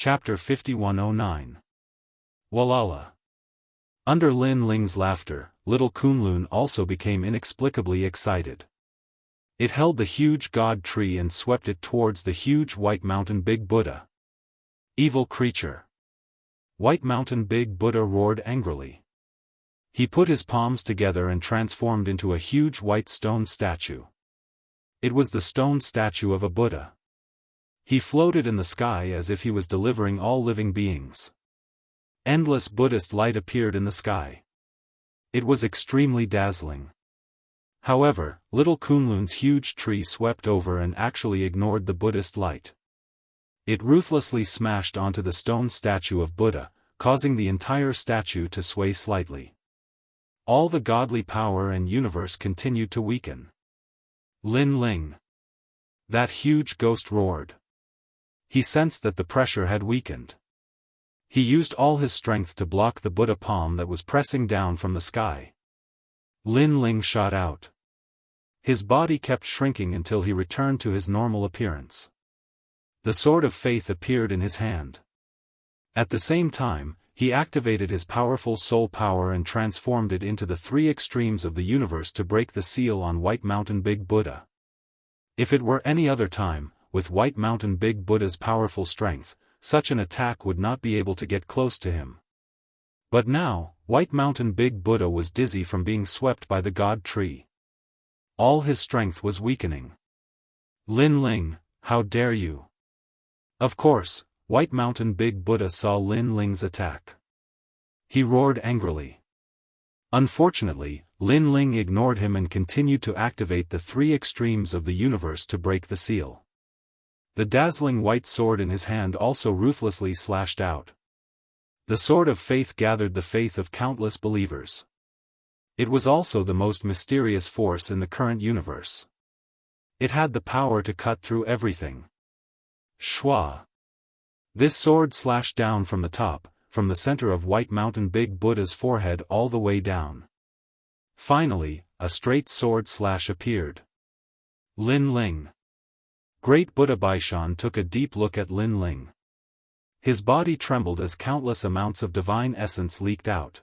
Chapter 5109. Walala. Under Lin Ling's laughter, little Kunlun also became inexplicably excited. It held the huge god tree and swept it towards the huge White Mountain Big Buddha. Evil creature! White Mountain Big Buddha roared angrily. He put his palms together and transformed into a huge white stone statue. It was the stone statue of a Buddha. He floated in the sky as if he was delivering all living beings. Endless Buddhist light appeared in the sky. It was extremely dazzling. However, little Kunlun's huge tree swept over and actually ignored the Buddhist light. It ruthlessly smashed onto the stone statue of Buddha, causing the entire statue to sway slightly. All the godly power and universe continued to weaken. Lin Ling. That huge ghost roared. He sensed that the pressure had weakened. He used all his strength to block the Buddha palm that was pressing down from the sky. Lin Ling shot out. His body kept shrinking until he returned to his normal appearance. The sword of faith appeared in his hand. At the same time, he activated his powerful soul power and transformed it into the three extremes of the universe to break the seal on White Mountain Big Buddha. If it were any other time, with White Mountain Big Buddha's powerful strength, such an attack would not be able to get close to him. But now, White Mountain Big Buddha was dizzy from being swept by the god tree. All his strength was weakening. Lin Ling, how dare you! Of course, White Mountain Big Buddha saw Lin Ling's attack. He roared angrily. Unfortunately, Lin Ling ignored him and continued to activate the three extremes of the universe to break the seal. The dazzling white sword in his hand also ruthlessly slashed out. The sword of faith gathered the faith of countless believers. It was also the most mysterious force in the current universe. It had the power to cut through everything. Shwa. This sword slashed down from the top, from the center of White Mountain Big Buddha's forehead all the way down. Finally, a straight sword slash appeared. Lin Ling. Great Buddha Baishan took a deep look at Lin Ling. His body trembled as countless amounts of divine essence leaked out.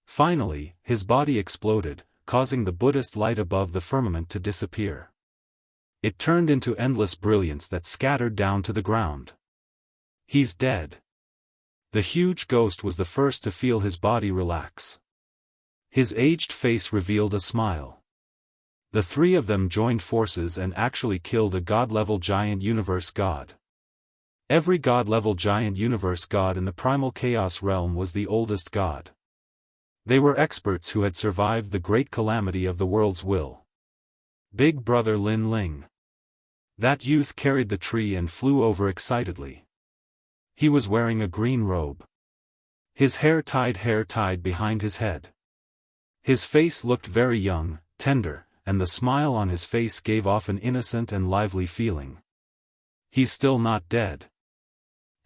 Finally, his body exploded, causing the Buddhist light above the firmament to disappear. It turned into endless brilliance that scattered down to the ground. He's dead. The huge ghost was the first to feel his body relax. His aged face revealed a smile. The three of them joined forces and actually killed a god-level giant universe god. Every god-level giant universe god in the primal chaos realm was the oldest god. They were experts who had survived the great calamity of the world's will. Big Brother Lin Ling. That youth carried the tree and flew over excitedly. He was wearing a green robe. His hair tied behind his head. His face looked very young, tender, and the smile on his face gave off an innocent and lively feeling. He's still not dead.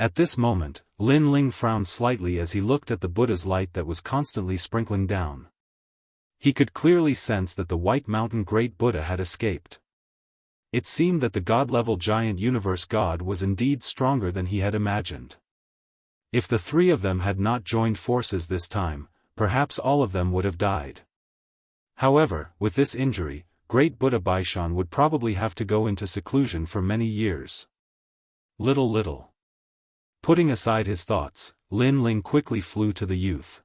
At this moment, Lin Ling frowned slightly as he looked at the Buddha's light that was constantly sprinkling down. He could clearly sense that the White Mountain Great Buddha had escaped. It seemed that the god-level giant universe god was indeed stronger than he had imagined. If the three of them had not joined forces this time, perhaps all of them would have died. However, with this injury, Great Buddha Baishan would probably have to go into seclusion for many years. Little. Putting aside his thoughts, Lin Ling quickly flew to the youth.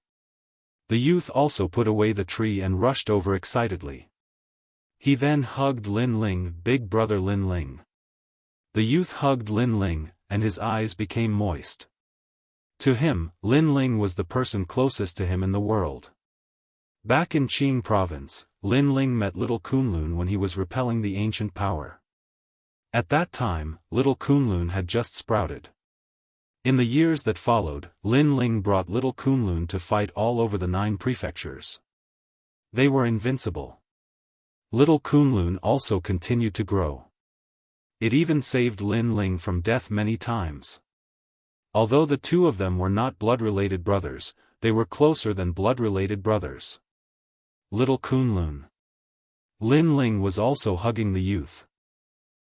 The youth also put away the tree and rushed over excitedly. He then hugged Lin Ling, Big Brother Lin Ling. The youth hugged Lin Ling, and his eyes became moist. To him, Lin Ling was the person closest to him in the world. Back in Qing province, Lin Ling met little Kunlun when he was repelling the ancient power. At that time, little Kunlun had just sprouted. In the years that followed, Lin Ling brought little Kunlun to fight all over the 9 prefectures. They were invincible. Little Kunlun also continued to grow. It even saved Lin Ling from death many times. Although the two of them were not blood-related brothers, they were closer than blood-related brothers. Little Kunlun. Lin Ling was also hugging the youth.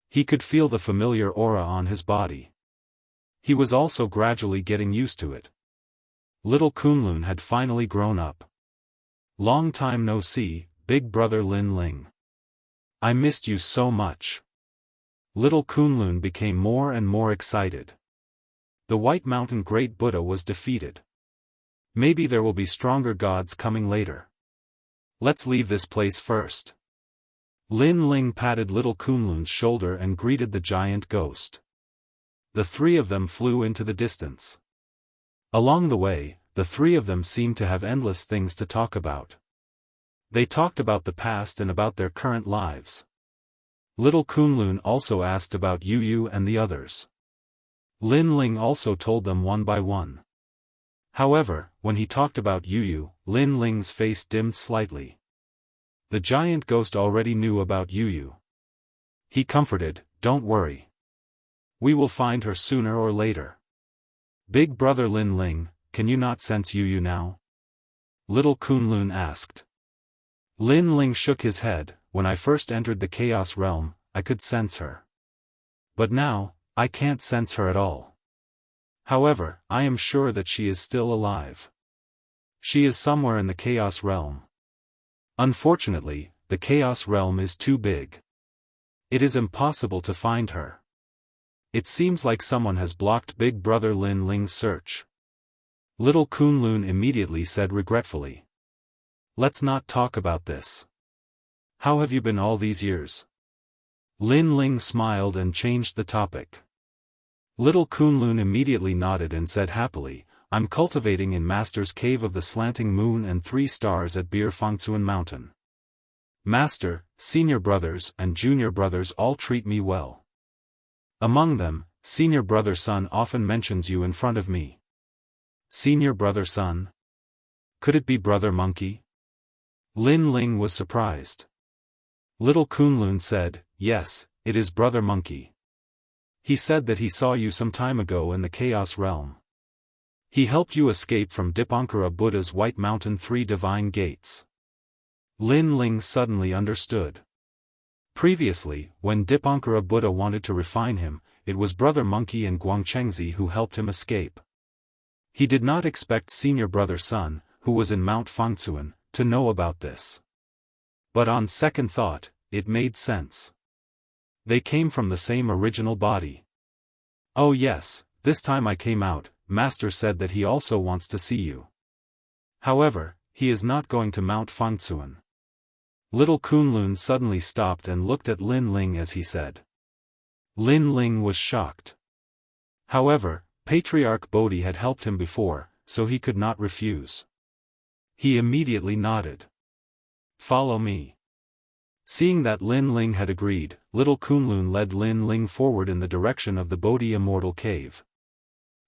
He could feel the familiar aura on his body. He was also gradually getting used to it. Little Kunlun had finally grown up. Long time no see, big brother Lin Ling. I missed you so much. Little Kunlun became more and more excited. The White Mountain Great Buddha was defeated. Maybe there will be stronger gods coming later. Let's leave this place first. Lin Ling patted little Kunlun's shoulder and greeted the giant ghost. The three of them flew into the distance. Along the way, the three of them seemed to have endless things to talk about. They talked about the past and about their current lives. Little Kunlun also asked about Yu and the others. Lin Ling also told them one by one. However, when he talked about Yu, Lin Ling's face dimmed slightly. The giant ghost already knew about Yu. He comforted, "Don't worry. We will find her sooner or later." "Big brother Lin Ling, can you not sense Yu now?" Little Kunlun asked. Lin Ling shook his head. "When I first entered the Chaos Realm, I could sense her. But now, I can't sense her at all. However, I am sure that she is still alive. She is somewhere in the Chaos Realm. Unfortunately, the Chaos Realm is too big. It is impossible to find her. It seems like someone has blocked Big Brother Lin Ling's search." Little Kunlun immediately said regretfully. "Let's not talk about this. How have you been all these years?" Lin Ling smiled and changed the topic. Little Kunlun immediately nodded and said happily, "I'm cultivating in Master's Cave of the Slanting Moon and 3 Stars at Bir Fangzuan Mountain. Master, senior brothers and junior brothers all treat me well. Among them, senior brother Sun often mentions you in front of me." "Senior brother Sun? Could it be brother Monkey?" Lin Ling was surprised. Little Kunlun said, "Yes, it is brother Monkey. He said that he saw you some time ago in the Chaos Realm. He helped you escape from Dipankara Buddha's White Mountain 3 Divine Gates." Lin Ling suddenly understood. Previously, when Dipankara Buddha wanted to refine him, it was brother Monkey and Guangchengzi who helped him escape. He did not expect senior brother Sun, who was in Mount Fangzuan, to know about this. But on second thought, it made sense. They came from the same original body. "Oh yes, this time I came out, Master said that he also wants to see you. However, he is not going to Mount Fangzuan." Little Kunlun suddenly stopped and looked at Lin Ling as he said. Lin Ling was shocked. However, Patriarch Bodhi had helped him before, so he could not refuse. He immediately nodded. "Follow me." Seeing that Lin Ling had agreed, Little Kunlun led Lin Ling forward in the direction of the Bodhi Immortal Cave.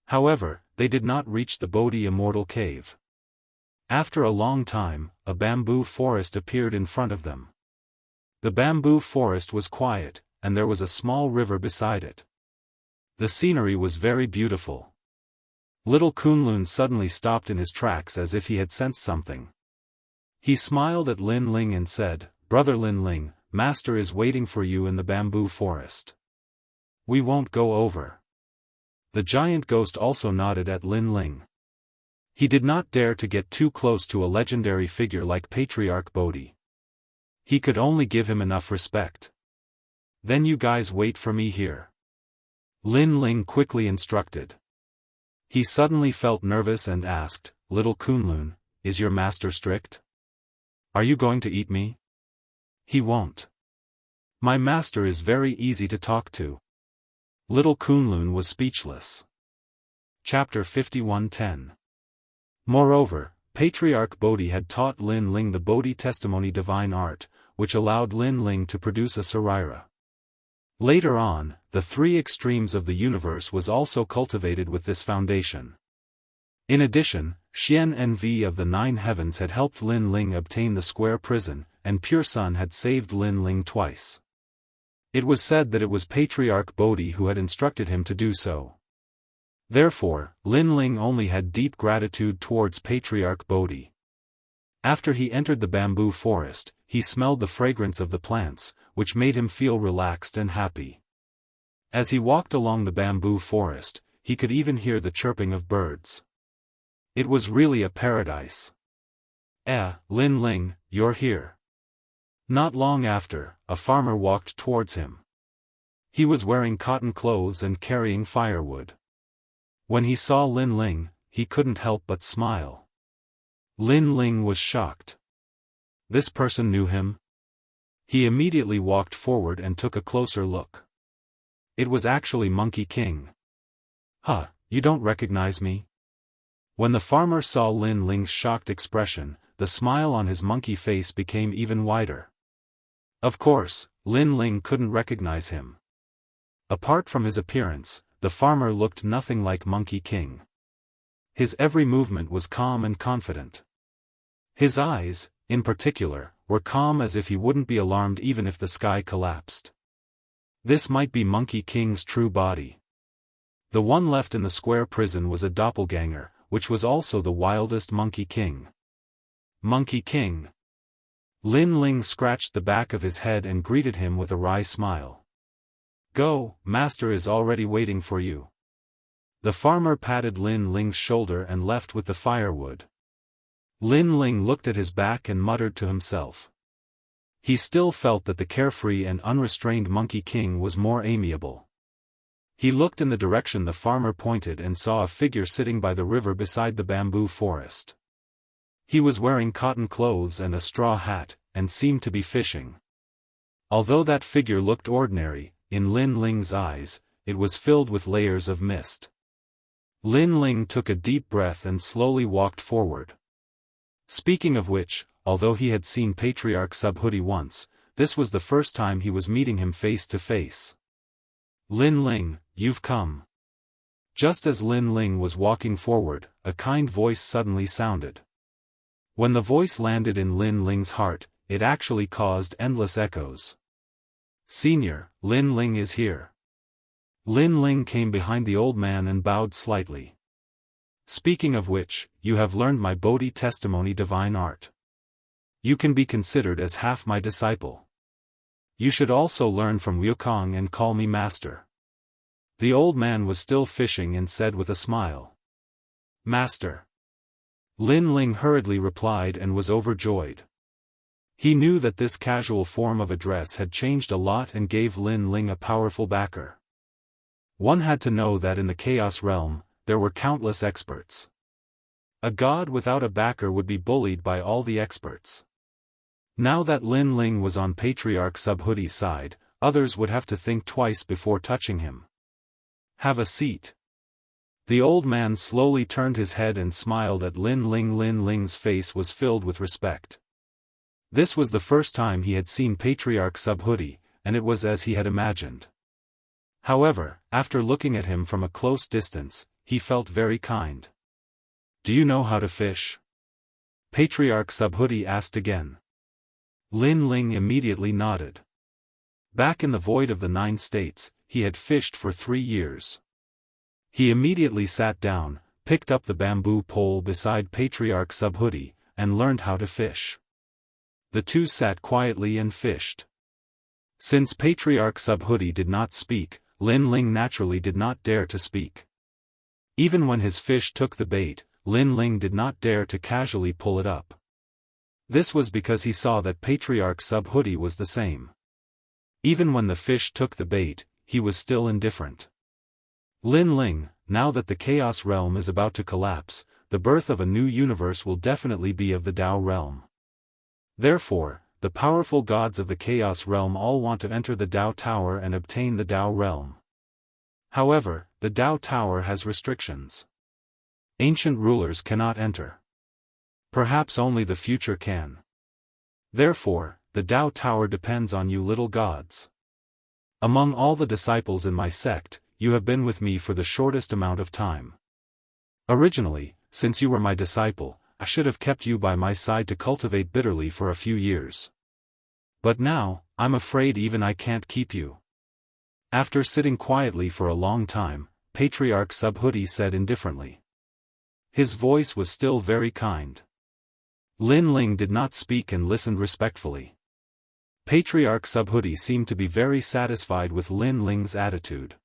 However, they did not reach the Bodhi Immortal Cave. After a long time, a bamboo forest appeared in front of them. The bamboo forest was quiet, and there was a small river beside it. The scenery was very beautiful. Little Kunlun suddenly stopped in his tracks as if he had sensed something. He smiled at Lin Ling and said, "Brother Lin Ling, Master is waiting for you in the bamboo forest. We won't go over." The giant ghost also nodded at Lin Ling. He did not dare to get too close to a legendary figure like Patriarch Bodhi. He could only give him enough respect. "Then you guys wait for me here," Lin Ling quickly instructed. He suddenly felt nervous and asked, "Little Kunlun, is your master strict? Are you going to eat me?" "He won't. My master is very easy to talk to." Little Kunlun was speechless. Chapter 51:10. Moreover, Patriarch Bodhi had taught Lin Ling the Bodhi Testimony divine art, which allowed Lin Ling to produce a Sarira. Later on, the 3 extremes of the universe was also cultivated with this foundation. In addition, Xian Nv of the 9 heavens had helped Lin Ling obtain the square prison, and Pure Sun had saved Lin Ling twice. It was said that it was Patriarch Bodhi who had instructed him to do so. Therefore, Lin Ling only had deep gratitude towards Patriarch Bodhi. After he entered the bamboo forest, he smelled the fragrance of the plants, which made him feel relaxed and happy. As he walked along the bamboo forest, he could even hear the chirping of birds. It was really a paradise. Lin Ling, you're here. Not long after, a farmer walked towards him. He was wearing cotton clothes and carrying firewood. When he saw Lin Ling, he couldn't help but smile. Lin Ling was shocked. This person knew him? He immediately walked forward and took a closer look. It was actually Monkey King. Huh, you don't recognize me? When the farmer saw Lin Ling's shocked expression, the smile on his monkey face became even wider. Of course, Lin Ling couldn't recognize him. Apart from his appearance, the farmer looked nothing like Monkey King. His every movement was calm and confident. His eyes, in particular, were calm as if he wouldn't be alarmed even if the sky collapsed. This might be Monkey King's true body. The one left in the square prison was a doppelganger, which was also the wildest Monkey King. Monkey King. Lin Ling scratched the back of his head and greeted him with a wry smile. Go, master is already waiting for you. The farmer patted Lin Ling's shoulder and left with the firewood. Lin Ling looked at his back and muttered to himself. He still felt that the carefree and unrestrained Monkey King was more amiable. He looked in the direction the farmer pointed and saw a figure sitting by the river beside the bamboo forest. He was wearing cotton clothes and a straw hat, and seemed to be fishing. Although that figure looked ordinary, in Lin Ling's eyes, it was filled with layers of mist. Lin Ling took a deep breath and slowly walked forward. Speaking of which, although he had seen Patriarch Subhoodie once, this was the first time he was meeting him face to face. Lin Ling, you've come. Just as Lin Ling was walking forward, a kind voice suddenly sounded. When the voice landed in Lin Ling's heart, it actually caused endless echoes. Senior, Lin Ling is here. Lin Ling came behind the old man and bowed slightly. Speaking of which, you have learned my Bodhi testimony divine art. You can be considered as half my disciple. You should also learn from Wukong and call me master. The old man was still fishing and said with a smile. Master. Lin Ling hurriedly replied and was overjoyed. He knew that this casual form of address had changed a lot and gave Lin Ling a powerful backer. One had to know that in the Chaos Realm, there were countless experts. A god without a backer would be bullied by all the experts. Now that Lin Ling was on Patriarch Subhoodie's side, others would have to think twice before touching him. Have a seat. The old man slowly turned his head and smiled at Lin Ling. Lin Ling's face was filled with respect. This was the first time he had seen Patriarch Subhoodie, and it was as he had imagined. However, after looking at him from a close distance, he felt very kind. Do you know how to fish? Patriarch Subhoodie asked again. Lin Ling immediately nodded. Back in the void of the 9 states, he had fished for 3 years. He immediately sat down, picked up the bamboo pole beside Patriarch Subhoodie, and learned how to fish. The two sat quietly and fished. Since Patriarch Subhoodie did not speak, Lin Ling naturally did not dare to speak. Even when his fish took the bait, Lin Ling did not dare to casually pull it up. This was because he saw that Patriarch Subhoodie was the same. Even when the fish took the bait, he was still indifferent. Lin Ling, now that the Chaos Realm is about to collapse, the birth of a new universe will definitely be of the Dao Realm. Therefore, the powerful gods of the Chaos Realm all want to enter the Dao Tower and obtain the Dao Realm. However, the Dao Tower has restrictions. Ancient rulers cannot enter. Perhaps only the future can. Therefore, the Dao Tower depends on you little gods. Among all the disciples in my sect, you have been with me for the shortest amount of time. Originally, since you were my disciple, I should have kept you by my side to cultivate bitterly for a few years. But now, I'm afraid even I can't keep you. After sitting quietly for a long time, Patriarch Subhoodie said indifferently. His voice was still very kind. Lin Ling did not speak and listened respectfully. Patriarch Subhoodie seemed to be very satisfied with Lin Ling's attitude.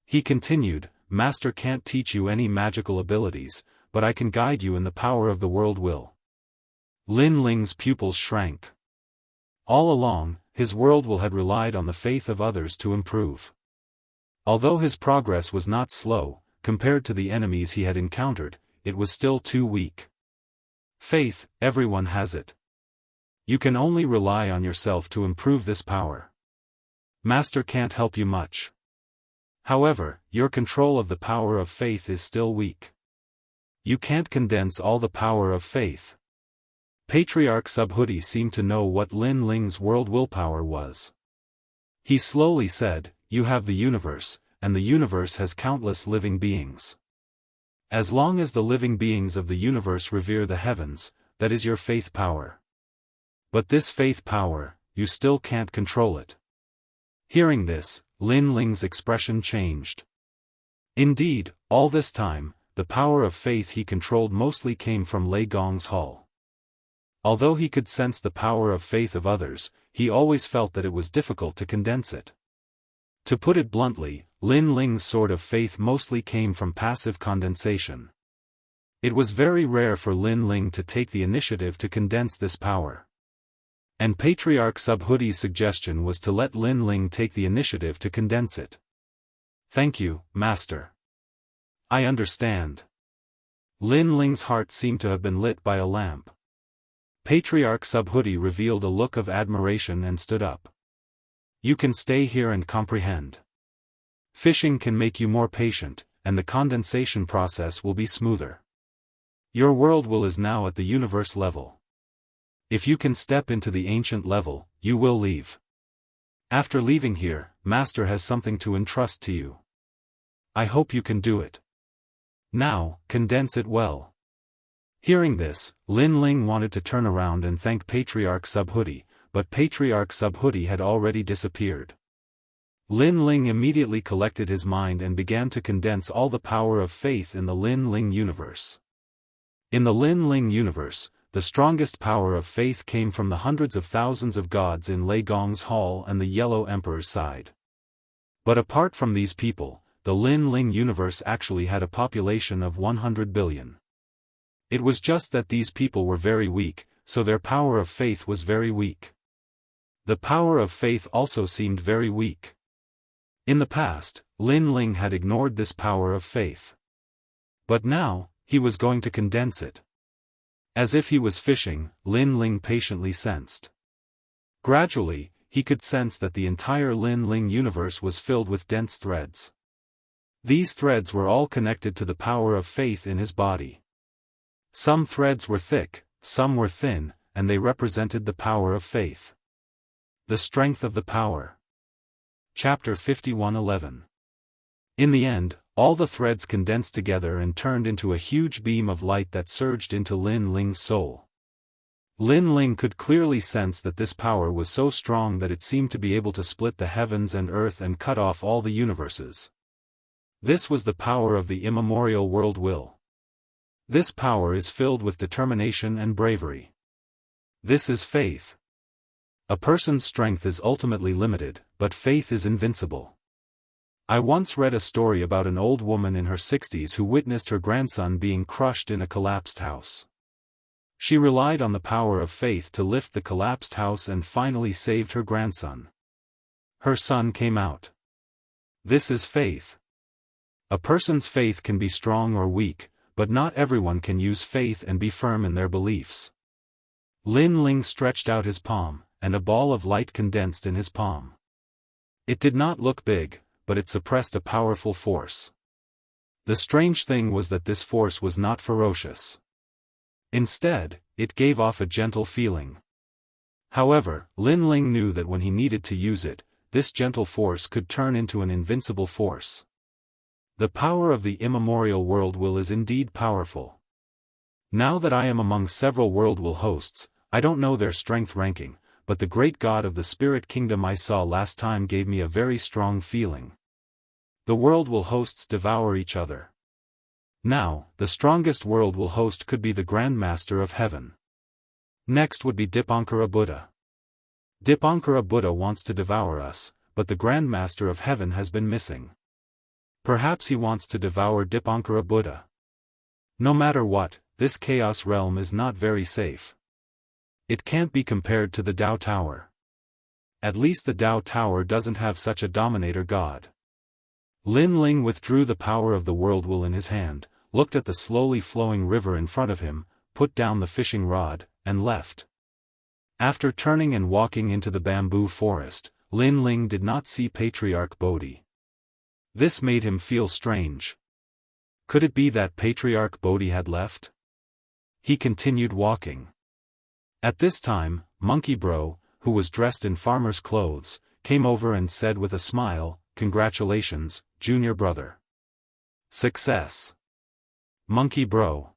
He continued, Master can't teach you any magical abilities, but I can guide you in the power of the world will. Lin Ling's pupils shrank. All along, his world will had relied on the faith of others to improve. Although his progress was not slow, compared to the enemies he had encountered, it was still too weak. Faith, everyone has it. You can only rely on yourself to improve this power. Master can't help you much. However, your control of the power of faith is still weak. You can't condense all the power of faith. Patriarch Subhuti seemed to know what Lin Ling's world willpower was. He slowly said, "You have the universe, and the universe has countless living beings. As long as the living beings of the universe revere the heavens, that is your faith power. But this faith power, you still can't control it." Hearing this, Lin Ling's expression changed. Indeed, all this time, the power of faith he controlled mostly came from Lei Gong's hall. Although he could sense the power of faith of others, he always felt that it was difficult to condense it. To put it bluntly, Lin Ling's sword of faith mostly came from passive condensation. It was very rare for Lin Ling to take the initiative to condense this power. And Patriarch Subhuti's suggestion was to let Lin Ling take the initiative to condense it. "Thank you, Master. I understand." Lin Ling's heart seemed to have been lit by a lamp. Patriarch Subhuti revealed a look of admiration and stood up. "You can stay here and comprehend. Fishing can make you more patient, and the condensation process will be smoother. Your world will is now at the universe level. If you can step into the ancient level, you will leave. After leaving here, Master has something to entrust to you. I hope you can do it. Now, condense it well." Hearing this, Lin Ling wanted to turn around and thank Patriarch Subhuti, but Patriarch Subhuti had already disappeared. Lin Ling immediately collected his mind and began to condense all the power of faith in the Lin Ling universe. In the Lin Ling universe, the strongest power of faith came from the hundreds of thousands of gods in Lei Gong's hall and the Yellow Emperor's side. But apart from these people, the Lin Ling universe actually had a population of 100 billion. It was just that these people were very weak, so their power of faith was very weak. The power of faith also seemed very weak. In the past, Lin Ling had ignored this power of faith. But now, he was going to condense it. As if he was fishing, Lin Ling patiently sensed. Gradually, he could sense that the entire Lin Ling universe was filled with dense threads. These threads were all connected to the power of faith in his body. Some threads were thick, some were thin, and they represented the power of faith. The strength of the power. Chapter 51:11. In the end, all the threads condensed together and turned into a huge beam of light that surged into Lin Ling's soul. Lin Ling could clearly sense that this power was so strong that it seemed to be able to split the heavens and earth and cut off all the universes. This was the power of the immemorial world will. This power is filled with determination and bravery. This is faith. A person's strength is ultimately limited, but faith is invincible. I once read a story about an old woman in her 60s who witnessed her grandson being crushed in a collapsed house. She relied on the power of faith to lift the collapsed house and finally saved her grandson. Her son came out. This is faith. A person's faith can be strong or weak, but not everyone can use faith and be firm in their beliefs. Lin Ling stretched out his palm, and a ball of light condensed in his palm. It did not look big, but it suppressed a powerful force. The strange thing was that this force was not ferocious. Instead, it gave off a gentle feeling. However, Lin Ling knew that when he needed to use it, this gentle force could turn into an invincible force. The power of the immemorial world will is indeed powerful. Now that I am among several world will hosts, I don't know their strength ranking, but the great god of the spirit kingdom I saw last time gave me a very strong feeling. The world will hosts devour each other. Now, the strongest world will host could be the Grand Master of Heaven. Next would be Dipankara Buddha. Dipankara Buddha wants to devour us, but the Grand Master of Heaven has been missing. Perhaps he wants to devour Dipankara Buddha. No matter what, this chaos realm is not very safe. It can't be compared to the Tao Tower. At least the Tao Tower doesn't have such a dominator god. Lin Ling withdrew the power of the world will in his hand, looked at the slowly flowing river in front of him, put down the fishing rod, and left. After turning and walking into the bamboo forest, Lin Ling did not see Patriarch Bodhi. This made him feel strange. Could it be that Patriarch Bodhi had left? He continued walking. At this time, Monkey Bro, who was dressed in farmer's clothes, came over and said with a smile, "Congratulations, junior brother. Success." Monkey Bro.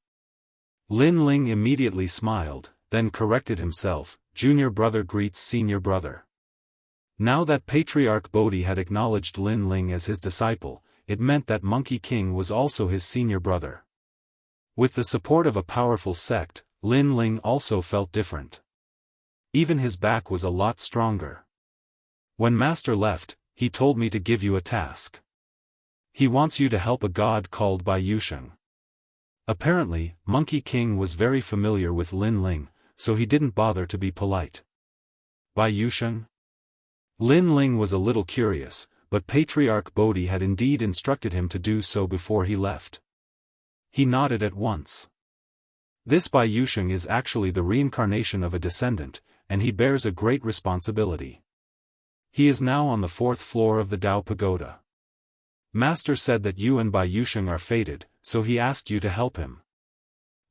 Lin Ling immediately smiled, then corrected himself, "Junior brother greets senior brother." Now that Patriarch Bodhi had acknowledged Lin Ling as his disciple, it meant that Monkey King was also his senior brother. With the support of a powerful sect, Lin Ling also felt different. Even his back was a lot stronger. When Master left, he told me to give you a task. He wants you to help a god called Bai Yusheng. Apparently, Monkey King was very familiar with Lin Ling, so he didn't bother to be polite. Bai Yusheng? Lin Ling was a little curious, but Patriarch Bodhi had indeed instructed him to do so before he left. He nodded at once. This Bai Yusheng is actually the reincarnation of a descendant, and he bears a great responsibility. He is now on the 4th floor of the Tao Pagoda. Master said that you and Bai Yusheng are fated, so he asked you to help him.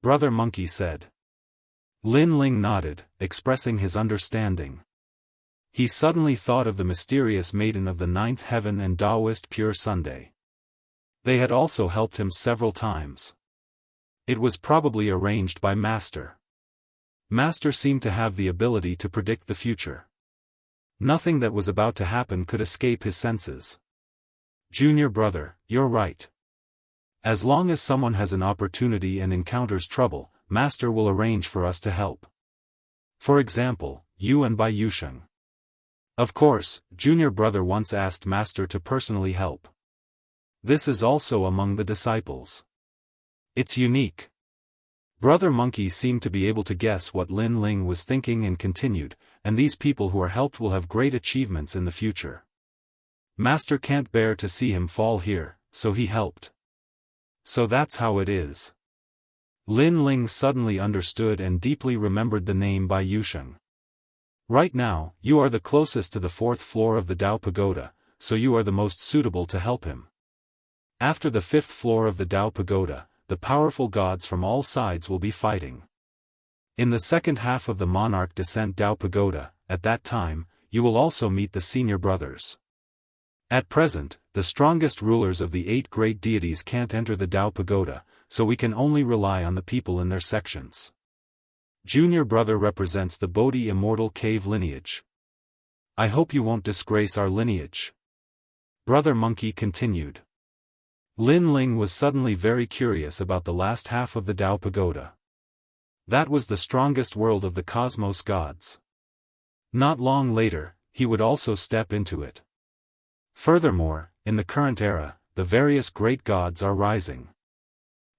Brother Monkey said. Lin Ling nodded, expressing his understanding. He suddenly thought of the mysterious maiden of the 9th heaven and Daoist Pure Sunday. They had also helped him several times. It was probably arranged by Master. Master seemed to have the ability to predict the future. Nothing that was about to happen could escape his senses. Junior brother, you're right. As long as someone has an opportunity and encounters trouble, Master will arrange for us to help. For example, you and Bai Yusheng. Of course, junior brother once asked Master to personally help. This is also among the disciples. It's unique. Brother Monkey seemed to be able to guess what Lin Ling was thinking and continued, and these people who are helped will have great achievements in the future. Master can't bear to see him fall here, so he helped. So that's how it is. Lin Ling suddenly understood and deeply remembered the name Bai Yusheng. Right now, you are the closest to the 4th floor of the Tao Pagoda, so you are the most suitable to help him. After the 5th floor of the Tao Pagoda, the powerful gods from all sides will be fighting. In the second half of the Monarch Descent Tao Pagoda, at that time, you will also meet the senior brothers. At present, the strongest rulers of the 8 great deities can't enter the Tao Pagoda, so we can only rely on the people in their sections. Junior brother represents the Bodhi Immortal Cave lineage. I hope you won't disgrace our lineage. Brother Monkey continued. Lin Ling was suddenly very curious about the last half of the Tao Pagoda. That was the strongest world of the cosmos gods. Not long later, he would also step into it. Furthermore, in the current era, the various great gods are rising.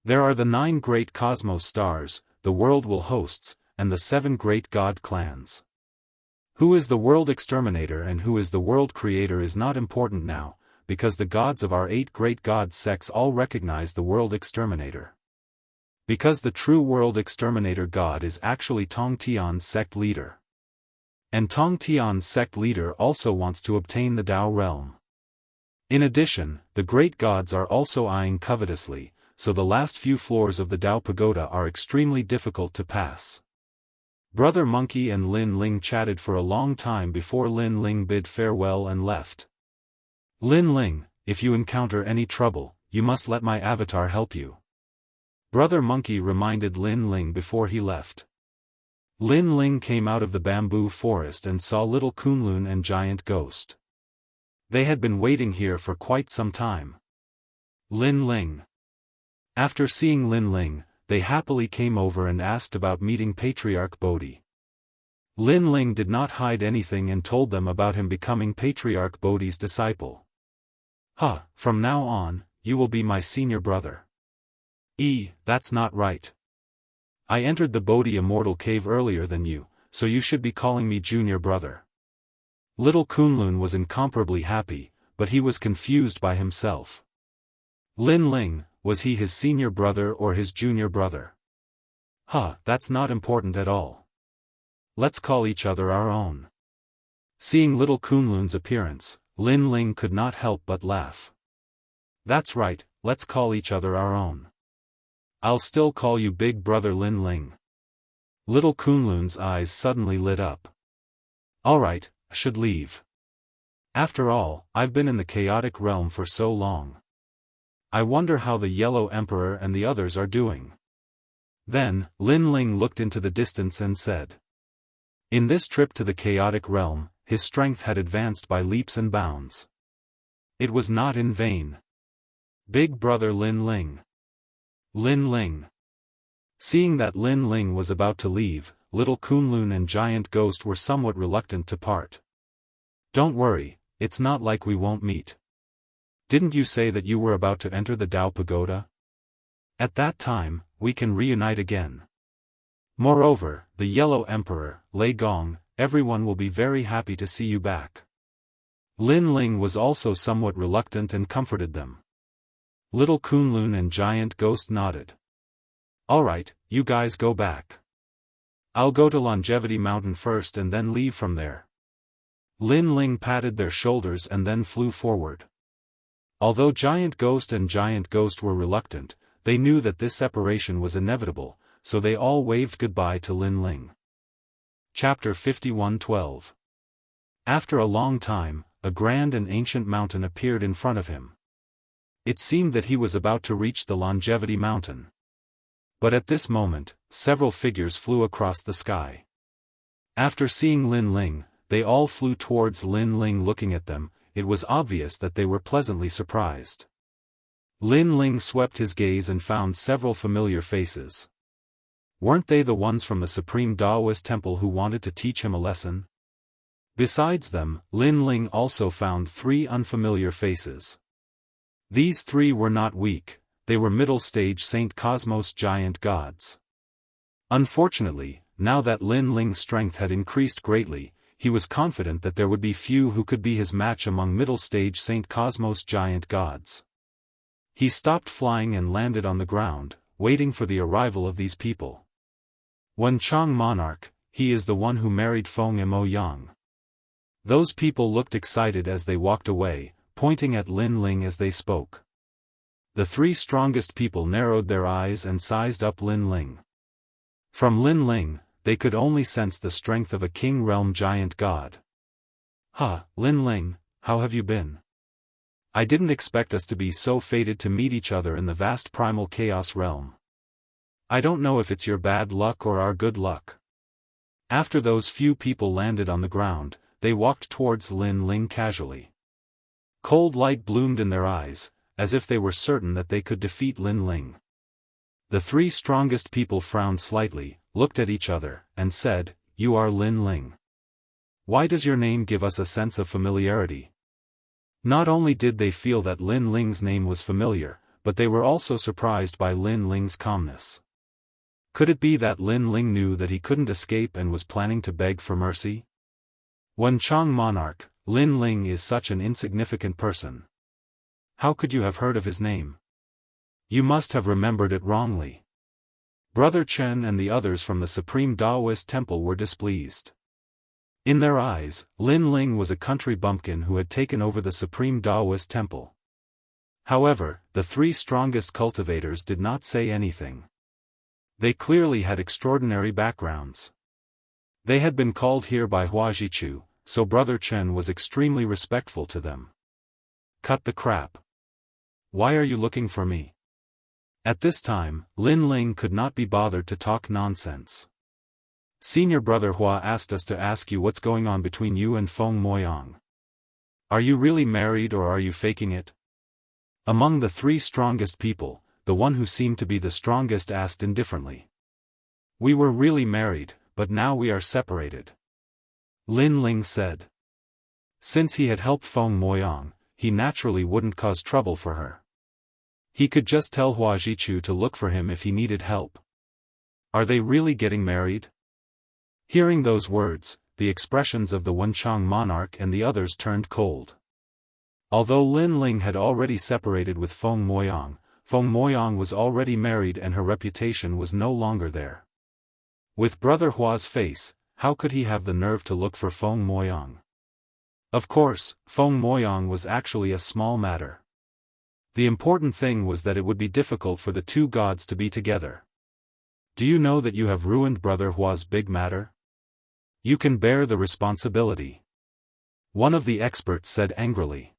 There are the 9 great cosmos stars, the world will hosts, and the 7 great god clans. Who is the world exterminator and who is the world creator is not important now, because the gods of our 8 great god sects all recognize the world exterminator. Because the true world exterminator god is actually Tong Tian's sect leader. And Tong Tian's sect leader also wants to obtain the Tao realm. In addition, the great gods are also eyeing covetously, so the last few floors of the Tao Pagoda are extremely difficult to pass. Brother Monkey and Lin Ling chatted for a long time before Lin Ling bid farewell and left. Lin Ling, if you encounter any trouble, you must let my avatar help you. Brother Monkey reminded Lin Ling before he left. Lin Ling came out of the bamboo forest and saw little Kunlun and giant ghost. They had been waiting here for quite some time. Lin Ling. After seeing Lin Ling, they happily came over and asked about meeting Patriarch Bodhi. Lin Ling did not hide anything and told them about him becoming Patriarch Bodhi's disciple. From now on, you will be my senior brother. That's not right. I entered the Bodhi Immortal cave earlier than you, so you should be calling me junior brother. Little Kunlun was incomparably happy, but he was confused by himself. Lin Ling, was he his senior brother or his junior brother? That's not important at all. Let's call each other our own. Seeing little Kunlun's appearance, Lin Ling could not help but laugh. That's right, let's call each other our own. I'll still call you big brother Lin Ling. Little Kunlun's eyes suddenly lit up. Alright, I should leave. After all, I've been in the chaotic realm for so long. I wonder how the Yellow Emperor and the others are doing. Then, Lin Ling looked into the distance and said. In this trip to the chaotic realm, his strength had advanced by leaps and bounds. It was not in vain. Big brother Lin Ling. Lin Ling. Seeing that Lin Ling was about to leave, little Kunlun and Giant Ghost were somewhat reluctant to part. Don't worry, it's not like we won't meet. Didn't you say that you were about to enter the Dao Pagoda? At that time, we can reunite again. Moreover, the Yellow Emperor, Lei Gong, everyone will be very happy to see you back. Lin Ling was also somewhat reluctant and comforted them. Little Kunlun and Giant Ghost nodded. Alright, you guys go back. I'll go to Longevity Mountain first and then leave from there. Lin Ling patted their shoulders and then flew forward. Although Giant Ghost and Giant Ghost were reluctant, they knew that this separation was inevitable, so they all waved goodbye to Lin Ling. Chapter 51:12. After a long time, a grand and ancient mountain appeared in front of him. It seemed that he was about to reach the Longevity Mountain. But at this moment, several figures flew across the sky. After seeing Lin Ling, they all flew towards Lin Ling. Looking at them, it was obvious that they were pleasantly surprised. Lin Ling swept his gaze and found several familiar faces. Weren't they the ones from the Supreme Daoist Temple who wanted to teach him a lesson? Besides them, Lin Ling also found 3 unfamiliar faces. These 3 were not weak, they were middle-stage Saint Cosmos giant gods. Unfortunately, now that Lin Ling's strength had increased greatly, he was confident that there would be few who could be his match among middle-stage Saint Cosmos giant gods. He stopped flying and landed on the ground, waiting for the arrival of these people. Wen Chang Monarch, he is the one who married Feng Mo Yang. Those people looked excited as they walked away, pointing at Lin Ling as they spoke. The 3 strongest people narrowed their eyes and sized up Lin Ling. From Lin Ling, they could only sense the strength of a king realm giant god. Lin Ling, how have you been? I didn't expect us to be so fated to meet each other in the vast primal chaos realm. I don't know if it's your bad luck or our good luck. After those few people landed on the ground, they walked towards Lin Ling casually. Cold light bloomed in their eyes, as if they were certain that they could defeat Lin Ling. The 3 strongest people frowned slightly, looked at each other, and said, "You are Lin Ling. Why does your name give us a sense of familiarity?" Not only did they feel that Lin Ling's name was familiar, but they were also surprised by Lin Ling's calmness. Could it be that Lin Ling knew that he couldn't escape and was planning to beg for mercy? Wen Chang Monarch, Lin Ling is such an insignificant person. How could you have heard of his name? You must have remembered it wrongly. Brother Chen and the others from the Supreme Daoist Temple were displeased. In their eyes, Lin Ling was a country bumpkin who had taken over the Supreme Daoist Temple. However, the 3 strongest cultivators did not say anything. They clearly had extraordinary backgrounds. They had been called here by Hua Jichu, so Brother Chen was extremely respectful to them. Cut the crap. Why are you looking for me? At this time, Lin Ling could not be bothered to talk nonsense. Senior brother Hua asked us to ask you what's going on between you and Feng Moyang. Are you really married or are you faking it? Among the 3 strongest people, the one who seemed to be the strongest asked indifferently. We were really married, but now we are separated. Lin Ling said. Since he had helped Feng Moyang, he naturally wouldn't cause trouble for her. He could just tell Hua Zhichu to look for him if he needed help. Are they really getting married? Hearing those words, the expressions of the Wenchang monarch and the others turned cold. Although Lin Ling had already separated with Feng Moyang was already married and her reputation was no longer there. With Brother Hua's face, how could he have the nerve to look for Feng Moyang? Of course, Feng Moyang was actually a small matter. The important thing was that it would be difficult for the two gods to be together. Do you know that you have ruined Brother Hua's big matter? You can bear the responsibility. One of the experts said angrily.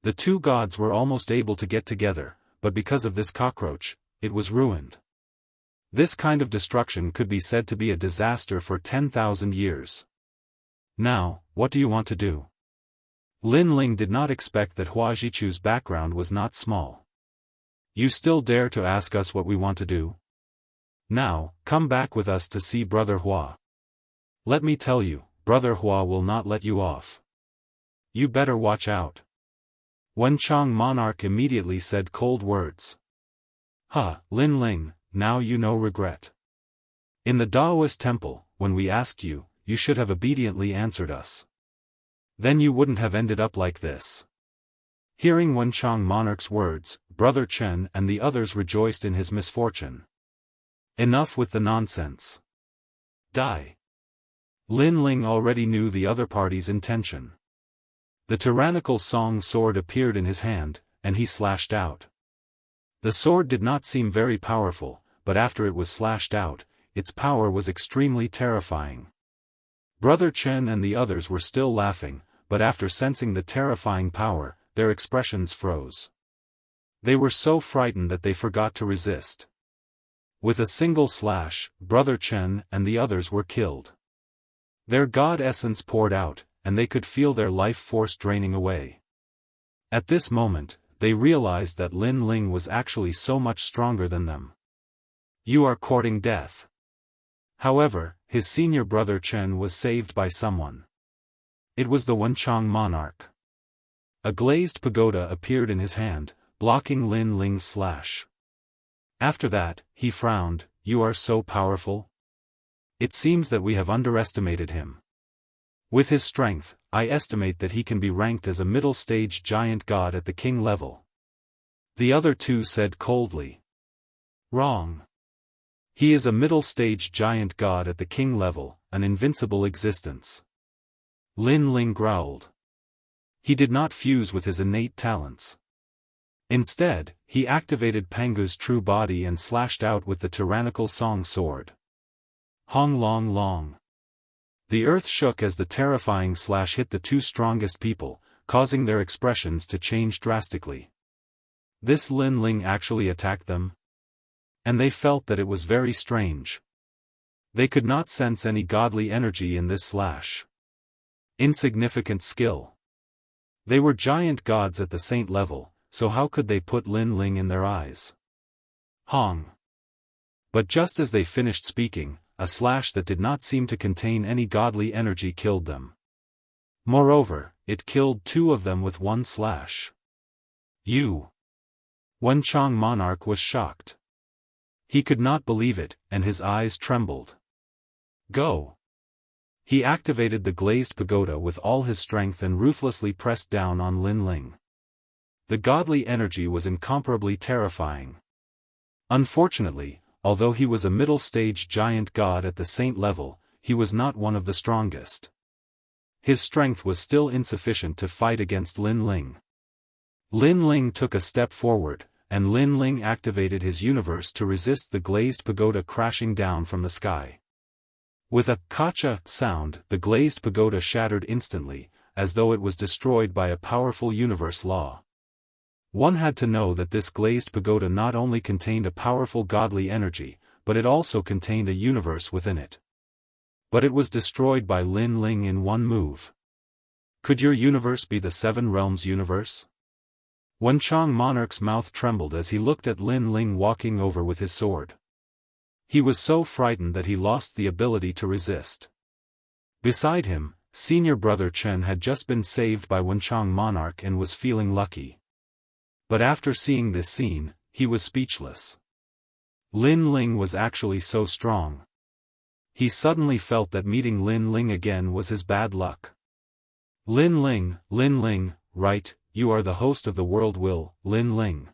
The two gods were almost able to get together, but because of this cockroach, it was ruined. This kind of destruction could be said to be a disaster for 10,000 years. Now, what do you want to do? Lin Ling did not expect that Hua Zhichu's background was not small. You still dare to ask us what we want to do? Now, come back with us to see Brother Hua. Let me tell you, Brother Hua will not let you off. You better watch out. Wenchang monarch immediately said cold words. Lin Ling, now you know regret. In the Daoist temple, when we asked you, you should have obediently answered us. Then you wouldn't have ended up like this. Hearing Wenchang monarch's words, Brother Chen and the others rejoiced in his misfortune. Enough with the nonsense. Die. Lin Ling already knew the other party's intention. The tyrannical song sword appeared in his hand, and he slashed out. The sword did not seem very powerful, but after it was slashed out, its power was extremely terrifying. Brother Chen and the others were still laughing, but after sensing the terrifying power, their expressions froze. They were so frightened that they forgot to resist. With a single slash, Brother Chen and the others were killed. Their god essence poured out, and they could feel their life force draining away. At this moment, they realized that Lin Ling was actually so much stronger than them. You are courting death. However, his senior brother Chen was saved by someone. It was the Wenchang monarch. A glazed pagoda appeared in his hand, blocking Lin Ling's slash. After that, he frowned. You are so powerful? It seems that we have underestimated him. With his strength, I estimate that he can be ranked as a middle-stage giant god at the king level. The other two said coldly. Wrong. He is a middle-stage giant god at the king level, an invincible existence. Lin Ling growled. He did not fuse with his innate talents. Instead, he activated Pangu's true body and slashed out with the tyrannical song sword. Hong long long. The earth shook as the terrifying slash hit the two strongest people, causing their expressions to change drastically. This Lin Ling actually attacked them? And they felt that it was very strange. They could not sense any godly energy in this slash. Insignificant skill. They were giant gods at the saint level, so how could they put Lin Ling in their eyes? Hong. But just as they finished speaking, a slash that did not seem to contain any godly energy killed them. Moreover, it killed two of them with one slash. You. Wenchang monarch was shocked. He could not believe it, and his eyes trembled. Go. He activated the glazed pagoda with all his strength and ruthlessly pressed down on Lin Ling. The godly energy was incomparably terrifying. Unfortunately, although he was a middle-stage giant god at the saint level, he was not one of the strongest. His strength was still insufficient to fight against Lin Ling. Lin Ling took a step forward, and Lin Ling activated his universe to resist the glazed pagoda crashing down from the sky. With a kacha sound, the glazed pagoda shattered instantly, as though it was destroyed by a powerful universe law. One had to know that this glazed pagoda not only contained a powerful godly energy, but it also contained a universe within it. But it was destroyed by Lin Ling in one move. Could your universe be the Seven Realms universe? Wenchang monarch's mouth trembled as he looked at Lin Ling walking over with his sword. He was so frightened that he lost the ability to resist. Beside him, senior brother Chen had just been saved by Wenchang monarch and was feeling lucky. But after seeing this scene, he was speechless. Lin Ling was actually so strong. He suddenly felt that meeting Lin Ling again was his bad luck. Lin Ling, right, you are the host of the world will, Lin Ling.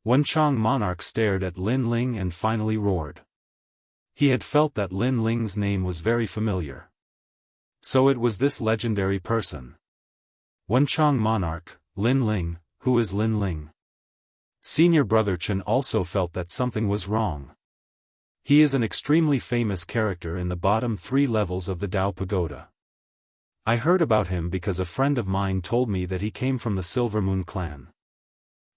Wenchang monarch stared at Lin Ling and finally roared. He had felt that Lin Ling's name was very familiar. So it was this legendary person. Wenchang monarch, Lin Ling, who is Lin Ling? Senior brother Chen also felt that something was wrong. He is an extremely famous character in the bottom 3 levels of the Dao Pagoda. I heard about him because a friend of mine told me that he came from the Silver Moon clan.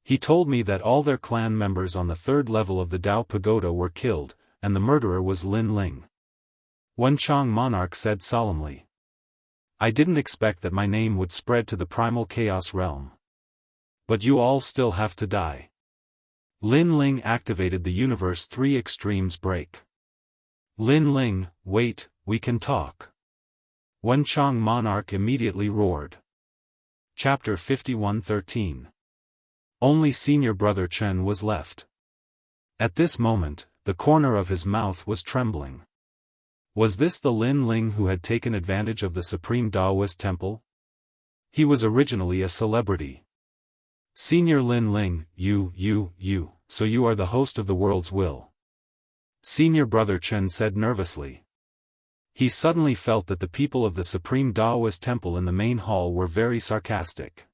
He told me that all their clan members on the 3rd level of the Dao Pagoda were killed, and the murderer was Lin Ling. Wenchang monarch said solemnly. I didn't expect that my name would spread to the primal chaos realm. But you all still have to die. Lin Ling activated the Universe 3 Extremes break. Lin Ling, wait, we can talk. Wenchang monarch immediately roared. Chapter 51:13. Only senior brother Chen was left. At this moment, the corner of his mouth was trembling. Was this the Lin Ling who had taken advantage of the Supreme Daoist Temple? He was originally a celebrity. Senior Lin Ling, so you are the host of the world's will. Senior brother Chen said nervously. He suddenly felt that the people of the Supreme Daoist Temple in the main hall were very sarcastic.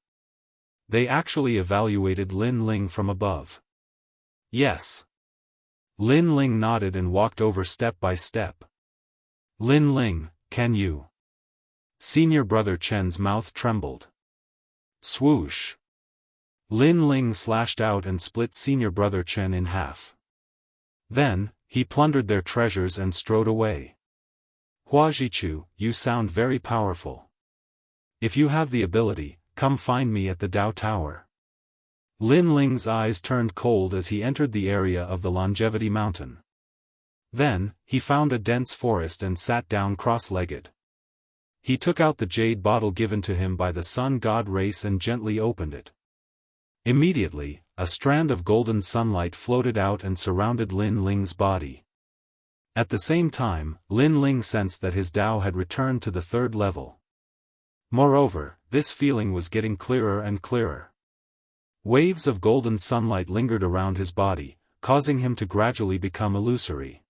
They actually evaluated Lin Ling from above. Yes. Lin Ling nodded and walked over step by step. Lin Ling, can you? Senior brother Chen's mouth trembled. Swoosh. Lin Ling slashed out and split senior brother Chen in half. Then, he plundered their treasures and strode away. Huajichu, you sound very powerful. If you have the ability, come find me at the Dao Tower. Lin Ling's eyes turned cold as he entered the area of the Longevity Mountain. Then, he found a dense forest and sat down cross-legged. He took out the jade bottle given to him by the sun god race and gently opened it. Immediately, a strand of golden sunlight floated out and surrounded Lin Ling's body. At the same time, Lin Ling sensed that his Dao had returned to the 3rd level. Moreover, this feeling was getting clearer and clearer. Waves of golden sunlight lingered around his body, causing him to gradually become illusory.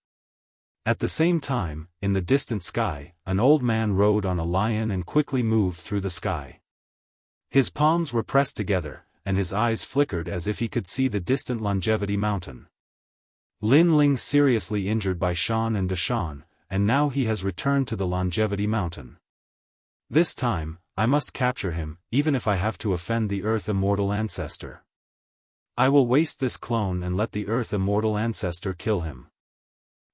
At the same time, in the distant sky, an old man rode on a lion and quickly moved through the sky. His palms were pressed together, and his eyes flickered as if he could see the distant Longevity Mountain. Lin Ling seriously injured by Shan and Deshan, and now he has returned to the Longevity Mountain. This time, I must capture him, even if I have to offend the Earth Immortal Ancestor. I will waste this clone and let the Earth Immortal Ancestor kill him.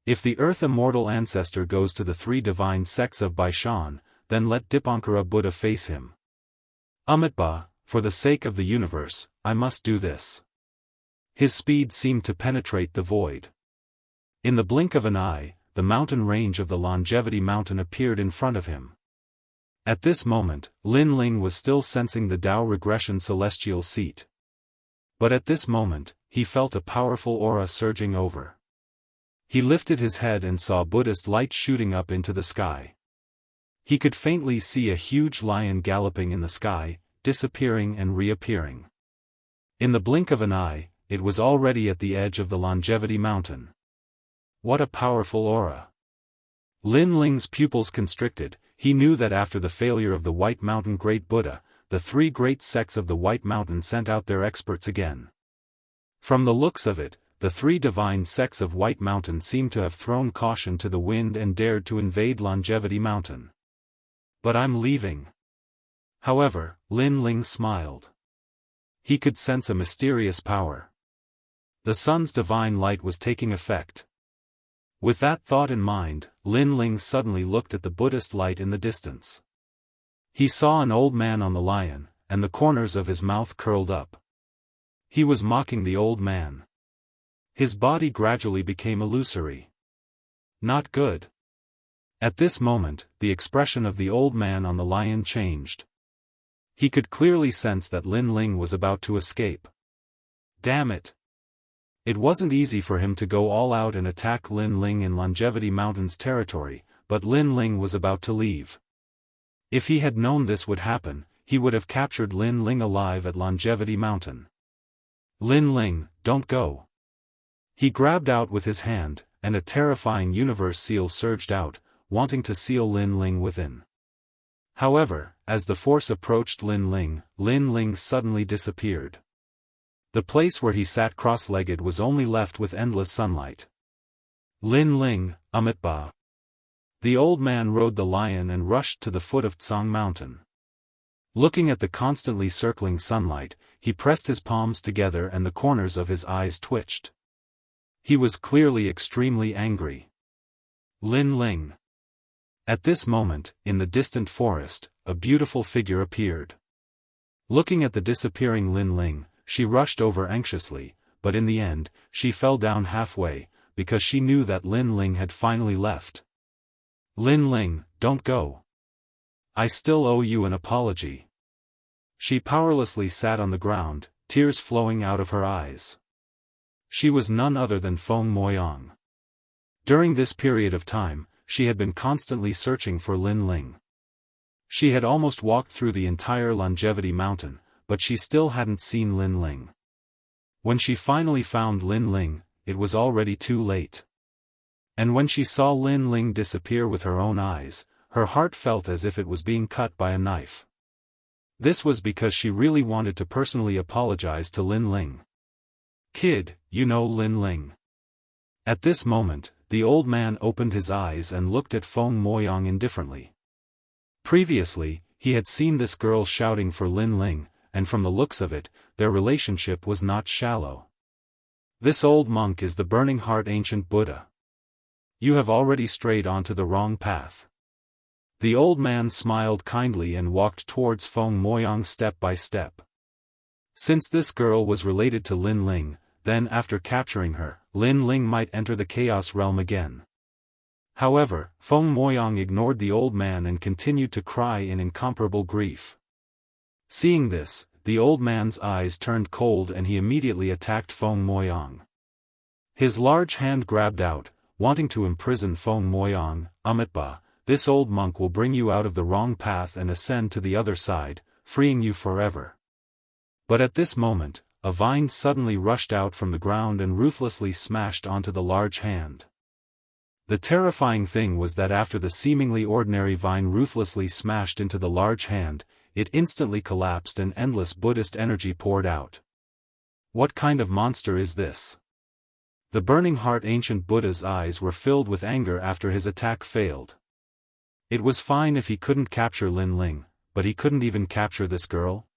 If the Earth Immortal Ancestor goes to the 3 divine sects of Baishan, then let Dipankara Buddha face him. Amitabha, for the sake of the universe, I must do this. His speed seemed to penetrate the void. In the blink of an eye, the mountain range of the Longevity Mountain appeared in front of him. At this moment, Lin Ling was still sensing the Dao regression celestial seat. But at this moment, he felt a powerful aura surging over. He lifted his head and saw Buddhist light shooting up into the sky. He could faintly see a huge lion galloping in the sky, disappearing and reappearing. In the blink of an eye, it was already at the edge of the Longevity Mountain. What a powerful aura! Lin Ling's pupils constricted. He knew that after the failure of the White Mountain Great Buddha, the 3 great sects of the White Mountain sent out their experts again. From the looks of it, the 3 divine sects of White Mountain seemed to have thrown caution to the wind and dared to invade Longevity Mountain. But I'm leaving. However, Lin Ling smiled. He could sense a mysterious power. The sun's divine light was taking effect. With that thought in mind, Lin Ling suddenly looked at the Buddhist light in the distance. He saw an old man on the lion, and the corners of his mouth curled up. He was mocking the old man. His body gradually became illusory. Not good. At this moment, the expression of the old man on the lion changed. He could clearly sense that Lin Ling was about to escape. Damn it! It wasn't easy for him to go all out and attack Lin Ling in Longevity Mountain's territory, but Lin Ling was about to leave. If he had known this would happen, he would have captured Lin Ling alive at Longevity Mountain. Lin Ling, don't go. He grabbed out with his hand, and a terrifying universe seal surged out, wanting to seal Lin Ling within. However, as the force approached Lin Ling suddenly disappeared. The place where he sat cross-legged was only left with endless sunlight. Lin Ling, Ba. The old man rode the lion and rushed to the foot of Tsang Mountain. Looking at the constantly circling sunlight, he pressed his palms together and the corners of his eyes twitched. He was clearly extremely angry. Lin Ling. At this moment, in the distant forest, a beautiful figure appeared. Looking at the disappearing Lin Ling, she rushed over anxiously, but in the end, she fell down halfway, because she knew that Lin Ling had finally left. Lin Ling, don't go. I still owe you an apology. She powerlessly sat on the ground, tears flowing out of her eyes. She was none other than Feng Moyang. During this period of time, she had been constantly searching for Lin Ling. She had almost walked through the entire Longevity Mountain, but she still hadn't seen Lin Ling. When she finally found Lin Ling, it was already too late. And when she saw Lin Ling disappear with her own eyes, her heart felt as if it was being cut by a knife. This was because she really wanted to personally apologize to Lin Ling. Kid, you know Lin Ling. At this moment, the old man opened his eyes and looked at Feng Moyang indifferently. Previously, he had seen this girl shouting for Lin Ling, and from the looks of it, their relationship was not shallow. This old monk is the Burning Heart Ancient Buddha. You have already strayed onto the wrong path. The old man smiled kindly and walked towards Feng Moyang step by step. Since this girl was related to Lin Ling, then after capturing her, Lin Ling might enter the Chaos Realm again. However, Feng Moyang ignored the old man and continued to cry in incomparable grief. Seeing this, the old man's eyes turned cold and he immediately attacked Feng Moyang. His large hand grabbed out, wanting to imprison Feng Moyang. Ba, this old monk will bring you out of the wrong path and ascend to the other side, freeing you forever. But at this moment, a vine suddenly rushed out from the ground and ruthlessly smashed onto the large hand. The terrifying thing was that after the seemingly ordinary vine ruthlessly smashed into the large hand, it instantly collapsed and endless Buddhist energy poured out. What kind of monster is this? The Burning Heart Ancient Buddha's eyes were filled with anger after his attack failed. It was fine if he couldn't capture Lin Ling, but he couldn't even capture this girl?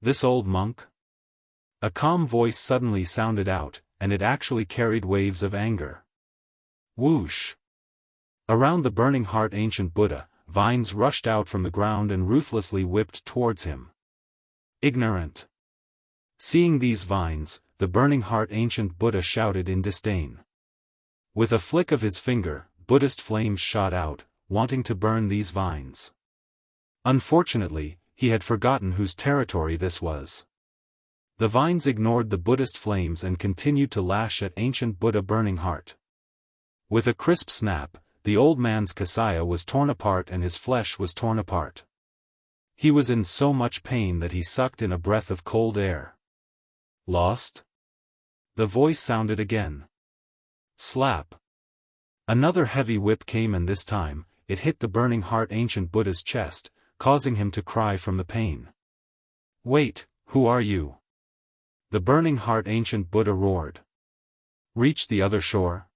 This old monk? A calm voice suddenly sounded out, and it actually carried waves of anger. Whoosh! Around the Burning Heart Ancient Buddha, vines rushed out from the ground and ruthlessly whipped towards him. Ignorant! Seeing these vines, the Burning Heart Ancient Buddha shouted in disdain. With a flick of his finger, Buddhist flames shot out, wanting to burn these vines. Unfortunately, he had forgotten whose territory this was. The vines ignored the Buddhist flames and continued to lash at Ancient Buddha Burning Heart. With a crisp snap, the old man's kasaya was torn apart and his flesh was torn apart. He was in so much pain that he sucked in a breath of cold air. Lost? The voice sounded again. Slap. Another heavy whip came and this time, it hit the Burning Heart Ancient Buddha's chest, causing him to cry from the pain. Wait, who are you? The Burning Heart Ancient Buddha roared. Reach the other shore?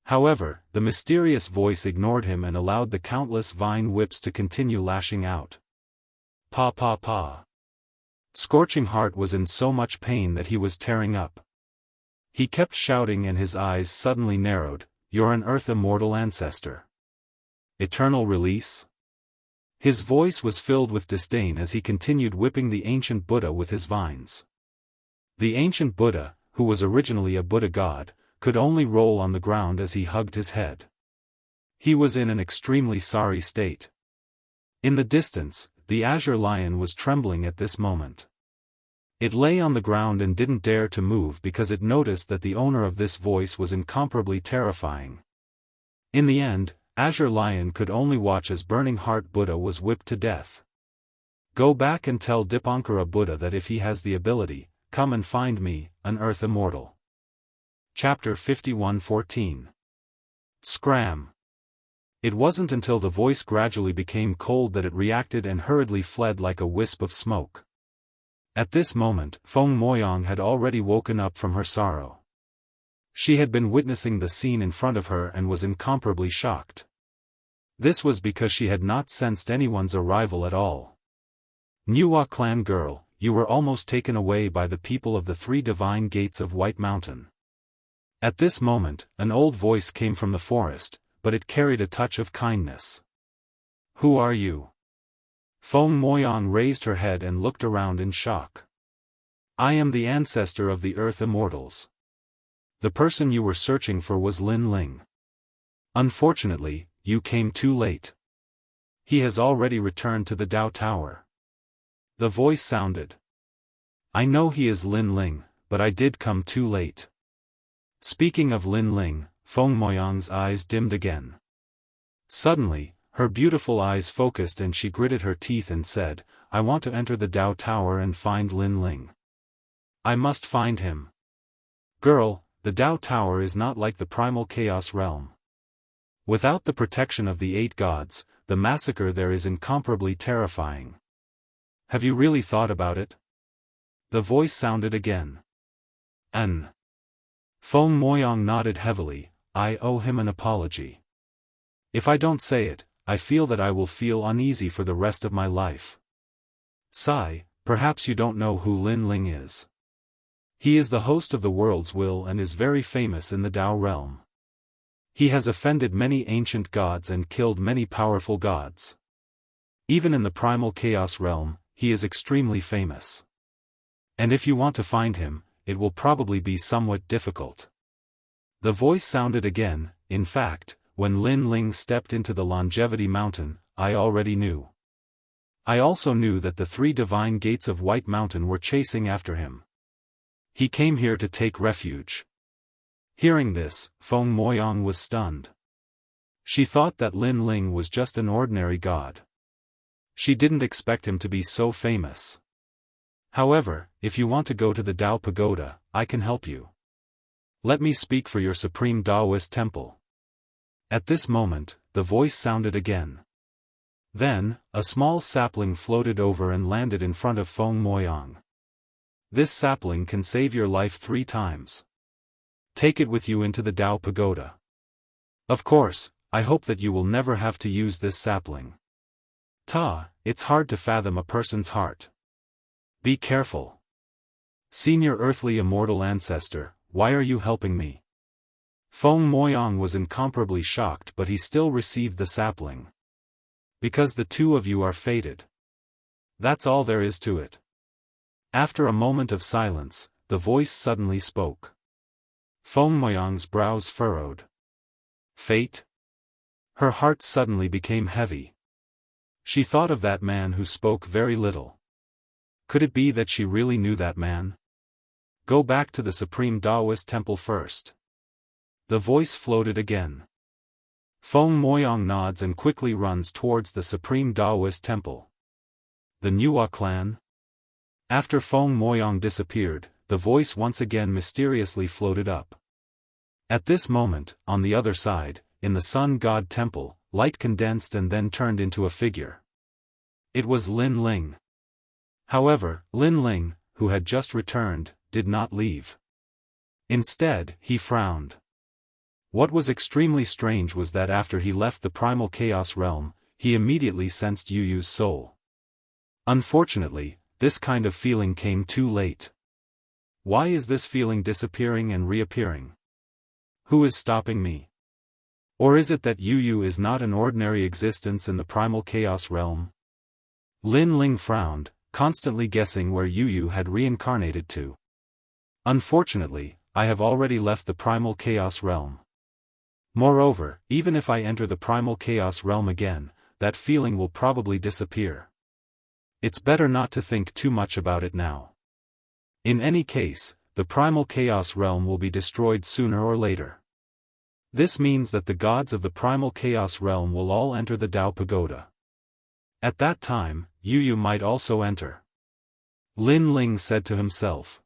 However, the mysterious voice ignored him and allowed the countless vine whips to continue lashing out. Pa pa pa. Scorching Heart was in so much pain that he was tearing up. He kept shouting and his eyes suddenly narrowed. You're an Earth Immortal ancestor. Eternal release? His voice was filled with disdain as he continued whipping the ancient Buddha with his vines. The ancient Buddha, who was originally a Buddha god, could only roll on the ground as he hugged his head. He was in an extremely sorry state. In the distance, the azure lion was trembling at this moment. It lay on the ground and didn't dare to move because it noticed that the owner of this voice was incomparably terrifying. In the end, Azure Lion could only watch as Burning Heart Buddha was whipped to death. Go back and tell Dipankara Buddha that if he has the ability, come and find me, an Earth Immortal. Chapter 51:14. Scram. It wasn't until the voice gradually became cold that it reacted and hurriedly fled like a wisp of smoke. At this moment, Feng Moyang had already woken up from her sorrow. She had been witnessing the scene in front of her and was incomparably shocked. This was because she had not sensed anyone's arrival at all. Nuwa clan girl, you were almost taken away by the people of the 3 divine gates of White Mountain. At this moment, an old voice came from the forest, but it carried a touch of kindness. Who are you? Feng Moyang raised her head and looked around in shock. I am the ancestor of the Earth Immortals. The person you were searching for was Lin Ling. Unfortunately, you came too late. He has already returned to the Dao Tower. The voice sounded. I know he is Lin Ling, but I did come too late. Speaking of Lin Ling, Feng Moyang's eyes dimmed again. Suddenly, her beautiful eyes focused and she gritted her teeth and said, I want to enter the Dao Tower and find Lin Ling. I must find him. Girl, the Dao Tower is not like the primal chaos realm. Without the protection of the 8 gods, the massacre there is incomparably terrifying. Have you really thought about it? The voice sounded again. Feng Moyang nodded heavily, I owe him an apology. If I don't say it, I feel that I will feel uneasy for the rest of my life. Sigh, perhaps you don't know who Lin Ling is. He is the host of the world's will and is very famous in the Dao realm. He has offended many ancient gods and killed many powerful gods. Even in the primal chaos realm, he is extremely famous. And if you want to find him, it will probably be somewhat difficult. The voice sounded again. In fact, when Lin Ling stepped into the Longevity Mountain, I already knew. I also knew that the 3 divine gates of White Mountain were chasing after him. He came here to take refuge. Hearing this, Feng Moyang was stunned. She thought that Lin Ling was just an ordinary god. She didn't expect him to be so famous. However, if you want to go to the Dao Pagoda, I can help you. Let me speak for your supreme Daoist temple. At this moment, the voice sounded again. Then, a small sapling floated over and landed in front of Feng Moyang. This sapling can save your life 3 times. Take it with you into the Dao Pagoda. Of course, I hope that you will never have to use this sapling. It's hard to fathom a person's heart. Be careful. Senior earthly immortal ancestor, why are you helping me? Feng Moyang was incomparably shocked, but he still received the sapling. Because the 2 of you are fated. That's all there is to it. After a moment of silence, the voice suddenly spoke. Feng Moyang's brows furrowed. Fate? Her heart suddenly became heavy. She thought of that man who spoke very little. Could it be that she really knew that man? Go back to the Supreme Daoist Temple first. The voice floated again. Feng Moyang nods and quickly runs towards the Supreme Daoist Temple. The Nuwa clan? After Feng Moyang disappeared, the voice once again mysteriously floated up. At this moment, on the other side, in the Sun God Temple, light condensed and then turned into a figure. It was Lin Ling. However, Lin Ling, who had just returned, did not leave. Instead, he frowned. What was extremely strange was that after he left the primal chaos realm, he immediately sensed Yu Yu's soul. Unfortunately, this kind of feeling came too late. Why is this feeling disappearing and reappearing? Who is stopping me? Or is it that Yu Yu is not an ordinary existence in the primal chaos realm? Lin Ling frowned, constantly guessing where Yu Yu had reincarnated to. Unfortunately, I have already left the primal chaos realm. Moreover, even if I enter the primal chaos realm again, that feeling will probably disappear. It's better not to think too much about it now. In any case, the primal chaos realm will be destroyed sooner or later. This means that the gods of the primal chaos realm will all enter the Dao Pagoda. At that time, Yu might also enter. Lin Ling said to himself.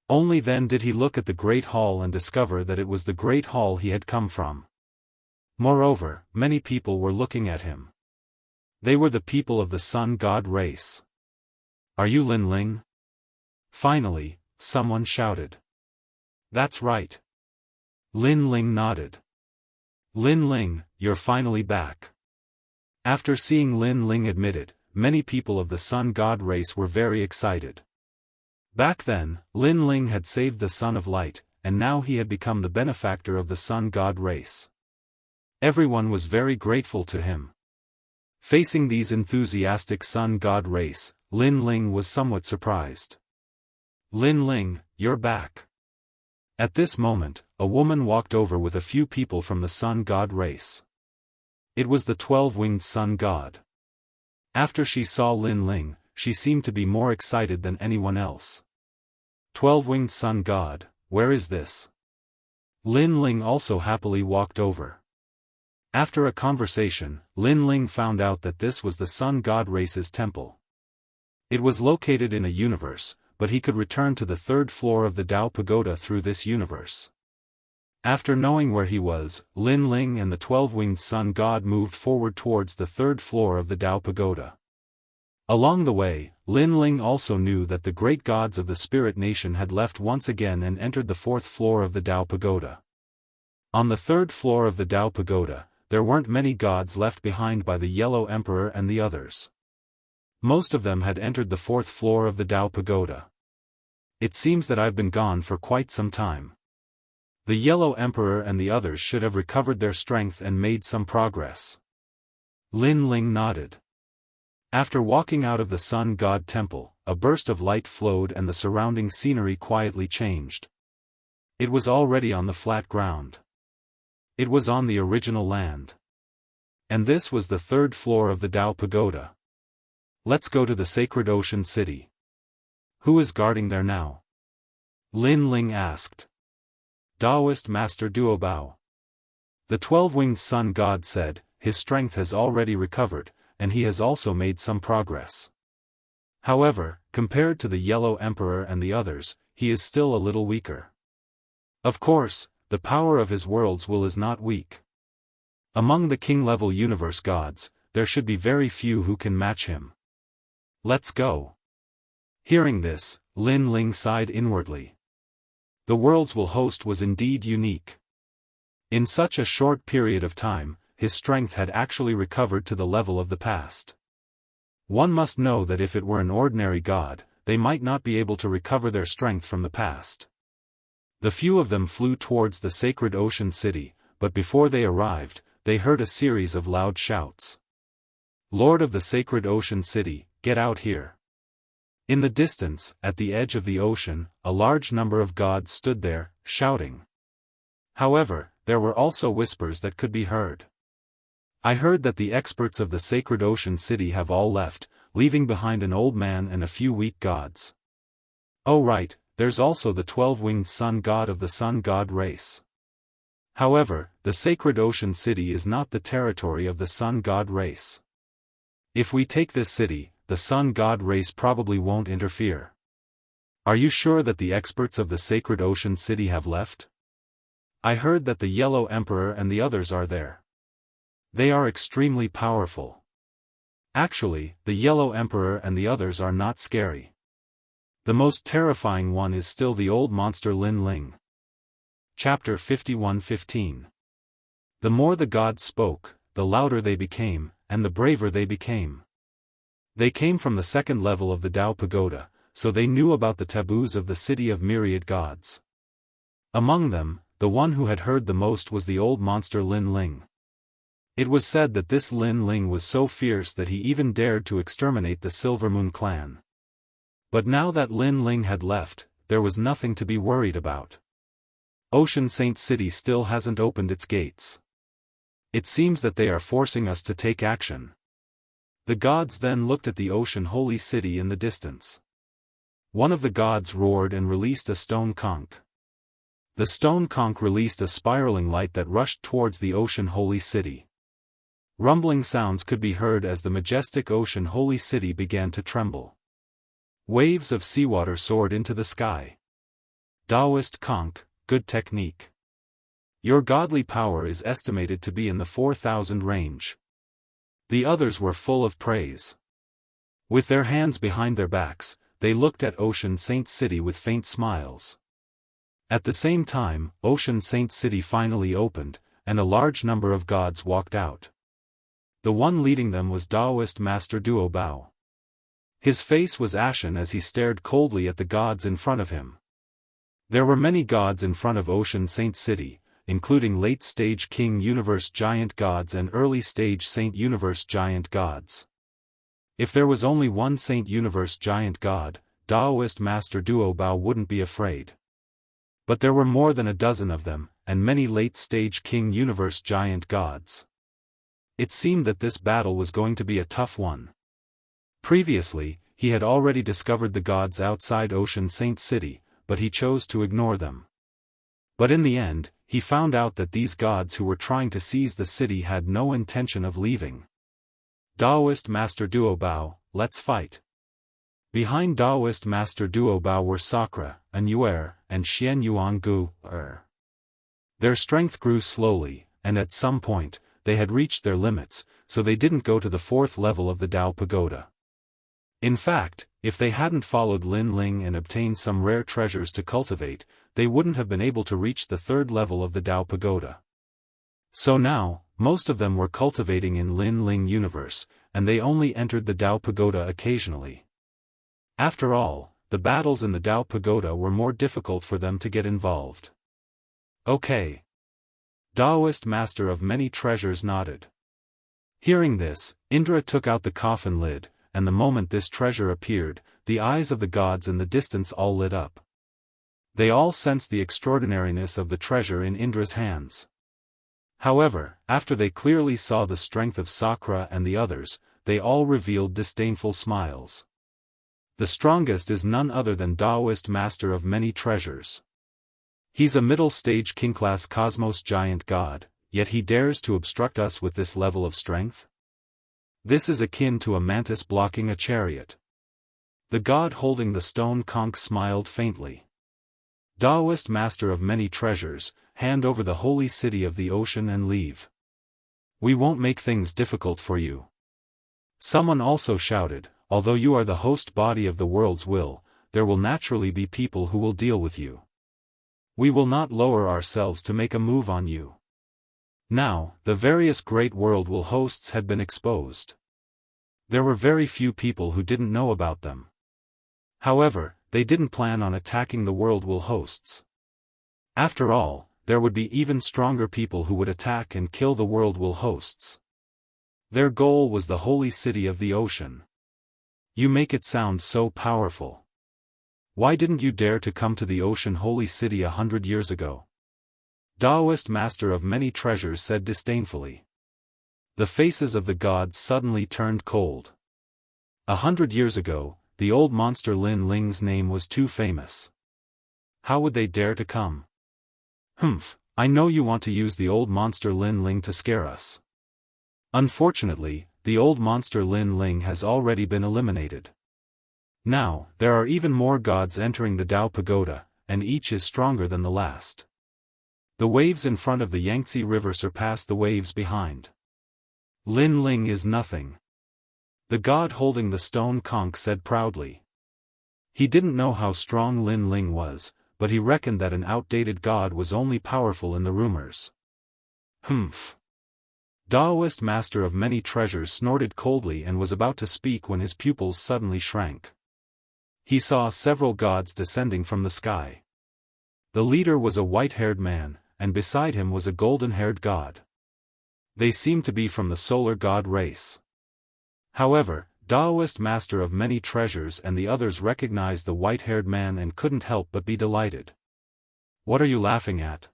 Only then did he look at the Great Hall and discover that it was the Great Hall he had come from. Moreover, many people were looking at him. They were the people of the Sun God race. Are you Lin Ling? Finally, someone shouted. That's right. Lin Ling nodded. Lin Ling, you're finally back. After seeing Lin Ling admitted, many people of the Sun God race were very excited. Back then, Lin Ling had saved the Son of Light, and now he had become the benefactor of the Sun God race. Everyone was very grateful to him. Facing these enthusiastic Sun God race, Lin Ling was somewhat surprised. Lin Ling, you're back. At this moment, a woman walked over with a few people from the Sun God race. It was the 12-winged Sun God. After she saw Lin Ling, she seemed to be more excited than anyone else. 12-winged Sun God, where is this? Lin Ling also happily walked over. After a conversation, Lin Ling found out that this was the Sun God race's temple. It was located in a universe, but he could return to the third floor of the Dao Pagoda through this universe. After knowing where he was, Lin Ling and the 12-winged Sun God moved forward towards the third floor of the Dao Pagoda. Along the way, Lin Ling also knew that the great gods of the Spirit Nation had left once again and entered the fourth floor of the Dao Pagoda. On the third floor of the Dao Pagoda, there weren't many gods left behind by the Yellow Emperor and the others. Most of them had entered the fourth floor of the Dao Pagoda. It seems that I've been gone for quite some time. The Yellow Emperor and the others should have recovered their strength and made some progress. Lin Ling nodded. After walking out of the Sun God Temple, a burst of light flowed and the surrounding scenery quietly changed. It was already on the flat ground. It was on the original land. And this was the third floor of the Dao Pagoda. Let's go to the Sacred Ocean City. Who is guarding there now? Lin Ling asked. Daoist Master Duobao. The 12-winged Sun God said, his strength has already recovered, and he has also made some progress. However, compared to the Yellow Emperor and the others, he is still a little weaker. Of course, the power of his world's will is not weak. Among the king-level universe gods, there should be very few who can match him. Let's go. Hearing this, Lin Ling sighed inwardly. The world's will host was indeed unique. In such a short period of time, his strength had actually recovered to the level of the past. One must know that if it were an ordinary god, they might not be able to recover their strength from the past. The few of them flew towards the Sacred Ocean City, but before they arrived, they heard a series of loud shouts. Lord of the Sacred Ocean City, get out here. In the distance, at the edge of the ocean, a large number of gods stood there, shouting. However, there were also whispers that could be heard. I heard that the experts of the Sacred Ocean City have all left, leaving behind an old man and a few weak gods. Oh right, there's also the 12-winged Sun God of the Sun God race. However, the Sacred Ocean City is not the territory of the Sun God race. If we take this city, the Sun God race probably won't interfere. Are you sure that the experts of the Sacred Ocean City have left? I heard that the Yellow Emperor and the others are there. They are extremely powerful. Actually, the Yellow Emperor and the others are not scary. The most terrifying one is still the old monster Lin Ling. Chapter 51:15. The more the gods spoke, the louder they became, and the braver they became. They came from the second level of the Dao Pagoda, so they knew about the taboos of the city of myriad gods. Among them, the one who had heard the most was the old monster Lin Ling. It was said that this Lin Ling was so fierce that he even dared to exterminate the Silver Moon clan. But now that Lin Ling had left, there was nothing to be worried about. Ocean Saint City still hasn't opened its gates. It seems that they are forcing us to take action. The gods then looked at the Ocean Holy City in the distance. One of the gods roared and released a stone conch. The stone conch released a spiraling light that rushed towards the ocean holy city. Rumbling sounds could be heard as the majestic ocean holy city began to tremble. Waves of seawater soared into the sky. Daoist conch, good technique. Your godly power is estimated to be in the 4,000 range. The others were full of praise. With their hands behind their backs, they looked at Ocean Saint City with faint smiles. At the same time, Ocean Saint City finally opened, and a large number of gods walked out. The one leading them was Daoist Master Duo Bao. His face was ashen as he stared coldly at the gods in front of him. There were many gods in front of Ocean Saint City, including late-stage King Universe Giant gods and early-stage Saint Universe Giant gods. If there was only one Saint Universe Giant god, Daoist Master Duo Bao wouldn't be afraid. But there were more than a dozen of them, and many late-stage King Universe Giant gods. It seemed that this battle was going to be a tough one. Previously, he had already discovered the gods outside Ocean Saint City, but he chose to ignore them. But in the end, he found out that these gods who were trying to seize the city had no intention of leaving. Daoist Master Duo Bao, let's fight. Behind Daoist Master Duo Bao were Sakura, Anuer, and Xian Yuangu. Their strength grew slowly, and at some point, they had reached their limits, so they didn't go to the 4th level of the Dao Pagoda. In fact, if they hadn't followed Lin Ling and obtained some rare treasures to cultivate, they wouldn't have been able to reach the 3rd level of the Dao Pagoda. So now, most of them were cultivating in Lin Ling universe, and they only entered the Dao Pagoda occasionally. After all, the battles in the Dao Pagoda were more difficult for them to get involved. Okay. Daoist Master of Many Treasures nodded. Hearing this, Indra took out the coffin lid, and the moment this treasure appeared, the eyes of the gods in the distance all lit up. They all sensed the extraordinariness of the treasure in Indra's hands. However, after they clearly saw the strength of Sakura and the others, they all revealed disdainful smiles. The strongest is none other than Daoist Master of Many Treasures. He's a middle-stage king-class cosmos giant god, yet he dares to obstruct us with this level of strength? This is akin to a mantis blocking a chariot. The god holding the stone conch smiled faintly. Daoist Master of Many Treasures, hand over the holy city of the ocean and leave. We won't make things difficult for you. Someone also shouted, although you are the host body of the world's will, there will naturally be people who will deal with you. We will not lower ourselves to make a move on you. Now, the various great world will hosts had been exposed. There were very few people who didn't know about them. However, they didn't plan on attacking the world will hosts. After all, there would be even stronger people who would attack and kill the world will hosts. Their goal was the holy city of the ocean. You make it sound so powerful. Why didn't you dare to come to the ocean holy city 100 years ago? Daoist Master of Many Treasures said disdainfully. The faces of the gods suddenly turned cold. 100 years ago, the old monster Lin Ling's name was too famous. How would they dare to come? Humph, I know you want to use the old monster Lin Ling to scare us. Unfortunately, the old monster Lin Ling has already been eliminated. Now, there are even more gods entering the Dao Pagoda, and each is stronger than the last. The waves in front of the Yangtze River surpass the waves behind. Lin Ling is nothing. The god holding the stone conch said proudly. He didn't know how strong Lin Ling was, but he reckoned that an outdated god was only powerful in the rumors. Humph. Daoist Master of Many Treasures snorted coldly and was about to speak when his pupils suddenly shrank. He saw several gods descending from the sky. The leader was a white-haired man, and beside him was a golden-haired god. They seemed to be from the solar god race. However, Daoist Master of Many Treasures and the others recognized the white-haired man and couldn't help but be delighted. What are you laughing at?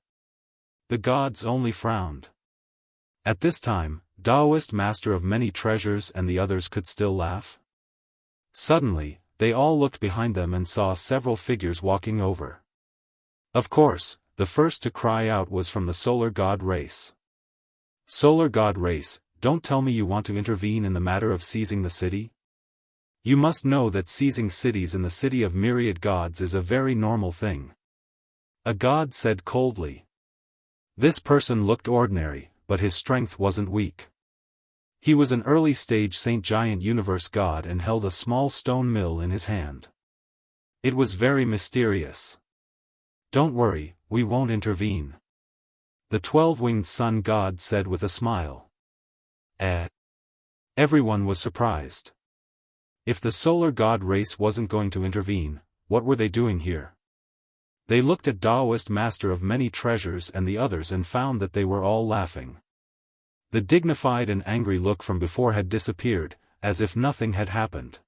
The gods only frowned. At this time, Daoist Master of Many Treasures and the others could still laugh. Suddenly, they all looked behind them and saw several figures walking over. Of course, the first to cry out was from the Solar God race. Solar God race, don't tell me you want to intervene in the matter of seizing the city? You must know that seizing cities in the city of myriad gods is a very normal thing. A god said coldly. This person looked ordinary, but his strength wasn't weak. He was an early-stage Saint Giant Universe god and held a small stone mill in his hand. It was very mysterious. Don't worry, we won't intervene. The 12-winged sun god said with a smile. Everyone was surprised. If the solar god race wasn't going to intervene, what were they doing here? They looked at Daoist master of many treasures and the others and found that they were all laughing. The dignified and angry look from before had disappeared, as if nothing had happened.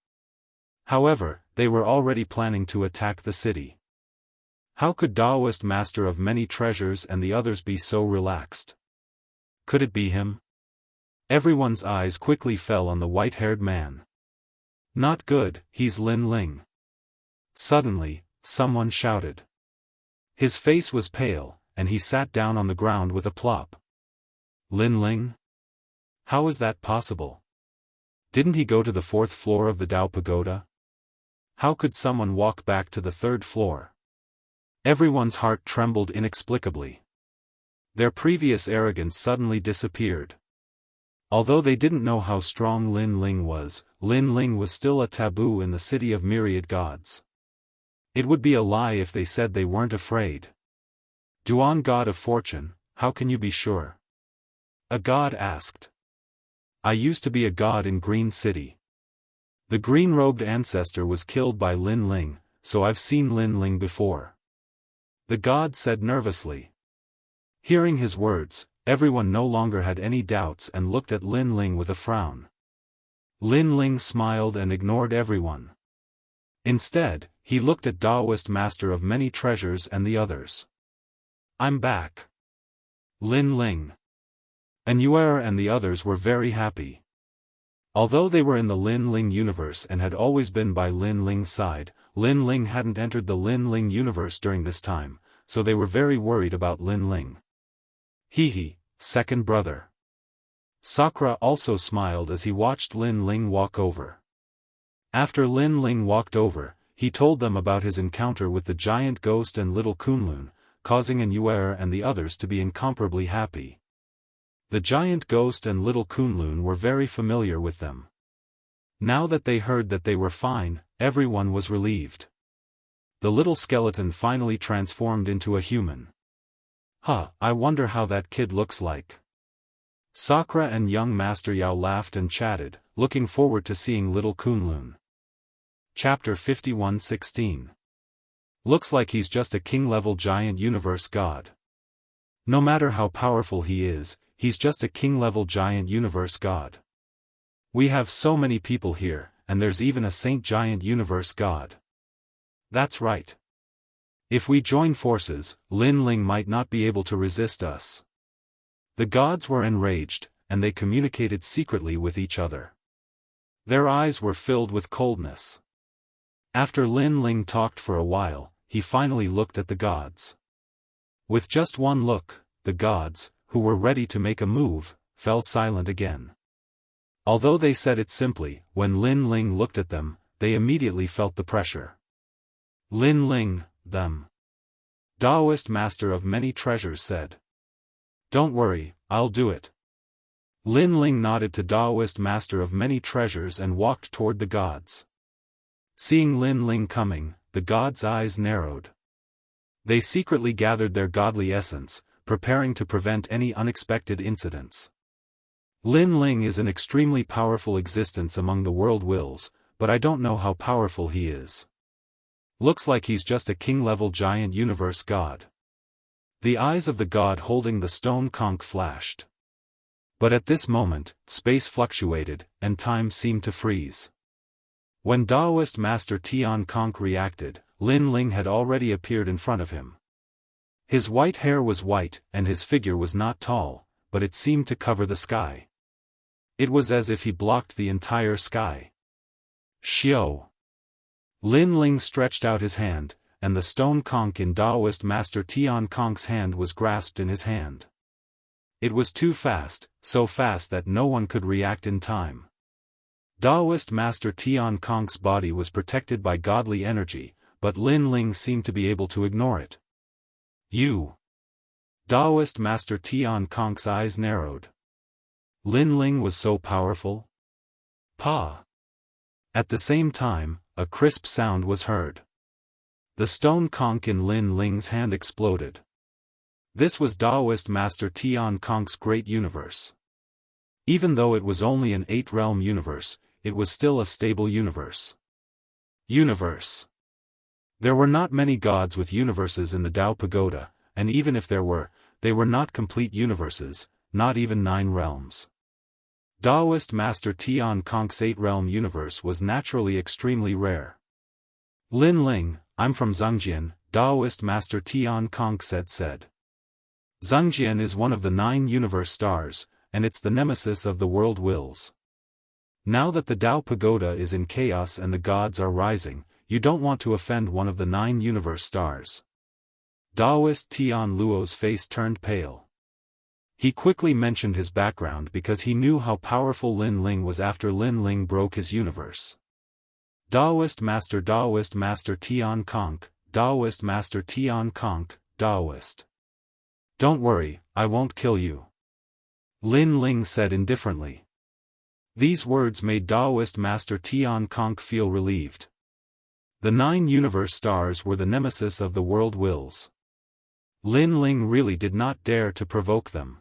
However, they were already planning to attack the city. How could Daoist master of many treasures and the others be so relaxed? Could it be him? Everyone's eyes quickly fell on the white-haired man. Not good, he's Lin Ling. Suddenly, someone shouted. His face was pale, and he sat down on the ground with a plop. Lin Ling? How is that possible? Didn't he go to the 4th floor of the Dao Pagoda? How could someone walk back to the 3rd floor? Everyone's heart trembled inexplicably. Their previous arrogance suddenly disappeared. Although they didn't know how strong Lin Ling was still a taboo in the city of myriad gods. It would be a lie if they said they weren't afraid. Duan god of fortune, how can you be sure? A god asked. I used to be a god in Green City. The green-robed ancestor was killed by Lin Ling, so I've seen Lin Ling before. The god said nervously. Hearing his words, everyone no longer had any doubts and looked at Lin Ling with a frown. Lin Ling smiled and ignored everyone. Instead, he looked at Daoist master of many treasures and the others. I'm back. Lin Ling. Anuera and the others were very happy. Although they were in the Lin Ling universe and had always been by Lin Ling's side, Lin Ling hadn't entered the Lin Ling universe during this time, so they were very worried about Lin Ling. Hee, second brother. Sakura also smiled as he watched Lin Ling walk over. After Lin Ling walked over, he told them about his encounter with the giant ghost and little Kunlun, causing Anuera and the others to be incomparably happy. The giant ghost and little Kunlun were very familiar with them. Now that they heard that they were fine, everyone was relieved. The little skeleton finally transformed into a human. I wonder how that kid looks like. Sakura and young Master Yao laughed and chatted, looking forward to seeing little Kunlun. Chapter 51:16. Looks like he's just a king-level giant universe god. No matter how powerful he is, he's just a king-level giant universe god. We have so many people here, and there's even a saint giant universe god. That's right. If we join forces, Lin Ling might not be able to resist us. The gods were enraged, and they communicated secretly with each other. Their eyes were filled with coldness. After Lin Ling talked for a while, he finally looked at the gods. With just one look, the gods, who were ready to make a move, fell silent again. Although they said it simply, when Lin Ling looked at them, they immediately felt the pressure. Lin Ling, them. Daoist master of many treasures said. Don't worry, I'll do it. Lin Ling nodded to Daoist master of many treasures and walked toward the gods. Seeing Lin Ling coming, the gods' eyes narrowed. They secretly gathered their godly essence, preparing to prevent any unexpected incidents. Lin Ling is an extremely powerful existence among the world wills, but I don't know how powerful he is. Looks like he's just a king-level giant universe god. The eyes of the god holding the stone conch flashed. But at this moment, space fluctuated, and time seemed to freeze. When Daoist Master Tian Conch reacted, Lin Ling had already appeared in front of him. His white hair was white, and his figure was not tall, but it seemed to cover the sky. It was as if he blocked the entire sky. Xiao. Lin Ling stretched out his hand, and the stone conch in Daoist Master Tian Conch's hand was grasped in his hand. It was too fast, so fast that no one could react in time. Daoist Master Tian Conch's body was protected by godly energy, but Lin Ling seemed to be able to ignore it. You! Daoist Master Tian Conch's eyes narrowed. Lin Ling was so powerful? Pa! At the same time, a crisp sound was heard. The stone conch in Lin Ling's hand exploded. This was Daoist Master Tian Conch's great universe. Even though it was only an 8-realm universe, it was still a stable universe. Universe. There were not many gods with universes in the Dao Pagoda, and even if there were, they were not complete universes, not even 9 realms. Daoist Master Tian Conch's 8-realm universe was naturally extremely rare. Lin Ling, I'm from Zhangjian, Daoist Master Tian Conch said. Zhangjian is one of the 9 universe stars, and it's the nemesis of the world wills. Now that the Dao Pagoda is in chaos and the gods are rising, you don't want to offend one of the 9 universe stars. Daoist Tian Luo's face turned pale. He quickly mentioned his background because he knew how powerful Lin Ling was after Lin Ling broke his universe. Daoist Master Tian Conch, Daoist Master Tian Conch, Daoist. Don't worry, I won't kill you. Lin Ling said indifferently. These words made Daoist Master Tian Conch feel relieved. The 9 universe stars were the nemesis of the world wills. Lin Ling really did not dare to provoke them.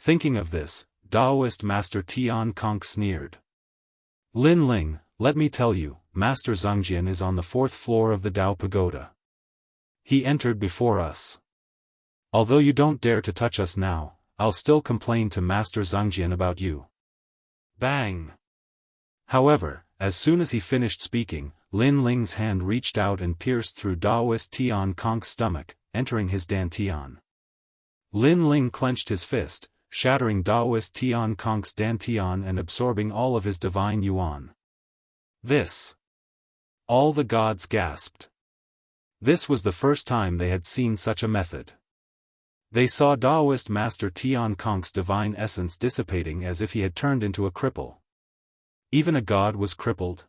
Thinking of this, Daoist Master Tian Conch sneered. Lin Ling, let me tell you, Master Zhangjian is on the 4th floor of the Dao Pagoda. He entered before us. Although you don't dare to touch us now, I'll still complain to Master Zhangjian about you. Bang! However, as soon as he finished speaking, Lin Ling's hand reached out and pierced through Daoist Tian Conch's stomach, entering his dantian. Lin Ling clenched his fist, shattering Daoist Tian Conch's dantian and absorbing all of his divine yuan. This! All the gods gasped. This was the first time they had seen such a method. They saw Daoist Master Tian Conch's divine essence dissipating as if he had turned into a cripple. Even a god was crippled.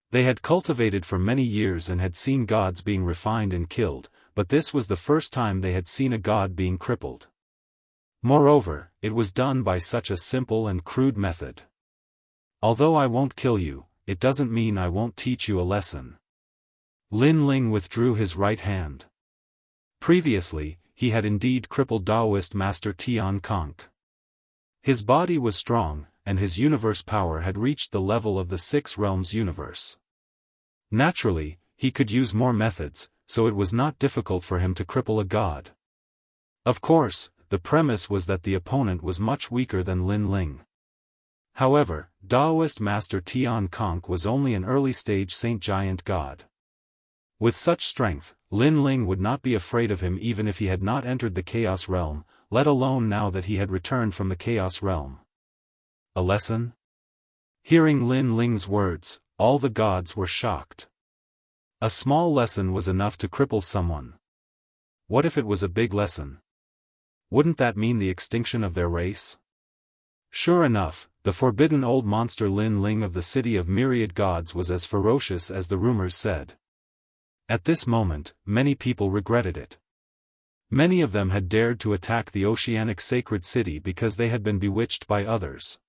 They had cultivated for many years and had seen gods being refined and killed, but this was the first time they had seen a god being crippled. Moreover, it was done by such a simple and crude method. Although I won't kill you, it doesn't mean I won't teach you a lesson. Lin Ling withdrew his right hand. Previously, he had indeed crippled Daoist Master Tian Conch. His body was strong, and his universe power had reached the level of the 6 realms universe. Naturally, he could use more methods, so it was not difficult for him to cripple a god. Of course, the premise was that the opponent was much weaker than Lin Ling. However, Daoist Master Tian Conch was only an early-stage Saint Giant god. With such strength, Lin Ling would not be afraid of him even if he had not entered the Chaos Realm, let alone now that he had returned from the Chaos Realm. A lesson? Hearing Lin Ling's words, all the gods were shocked. A small lesson was enough to cripple someone. What if it was a big lesson? Wouldn't that mean the extinction of their race? Sure enough, the forbidden old monster Lin Ling of the City of Myriad Gods was as ferocious as the rumors said. At this moment, many people regretted it. Many of them had dared to attack the oceanic sacred city because they had been bewitched by others.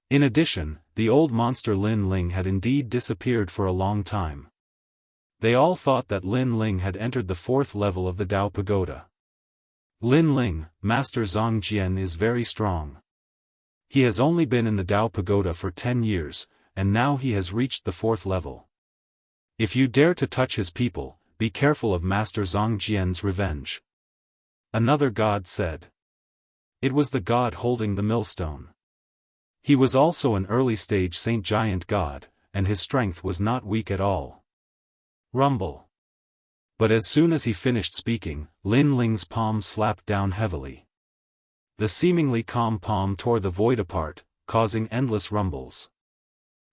In addition, the old monster Lin Ling had indeed disappeared for a long time. They all thought that Lin Ling had entered the 4th level of the Dao Pagoda. Lin Ling, Master Zhangjian, is very strong. He has only been in the Dao Pagoda for 10 years, and now he has reached the 4th level. If you dare to touch his people, be careful of Master Zhangjian's revenge. Another god said. It was the god holding the millstone. He was also an early-stage Saint Giant god, and his strength was not weak at all. Rumble. But as soon as he finished speaking, Lin Ling's palm slapped down heavily. The seemingly calm palm tore the void apart, causing endless rumbles.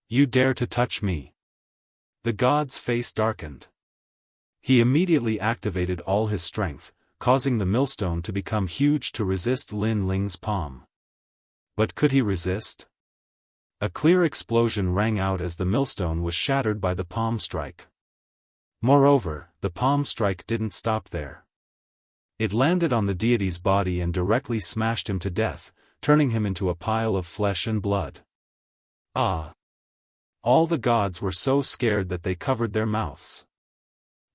You dare to touch me? The god's face darkened. He immediately activated all his strength, causing the millstone to become huge to resist Lin Ling's palm. But could he resist? A clear explosion rang out as the millstone was shattered by the palm strike. Moreover, the palm strike didn't stop there. It landed on the deity's body and directly smashed him to death, turning him into a pile of flesh and blood. Ah! All the gods were so scared that they covered their mouths.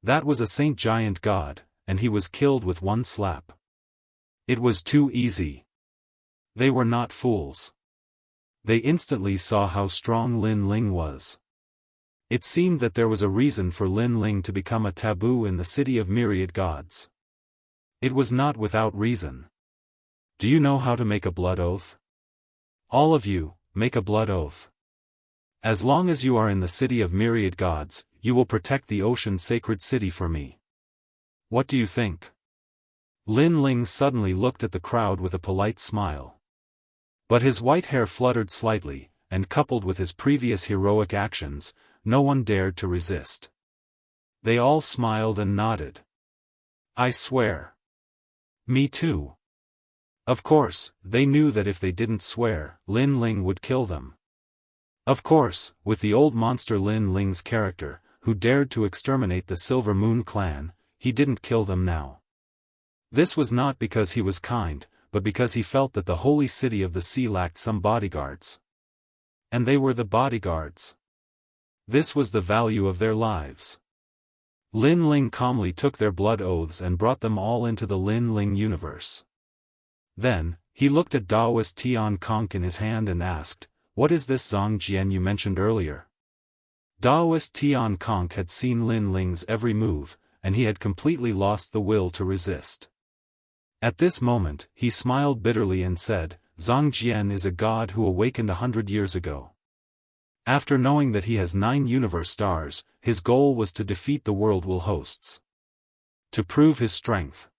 That was a saint giant god, and he was killed with one slap. It was too easy. They were not fools. They instantly saw how strong Lin Ling was. It seemed that there was a reason for Lin Ling to become a taboo in the city of myriad gods. It was not without reason. Do you know how to make a blood oath? All of you, make a blood oath. As long as you are in the city of myriad gods, you will protect the ocean sacred city for me. What do you think? Lin Ling suddenly looked at the crowd with a polite smile. But his white hair fluttered slightly, and coupled with his previous heroic actions, no one dared to resist. They all smiled and nodded. I swear. Me too. Of course, they knew that if they didn't swear, Lin Ling would kill them. Of course, with the old monster Lin Ling's character, who dared to exterminate the Silver Moon clan, he didn't kill them now. This was not because he was kind, but because he felt that the holy city of the sea lacked some bodyguards. And they were the bodyguards. This was the value of their lives. Lin Ling calmly took their blood oaths and brought them all into the Lin Ling universe. Then, he looked at Daoist Tian Conk in his hand and asked, "What is this Zhang Jian you mentioned earlier?" Daoist Tian Conk had seen Lin Ling's every move, and he had completely lost the will to resist. At this moment, he smiled bitterly and said, "Zhang Jian is a god who awakened 100 years ago. After knowing that he has 9 universe stars, his goal was to defeat the WorldWill hosts. To prove his strength.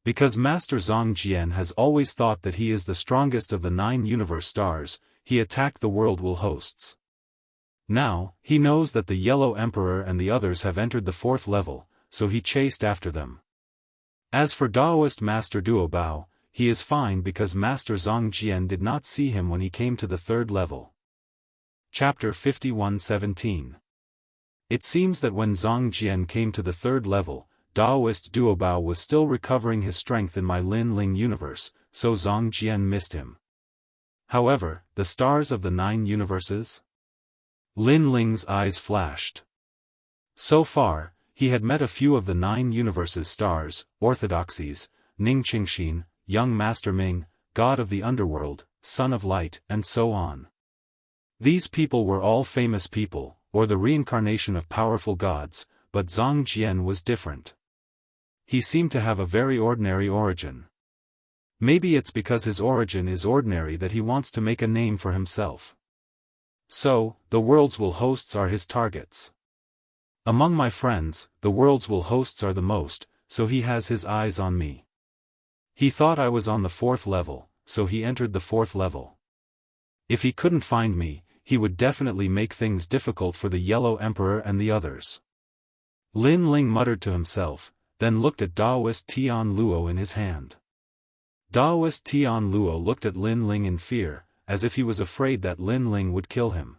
Because Master Zhang Jian has always thought that he is the strongest of the 9 universe stars, he attacked the WorldWill hosts. Now, he knows that the Yellow Emperor and the others have entered the 4th level, so he chased after them. As for Daoist Master Duobao, he is fine because Master Zhang Jian did not see him when he came to the 3rd level." Chapter 51:17. It seems that when Zhang Jian came to the 3rd level, Daoist Duobao was still recovering his strength in my Lin Ling universe, so Zhang Jian missed him. However, the stars of the 9 universes? Lin Ling's eyes flashed. So far, he had met a few of the 9 universes' stars, orthodoxies, Ning Qingxin, Young Master Ming, God of the Underworld, Son of Light, and so on. These people were all famous people, or the reincarnation of powerful gods, but Zhang Jian was different. He seemed to have a very ordinary origin. Maybe it's because his origin is ordinary that he wants to make a name for himself. So, the WorldWill hosts are his targets. Among my friends, the WorldWill hosts are the most, so he has his eyes on me. He thought I was on the 4th level, so he entered the 4th level. If he couldn't find me, he would definitely make things difficult for the Yellow Emperor and the others. Lin Ling muttered to himself, then looked at Daoist Tian Luo in his hand. Daoist Tian Luo looked at Lin Ling in fear, as if he was afraid that Lin Ling would kill him.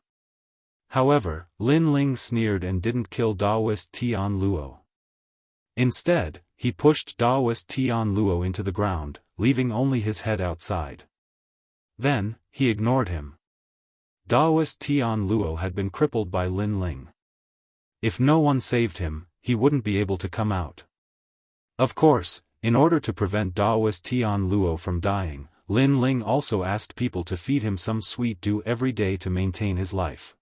However, Lin Ling sneered and didn't kill Daoist Tian Luo. Instead, he pushed Daoist Tian Luo into the ground, leaving only his head outside. Then, he ignored him. Daoist Tian Luo had been crippled by Lin Ling. If no one saved him, he wouldn't be able to come out. Of course, in order to prevent Daoist Tian Luo from dying, Lin Ling also asked people to feed him some sweet dew every day to maintain his life.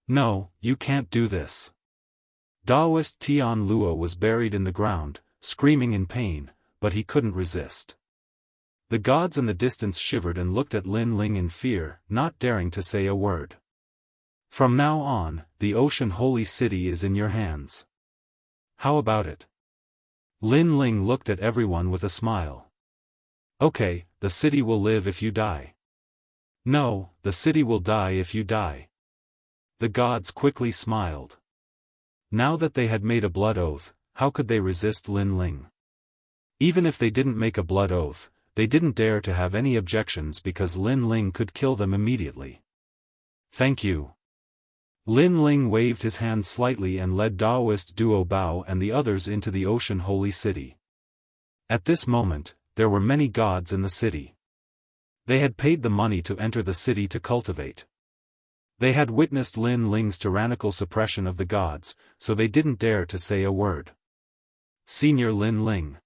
"No, you can't do this." Daoist Tian Luo was buried in the ground, screaming in pain, but he couldn't resist. The gods in the distance shivered and looked at Lin Ling in fear, not daring to say a word. "From now on, the ocean holy city is in your hands. How about it?" Lin Ling looked at everyone with a smile. "Okay, the city will live if you die." "No, the city will die if you die." The gods quickly smiled. Now that they had made a blood oath, how could they resist Lin Ling? Even if they didn't make a blood oath, they didn't dare to have any objections because Lin Ling could kill them immediately. Thank you. Lin Ling waved his hand slightly and led Daoist Duo Bao and the others into the ocean holy city. At this moment, there were many gods in the city. They had paid the money to enter the city to cultivate. They had witnessed Lin Ling's tyrannical suppression of the gods, so they didn't dare to say a word. Senior Lin Ling.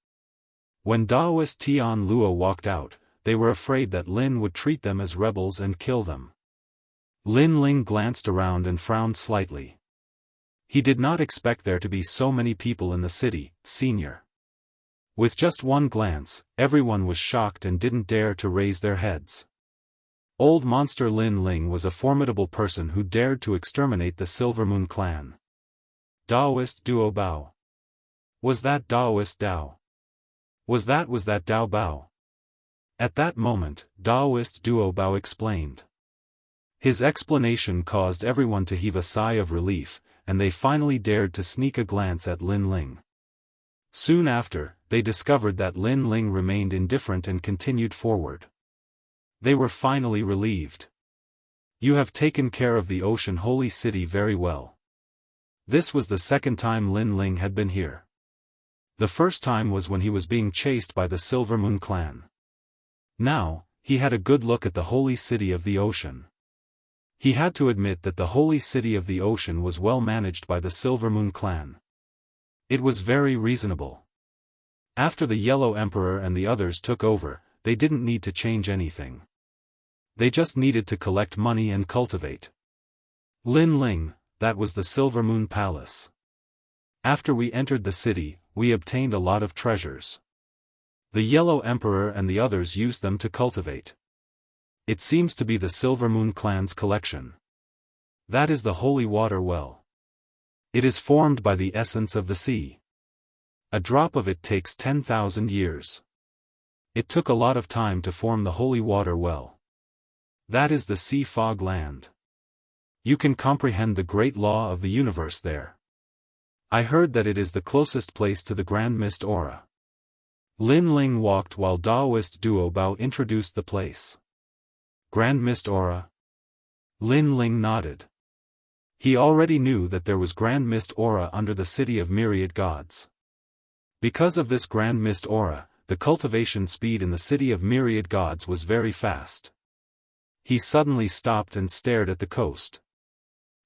When Daoist Tian Luo walked out, they were afraid that Lin would treat them as rebels and kill them. Lin Ling glanced around and frowned slightly. He did not expect there to be so many people in the city, Senior. With just one glance, everyone was shocked and didn't dare to raise their heads. Old monster Lin Ling was a formidable person who dared to exterminate the Silver Moon clan. Daoist Duo Bao. Was that Daoist Dao? Was that Dao Bao? At that moment, Daoist Duo Bao explained. His explanation caused everyone to heave a sigh of relief, and they finally dared to sneak a glance at Lin Ling. Soon after, they discovered that Lin Ling remained indifferent and continued forward. They were finally relieved. You have taken care of the ocean holy city very well. This was the second time Lin Ling had been here. The first time was when he was being chased by the Silver Moon clan. Now, he had a good look at the holy city of the ocean. He had to admit that the holy city of the ocean was well managed by the Silver Moon clan. It was very reasonable. After the Yellow Emperor and the others took over, they didn't need to change anything. They just needed to collect money and cultivate. Lin Ling, that was the Silver Moon Palace. After we entered the city, we obtained a lot of treasures. The Yellow Emperor and the others used them to cultivate. It seems to be the Silver Moon clan's collection. That is the holy water well. It is formed by the essence of the sea. A drop of it takes 10,000 years. It took a lot of time to form the holy water well. That is the sea fog land. You can comprehend the great law of the universe there. I heard that it is the closest place to the Grand Mist Aura. Lin Ling walked while Daoist Duo Bao introduced the place. Grand Mist Aura? Lin Ling nodded. He already knew that there was Grand Mist Aura under the city of myriad gods. Because of this Grand Mist Aura, the cultivation speed in the city of myriad gods was very fast. He suddenly stopped and stared at the coast.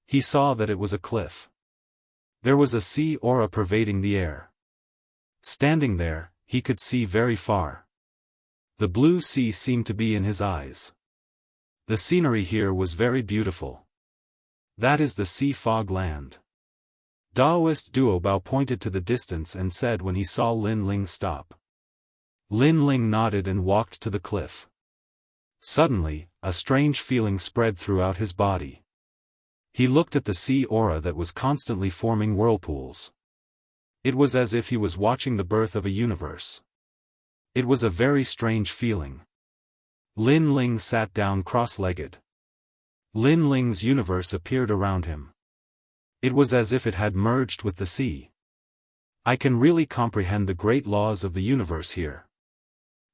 He saw that it was a cliff. There was a sea aura pervading the air. Standing there, he could see very far. The blue sea seemed to be in his eyes. The scenery here was very beautiful. That is the sea fog land. Daoist Duo Bao pointed to the distance and said when he saw Lin Ling stop. Lin Ling nodded and walked to the cliff. Suddenly, a strange feeling spread throughout his body. He looked at the sea aura that was constantly forming whirlpools. It was as if he was watching the birth of a universe. It was a very strange feeling. Lin Ling sat down cross-legged. Lin Ling's universe appeared around him. It was as if it had merged with the sea. I can really comprehend the great laws of the universe here.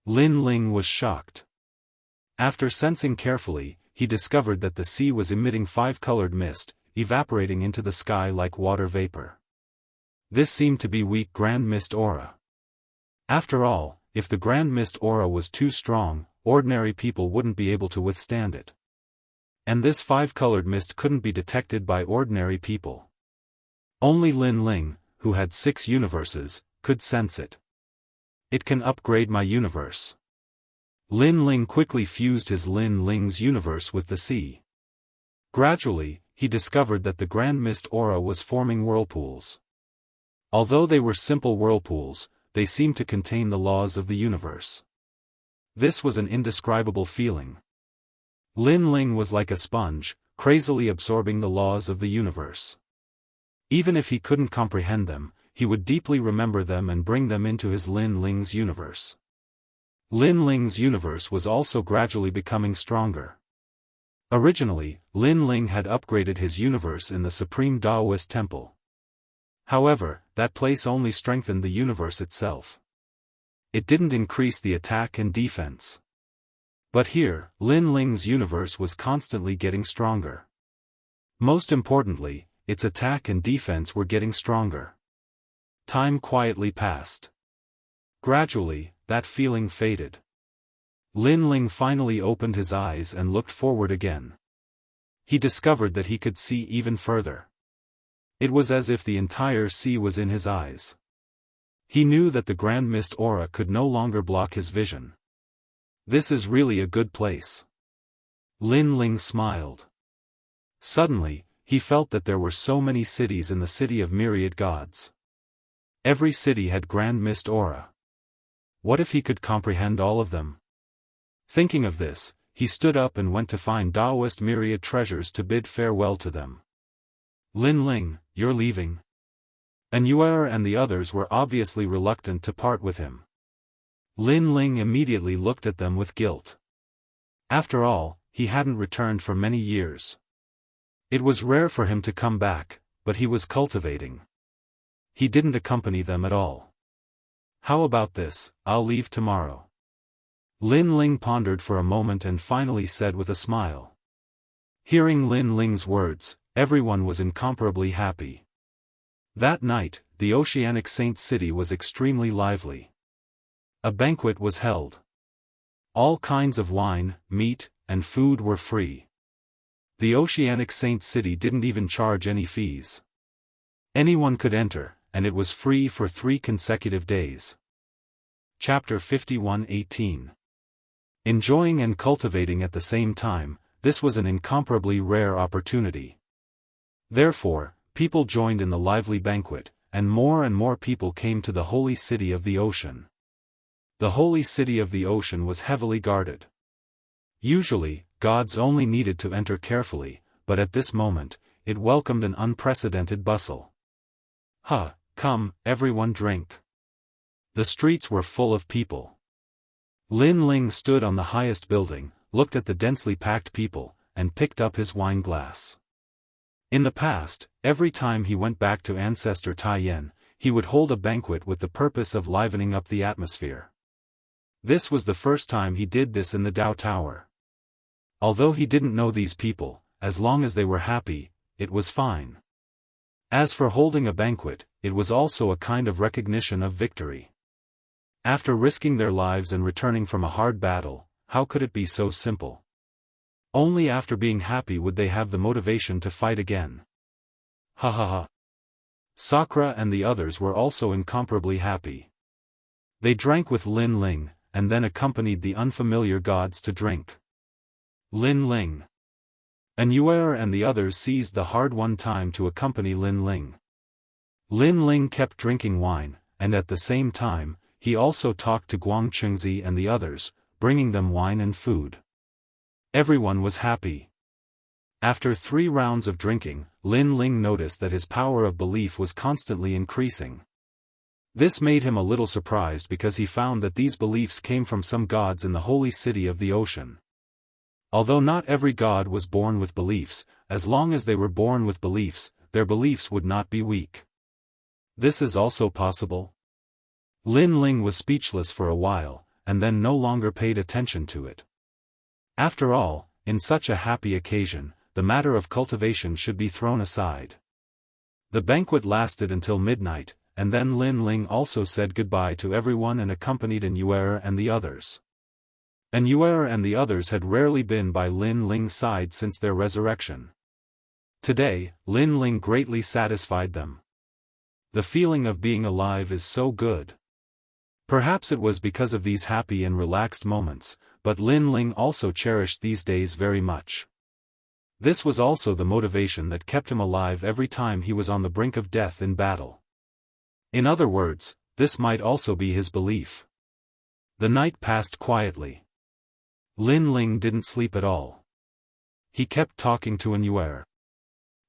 Lin Ling was shocked. After sensing carefully, he discovered that the sea was emitting five-colored mist, evaporating into the sky like water vapor. This seemed to be weak Grand Mist Aura. After all, if the Grand Mist Aura was too strong, ordinary people wouldn't be able to withstand it. And this five-colored mist couldn't be detected by ordinary people. Only Lin Ling, who had 6 universes, could sense it. It can upgrade my universe. Lin Ling quickly fused his Lin Ling's universe with the sea. Gradually, he discovered that the Grand Mist Aura was forming whirlpools. Although they were simple whirlpools, they seemed to contain the laws of the universe. This was an indescribable feeling. Lin Ling was like a sponge, crazily absorbing the laws of the universe. Even if he couldn't comprehend them, he would deeply remember them and bring them into his Lin Ling's universe. Lin Ling's universe was also gradually becoming stronger. Originally, Lin Ling had upgraded his universe in the Supreme Daoist Temple. However, that place only strengthened the universe itself. It didn't increase the attack and defense. But here, Lin Ling's universe was constantly getting stronger. Most importantly, its attack and defense were getting stronger. Time quietly passed. Gradually, that feeling faded. Lin Ling finally opened his eyes and looked forward again. He discovered that he could see even further. It was as if the entire sea was in his eyes. He knew that the grand mist aura could no longer block his vision. This is really a good place. Lin Ling smiled. Suddenly, he felt that there were so many cities in the city of myriad gods. Every city had grand mist aura. What if he could comprehend all of them? Thinking of this, he stood up and went to find Daoist myriad treasures to bid farewell to them. Lin Ling, you're leaving? An'Uer and the others were obviously reluctant to part with him. Lin Ling immediately looked at them with guilt. After all, he hadn't returned for many years. It was rare for him to come back, but he was cultivating. He didn't accompany them at all. How about this, I'll leave tomorrow. Lin Ling pondered for a moment and finally said with a smile. Hearing Lin Ling's words, everyone was incomparably happy. That night, the Oceanic Saint City was extremely lively. A banquet was held. All kinds of wine, meat, and food were free. The Oceanic Saint City didn't even charge any fees. Anyone could enter, and it was free for 3 consecutive days. Chapter 51:18. Enjoying and cultivating at the same time, this was an incomparably rare opportunity. Therefore, people joined in the lively banquet, and more people came to the holy city of the ocean. The holy city of the ocean was heavily guarded. Usually, gods only needed to enter carefully, but at this moment, it welcomed an unprecedented bustle. Come, everyone drink. The streets were full of people. Lin Ling stood on the highest building, looked at the densely packed people, and picked up his wine glass. In the past, every time he went back to ancestor Taiyan, he would hold a banquet with the purpose of livening up the atmosphere. This was the first time he did this in the Dao Tower. Although he didn't know these people, as long as they were happy, it was fine. As for holding a banquet, it was also a kind of recognition of victory. After risking their lives and returning from a hard battle, how could it be so simple? Only after being happy would they have the motivation to fight again. Sakura and the others were also incomparably happy. They drank with Lin Ling, and then accompanied the unfamiliar gods to drink. Lin Ling. An'Uer and the others seized the hard-won time to accompany Lin Ling. Lin Ling kept drinking wine, and at the same time, he also talked to Guangchengzi and the others, bringing them wine and food. Everyone was happy. After 3 rounds of drinking, Lin Ling noticed that his power of belief was constantly increasing. This made him a little surprised because he found that these beliefs came from some gods in the holy city of the ocean. Although not every god was born with beliefs, as long as they were born with beliefs, their beliefs would not be weak. This is also possible. Lin Ling was speechless for a while, and then no longer paid attention to it. After all, in such a happy occasion, the matter of cultivation should be thrown aside. The banquet lasted until midnight, and then Lin Ling also said goodbye to everyone and accompanied An'Uer and the others. An'Uer and the others had rarely been by Lin Ling's side since their resurrection. Today, Lin Ling greatly satisfied them. The feeling of being alive is so good. Perhaps it was because of these happy and relaxed moments, but Lin Ling also cherished these days very much. This was also the motivation that kept him alive every time he was on the brink of death in battle. In other words, this might also be his belief. The night passed quietly. Lin Ling didn't sleep at all. He kept talking to An'Uer.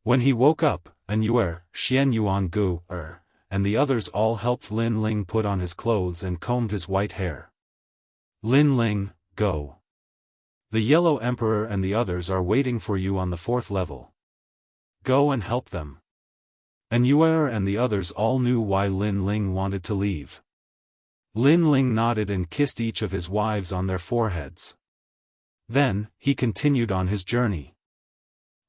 When he woke up, An'Uer, Xianxia, and the others all helped Lin Ling put on his clothes and combed his white hair. Lin Ling, go. The Yellow Emperor and the others are waiting for you on the 4th level. Go and help them. An'Uer and the others all knew why Lin Ling wanted to leave. Lin Ling nodded and kissed each of his wives on their foreheads. Then, he continued on his journey.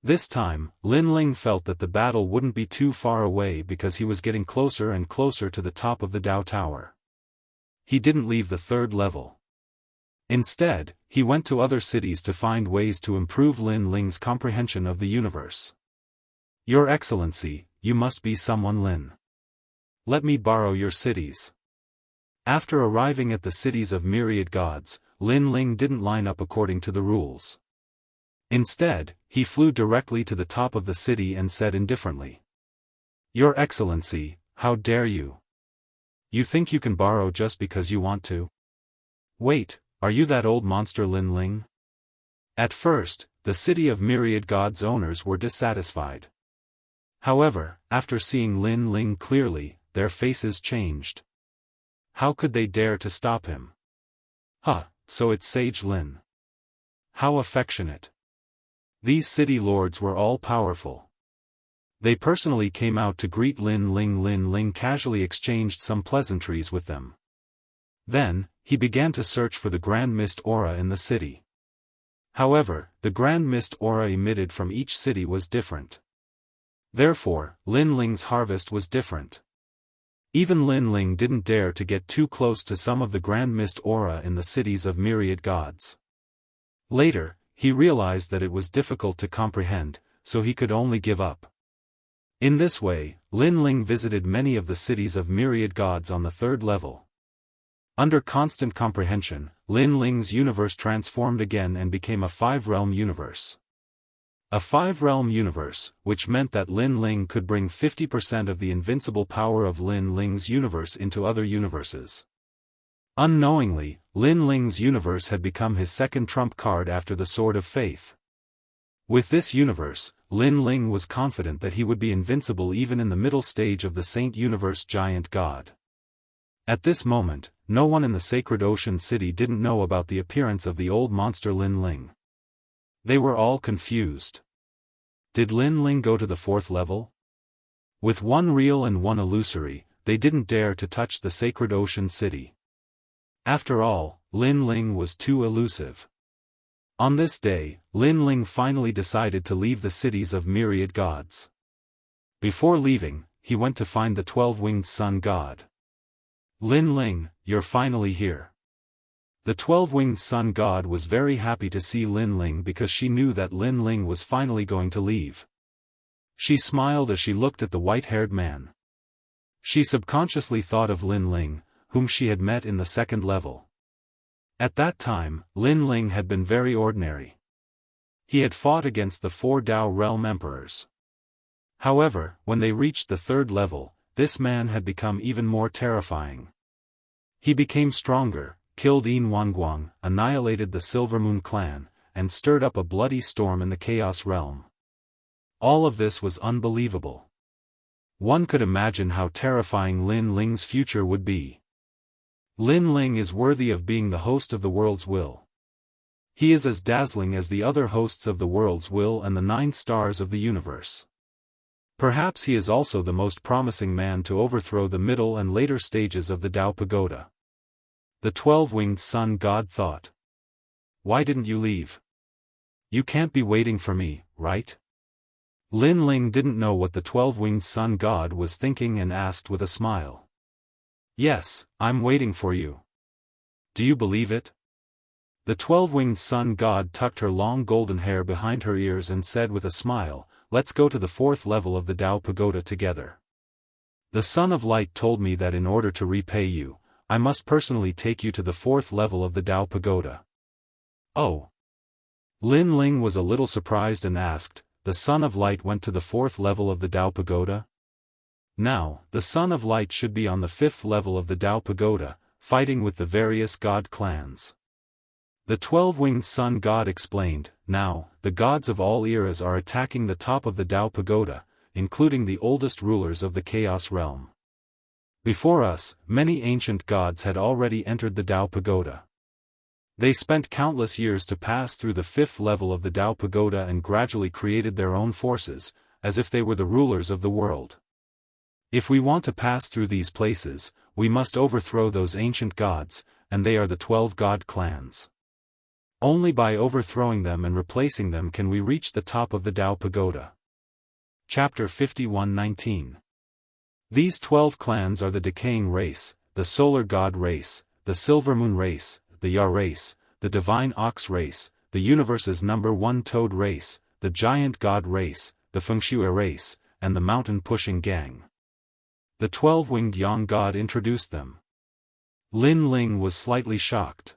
This time, Lin Ling felt that the battle wouldn't be too far away because he was getting closer and closer to the top of the Dao Tower. He didn't leave the 3rd level. Instead, he went to other cities to find ways to improve Lin Ling's comprehension of the universe. Your Excellency, you must be someone, Lin. Let me borrow your cities. After arriving at the cities of myriad gods, Lin Ling didn't line up according to the rules. Instead, he flew directly to the top of the city and said indifferently, "Your Excellency, how dare you? You think you can borrow just because you want to? Wait, are you that old monster Lin Ling?" At first, the city of myriad gods owners were dissatisfied. However, after seeing Lin Ling clearly, their faces changed. How could they dare to stop him? So it's Sage Lin. How affectionate. These city lords were all powerful. They personally came out to greet Lin Ling. Lin Ling casually exchanged some pleasantries with them. Then, he began to search for the Grand Mist aura in the city. However, the Grand Mist aura emitted from each city was different. Therefore, Lin Ling's harvest was different. Even Lin Ling didn't dare to get too close to some of the Grand Mist aura in the cities of myriad gods. Later, he realized that it was difficult to comprehend, so he could only give up. In this way, Lin Ling visited many of the cities of myriad gods on the 3rd level. Under constant comprehension, Lin Ling's universe transformed again and became a 5-realm universe. A 5-realm universe, which meant that Lin Ling could bring 50% of the invincible power of Lin Ling's universe into other universes. Unknowingly, Lin Ling's universe had become his second trump card after the Sword of Faith. With this universe, Lin Ling was confident that he would be invincible even in the middle stage of the Saint Universe Giant God. At this moment, no one in the Sacred Ocean City didn't know about the appearance of the old monster Lin Ling. They were all confused. Did Lin Ling go to the 4th level? With one real and one illusory, they didn't dare to touch the Sacred Ocean City. After all, Lin Ling was too elusive. On this day, Lin Ling finally decided to leave the cities of myriad gods. Before leaving, he went to find the 12-winged sun god. Lin Ling, you're finally here. The 12-winged sun god was very happy to see Lin Ling because she knew that Lin Ling was finally going to leave. She smiled as she looked at the white-haired man. She subconsciously thought of Lin Ling, whom she had met in the 2nd level. At that time, Lin Ling had been very ordinary. He had fought against the 4 Dao realm emperors. However, when they reached the 3rd level, this man had become even more terrifying. He became stronger, killed Yin Wanguang, annihilated the Silvermoon clan, and stirred up a bloody storm in the Chaos realm. All of this was unbelievable. One could imagine how terrifying Lin Ling's future would be. Lin Ling is worthy of being the host of the world's will. He is as dazzling as the other hosts of the world's will and the 9 stars of the universe. Perhaps he is also the most promising man to overthrow the middle and later stages of the Dao Pagoda. The 12-winged sun god thought. Why didn't you leave? You can't be waiting for me, right? Lin Ling didn't know what the 12-winged sun god was thinking and asked with a smile. Yes, I'm waiting for you. Do you believe it? The 12-winged sun god tucked her long golden hair behind her ears and said with a smile, let's go to the 4th level of the Dao Pagoda together. The Son of Light told me that in order to repay you, I must personally take you to the 4th level of the Dao Pagoda. Oh. Lin Ling was a little surprised and asked, the Son of Light went to the 4th level of the Dao Pagoda? Now, the Son of Light should be on the 5th level of the Dao Pagoda, fighting with the various god clans. The 12-winged sun god explained, now, the gods of all eras are attacking the top of the Dao Pagoda, including the oldest rulers of the Chaos realm. Before us, many ancient gods had already entered the Dao Pagoda. They spent countless years to pass through the fifth level of the Tao Pagoda and gradually created their own forces, as if they were the rulers of the world. If we want to pass through these places, we must overthrow those ancient gods, and they are the 12 god clans. Only by overthrowing them and replacing them can we reach the top of the Tao Pagoda. Chapter 51:19. These 12 clans are the decaying race, the solar god race, the silver moon race, the Ya race, the divine ox race, the universe's number one toad race, the giant god race, the Fengxue race, and the mountain-pushing gang. The 12-winged yang god introduced them. Lin Ling was slightly shocked.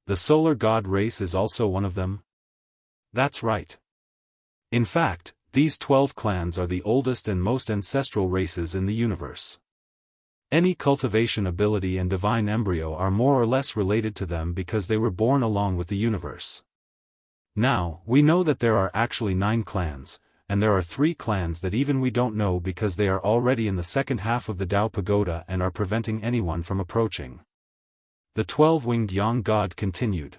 The solar god race is also one of them? That's right. In fact, these 12 clans are the oldest and most ancestral races in the universe. Any cultivation ability and divine embryo are more or less related to them because they were born along with the universe. Now, we know that there are actually 9 clans, and there are 3 clans that even we don't know because they are already in the second half of the Tao Pagoda and are preventing anyone from approaching. The 12-winged yang god continued.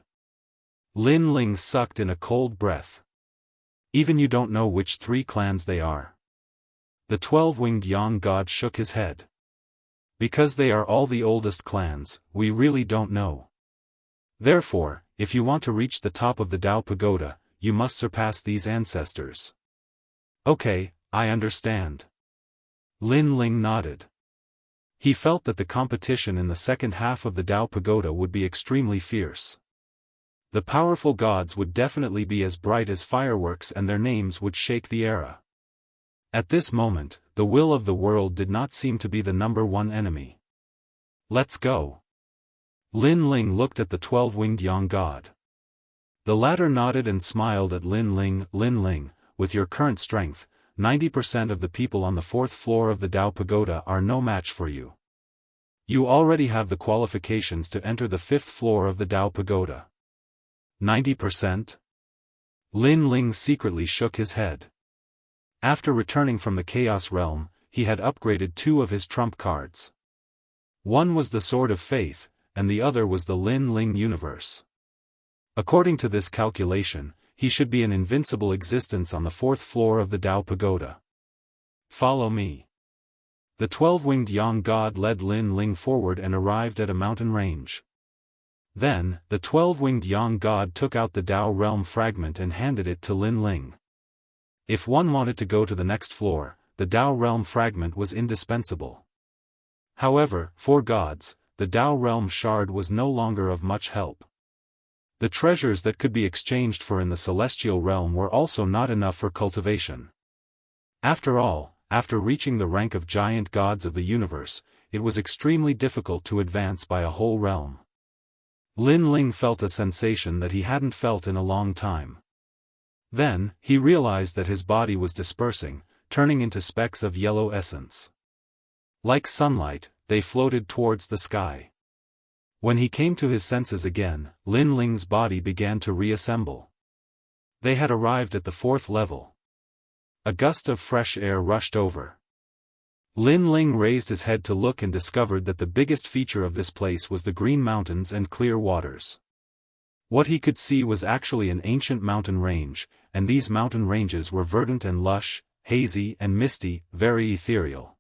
Lin Ling sucked in a cold breath. Even you don't know which 3 clans they are? The 12-winged yang god shook his head. Because they are all the oldest clans, we really don't know. Therefore, if you want to reach the top of the Tao Pagoda, you must surpass these ancestors. Okay, I understand. Lin Ling nodded. He felt that the competition in the second half of the Tao Pagoda would be extremely fierce. The powerful gods would definitely be as bright as fireworks and their names would shake the era. At this moment, the will of the world did not seem to be the number one enemy. Let's go. Lin Ling looked at the 12-winged yang god. The latter nodded and smiled at Lin Ling. Lin Ling, with your current strength, 90% of the people on the 4th floor of the Tao Pagoda are no match for you. You already have the qualifications to enter the 5th floor of the Tao Pagoda. 90%? Lin Ling secretly shook his head. After returning from the Chaos Realm, he had upgraded 2 of his trump cards. One was the Sword of Faith, and the other was the Lin Ling Universe. According to this calculation, he should be an invincible existence on the 4th floor of the Tao Pagoda. Follow me. The 12-winged yang god led Lin Ling forward and arrived at a mountain range. Then, the 12-winged yang god took out the Tao Realm fragment and handed it to Lin Ling. If one wanted to go to the next floor, the Tao Realm fragment was indispensable. However, for gods, the Tao Realm shard was no longer of much help. The treasures that could be exchanged for in the celestial realm were also not enough for cultivation. After all, after reaching the rank of giant gods of the universe, it was extremely difficult to advance by a whole realm. Lin Ling felt a sensation that he hadn't felt in a long time. Then, he realized that his body was dispersing, turning into specks of yellow essence. Like sunlight, they floated towards the sky. When he came to his senses again, Lin Ling's body began to reassemble. They had arrived at the 4th level. A gust of fresh air rushed over. Lin Ling raised his head to look and discovered that the biggest feature of this place was the green mountains and clear waters. What he could see was actually an ancient mountain range, and these mountain ranges were verdant and lush, hazy and misty, very ethereal.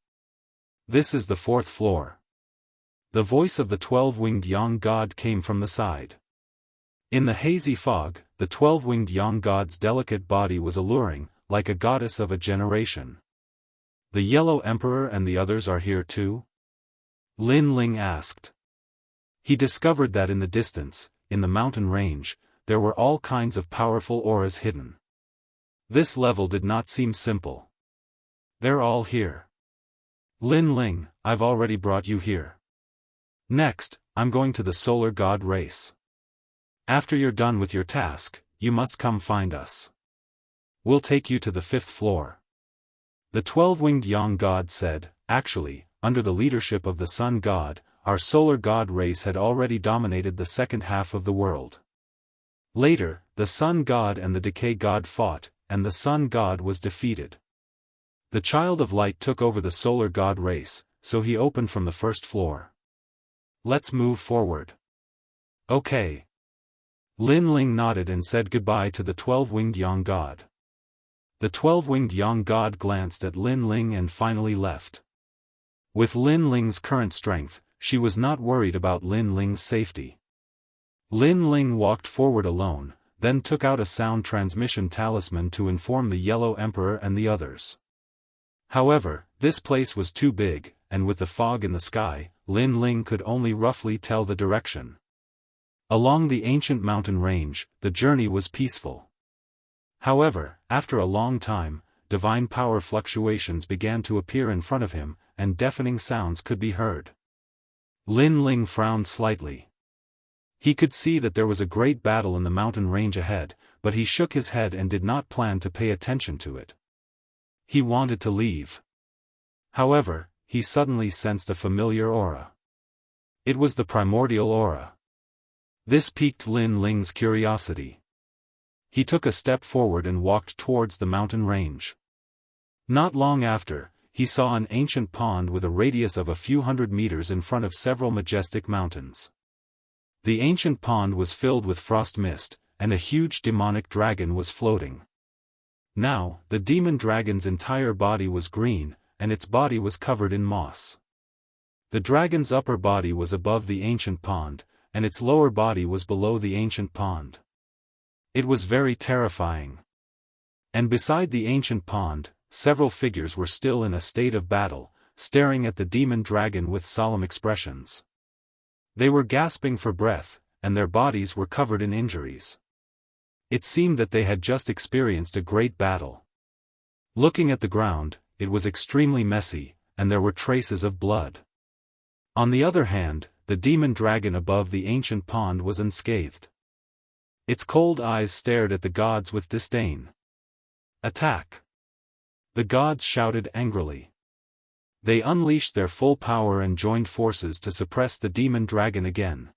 This is the 4th floor. The voice of the 12-winged yang god came from the side. In the hazy fog, the 12-winged yang god's delicate body was alluring, like a goddess of a generation. The Yellow Emperor and the others are here too? Lin Ling asked. He discovered that in the distance, in the mountain range, there were all kinds of powerful auras hidden. This level did not seem simple. They're all here. Lin Ling, I've already brought you here. Next, I'm going to the solar god race. After you're done with your task, you must come find us. We'll take you to the 5th floor. The 12-winged yang god said, actually, under the leadership of the sun god, our solar god race had already dominated the second half of the world. Later, the sun god and the decay god fought, and the sun god was defeated. The child of light took over the solar god race, so he opened from the 1st floor. Let's move forward. Okay. Lin Ling nodded and said goodbye to the 12-winged Yang God. The 12-winged Yang God glanced at Lin Ling and finally left. With Lin Ling's current strength, she was not worried about Lin Ling's safety. Lin Ling walked forward alone, then took out a sound transmission talisman to inform the Yellow Emperor and the others. However, this place was too big, and with the fog in the sky, Lin Ling could only roughly tell the direction. Along the ancient mountain range, the journey was peaceful. However, after a long time, divine power fluctuations began to appear in front of him, and deafening sounds could be heard. Lin Ling frowned slightly. He could see that there was a great battle in the mountain range ahead, but he shook his head and did not plan to pay attention to it. He wanted to leave. However, he suddenly sensed a familiar aura. It was the primordial aura. This piqued Lin Ling's curiosity. He took a step forward and walked towards the mountain range. Not long after, he saw an ancient pond with a radius of a few hundred meters in front of several majestic mountains. The ancient pond was filled with frost mist, and a huge demonic dragon was floating. Now, the demon dragon's entire body was green, and its body was covered in moss. The dragon's upper body was above the ancient pond, and its lower body was below the ancient pond. It was very terrifying. And beside the ancient pond, several figures were still in a state of battle, staring at the demon dragon with solemn expressions. They were gasping for breath, and their bodies were covered in injuries. It seemed that they had just experienced a great battle. Looking at the ground, it was extremely messy, and there were traces of blood. On the other hand, the demon dragon above the ancient pond was unscathed. Its cold eyes stared at the gods with disdain. Attack! The gods shouted angrily. They unleashed their full power and joined forces to suppress the demon dragon again.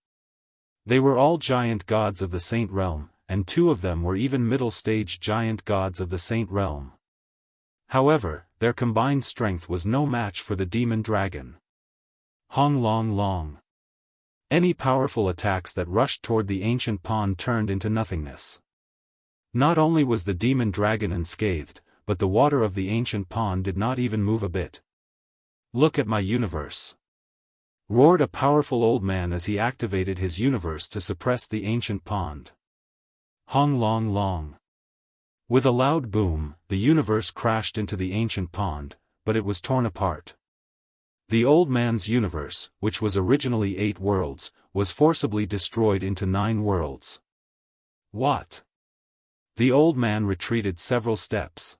They were all giant gods of the Saint Realm, and two of them were even middle-stage giant gods of the Saint Realm. However, their combined strength was no match for the demon dragon. Hong Long Long. Any powerful attacks that rushed toward the ancient pond turned into nothingness. Not only was the demon dragon unscathed, but the water of the ancient pond did not even move a bit. Look at my universe! Roared a powerful old man as he activated his universe to suppress the ancient pond. Hong Long Long. With a loud boom, the universe crashed into the ancient pond, but it was torn apart. The old man's universe, which was originally 8 worlds, was forcibly destroyed into 9 worlds. What? The old man retreated several steps.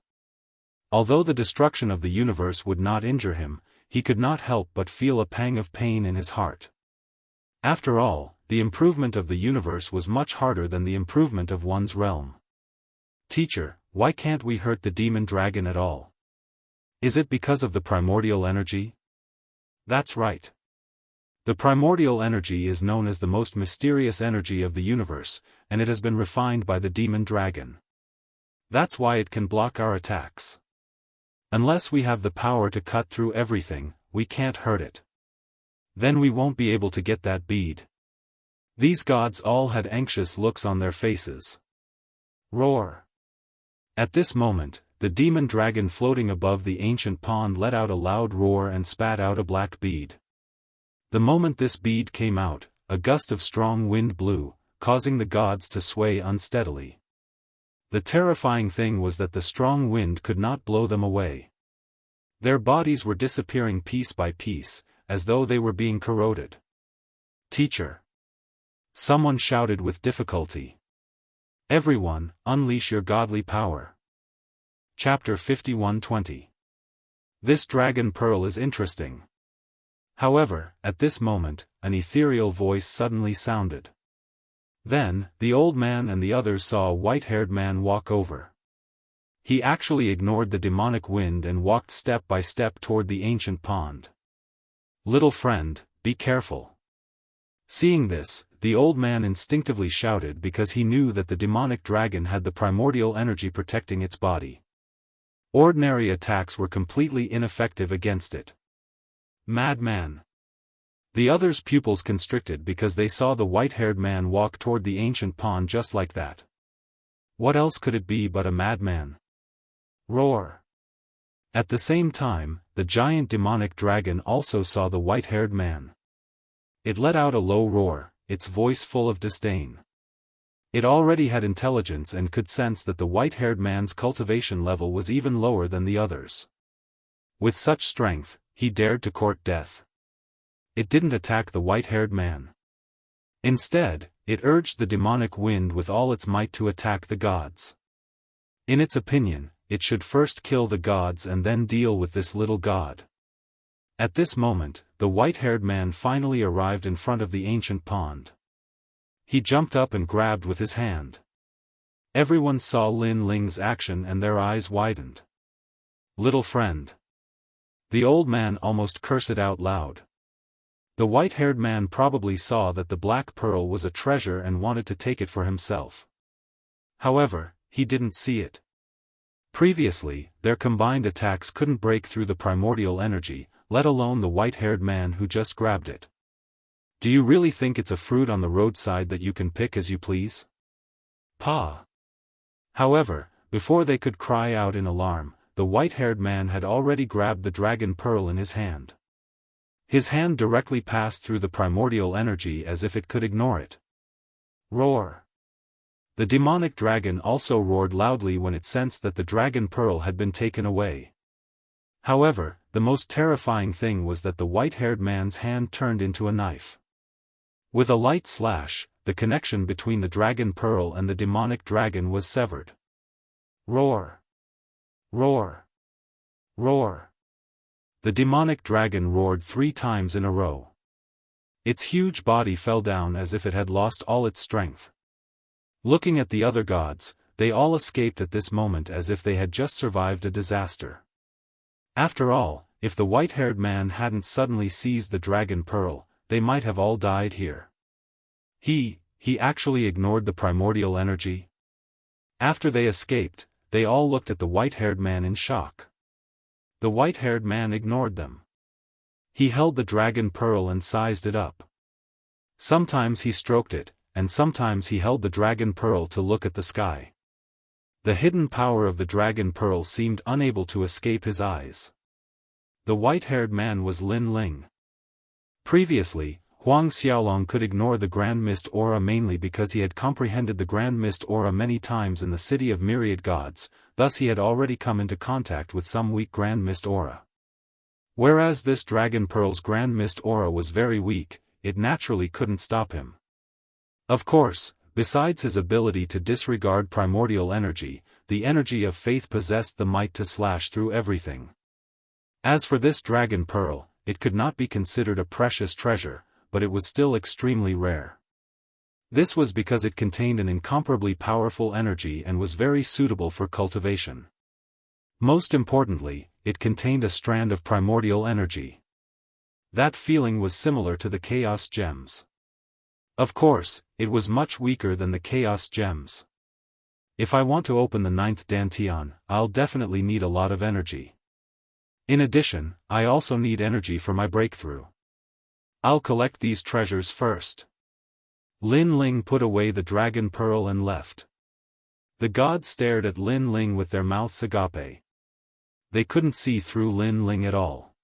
Although the destruction of the universe would not injure him, he could not help but feel a pang of pain in his heart. After all, the improvement of the universe was much harder than the improvement of one's realm. Teacher, why can't we hurt the demon dragon at all? Is it because of the primordial energy? That's right. The primordial energy is known as the most mysterious energy of the universe, and it has been refined by the demon dragon. That's why it can block our attacks. Unless we have the power to cut through everything, we can't hurt it. Then we won't be able to get that bead. These gods all had anxious looks on their faces. Roar! At this moment, the demon dragon floating above the ancient pond let out a loud roar and spat out a black bead. The moment this bead came out, a gust of strong wind blew, causing the gods to sway unsteadily. The terrifying thing was that the strong wind could not blow them away. Their bodies were disappearing piece by piece, as though they were being corroded. Teacher! Someone shouted with difficulty. Everyone, unleash your godly power. Chapter 51:20. This dragon pearl is interesting. However, at this moment, an ethereal voice suddenly sounded. Then, the old man and the others saw a white-haired man walk over. He actually ignored the demonic wind and walked step by step toward the ancient pond. Little friend, be careful. Seeing this, the old man instinctively shouted because he knew that the demonic dragon had the primordial energy protecting its body. Ordinary attacks were completely ineffective against it. Madman! The others' pupils constricted because they saw the white-haired man walk toward the ancient pond just like that. What else could it be but a madman? Roar! At the same time, the giant demonic dragon also saw the white-haired man. It let out a low roar, its voice full of disdain. It already had intelligence and could sense that the white-haired man's cultivation level was even lower than the others. With such strength, he dared to court death. It didn't attack the white-haired man. Instead, it urged the demonic wind with all its might to attack the gods. In its opinion, it should first kill the gods and then deal with this little god. At this moment, the white-haired man finally arrived in front of the ancient pond. He jumped up and grabbed with his hand. Everyone saw Lin Ling's action and their eyes widened. Little friend. The old man almost cursed out loud. The white-haired man probably saw that the black pearl was a treasure and wanted to take it for himself. However, he didn't see it. Previously, their combined attacks couldn't break through the primordial energy, let alone the white-haired man who just grabbed it. Do you really think it's a fruit on the roadside that you can pick as you please? Pa! However, before they could cry out in alarm, the white-haired man had already grabbed the dragon pearl in his hand. His hand directly passed through the primordial energy as if it could ignore it. Roar! The demonic dragon also roared loudly when it sensed that the dragon pearl had been taken away. However, the most terrifying thing was that the white-haired man's hand turned into a knife. With a light slash, the connection between the dragon pearl and the demonic dragon was severed. Roar! Roar! Roar! The demonic dragon roared 3 times in a row. Its huge body fell down as if it had lost all its strength. Looking at the other gods, they all escaped at this moment as if they had just survived a disaster. After all, if the white-haired man hadn't suddenly seized the dragon pearl, they might have all died here. He actually ignored the primordial energy? After they escaped, they all looked at the white-haired man in shock. The white-haired man ignored them. He held the dragon pearl and sized it up. Sometimes he stroked it, and sometimes he held the dragon pearl to look at the sky. The hidden power of the dragon pearl seemed unable to escape his eyes. The white-haired man was Lin Ling. Previously, Huang Xiaolong could ignore the Grand Mist Aura mainly because he had comprehended the Grand Mist Aura many times in the City of Myriad Gods, thus he had already come into contact with some weak Grand Mist Aura. Whereas this Dragon Pearl's Grand Mist Aura was very weak, it naturally couldn't stop him. Of course, besides his ability to disregard primordial energy, the energy of faith possessed the might to slash through everything. As for this Dragon Pearl, it could not be considered a precious treasure, but it was still extremely rare. This was because it contained an incomparably powerful energy and was very suitable for cultivation. Most importantly, it contained a strand of primordial energy. That feeling was similar to the Chaos Gems. Of course, it was much weaker than the Chaos Gems. If I want to open the 9th Dantian, I'll definitely need a lot of energy. In addition, I also need energy for my breakthrough. I'll collect these treasures first. Lin Ling put away the dragon pearl and left. The gods stared at Lin Ling with their mouths agape. They couldn't see through Lin Ling at all.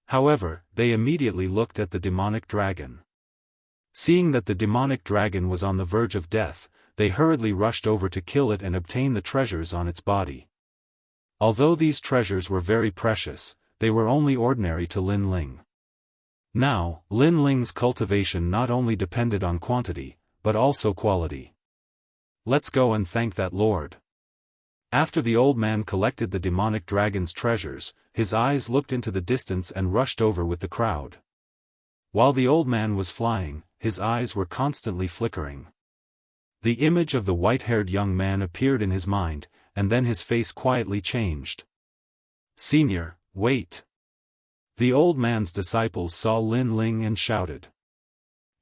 However, they immediately looked at the demonic dragon. Seeing that the demonic dragon was on the verge of death, they hurriedly rushed over to kill it and obtain the treasures on its body. Although these treasures were very precious, they were only ordinary to Lin Ling. Now, Lin Ling's cultivation not only depended on quantity, but also quality. Let's go and thank that Lord. After the old man collected the demonic dragon's treasures, his eyes looked into the distance and rushed over with the crowd. While the old man was flying, his eyes were constantly flickering. The image of the white-haired young man appeared in his mind, and then his face quietly changed. "Senior, wait." The old man's disciples saw Lin Ling and shouted.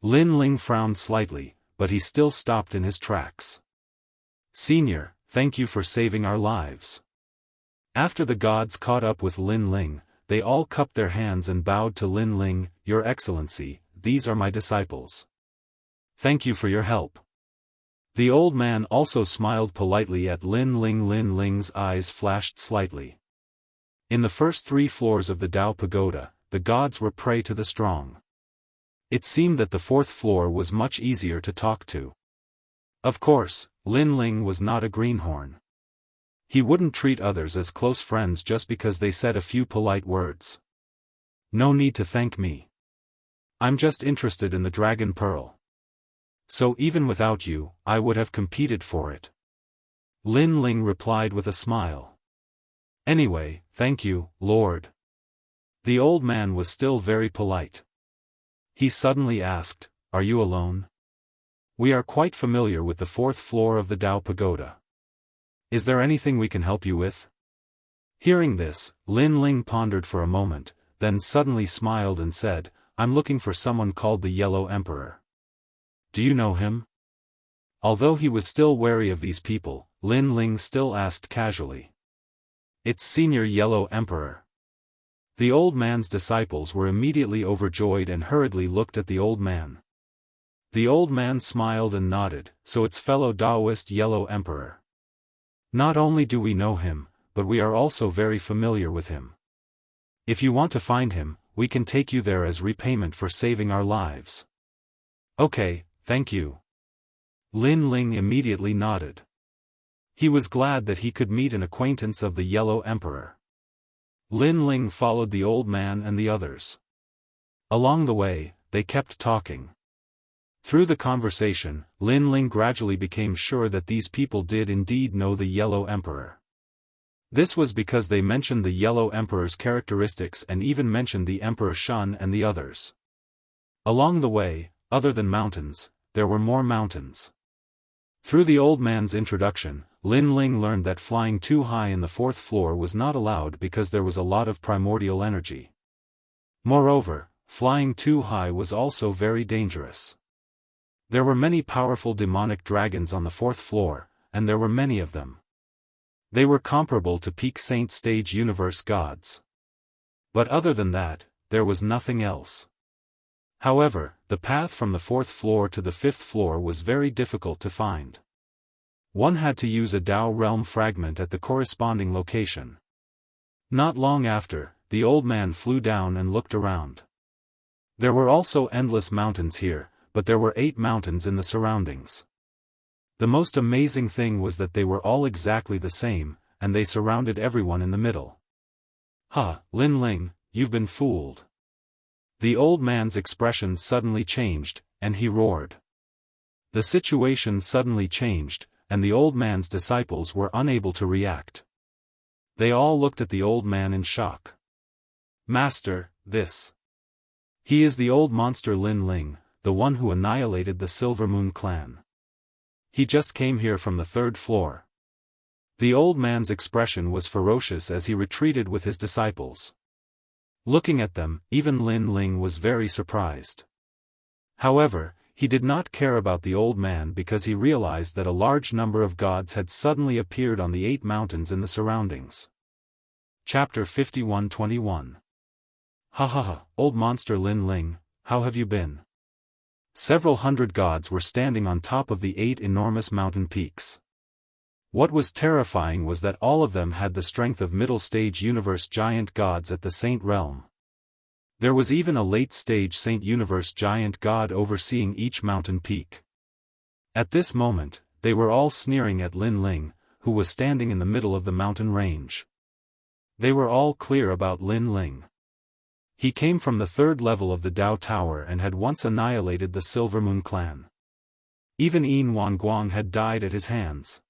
Lin Ling frowned slightly, but he still stopped in his tracks. "Senior, thank you for saving our lives." After the gods caught up with Lin Ling, they all cupped their hands and bowed to Lin Ling. "Your Excellency, these are my disciples. Thank you for your help." The old man also smiled politely at Lin Ling. Lin Ling's eyes flashed slightly. In the first 3 floors of the Dao Pagoda, the gods were prey to the strong. It seemed that the 4th floor was much easier to talk to. Of course, Lin Ling was not a greenhorn. He wouldn't treat others as close friends just because they said a few polite words. "No need to thank me. I'm just interested in the Dragon Pearl. So even without you, I would have competed for it." Lin Ling replied with a smile. "Anyway, thank you, Lord." The old man was still very polite. He suddenly asked, "Are you alone? We are quite familiar with the 4th floor of the Dao Pagoda. Is there anything we can help you with?" Hearing this, Lin Ling pondered for a moment, then suddenly smiled and said, "I'm looking for someone called the Yellow Emperor. Do you know him?" Although he was still wary of these people, Lin Ling still asked casually. "It's Senior Yellow Emperor." The old man's disciples were immediately overjoyed and hurriedly looked at the old man. The old man smiled and nodded, "So it's fellow Daoist Yellow Emperor. Not only do we know him, but we are also very familiar with him. If you want to find him, we can take you there as repayment for saving our lives." "Okay, thank you." Lin Ling immediately nodded. He was glad that he could meet an acquaintance of the Yellow Emperor. Lin Ling followed the old man and the others. Along the way, they kept talking. Through the conversation, Lin Ling gradually became sure that these people did indeed know the Yellow Emperor. This was because they mentioned the Yellow Emperor's characteristics and even mentioned the Emperor Shun and the others. Along the way, other than mountains, there were more mountains. Through the old man's introduction, Lin Ling learned that flying too high in the 4th floor was not allowed because there was a lot of primordial energy. Moreover, flying too high was also very dangerous. There were many powerful demonic dragons on the 4th floor, and there were many of them. They were comparable to peak saint stage universe gods. But other than that, there was nothing else. However, the path from the 4th floor to the 5th floor was very difficult to find. One had to use a Dao realm fragment at the corresponding location. Not long after, the old man flew down and looked around. There were also endless mountains here, but there were 8 mountains in the surroundings. The most amazing thing was that they were all exactly the same, and they surrounded everyone in the middle. "Ha, Lin Ling, you've been fooled." The old man's expression suddenly changed, and he roared. The situation suddenly changed, and the old man's disciples were unable to react. They all looked at the old man in shock. "Master, this. He is the old monster Lin Ling, the one who annihilated the Silver Moon clan. He just came here from the 3rd floor." The old man's expression was ferocious as he retreated with his disciples. Looking at them, even Lin Ling was very surprised. However, he did not care about the old man because he realized that a large number of gods had suddenly appeared on the 8 mountains in the surroundings. Chapter 51-21. "Ha ha ha, old monster Lin Ling, how have you been?" Several hundred gods were standing on top of the 8 enormous mountain peaks. What was terrifying was that all of them had the strength of middle-stage universe giant gods at the Saint realm. There was even a late-stage Saint universe giant god overseeing each mountain peak. At this moment, they were all sneering at Lin Ling, who was standing in the middle of the mountain range. They were all clear about Lin Ling. He came from the 3rd level of the Dao Tower and had once annihilated the Silver Moon clan. Even Yin Wanguang had died at his hands.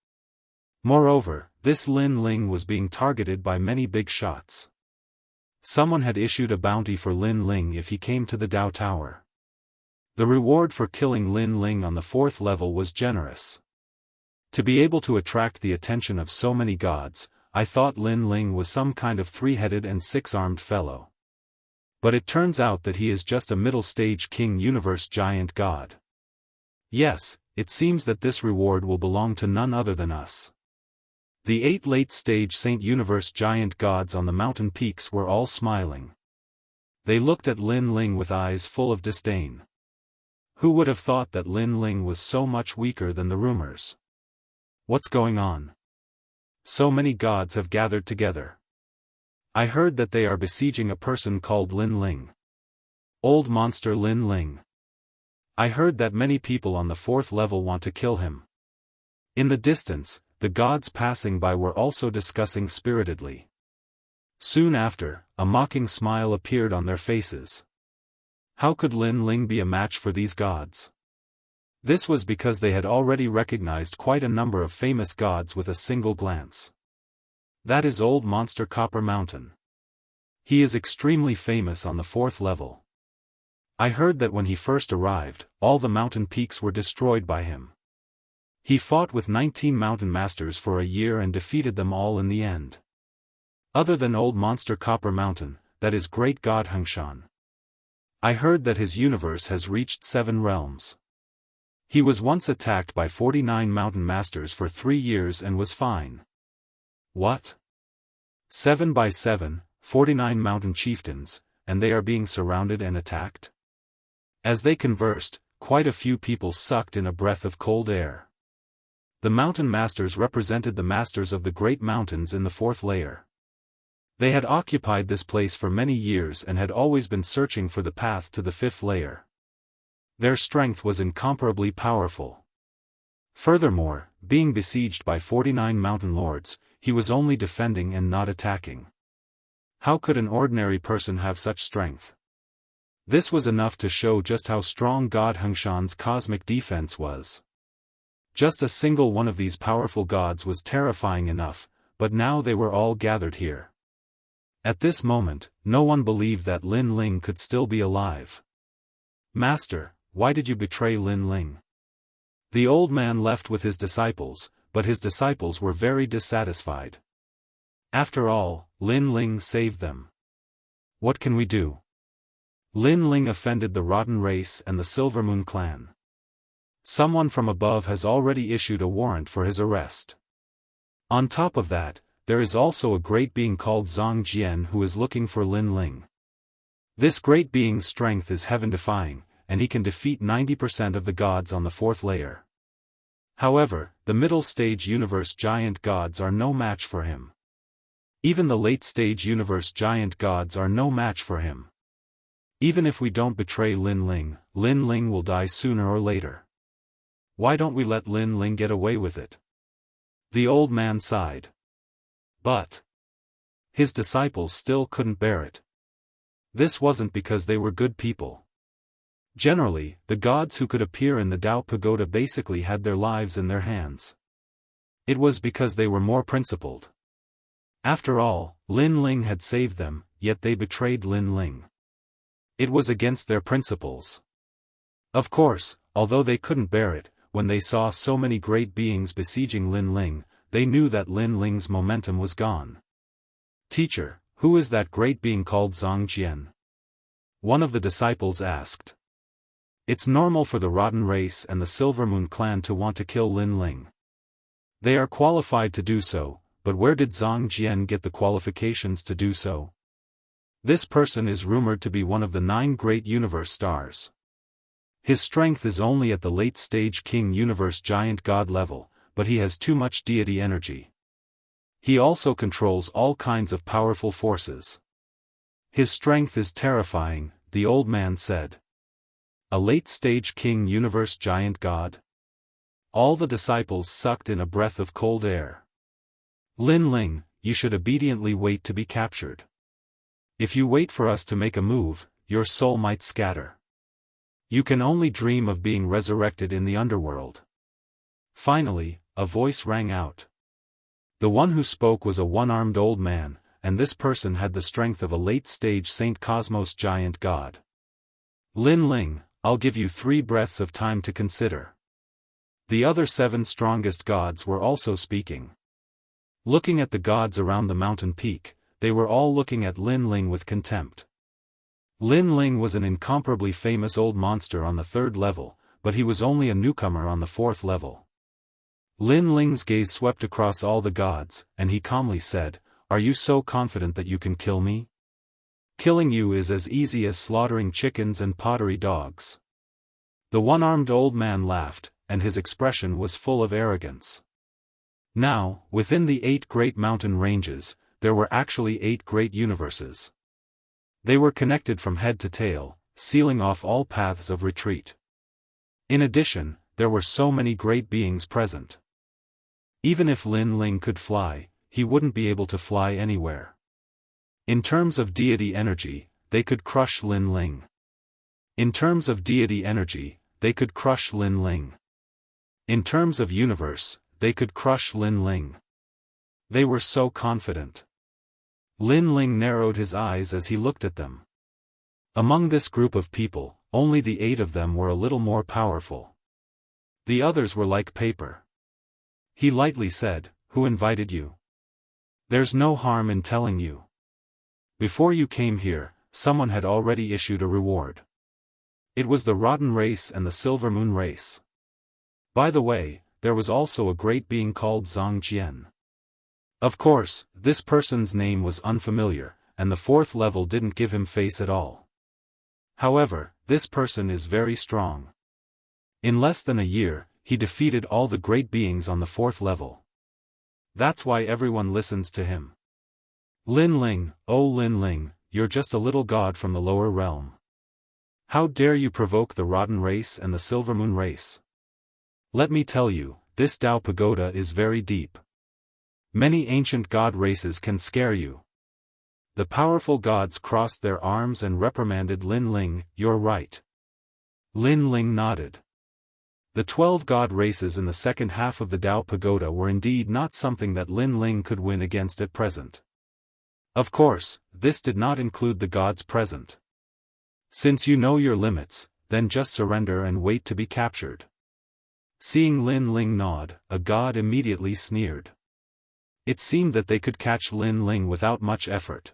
Moreover, this Lin Ling was being targeted by many big shots. Someone had issued a bounty for Lin Ling if he came to the Dao Tower. The reward for killing Lin Ling on the 4th level was generous. To be able to attract the attention of so many gods, I thought Lin Ling was some kind of 3-headed and 6-armed fellow. But it turns out that he is just a middle-stage king universe giant god. Yes, it seems that this reward will belong to none other than us. The 8 late-stage Saint Universe giant gods on the mountain peaks were all smiling. They looked at Lin Ling with eyes full of disdain. Who would have thought that Lin Ling was so much weaker than the rumors? What's going on? So many gods have gathered together. I heard that they are besieging a person called Lin Ling. Old monster Lin Ling. I heard that many people on the 4th level want to kill him. In the distance, the gods passing by were also discussing spiritedly. Soon after, a mocking smile appeared on their faces. How could Lin Ling be a match for these gods? This was because they had already recognized quite a number of famous gods with a single glance. That is old monster Copper Mountain. He is extremely famous on the 4th level. I heard that when he first arrived, all the mountain peaks were destroyed by him. He fought with 19 mountain masters for a year and defeated them all in the end. Other than old monster Copper Mountain, that is great god Hengshan. I heard that his universe has reached 7 realms. He was once attacked by 49 mountain masters for 3 years and was fine. What? 7 by 7, 49 mountain chieftains, and they are being surrounded and attacked? As they conversed, quite a few people sucked in a breath of cold air. The mountain masters represented the masters of the great mountains in the 4th layer. They had occupied this place for many years and had always been searching for the path to the 5th layer. Their strength was incomparably powerful. Furthermore, being besieged by 49 mountain lords, he was only defending and not attacking. How could an ordinary person have such strength? This was enough to show just how strong God Hengshan's cosmic defense was. Just a single one of these powerful gods was terrifying enough, but now they were all gathered here. At this moment, no one believed that Lin Ling could still be alive. Master, why did you betray Lin Ling? The old man left with his disciples, but his disciples were very dissatisfied. After all, Lin Ling saved them. What can we do? Lin Ling offended the Rotten Race and the Silvermoon clan. Someone from above has already issued a warrant for his arrest. On top of that, there is also a great being called Zhang Jian who is looking for Lin Ling. This great being's strength is heaven-defying, and he can defeat 90% of the gods on the 4th layer. However, the middle-stage universe giant gods are no match for him. Even the late-stage universe giant gods are no match for him. Even if we don't betray Lin Ling will die sooner or later. Why don't we let Lin Ling get away with it? The old man sighed. But his disciples still couldn't bear it. This wasn't because they were good people. Generally, the gods who could appear in the Dao Pagoda basically had their lives in their hands. It was because they were more principled. After all, Lin Ling had saved them, yet they betrayed Lin Ling. It was against their principles. Of course, although they couldn't bear it, when they saw so many great beings besieging Lin Ling, they knew that Lin Ling's momentum was gone. Teacher, who is that great being called Zhang Jian? One of the disciples asked. It's normal for the Rotten Race and the Silvermoon clan to want to kill Lin Ling. They are qualified to do so, but where did Zhang Jian get the qualifications to do so? This person is rumored to be one of the 9 great universe stars. His strength is only at the late-stage King Universe Giant God level, but he has too much deity energy. He also controls all kinds of powerful forces. His strength is terrifying, the old man said. A late-stage King Universe Giant God? All the disciples sucked in a breath of cold air. Lin Ling, you should obediently wait to be captured. If you wait for us to make a move, your soul might scatter. You can only dream of being resurrected in the underworld. Finally, a voice rang out. The one who spoke was a one-armed old man, and this person had the strength of a late-stage Saint Cosmos giant god. Lin Ling, I'll give you 3 breaths of time to consider. The other 7 strongest gods were also speaking. Looking at the gods around the mountain peak, they were all looking at Lin Ling with contempt. Lin Ling was an incomparably famous old monster on the 3rd level, but he was only a newcomer on the 4th level. Lin Ling's gaze swept across all the gods, and he calmly said, "Are you so confident that you can kill me? Killing you is as easy as slaughtering chickens and pottery dogs." The one-armed old man laughed, and his expression was full of arrogance. Now, within the 8 great mountain ranges, there were actually 8 great universes. They were connected from head to tail, sealing off all paths of retreat. In addition, there were so many great beings present. Even if Lin Ling could fly, he wouldn't be able to fly anywhere. In terms of deity energy, they could crush Lin Ling. In terms of deity energy, they could crush Lin Ling. In terms of universe, they could crush Lin Ling. They were so confident. Lin Ling narrowed his eyes as he looked at them. Among this group of people, only the 8 of them were a little more powerful. The others were like paper. He lightly said, "Who invited you? There's no harm in telling you. Before you came here, someone had already issued a reward. It was the Rotten Race and the Silver Moon Race. By the way, there was also a great being called Zhang Jian. Of course, this person's name was unfamiliar, and the 4th level didn't give him face at all. However, this person is very strong. In less than a year, he defeated all the great beings on the 4th level. That's why everyone listens to him. Lin Ling, oh Lin Ling, you're just a little god from the lower realm. How dare you provoke the Rotten Race and the Silver Moon Race? Let me tell you, this Tao Pagoda is very deep. Many ancient god races can scare you." The powerful gods crossed their arms and reprimanded Lin Ling, "You're right." Lin Ling nodded. The 12 god races in the second half of the Tao Pagoda were indeed not something that Lin Ling could win against at present. Of course, this did not include the gods present. Since you know your limits, then just surrender and wait to be captured. Seeing Lin Ling nod, a god immediately sneered. It seemed that they could catch Lin Ling without much effort.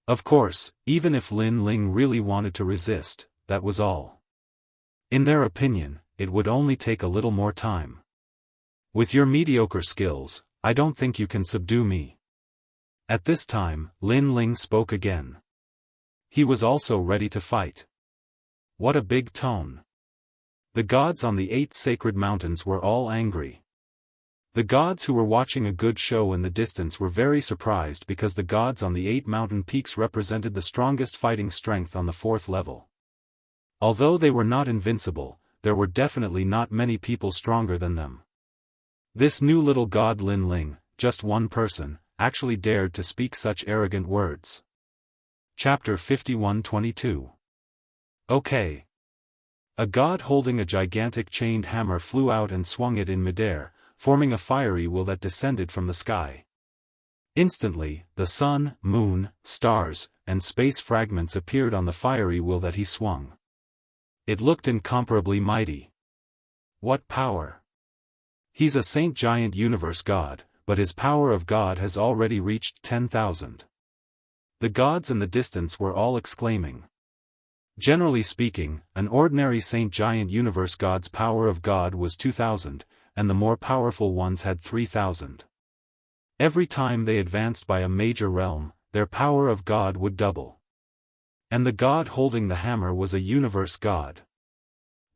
Of course, even if Lin Ling really wanted to resist, that was all. In their opinion, it would only take a little more time. With your mediocre skills, I don't think you can subdue me. At this time, Lin Ling spoke again. He was also ready to fight. What a big tone. The gods on the 8 sacred mountains were all angry. The gods who were watching a good show in the distance were very surprised because the gods on the 8 mountain peaks represented the strongest fighting strength on the 4th level. Although they were not invincible, there were definitely not many people stronger than them. This new little god Lin Ling, just one person, actually dared to speak such arrogant words. Chapter 51-22. Okay. A god holding a gigantic chained hammer flew out and swung it in midair, forming a fiery wheel that descended from the sky. Instantly, the sun, moon, stars, and space fragments appeared on the fiery wheel that he swung. It looked incomparably mighty. What power! He's a Saint Giant Universe god, but his power of god has already reached 10,000. The gods in the distance were all exclaiming. Generally speaking, an ordinary Saint Giant Universe god's power of god was 2,000, and the more powerful ones had 3,000. Every time they advanced by a major realm, their power of god would double. And the god holding the hammer was a universe god.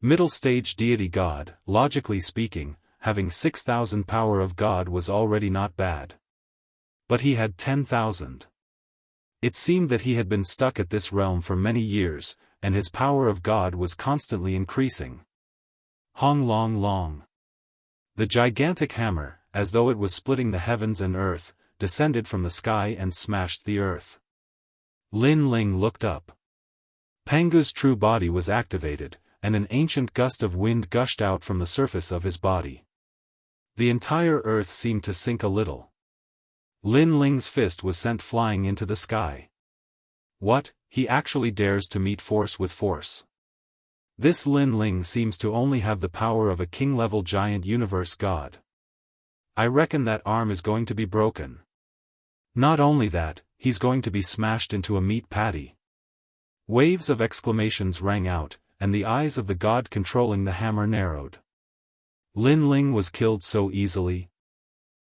Middle stage deity god, logically speaking, having 6,000 power of god was already not bad. But he had 10,000. It seemed that he had been stuck at this realm for many years, and his power of god was constantly increasing. Hong long long. The gigantic hammer, as though it was splitting the heavens and earth, descended from the sky and smashed the earth. Lin Ling looked up. Pangu's true body was activated, and an ancient gust of wind gushed out from the surface of his body. The entire earth seemed to sink a little. Lin Ling's fist was sent flying into the sky. What, he actually dares to meet force with force. This Lin Ling seems to only have the power of a king-level giant universe god. I reckon that arm is going to be broken. Not only that, he's going to be smashed into a meat patty. Waves of exclamations rang out, and the eyes of the god controlling the hammer narrowed. Lin Ling was killed so easily?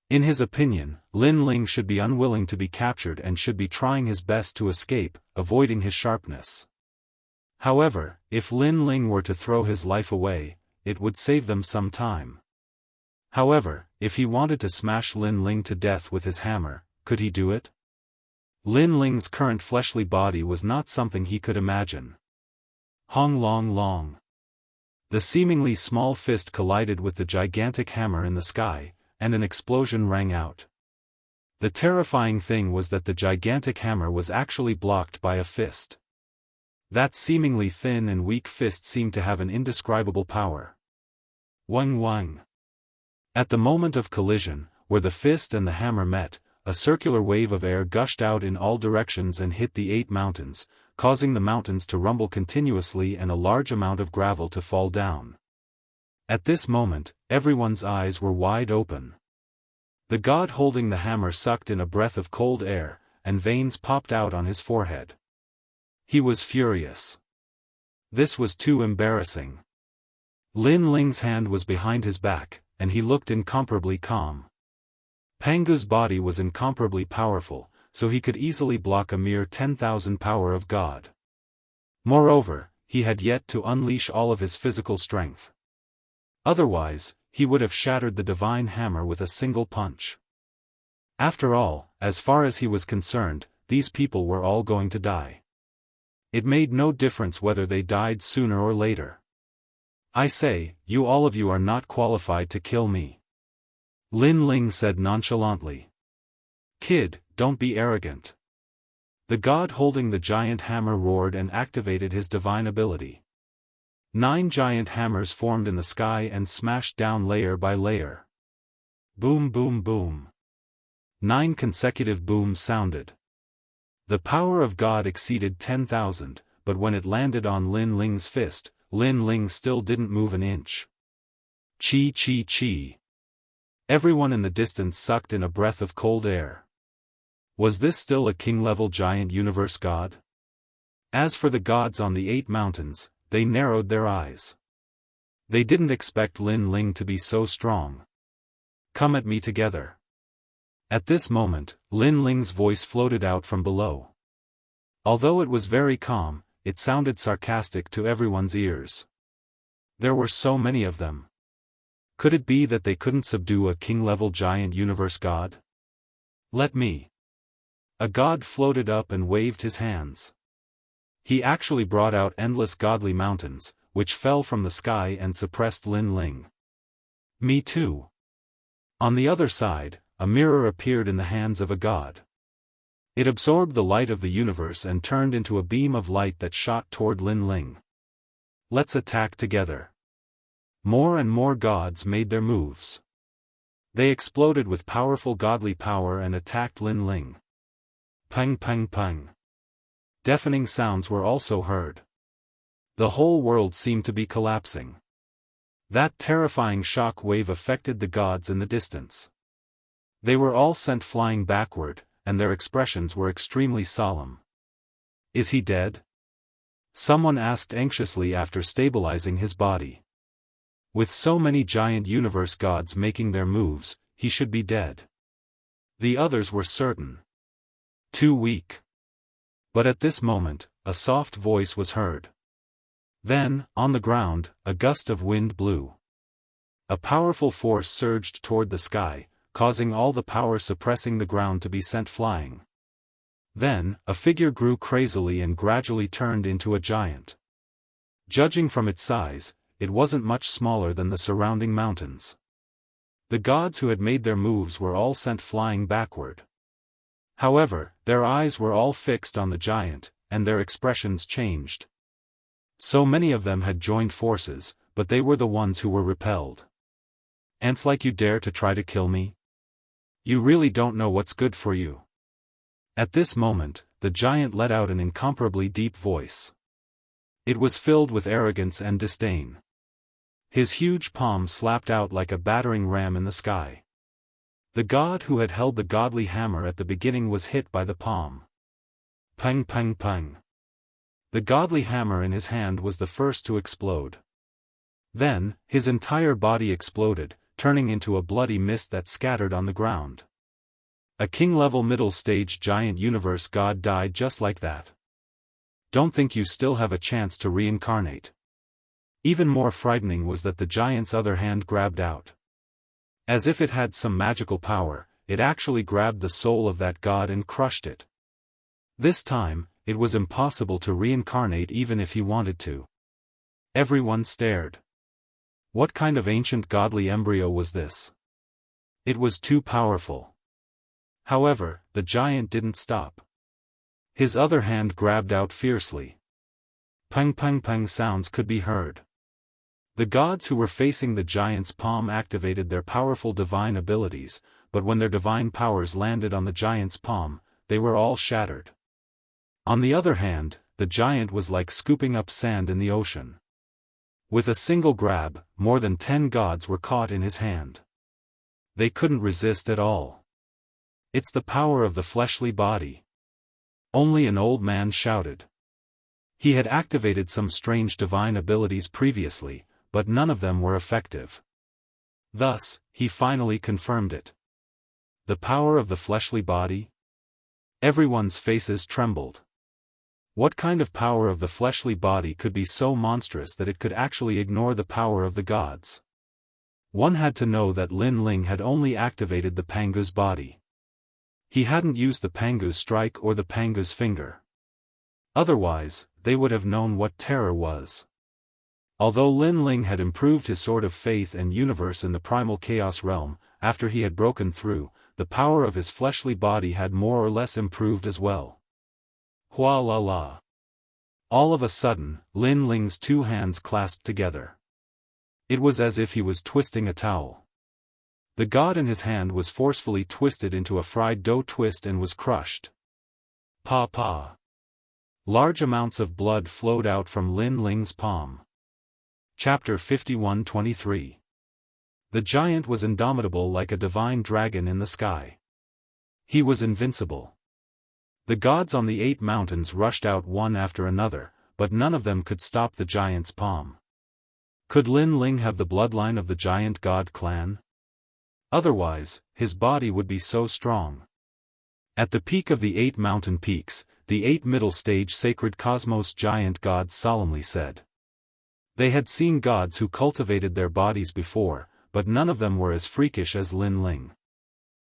In his opinion, Lin Ling should be unwilling to be captured and should be trying his best to escape, avoiding his sharpness. However, if Lin Ling were to throw his life away, it would save them some time. However, if he wanted to smash Lin Ling to death with his hammer, could he do it? Lin Ling's current fleshly body was not something he could imagine. Hong long long. The seemingly small fist collided with the gigantic hammer in the sky, and an explosion rang out. The terrifying thing was that the gigantic hammer was actually blocked by a fist. That seemingly thin and weak fist seemed to have an indescribable power. Wang wang. At the moment of collision, where the fist and the hammer met, a circular wave of air gushed out in all directions and hit the 8 mountains, causing the mountains to rumble continuously and a large amount of gravel to fall down. At this moment, everyone's eyes were wide open. The god holding the hammer sucked in a breath of cold air, and veins popped out on his forehead. He was furious. This was too embarrassing. Lin Ling's hand was behind his back, and he looked incomparably calm. Pangu's body was incomparably powerful, so he could easily block a mere 10,000 power of God. Moreover, he had yet to unleash all of his physical strength. Otherwise, he would have shattered the divine hammer with a single punch. After all, as far as he was concerned, these people were all going to die. It made no difference whether they died sooner or later. I say, you all of you are not qualified to kill me. Lin Ling said nonchalantly. Kid, don't be arrogant. The god holding the giant hammer roared and activated his divine ability. 9 giant hammers formed in the sky and smashed down layer by layer. Boom boom boom. 9 consecutive booms sounded. The power of God exceeded 10,000, but when it landed on Lin Ling's fist, Lin Ling still didn't move an inch. Chi chi chi. Everyone in the distance sucked in a breath of cold air. Was this still a king-level giant universe god? As for the gods on the 8 mountains, they narrowed their eyes. They didn't expect Lin Ling to be so strong. Come at me together. At this moment, Lin Ling's voice floated out from below. Although it was very calm, it sounded sarcastic to everyone's ears. There were so many of them. Could it be that they couldn't subdue a king-level giant universe god? Let me. A god floated up and waved his hands. He actually brought out endless godly mountains, which fell from the sky and suppressed Lin Ling. Me too. On the other side, a mirror appeared in the hands of a god. It absorbed the light of the universe and turned into a beam of light that shot toward Lin Ling. Let's attack together. More and more gods made their moves. They exploded with powerful godly power and attacked Lin Ling. Pang pang pang. Deafening sounds were also heard. The whole world seemed to be collapsing. That terrifying shock wave affected the gods in the distance. They were all sent flying backward, and their expressions were extremely solemn. Is he dead? Someone asked anxiously after stabilizing his body. With so many giant universe gods making their moves, he should be dead. The others were certain. Too weak. But at this moment, a soft voice was heard. Then, on the ground, a gust of wind blew. A powerful force surged toward the sky, causing all the power suppressing the ground to be sent flying. Then, a figure grew crazily and gradually turned into a giant. Judging from its size, it wasn't much smaller than the surrounding mountains. The gods who had made their moves were all sent flying backward. However, their eyes were all fixed on the giant, and their expressions changed. So many of them had joined forces, but they were the ones who were repelled. Ants like you dare to try to kill me? You really don't know what's good for you. At this moment, the giant let out an incomparably deep voice. It was filled with arrogance and disdain. His huge palm slapped out like a battering ram in the sky. The god who had held the godly hammer at the beginning was hit by the palm. Pang pang pang. The godly hammer in his hand was the first to explode. Then, his entire body exploded, turning into a bloody mist that scattered on the ground. A king-level middle-stage giant universe god died just like that. Don't think you still have a chance to reincarnate. Even more frightening was that the giant's other hand grabbed out. As if it had some magical power, it actually grabbed the soul of that god and crushed it. This time, it was impossible to reincarnate even if he wanted to. Everyone stared. What kind of ancient godly embryo was this? It was too powerful. However, the giant didn't stop. His other hand grabbed out fiercely. Pang pang pang sounds could be heard. The gods who were facing the giant's palm activated their powerful divine abilities, but when their divine powers landed on the giant's palm, they were all shattered. On the other hand, the giant was like scooping up sand in the ocean. With a single grab, more than 10 gods were caught in his hand. They couldn't resist at all. It's the power of the fleshly body. Only an old man shouted. He had activated some strange divine abilities previously, but none of them were effective. Thus, he finally confirmed it. The power of the fleshly body? Everyone's faces trembled. What kind of power of the fleshly body could be so monstrous that it could actually ignore the power of the gods? One had to know that Lin Ling had only activated the Pangu's body. He hadn't used the Pangu's strike or the Pangu's finger. Otherwise, they would have known what terror was. Although Lin Ling had improved his sword of faith and universe in the primal chaos realm, after he had broken through, the power of his fleshly body had more or less improved as well. Hua la la. All of a sudden, Lin Ling's two hands clasped together. It was as if he was twisting a towel. The god in his hand was forcefully twisted into a fried dough twist and was crushed. Pa pa. Large amounts of blood flowed out from Lin Ling's palm. Chapter 51-23. The giant was indomitable like a divine dragon in the sky. He was invincible. The gods on the 8 mountains rushed out one after another, but none of them could stop the giant's palm. Could Lin Ling have the bloodline of the giant god clan? Otherwise, his body would be so strong. At the peak of the 8 mountain peaks, the 8 middle stage sacred cosmos giant gods solemnly said. They had seen gods who cultivated their bodies before, but none of them were as freakish as Lin Ling.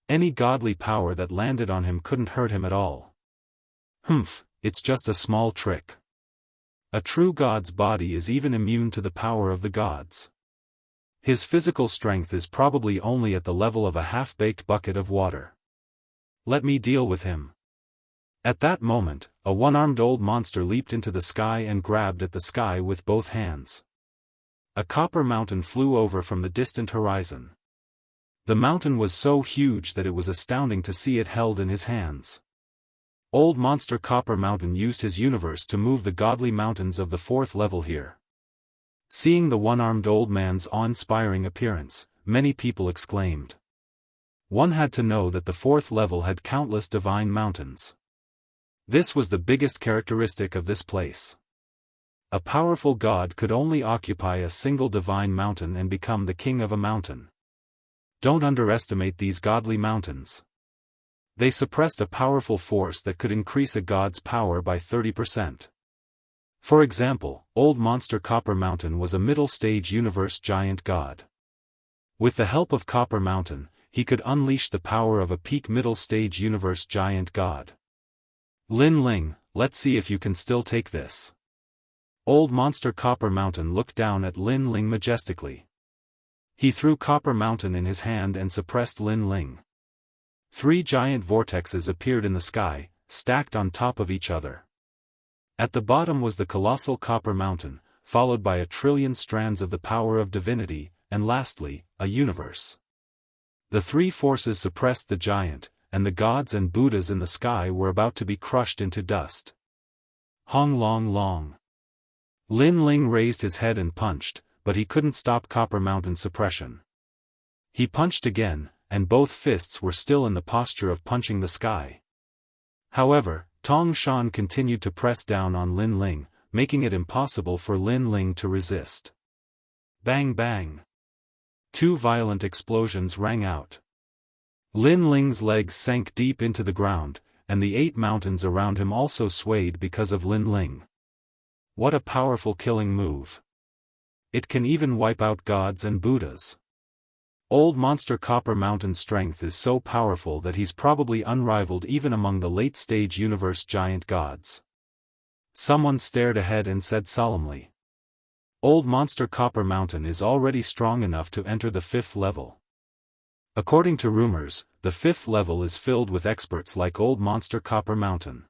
Any godly power that landed on him couldn't hurt him at all. Humph, it's just a small trick. A true god's body is even immune to the power of the gods. His physical strength is probably only at the level of a half-baked bucket of water. Let me deal with him. At that moment, a one-armed old monster leaped into the sky and grabbed at the sky with both hands. A copper mountain flew over from the distant horizon. The mountain was so huge that it was astounding to see it held in his hands. Old Monster Copper Mountain used his universe to move the godly mountains of the 4th level here. Seeing the one-armed old man's awe-inspiring appearance, many people exclaimed. One had to know that the 4th level had countless divine mountains. This was the biggest characteristic of this place. A powerful god could only occupy a single divine mountain and become the king of a mountain. Don't underestimate these godly mountains. They suppressed a powerful force that could increase a god's power by 30%. For example, Old Monster Copper Mountain was a middle-stage universe giant god. With the help of Copper Mountain, he could unleash the power of a peak middle-stage universe giant god. Lin Ling, let's see if you can still take this. Old Monster Copper Mountain looked down at Lin Ling majestically. He threw Copper Mountain in his hand and suppressed Lin Ling. 3 giant vortexes appeared in the sky, stacked on top of each other. At the bottom was the colossal Copper Mountain, followed by a trillion strands of the power of divinity, and lastly, a universe. The 3 forces suppressed the giant, and the gods and Buddhas in the sky were about to be crushed into dust. Hong long long. Lin Ling raised his head and punched, but he couldn't stop Copper Mountain's suppression. He punched again, and both fists were still in the posture of punching the sky. However, Tong Shan continued to press down on Lin Ling, making it impossible for Lin Ling to resist. Bang bang. Two violent explosions rang out. Lin Ling's legs sank deep into the ground, and the 8 mountains around him also swayed because of Lin Ling. What a powerful killing move. It can even wipe out gods and Buddhas. Old Monster Copper Mountain's strength is so powerful that he's probably unrivaled even among the late-stage universe giant gods. Someone stared ahead and said solemnly, "Old Monster Copper Mountain is already strong enough to enter the 5th level." According to rumors, the 5th level is filled with experts like Old Monster Copper Mountain.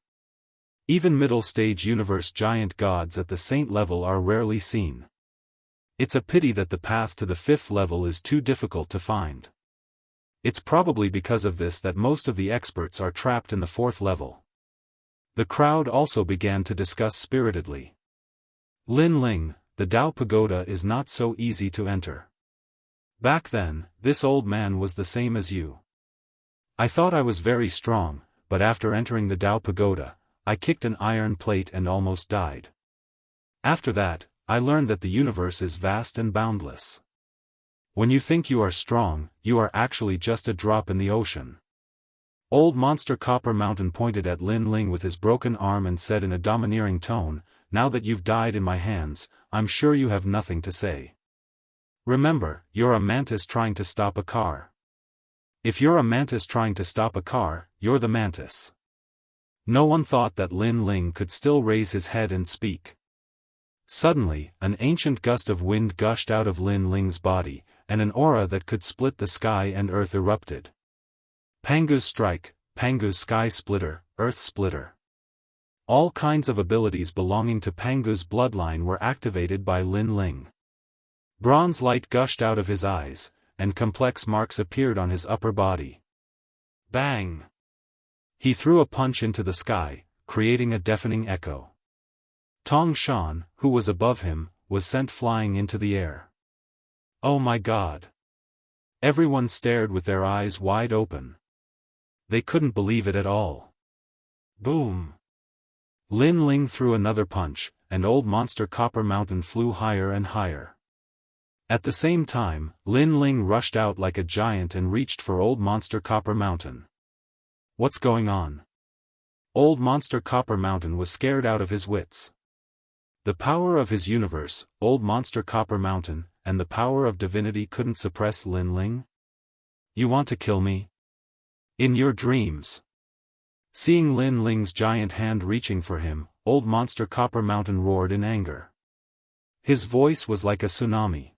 Even middle-stage universe giant gods at the saint level are rarely seen. It's a pity that the path to the 5th level is too difficult to find. It's probably because of this that most of the experts are trapped in the 4th level. The crowd also began to discuss spiritedly. Lin Ling, the Dao Pagoda is not so easy to enter. Back then, this old man was the same as you. I thought I was very strong, but after entering the Dao Pagoda, I kicked an iron plate and almost died. After that, I learned that the universe is vast and boundless. When you think you are strong, you are actually just a drop in the ocean. Old Monster Copper Mountain pointed at Lin Ling with his broken arm and said in a domineering tone, "Now that you've died in my hands, I'm sure you have nothing to say. Remember, you're a mantis trying to stop a car. If you're a mantis trying to stop a car, you're the mantis." No one thought that Lin Ling could still raise his head and speak. Suddenly, an ancient gust of wind gushed out of Lin Ling's body, and an aura that could split the sky and earth erupted. Pangu's Strike, Pangu's Sky Splitter, Earth Splitter. All kinds of abilities belonging to Pangu's bloodline were activated by Lin Ling. Bronze light gushed out of his eyes, and complex marks appeared on his upper body. Bang! He threw a punch into the sky, creating a deafening echo. Tong Shan, who was above him, was sent flying into the air. Oh my God! Everyone stared with their eyes wide open. They couldn't believe it at all. Boom! Lin Ling threw another punch, and Old Monster Copper Mountain flew higher and higher. At the same time, Lin Ling rushed out like a giant and reached for Old Monster Copper Mountain. What's going on? Old Monster Copper Mountain was scared out of his wits. The power of his universe, Old Monster Copper Mountain, and the power of divinity couldn't suppress Lin Ling? You want to kill me? In your dreams. Seeing Lin Ling's giant hand reaching for him, Old Monster Copper Mountain roared in anger. His voice was like a tsunami.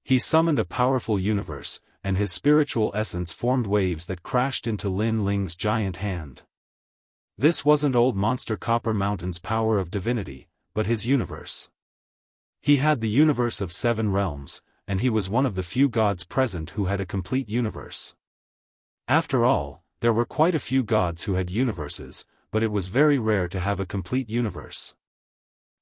He summoned a powerful universe, and his spiritual essence formed waves that crashed into Lin Ling's giant hand. This wasn't Old Monster Copper Mountain's power of divinity, but his universe. He had the universe of 7 realms, and he was one of the few gods present who had a complete universe. After all, there were quite a few gods who had universes, but it was very rare to have a complete universe.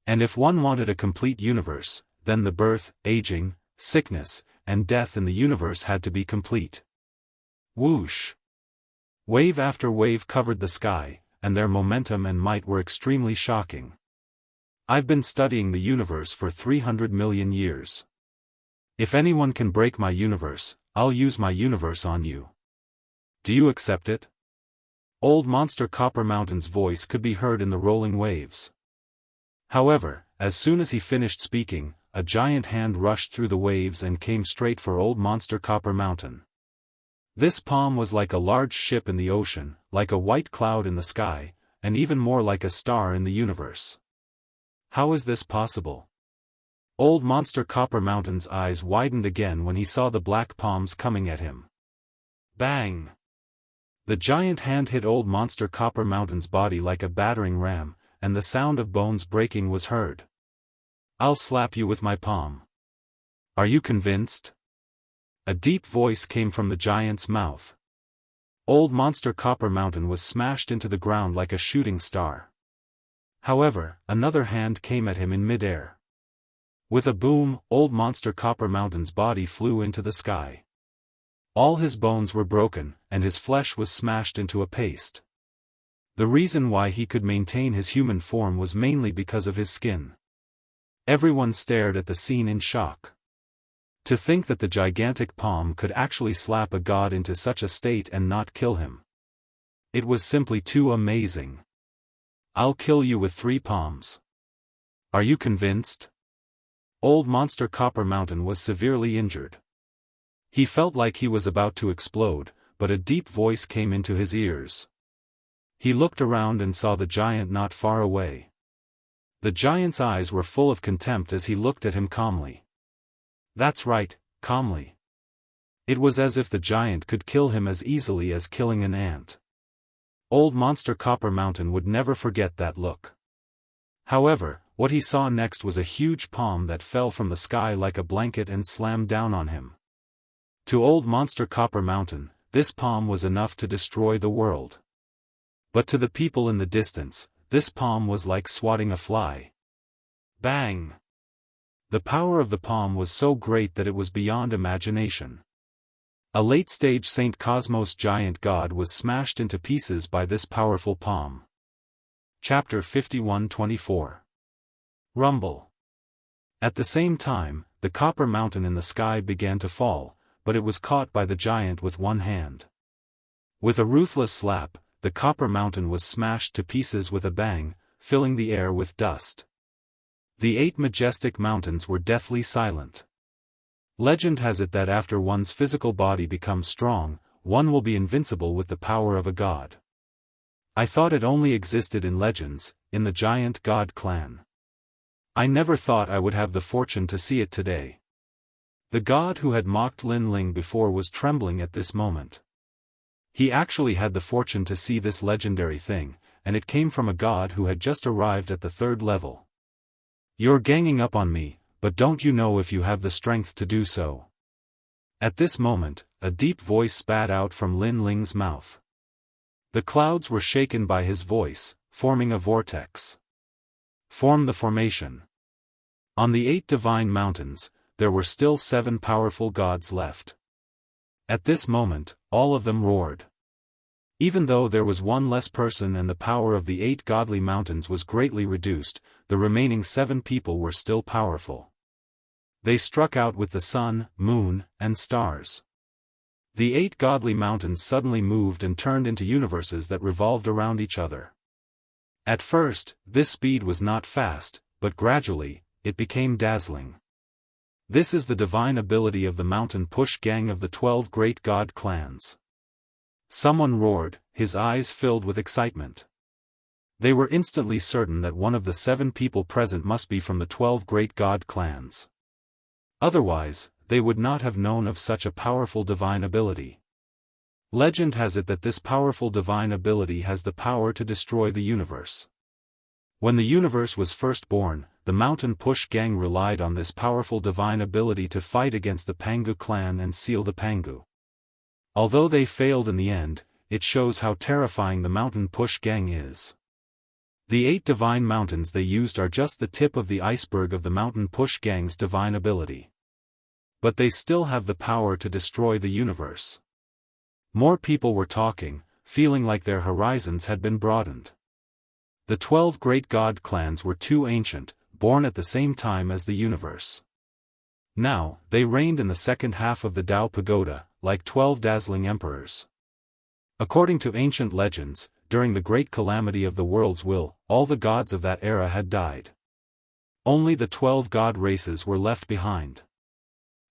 And if one wanted a complete universe, then the birth, aging, sickness, and death in the universe had to be complete. Whoosh! Wave after wave covered the sky, and their momentum and might were extremely shocking. I've been studying the universe for 300 million years. If anyone can break my universe, I'll use my universe on you. Do you accept it? Old Monster Copper Mountain's voice could be heard in the rolling waves. However, as soon as he finished speaking, a giant hand rushed through the waves and came straight for Old Monster Copper Mountain. This palm was like a large ship in the ocean, like a white cloud in the sky, and even more like a star in the universe. How is this possible? Old Monster Copper Mountain's eyes widened again when he saw the black palms coming at him. Bang! The giant hand hit Old Monster Copper Mountain's body like a battering ram, and the sound of bones breaking was heard. I'll slap you with my palm. Are you convinced? A deep voice came from the giant's mouth. Old Monster Copper Mountain was smashed into the ground like a shooting star. However, another hand came at him in midair. With a boom, Old Monster Copper Mountain's body flew into the sky. All his bones were broken, and his flesh was smashed into a paste. The reason why he could maintain his human form was mainly because of his skin. Everyone stared at the scene in shock. To think that the gigantic palm could actually slap a god into such a state and not kill him. It was simply too amazing. "I'll kill you with 3 palms. Are you convinced?" Old Monster Copper Mountain was severely injured. He felt like he was about to explode, but a deep voice came into his ears. He looked around and saw the giant not far away. The giant's eyes were full of contempt as he looked at him calmly. That's right, calmly. It was as if the giant could kill him as easily as killing an ant. Old Monster Copper Mountain would never forget that look. However, what he saw next was a huge palm that fell from the sky like a blanket and slammed down on him. To Old Monster Copper Mountain, this palm was enough to destroy the world. But to the people in the distance, this palm was like swatting a fly. Bang! The power of the palm was so great that it was beyond imagination. A late-stage St. Cosmos giant god was smashed into pieces by this powerful palm. Chapter 51-24. Rumble. At the same time, the copper mountain in the sky began to fall, but it was caught by the giant with one hand. With a ruthless slap, the copper mountain was smashed to pieces with a bang, filling the air with dust. The 8 majestic mountains were deathly silent. Legend has it that after one's physical body becomes strong, one will be invincible with the power of a god. I thought it only existed in legends, in the giant god clan. I never thought I would have the fortune to see it today. The god who had mocked Lin Ling before was trembling at this moment. He actually had the fortune to see this legendary thing, and it came from a god who had just arrived at the 3rd level. "You're ganging up on me, but don't you know if you have the strength to do so?" At this moment, a deep voice spat out from Lin Ling's mouth. The clouds were shaken by his voice, forming a vortex. Form the formation. On the 8 divine mountains, there were still 7 powerful gods left. At this moment, all of them roared. Even though there was one less person and the power of the 8 godly mountains was greatly reduced, the remaining 7 people were still powerful. They struck out with the sun, moon, and stars. The 8 godly mountains suddenly moved and turned into universes that revolved around each other. At first, this speed was not fast, but gradually, it became dazzling. This is the divine ability of the mountain push gang of the 12 great god clans. Someone roared, his eyes filled with excitement. They were instantly certain that one of the 7 people present must be from the 12 great god clans. Otherwise, they would not have known of such a powerful divine ability. Legend has it that this powerful divine ability has the power to destroy the universe. When the universe was first born, the mountain push gang relied on this powerful divine ability to fight against the Pangu clan and seal the Pangu. Although they failed in the end, it shows how terrifying the mountain push gang is. The 8 divine mountains they used are just the tip of the iceberg of the mountain push gang's divine ability. But they still have the power to destroy the universe. More people were talking, feeling like their horizons had been broadened. The 12 great god clans were too ancient, born at the same time as the universe. Now, they reigned in the second half of the Tao Pagoda, like 12 dazzling emperors. According to ancient legends, during the great calamity of the world's will, all the gods of that era had died. Only the 12 god races were left behind.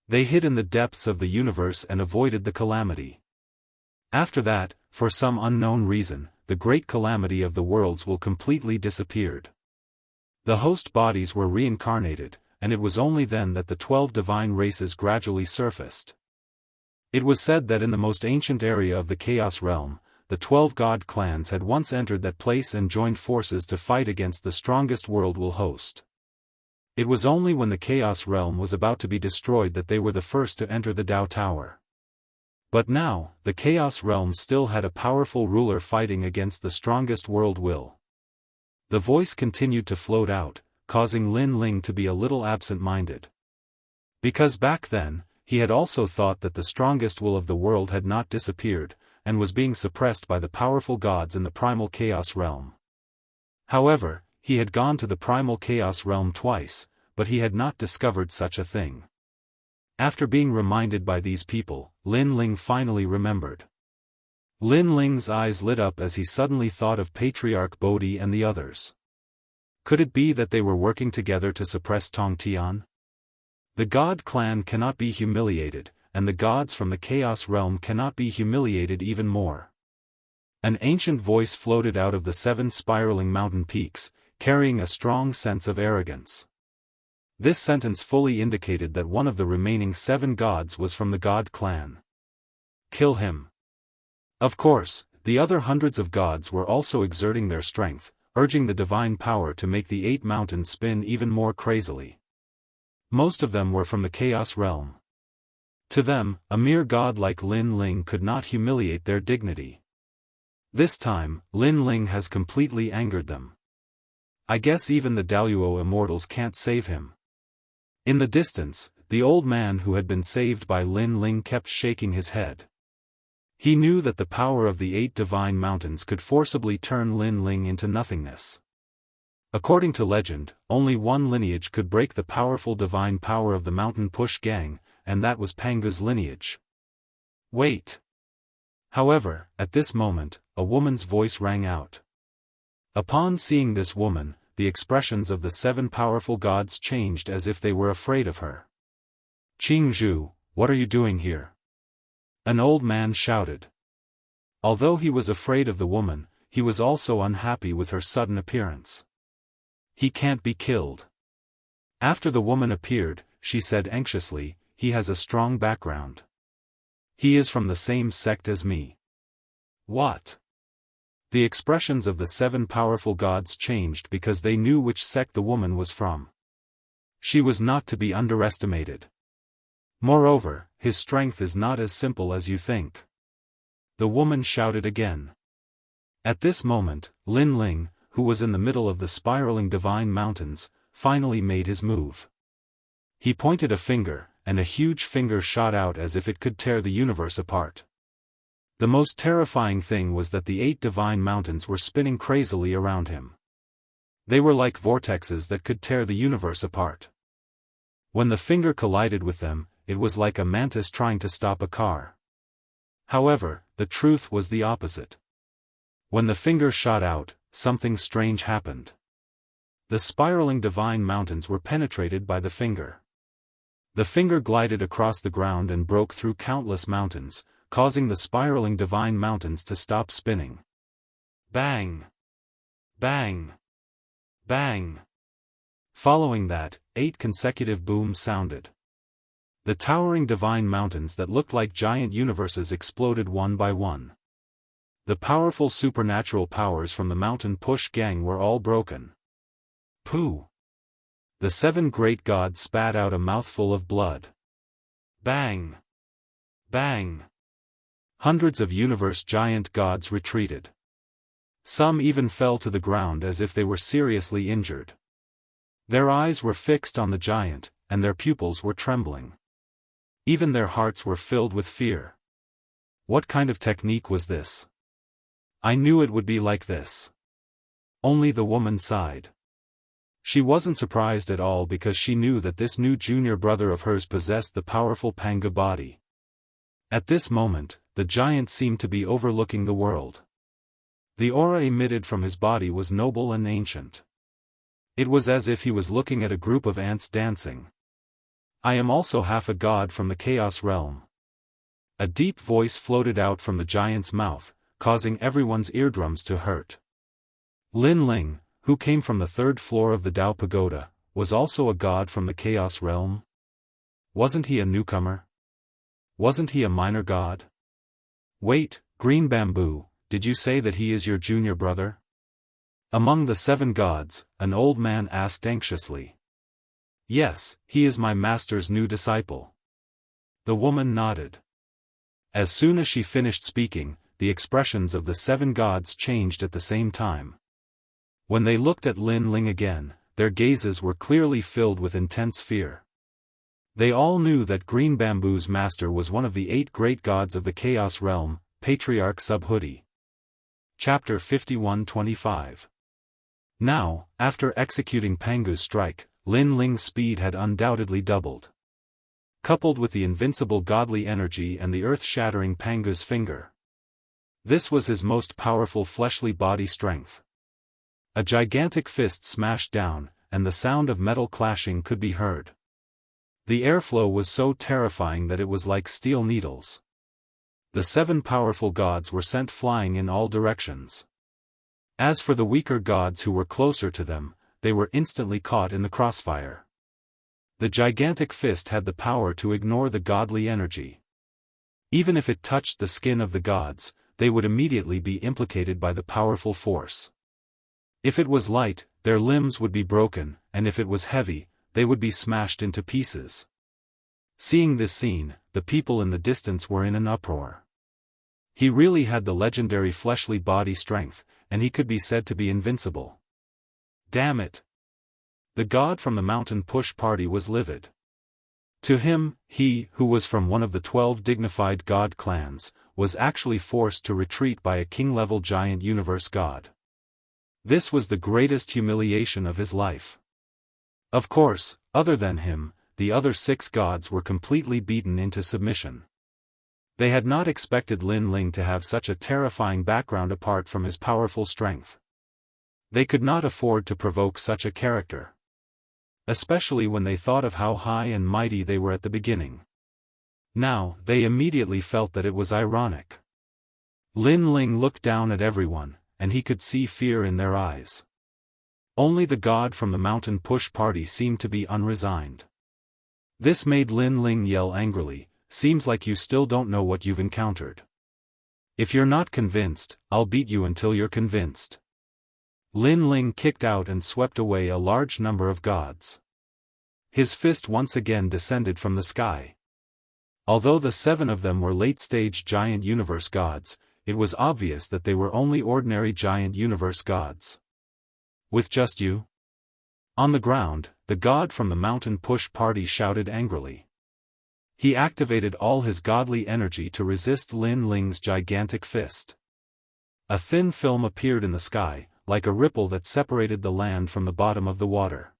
They hid in the depths of the universe and avoided the calamity. After that, for some unknown reason, the great calamity of the worlds will completely disappeared. The host bodies were reincarnated, and it was only then that the 12 divine races gradually surfaced. It was said that in the most ancient area of the Chaos Realm, the 12 god clans had once entered that place and joined forces to fight against the strongest world will host. It was only when the Chaos Realm was about to be destroyed that they were the first to enter the Tao Tower. But now, the Chaos Realm still had a powerful ruler fighting against the strongest world will. The voice continued to float out, causing Lin Ling to be a little absent-minded. Because back then, he had also thought that the strongest will of the world had not disappeared, and was being suppressed by the powerful gods in the primal Chaos Realm. However, he had gone to the primal Chaos Realm twice, but he had not discovered such a thing. After being reminded by these people, Lin Ling finally remembered. Lin Ling's eyes lit up as he suddenly thought of Patriarch Bodhi and the others. Could it be that they were working together to suppress Tongtian? The God clan cannot be humiliated, and the gods from the Chaos Realm cannot be humiliated even more. An ancient voice floated out of the 7 spiraling mountain peaks, carrying a strong sense of arrogance. This sentence fully indicated that one of the remaining 7 gods was from the God clan. Kill him. Of course, the other hundreds of gods were also exerting their strength, urging the divine power to make the 8 mountains spin even more crazily. Most of them were from the Chaos Realm. To them, a mere god like Lin Ling could not humiliate their dignity. This time, Lin Ling has completely angered them. I guess even the Daoist immortals can't save him. In the distance, the old man who had been saved by Lin Ling kept shaking his head. He knew that the power of the 8 divine mountains could forcibly turn Lin Ling into nothingness. According to legend, only one lineage could break the powerful divine power of the Mountain Push Gang, and that was Panga's lineage. Wait. However, at this moment, a woman's voice rang out. Upon seeing this woman, the expressions of the 7 powerful gods changed as if they were afraid of her. Qingzhu, what are you doing here? An old man shouted. Although he was afraid of the woman, he was also unhappy with her sudden appearance. He can't be killed. After the woman appeared, she said anxiously, he has a strong background. He is from the same sect as me. What? The expressions of the 7 powerful gods changed because they knew which sect the woman was from. She was not to be underestimated. Moreover, his strength is not as simple as you think. The woman shouted again. At this moment, Lin Ling, who was in the middle of the spiraling divine mountains, finally made his move. He pointed a finger, and a huge finger shot out as if it could tear the universe apart. The most terrifying thing was that the 8 divine mountains were spinning crazily around him. They were like vortexes that could tear the universe apart. When the finger collided with them, it was like a mantis trying to stop a car. However, the truth was the opposite. When the finger shot out, something strange happened. The spiraling divine mountains were penetrated by the finger. The finger glided across the ground and broke through countless mountains, causing the spiraling divine mountains to stop spinning. Bang! Bang! Bang! Following that, 8 consecutive booms sounded. The towering divine mountains that looked like giant universes exploded one by one. The powerful supernatural powers from the Mountain Push Gang were all broken. Pooh! The 7 great gods spat out a mouthful of blood. Bang! Bang! Hundreds of universe giant gods retreated. Some even fell to the ground as if they were seriously injured. Their eyes were fixed on the giant, and their pupils were trembling. Even their hearts were filled with fear. What kind of technique was this? I knew it would be like this. Only the woman sighed. She wasn't surprised at all because she knew that this new junior brother of hers possessed the powerful Panga body. At this moment, the giant seemed to be overlooking the world. The aura emitted from his body was noble and ancient. It was as if he was looking at a group of ants dancing. I am also half a god from the Chaos Realm. A deep voice floated out from the giant's mouth, causing everyone's eardrums to hurt. Lin Ling, who came from the 3rd floor of the Dao Pagoda, was also a god from the Chaos Realm? Wasn't he a newcomer? Wasn't he a minor god? Wait, Green Bamboo, did you say that he is your junior brother? Among the 7 gods, an old man asked anxiously. Yes, he is my master's new disciple. The woman nodded. As soon as she finished speaking, the expressions of the 7 gods changed at the same time. When they looked at Lin Ling again, their gazes were clearly filled with intense fear. They all knew that Green Bamboo's master was one of the 8 great gods of the Chaos Realm, Patriarch Subhoodie. Chapter 51-25. Now, after executing Pangu's strike, Lin Ling's speed had undoubtedly doubled. coupled with the invincible godly energy and the earth-shattering Pangu's finger. This was his most powerful fleshly body strength. A gigantic fist smashed down, and the sound of metal clashing could be heard. The airflow was so terrifying that it was like steel needles. The 7 powerful gods were sent flying in all directions. As for the weaker gods who were closer to them, they were instantly caught in the crossfire. The gigantic fist had the power to ignore the godly energy. Even if it touched the skin of the gods, they would immediately be implicated by the powerful force. If it was light, their limbs would be broken, and if it was heavy, they would be smashed into pieces. Seeing this scene, the people in the distance were in an uproar. He really had the legendary fleshly body strength, and he could be said to be invincible. Damn it! The god from the mountain push party was livid. To him, he, who was from one of the 12 dignified god clans, was actually forced to retreat by a king-level giant universe god. This was the greatest humiliation of his life. Of course, other than him, the other 6 gods were completely beaten into submission. They had not expected Lin Ling to have such a terrifying background apart from his powerful strength. They could not afford to provoke such a character. Especially when they thought of how high and mighty they were at the beginning. Now, they immediately felt that it was ironic. Lin Ling looked down at everyone, and he could see fear in their eyes. Only the god from the mountain push party seemed to be unresigned. This made Lin Ling yell angrily, "Seems like you still don't know what you've encountered. If you're not convinced, I'll beat you until you're convinced." Lin Ling kicked out and swept away a large number of gods. His fist once again descended from the sky. Although the 7 of them were late-stage giant universe gods, it was obvious that they were only ordinary giant universe gods. "With just you?" On the ground, the god from the mountain push party shouted angrily. He activated all his godly energy to resist Lin Ling's gigantic fist. A thin film appeared in the sky, like a ripple that separated the land from the bottom of the water.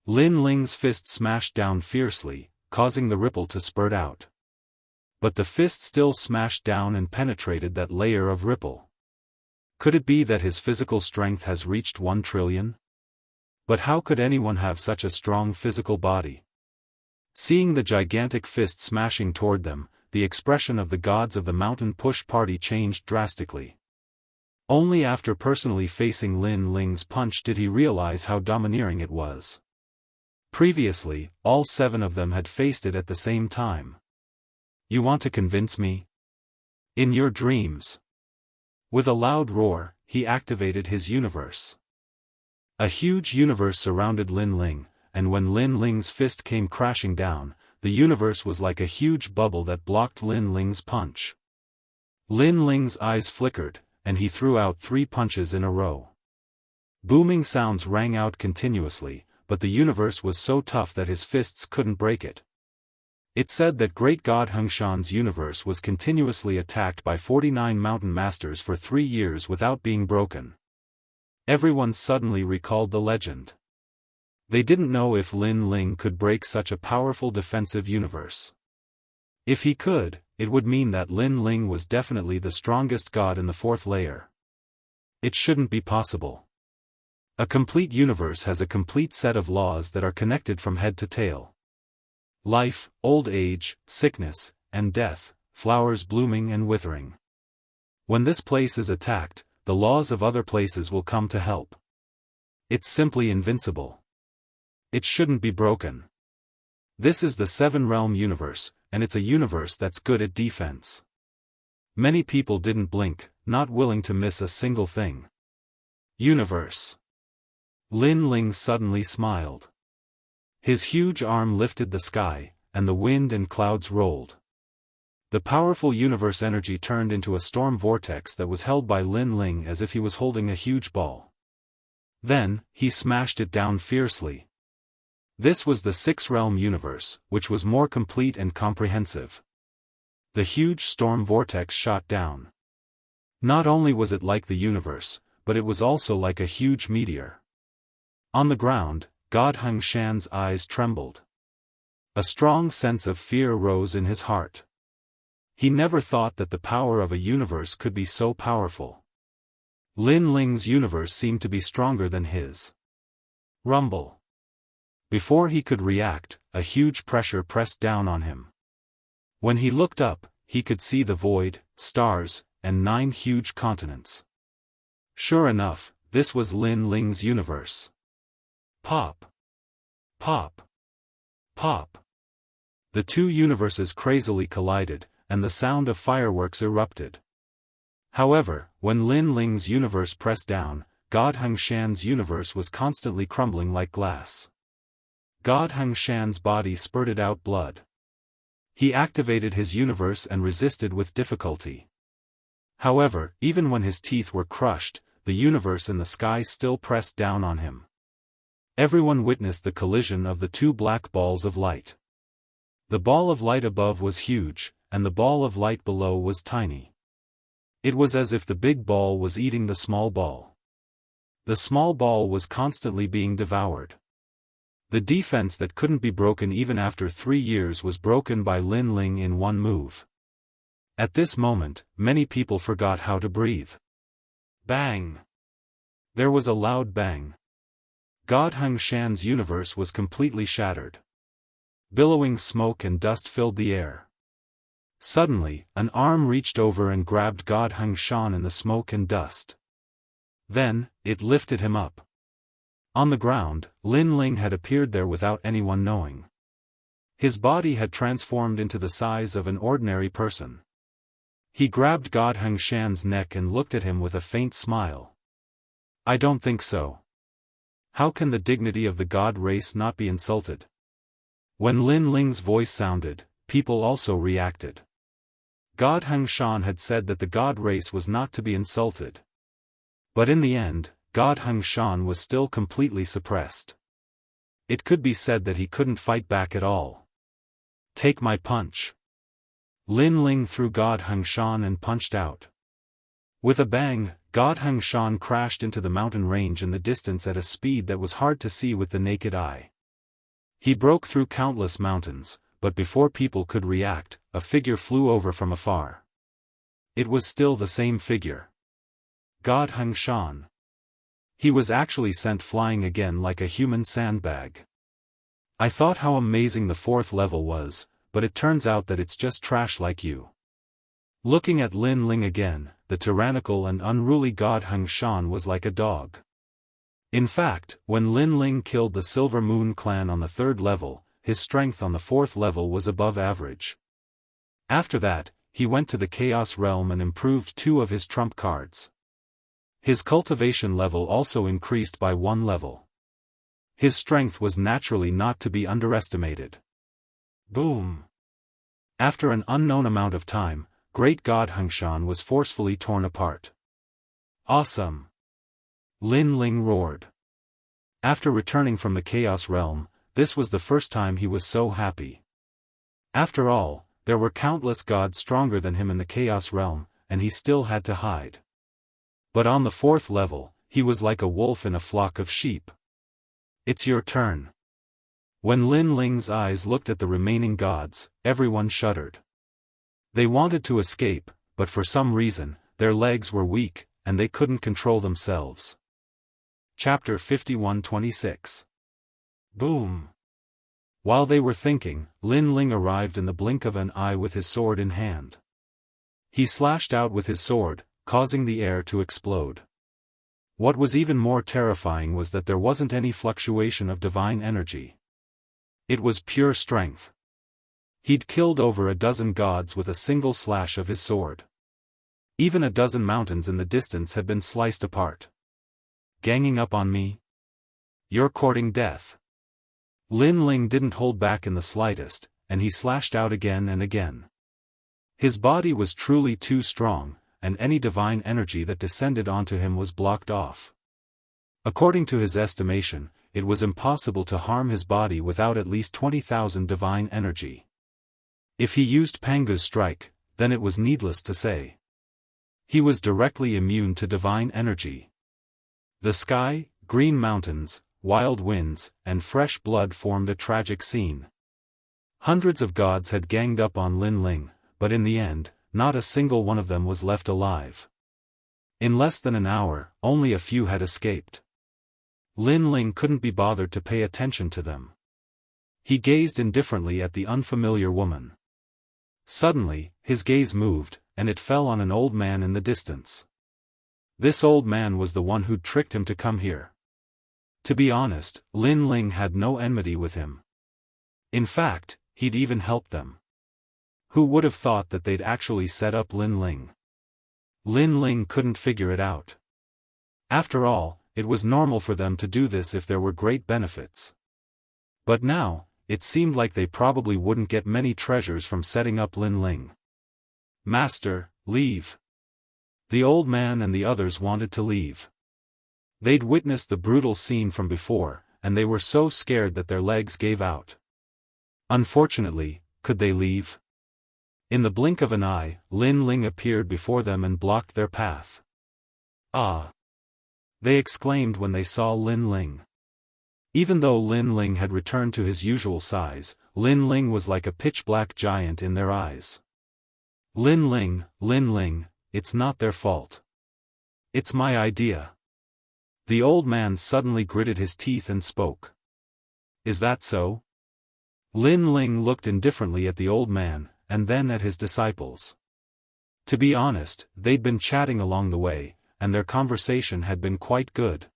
Lin Ling's fist smashed down fiercely, causing the ripple to spurt out. But the fist still smashed down and penetrated that layer of ripple. Could it be that his physical strength has reached 1 trillion? But how could anyone have such a strong physical body? Seeing the gigantic fist smashing toward them, the expression of the gods of the mountain push party changed drastically. Only after personally facing Lin Ling's punch did he realize how domineering it was. Previously, all 7 of them had faced it at the same time. "You want to convince me? In your dreams." With a loud roar, he activated his universe. A huge universe surrounded Lin Ling, and when Lin Ling's fist came crashing down, the universe was like a huge bubble that blocked Lin Ling's punch. Lin Ling's eyes flickered, and he threw out 3 punches in a row. Booming sounds rang out continuously, but the universe was so tough that his fists couldn't break it. It said that great god Hengshan's universe was continuously attacked by 49 mountain masters for 3 years without being broken. Everyone suddenly recalled the legend. They didn't know if Lin Ling could break such a powerful defensive universe. If he could, it would mean that Lin Ling was definitely the strongest god in the 4th layer. It shouldn't be possible. A complete universe has a complete set of laws that are connected from head to tail. Life, old age, sickness, and death, flowers blooming and withering. When this place is attacked, the laws of other places will come to help. It's simply invincible. It shouldn't be broken. This is the 7-realm universe, and it's a universe that's good at defense. Many people didn't blink, not willing to miss a single thing. Universe. Lin Ling suddenly smiled. His huge arm lifted the sky, and the wind and clouds rolled. The powerful universe energy turned into a storm vortex that was held by Lin Ling as if he was holding a huge ball. Then, he smashed it down fiercely. This was the 6-realm universe, which was more complete and comprehensive. The huge storm vortex shot down. Not only was it like the universe, but it was also like a huge meteor. On the ground, God Hengshan's eyes trembled. A strong sense of fear rose in his heart. He never thought that the power of a universe could be so powerful. Lin Ling's universe seemed to be stronger than his. Rumble. Before he could react, a huge pressure pressed down on him. When he looked up, he could see the void, stars, and 9 huge continents. Sure enough, this was Lin Ling's universe. Pop. Pop. Pop. The two universes crazily collided, and the sound of fireworks erupted. However, when Lin Ling's universe pressed down, God Hengshan's universe was constantly crumbling like glass. God Hengshan's body spurted out blood. He activated his universe and resisted with difficulty. However, even when his teeth were crushed, the universe in the sky still pressed down on him. Everyone witnessed the collision of the two black balls of light. The ball of light above was huge, and the ball of light below was tiny. It was as if the big ball was eating the small ball. The small ball was constantly being devoured. The defense that couldn't be broken even after 3 years was broken by Lin Ling in one move. At this moment, many people forgot how to breathe. Bang! There was a loud bang. God Hengshan's universe was completely shattered. Billowing smoke and dust filled the air. Suddenly, an arm reached over and grabbed God Hengshan in the smoke and dust. Then, it lifted him up. On the ground, Lin Ling had appeared there without anyone knowing. His body had transformed into the size of an ordinary person. He grabbed God Hengshan's neck and looked at him with a faint smile. I don't think so. How can the dignity of the god race not be insulted? When Lin Ling's voice sounded, people also reacted. God Hengshan had said that the god race was not to be insulted. But in the end, God Hengshan was still completely suppressed. It could be said that he couldn't fight back at all. Take my punch. Lin Ling threw God Hengshan and punched out. With a bang, God Hengshan crashed into the mountain range in the distance at a speed that was hard to see with the naked eye. He broke through countless mountains, but before people could react, a figure flew over from afar. It was still the same figure. God Hengshan. He was actually sent flying again like a human sandbag. I thought how amazing the 4th level was, but it turns out that it's just trash like you. Looking at Lin Ling again, the tyrannical and unruly God Hengshan was like a dog. In fact, when Lin Ling killed the Silver Moon clan on the 3rd level, his strength on the 4th level was above average. After that, he went to the Chaos Realm and improved 2 of his trump cards. His cultivation level also increased by 1 level. His strength was naturally not to be underestimated. Boom! After an unknown amount of time, Great God Hengshan was forcefully torn apart. Awesome! Lin Ling roared. After returning from the Chaos Realm, this was the first time he was so happy. After all, there were countless gods stronger than him in the Chaos Realm, and he still had to hide. But on the 4th level, he was like a wolf in a flock of sheep. It's your turn. When Lin Ling's eyes looked at the remaining gods, everyone shuddered. They wanted to escape, but for some reason, their legs were weak, and they couldn't control themselves. Chapter 51-26. Boom! While they were thinking, Lin Ling arrived in the blink of an eye with his sword in hand. He slashed out with his sword, causing the air to explode. What was even more terrifying was that there wasn't any fluctuation of divine energy. It was pure strength. He'd killed over a dozen gods with a single slash of his sword. Even a dozen mountains in the distance had been sliced apart. Ganging up on me? You're courting death. Lin Ling didn't hold back in the slightest, and he slashed out again and again. His body was truly too strong, and any divine energy that descended onto him was blocked off. According to his estimation, it was impossible to harm his body without at least 20,000 divine energy. If he used Pangu's strike, then it was needless to say. He was directly immune to divine energy. The sky, green mountains, wild winds, and fresh blood formed a tragic scene. Hundreds of gods had ganged up on Lin Ling, but in the end, not a single one of them was left alive. In less than an hour, only a few had escaped. Lin Ling couldn't be bothered to pay attention to them. He gazed indifferently at the unfamiliar woman. Suddenly, his gaze moved, and it fell on an old man in the distance. This old man was the one who'd tricked him to come here. To be honest, Lin Ling had no enmity with him. In fact, he'd even helped them. Who would have thought that they'd actually set up Lin Ling? Lin Ling couldn't figure it out. After all, it was normal for them to do this if there were great benefits. But now, it seemed like they probably wouldn't get many treasures from setting up Lin Ling. "Master, leave." The old man and the others wanted to leave. They'd witnessed the brutal scene from before, and they were so scared that their legs gave out. Unfortunately, could they leave? In the blink of an eye, Lin Ling appeared before them and blocked their path. "Ah!" they exclaimed when they saw Lin Ling. Even though Lin Ling had returned to his usual size, Lin Ling was like a pitch-black giant in their eyes. Lin Ling, it's not their fault. It's my idea." The old man suddenly gritted his teeth and spoke. "Is that so?" Lin Ling looked indifferently at the old man, and then at his disciples. To be honest, they'd been chatting along the way, and their conversation had been quite good.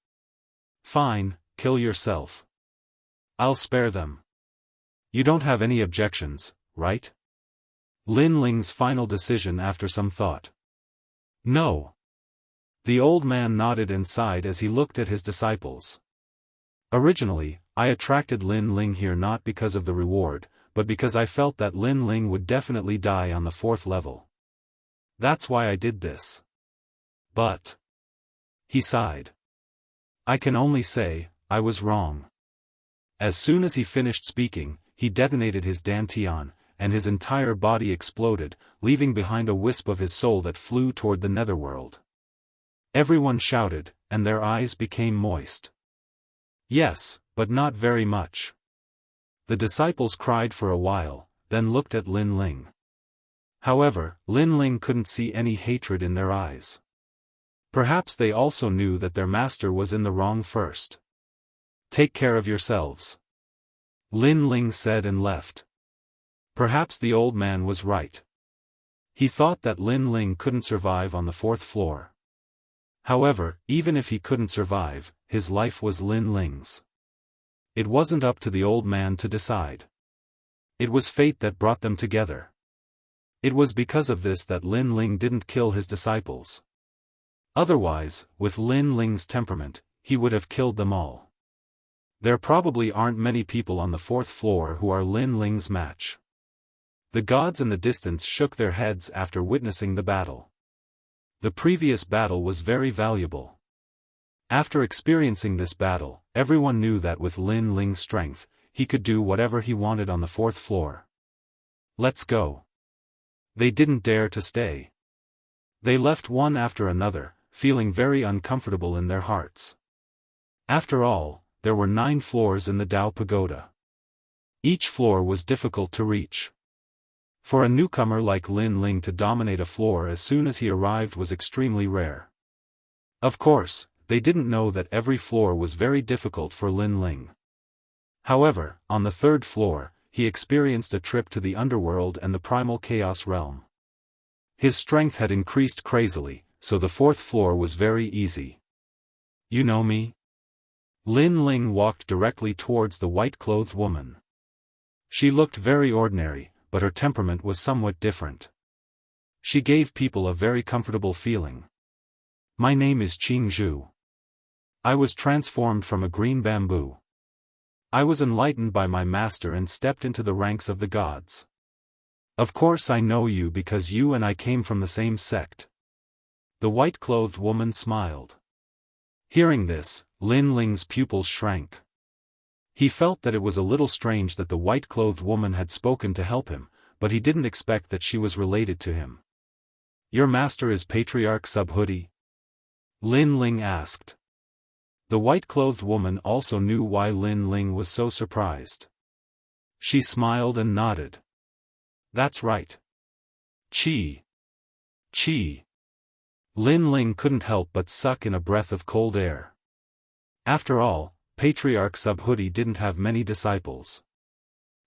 "Fine, kill yourself. I'll spare them. You don't have any objections, right?" Lin Ling's final decision after some thought. "No." The old man nodded and sighed as he looked at his disciples. "Originally, I attracted Lin Ling here not because of the reward, but because I felt that Lin Ling would definitely die on the 4th level. That's why I did this. But..." he sighed. "I can only say, I was wrong." As soon as he finished speaking, he detonated his dantian, and his entire body exploded, leaving behind a wisp of his soul that flew toward the netherworld. Everyone shouted, and their eyes became moist. Yes, but not very much. The disciples cried for a while, then looked at Lin Ling. However, Lin Ling couldn't see any hatred in their eyes. Perhaps they also knew that their master was in the wrong first. "Take care of yourselves," Lin Ling said and left. Perhaps the old man was right. He thought that Lin Ling couldn't survive on the 4th floor. However, even if he couldn't survive, his life was Lin Ling's. It wasn't up to the old man to decide. It was fate that brought them together. It was because of this that Lin Ling didn't kill his disciples. Otherwise, with Lin Ling's temperament, he would have killed them all. There probably aren't many people on the 4th floor who are Lin Ling's match. The gods in the distance shook their heads after witnessing the battle. The previous battle was very valuable. After experiencing this battle, everyone knew that with Lin Ling's strength, he could do whatever he wanted on the 4th floor. "Let's go." They didn't dare to stay. They left one after another, feeling very uncomfortable in their hearts. After all, there were 9 floors in the Dao Pagoda. Each floor was difficult to reach. For a newcomer like Lin Ling to dominate a floor as soon as he arrived was extremely rare. Of course, they didn't know that every floor was very difficult for Lin Ling. However, on the 3rd floor, he experienced a trip to the underworld and the primal chaos realm. His strength had increased crazily, so the 4th floor was very easy. "You know me?" Lin Ling walked directly towards the white-clothed woman. She looked very ordinary, but her temperament was somewhat different. She gave people a very comfortable feeling. "My name is Jianghu. I was transformed from a green bamboo. I was enlightened by my master and stepped into the ranks of the gods. Of course I know you because you and I came from the same sect." The white-clothed woman smiled. Hearing this, Lin Ling's pupils shrank. He felt that it was a little strange that the white-clothed woman had spoken to help him, but he didn't expect that she was related to him. "Your master is Patriarch Subhuti?" Lin Ling asked. The white-clothed woman also knew why Lin Ling was so surprised. She smiled and nodded. That's right. Qi. Qi. Lin Ling couldn't help but suck in a breath of cold air. After all, Patriarch Subhuti didn't have many disciples.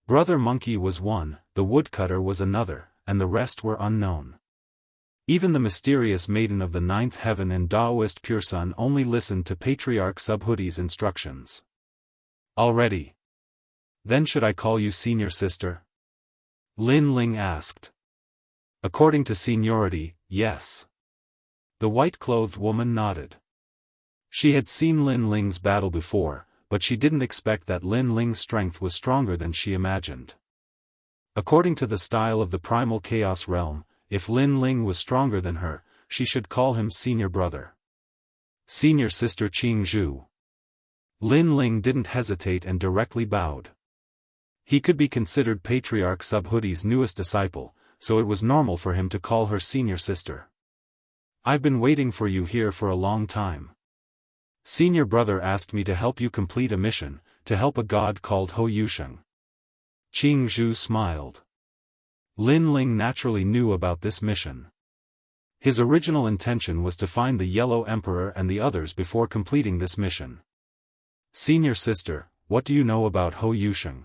Brother Monkey was one, the woodcutter was another, and the rest were unknown. Even the mysterious maiden of the ninth heaven and Daoist pure sun only listened to Patriarch Subhuti's instructions. Already? Then should I call you senior sister? Lin Ling asked. According to seniority, yes. The white-clothed woman nodded. She had seen Lin Ling's battle before, but she didn't expect that Lin Ling's strength was stronger than she imagined. According to the style of the primal chaos realm, if Lin Ling was stronger than her, she should call him senior brother. Senior sister Qingzhu. Lin Ling didn't hesitate and directly bowed. He could be considered Patriarch Subhuti's newest disciple, so it was normal for him to call her senior sister. I've been waiting for you here for a long time. Senior brother asked me to help you complete a mission, to help a god called Ho Yusheng. Qingzhu smiled. Lin Ling naturally knew about this mission. His original intention was to find the Yellow Emperor and the others before completing this mission. Senior sister, what do you know about Ho Yusheng?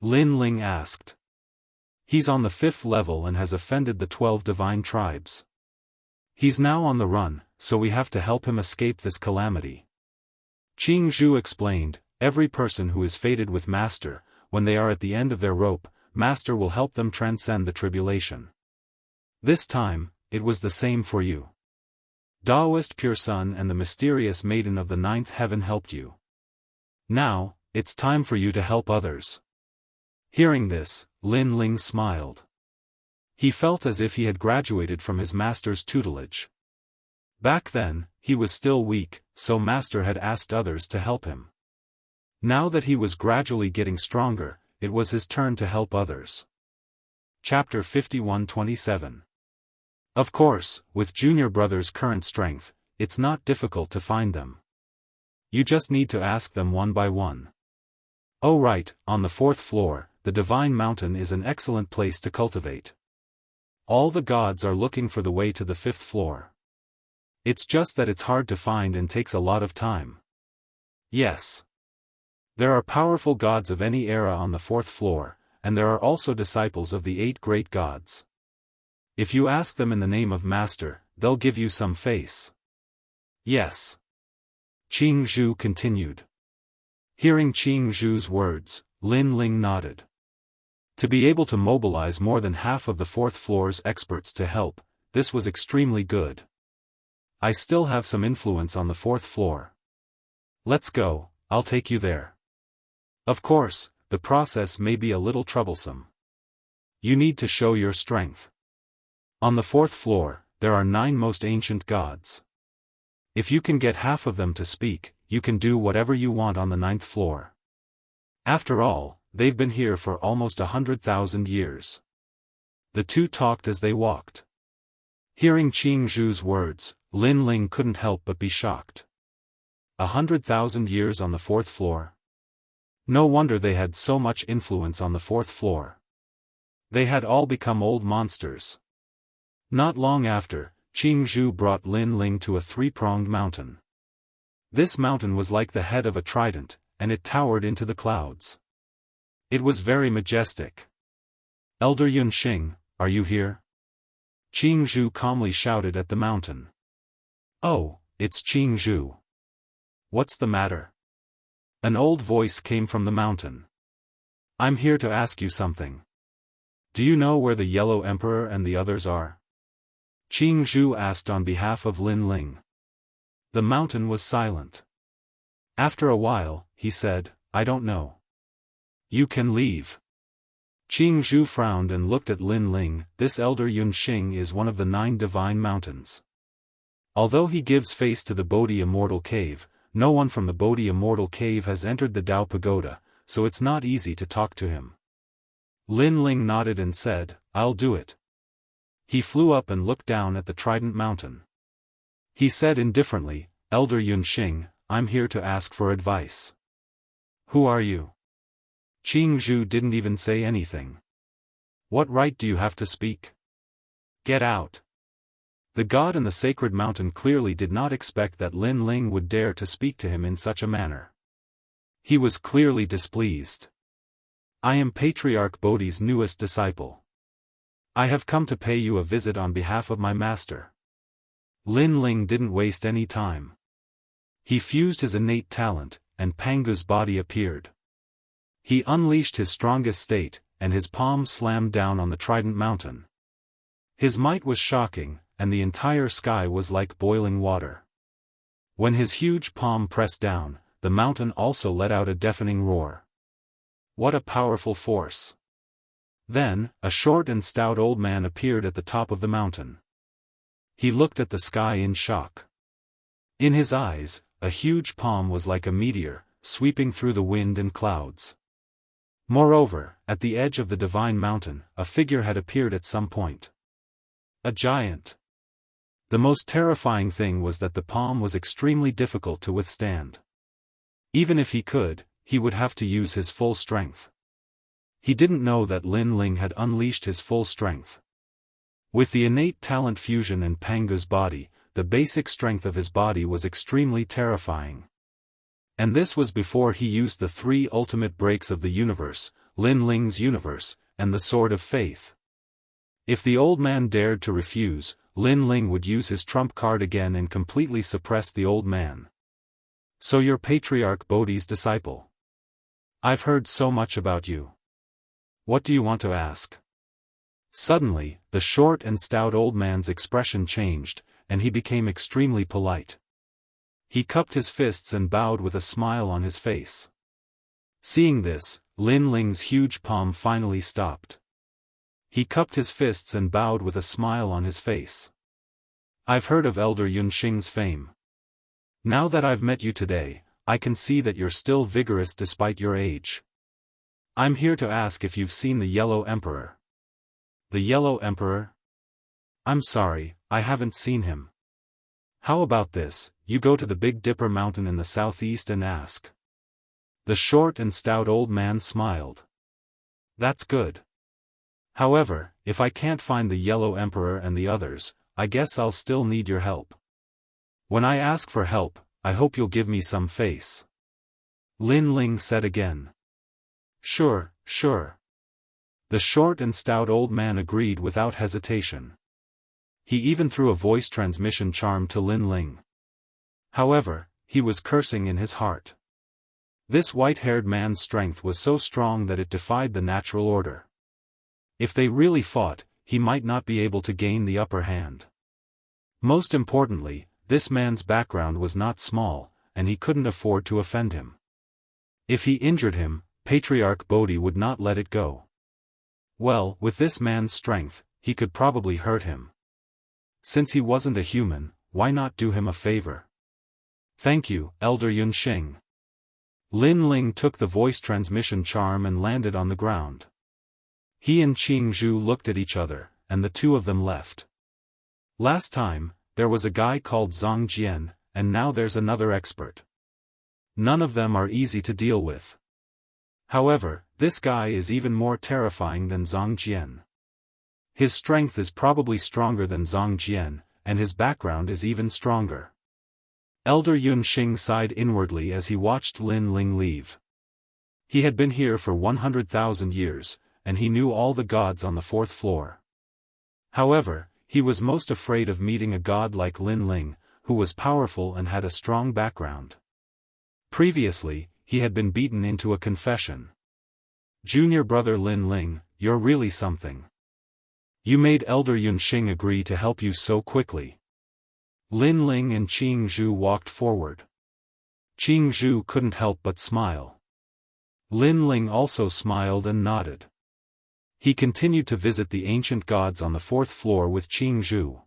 Lin Ling asked. He's on the 5th level and has offended the 12 divine tribes. He's now on the run, so we have to help him escape this calamity. Qingzhu explained, every person who is fated with Master, when they are at the end of their rope, Master will help them transcend the tribulation. This time, it was the same for you. Daoist pure sun and the mysterious maiden of the 9th heaven helped you. Now, it's time for you to help others. Hearing this, Lin Ling smiled. He felt as if he had graduated from his master's tutelage. Back then, he was still weak, so Master had asked others to help him. Now that he was gradually getting stronger, it was his turn to help others. Chapter 51:27. Of course, with junior brother's current strength, it's not difficult to find them. You just need to ask them one by one. Oh right, on the 4th floor, the Divine Mountain is an excellent place to cultivate. All the gods are looking for the way to the 5th floor. It's just that it's hard to find and takes a lot of time. Yes. There are powerful gods of any era on the 4th floor, and there are also disciples of the 8 great gods. If you ask them in the name of Master, they'll give you some face. Yes. Qingzhu continued. Hearing Qingzhu's words, Lin Ling nodded. To be able to mobilize more than half of the 4th floor's experts to help, this was extremely good. I still have some influence on the 4th floor. Let's go, I'll take you there. Of course, the process may be a little troublesome. You need to show your strength. On the 4th floor, there are 9 most ancient gods. If you can get half of them to speak, you can do whatever you want on the 9th floor. After all, they've been here for almost 100,000 years. The two talked as they walked. Hearing Qingzhu's words, Lin Ling couldn't help but be shocked. 100,000 years on the 4th floor? No wonder they had so much influence on the 4th floor. They had all become old monsters. Not long after, Qingzhu brought Lin Ling to a 3-pronged mountain. This mountain was like the head of a trident, and it towered into the clouds. It was very majestic. Elder Yunxing, are you here? Qingzhu calmly shouted at the mountain. Oh, it's Qingzhu. What's the matter? An old voice came from the mountain. I'm here to ask you something. Do you know where the Yellow Emperor and the others are? Qingzhu asked on behalf of Lin Ling. The mountain was silent. After a while, he said, I don't know. You can leave. Qingzhu frowned and looked at Lin Ling. This elder Yunxing is one of the 9 divine mountains. Although he gives face to the Bodhi Immortal Cave, no one from the Bodhi Immortal Cave has entered the Dao Pagoda, so it's not easy to talk to him. Lin Ling nodded and said, I'll do it. He flew up and looked down at the Trident Mountain. He said indifferently, Elder Yunxing, I'm here to ask for advice. Who are you? Jianghu didn't even say anything. What right do you have to speak? Get out. The god in the sacred mountain clearly did not expect that Lin Ling would dare to speak to him in such a manner. He was clearly displeased. I am Patriarch Bodhi's newest disciple. I have come to pay you a visit on behalf of my master. Lin Ling didn't waste any time. He fused his innate talent, and Pangu's body appeared. He unleashed his strongest state, and his palm slammed down on the Trident Mountain. His might was shocking, and the entire sky was like boiling water. When his huge palm pressed down, the mountain also let out a deafening roar. What a powerful force! Then, a short and stout old man appeared at the top of the mountain. He looked at the sky in shock. In his eyes, a huge palm was like a meteor, sweeping through the wind and clouds. Moreover, at the edge of the divine mountain, a figure had appeared at some point. A giant. The most terrifying thing was that the palm was extremely difficult to withstand. Even if he could, he would have to use his full strength. He didn't know that Lin Ling had unleashed his full strength. With the innate talent fusion in Pangu's body, the basic strength of his body was extremely terrifying. And this was before he used the 3 ultimate breaks of the universe, Lin Ling's universe, and the Sword of Faith. If the old man dared to refuse, Lin Ling would use his trump card again and completely suppress the old man. So you're Patriarch Bodhi's disciple. I've heard so much about you. What do you want to ask? Suddenly, the short and stout old man's expression changed, and he became extremely polite. He cupped his fists and bowed with a smile on his face. Seeing this, Lin Ling's huge palm finally stopped. He cupped his fists and bowed with a smile on his face. I've heard of Elder Yunxing's fame. Now that I've met you today, I can see that you're still vigorous despite your age. I'm here to ask if you've seen the Yellow Emperor. The Yellow Emperor? I'm sorry, I haven't seen him. How about this, you go to the Big Dipper Mountain in the southeast and ask. The short and stout old man smiled. That's good. However, if I can't find the Yellow Emperor and the others, I guess I'll still need your help. When I ask for help, I hope you'll give me some face. Lin Ling said again. Sure, sure. The short and stout old man agreed without hesitation. He even threw a voice transmission charm to Lin Ling. However, he was cursing in his heart. This white-haired man's strength was so strong that it defied the natural order. If they really fought, he might not be able to gain the upper hand. Most importantly, this man's background was not small, and he couldn't afford to offend him. If he injured him, Patriarch Bodhi would not let it go. Well, with this man's strength, he could probably hurt him. Since he wasn't a human, why not do him a favor? Thank you, Elder Yunxing. Lin Ling took the voice transmission charm and landed on the ground. He and Jianghu looked at each other, and the two of them left. Last time, there was a guy called Zhang Jian, and now there's another expert. None of them are easy to deal with. However, this guy is even more terrifying than Zhang Jian. His strength is probably stronger than Zhang Jian, and his background is even stronger. Elder Yunxing sighed inwardly as he watched Lin Ling leave. He had been here for 100,000 years, and he knew all the gods on the 4th floor. However, he was most afraid of meeting a god like Lin Ling, who was powerful and had a strong background. Previously, he had been beaten into a confession. Junior brother Lin Ling, you're really something. You made Elder Yunxing agree to help you so quickly. Lin Ling and Jianghu walked forward. Jianghu couldn't help but smile. Lin Ling also smiled and nodded. He continued to visit the ancient gods on the 4th floor with Jianghu.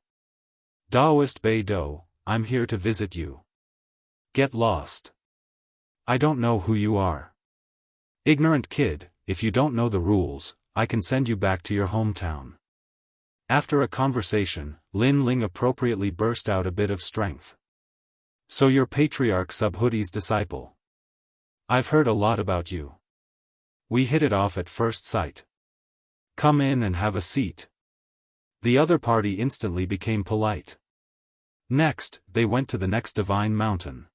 Daoist Beidou, I'm here to visit you. Get lost. I don't know who you are. Ignorant kid, if you don't know the rules, I can send you back to your hometown. After a conversation, Lin Ling appropriately burst out a bit of strength. So you're Patriarch Subhoodie's disciple. I've heard a lot about you. We hit it off at first sight. Come in and have a seat. The other party instantly became polite. Next, they went to the next divine mountain.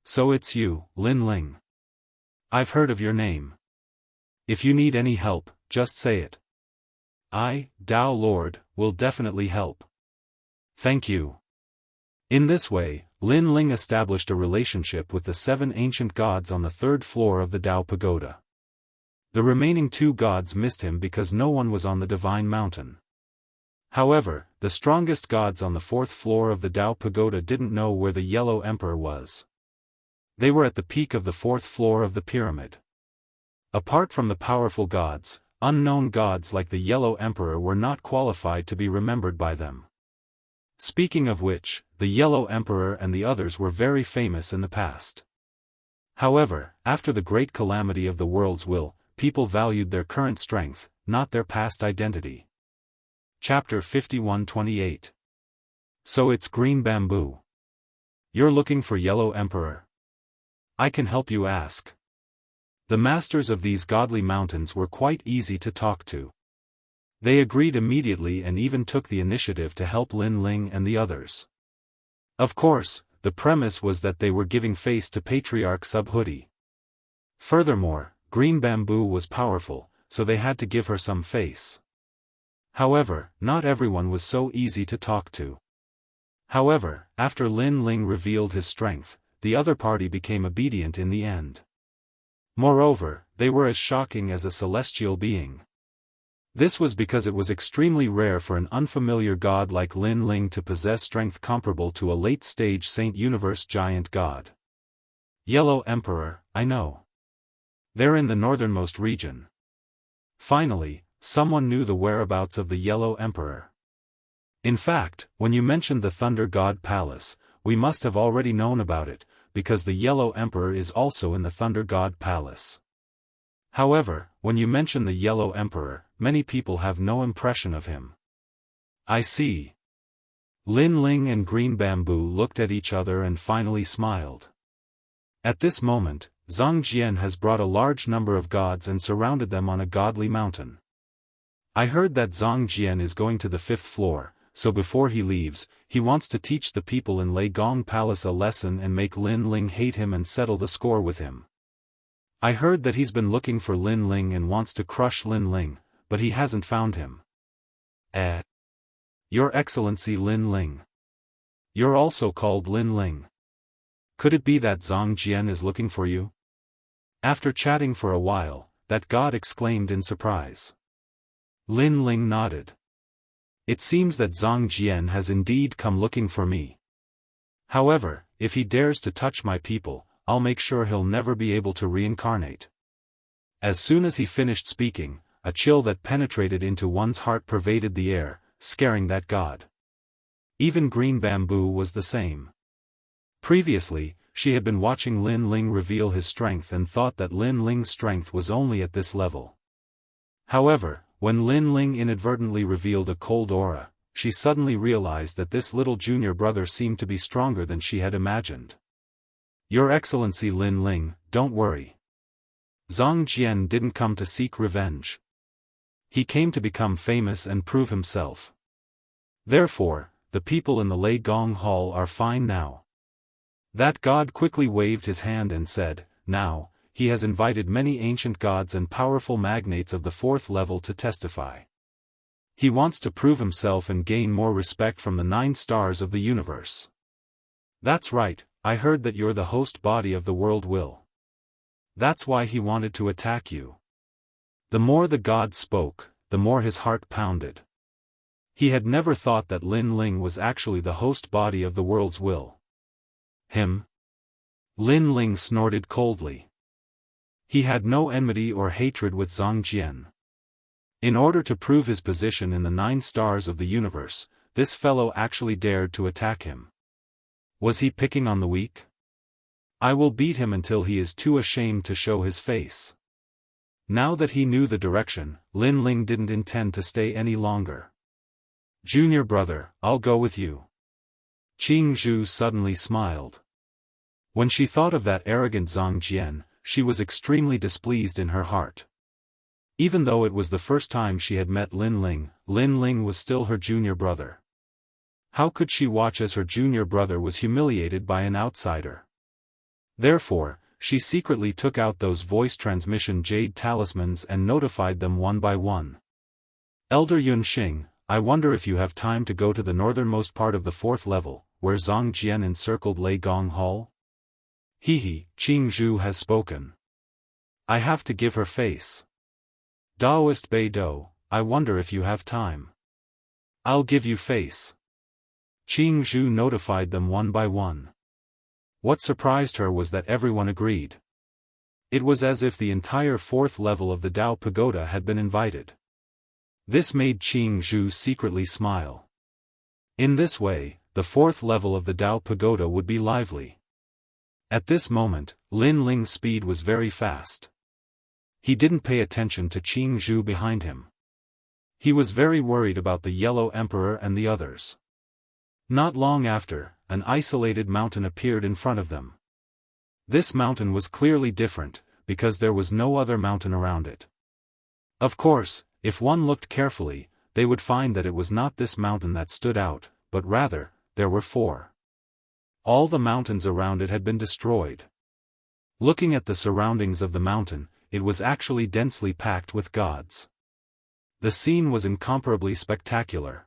So it's you, Lin Ling. I've heard of your name. If you need any help, just say it. I, Dao Lord, will definitely help. Thank you. In this way, Lin Ling established a relationship with the 7 ancient gods on the 3rd floor of the Dao Pagoda. The remaining 2 gods missed him because no one was on the divine mountain. However, the strongest gods on the 4th floor of the Dao Pagoda didn't know where the Yellow Emperor was. They were at the peak of the 4th floor of the pyramid. Apart from the powerful gods, unknown gods like the Yellow Emperor were not qualified to be remembered by them. Speaking of which, the Yellow Emperor and the others were very famous in the past. However, after the great calamity of the world's will, people valued their current strength, not their past identity. Chapter 51-28. So it's green bamboo. You're looking for Yellow Emperor? I can help you ask. The masters of these godly mountains were quite easy to talk to. They agreed immediately and even took the initiative to help Lin Ling and the others. Of course, the premise was that they were giving face to Patriarch Subhuti. Furthermore, green bamboo was powerful, so they had to give her some face. However, not everyone was so easy to talk to. However, after Lin Ling revealed his strength, the other party became obedient in the end. Moreover, they were as shocking as a celestial being. This was because it was extremely rare for an unfamiliar god like Lin Ling to possess strength comparable to a late-stage Saint Universe giant god. Yellow Emperor, I know. They're in the northernmost region. Finally, someone knew the whereabouts of the Yellow Emperor. In fact, when you mentioned the Thunder God Palace, we must have already known about it, because the Yellow Emperor is also in the Thunder God Palace. However, when you mention the Yellow Emperor, many people have no impression of him. I see. Lin Ling and Green Bamboo looked at each other and finally smiled. At this moment, Zhang Jian has brought a large number of gods and surrounded them on a godly mountain. I heard that Zhang Jian is going to the 5th floor, so before he leaves, he wants to teach the people in Lei Gong Palace a lesson and make Lin Ling hate him and settle the score with him. I heard that he's been looking for Lin Ling and wants to crush Lin Ling, but he hasn't found him. Your Excellency Lin Ling. You're also called Lin Ling. Could it be that Zhang Jian is looking for you? After chatting for a while, that god exclaimed in surprise. Lin Ling nodded. It seems that Zhang Jian has indeed come looking for me. However, if he dares to touch my people, I'll make sure he'll never be able to reincarnate. As soon as he finished speaking, a chill that penetrated into one's heart pervaded the air, scaring that god. Even Green Bamboo was the same. Previously, she had been watching Lin Ling reveal his strength and thought that Lin Ling's strength was only at this level. However, when Lin Ling inadvertently revealed a cold aura, she suddenly realized that this little junior brother seemed to be stronger than she had imagined. Your Excellency Lin Ling, don't worry. Zhang Jian didn't come to seek revenge. He came to become famous and prove himself. Therefore, the people in the Lei Gong Hall are fine now. That god quickly waved his hand and said, now, he has invited many ancient gods and powerful magnates of the 4th level to testify. He wants to prove himself and gain more respect from the 9 stars of the universe. That's right, I heard that you're the host body of the world will. That's why he wanted to attack you. The more the god spoke, the more his heart pounded. He had never thought that Lin Ling was actually the host body of the world's will. Him? Lin Ling snorted coldly. He had no enmity or hatred with Zhang Jian. In order to prove his position in the 9 stars of the universe, this fellow actually dared to attack him. Was he picking on the weak? I will beat him until he is too ashamed to show his face. Now that he knew the direction, Lin Ling didn't intend to stay any longer. Junior brother, I'll go with you. Qing Zhu suddenly smiled. When she thought of that arrogant Zhang Jian, she was extremely displeased in her heart. Even though it was the first time she had met Lin Ling was still her junior brother. How could she watch as her junior brother was humiliated by an outsider? Therefore, she secretly took out those voice transmission jade talismans and notified them one by one. Elder Yunxing, I wonder if you have time to go to the northernmost part of the 4th level, where Zhang Jian encircled Lei Gong Hall? Qing Zhu has spoken. I have to give her face. Daoist Beidou, I wonder if you have time. I'll give you face. Qing Zhu notified them one by one. What surprised her was that everyone agreed. It was as if the entire 4th level of the Dao Pagoda had been invited. This made Qing Zhu secretly smile. In this way, the 4th level of the Dao Pagoda would be lively. At this moment, Lin Ling's speed was very fast. He didn't pay attention to Qing Zhu behind him. He was very worried about the Yellow Emperor and the others. Not long after, an isolated mountain appeared in front of them. This mountain was clearly different, because there was no other mountain around it. Of course, if one looked carefully, they would find that it was not this mountain that stood out, but rather, there were 4. All the mountains around it had been destroyed. Looking at the surroundings of the mountain, it was actually densely packed with gods. The scene was incomparably spectacular.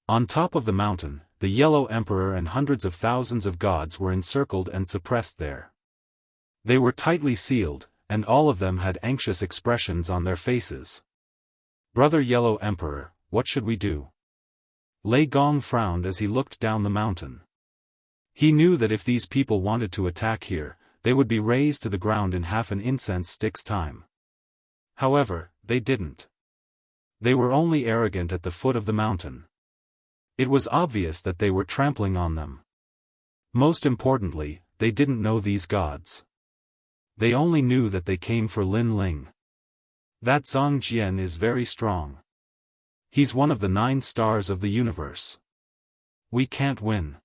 On top of the mountain, the Yellow Emperor and hundreds of thousands of gods were encircled and suppressed there. They were tightly sealed, and all of them had anxious expressions on their faces. Brother Yellow Emperor, what should we do? Lei Gong frowned as he looked down the mountain. He knew that if these people wanted to attack here, they would be razed to the ground in half an incense stick's time. However, they didn't. They were only arrogant at the foot of the mountain. It was obvious that they were trampling on them. Most importantly, they didn't know these gods. They only knew that they came for Lin Ling. That Zhang Jian is very strong. He's one of the 9 stars of the universe. We can't win.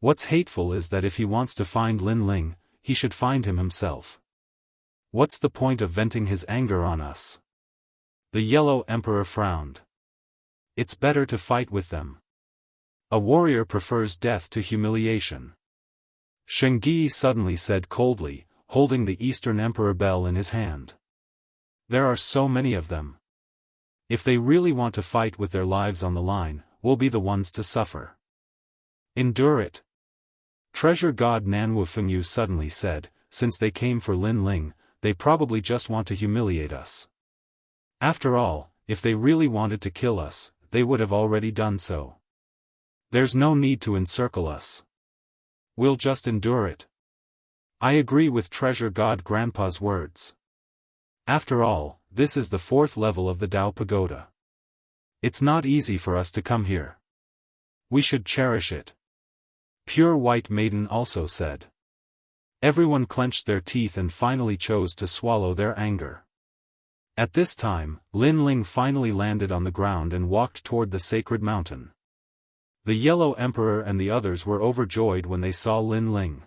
What's hateful is that if he wants to find Lin Ling, he should find him himself. What's the point of venting his anger on us? The Yellow Emperor frowned. It's better to fight with them. A warrior prefers death to humiliation. Shengyi suddenly said coldly, holding the Eastern Emperor bell in his hand. There are so many of them. If they really want to fight with their lives on the line, we'll be the ones to suffer. Endure it. Treasure God Nanwu Fengyu suddenly said, since they came for Lin Ling, they probably just want to humiliate us. After all, if they really wanted to kill us, they would have already done so. There's no need to encircle us. We'll just endure it. I agree with Treasure God Grandpa's words. After all, this is the 4th level of the Dao Pagoda. It's not easy for us to come here. We should cherish it. Pure White Maiden also said. Everyone clenched their teeth and finally chose to swallow their anger. At this time, Lin Ling finally landed on the ground and walked toward the sacred mountain. The Yellow Emperor and the others were overjoyed when they saw Lin Ling.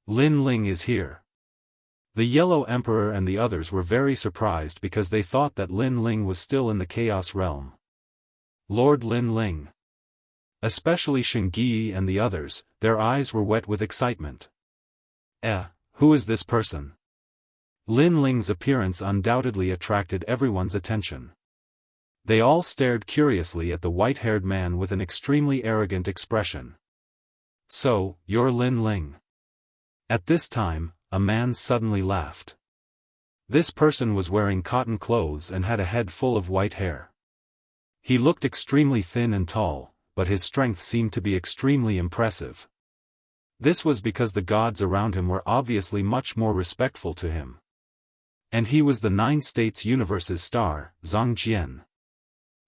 Lin Ling is here. The Yellow Emperor and the others were very surprised because they thought that Lin Ling was still in the Chaos Realm. Lord Lin Ling. Especially Shengyi and the others, their eyes were wet with excitement. Who is this person? Lin Ling's appearance undoubtedly attracted everyone's attention. They all stared curiously at the white-haired man with an extremely arrogant expression. So, you're Lin Ling. At this time, a man suddenly laughed. This person was wearing cotton clothes and had a head full of white hair. He looked extremely thin and tall, but his strength seemed to be extremely impressive. This was because the gods around him were obviously much more respectful to him. And he was the 9 States Universe's star, Zhang Jian.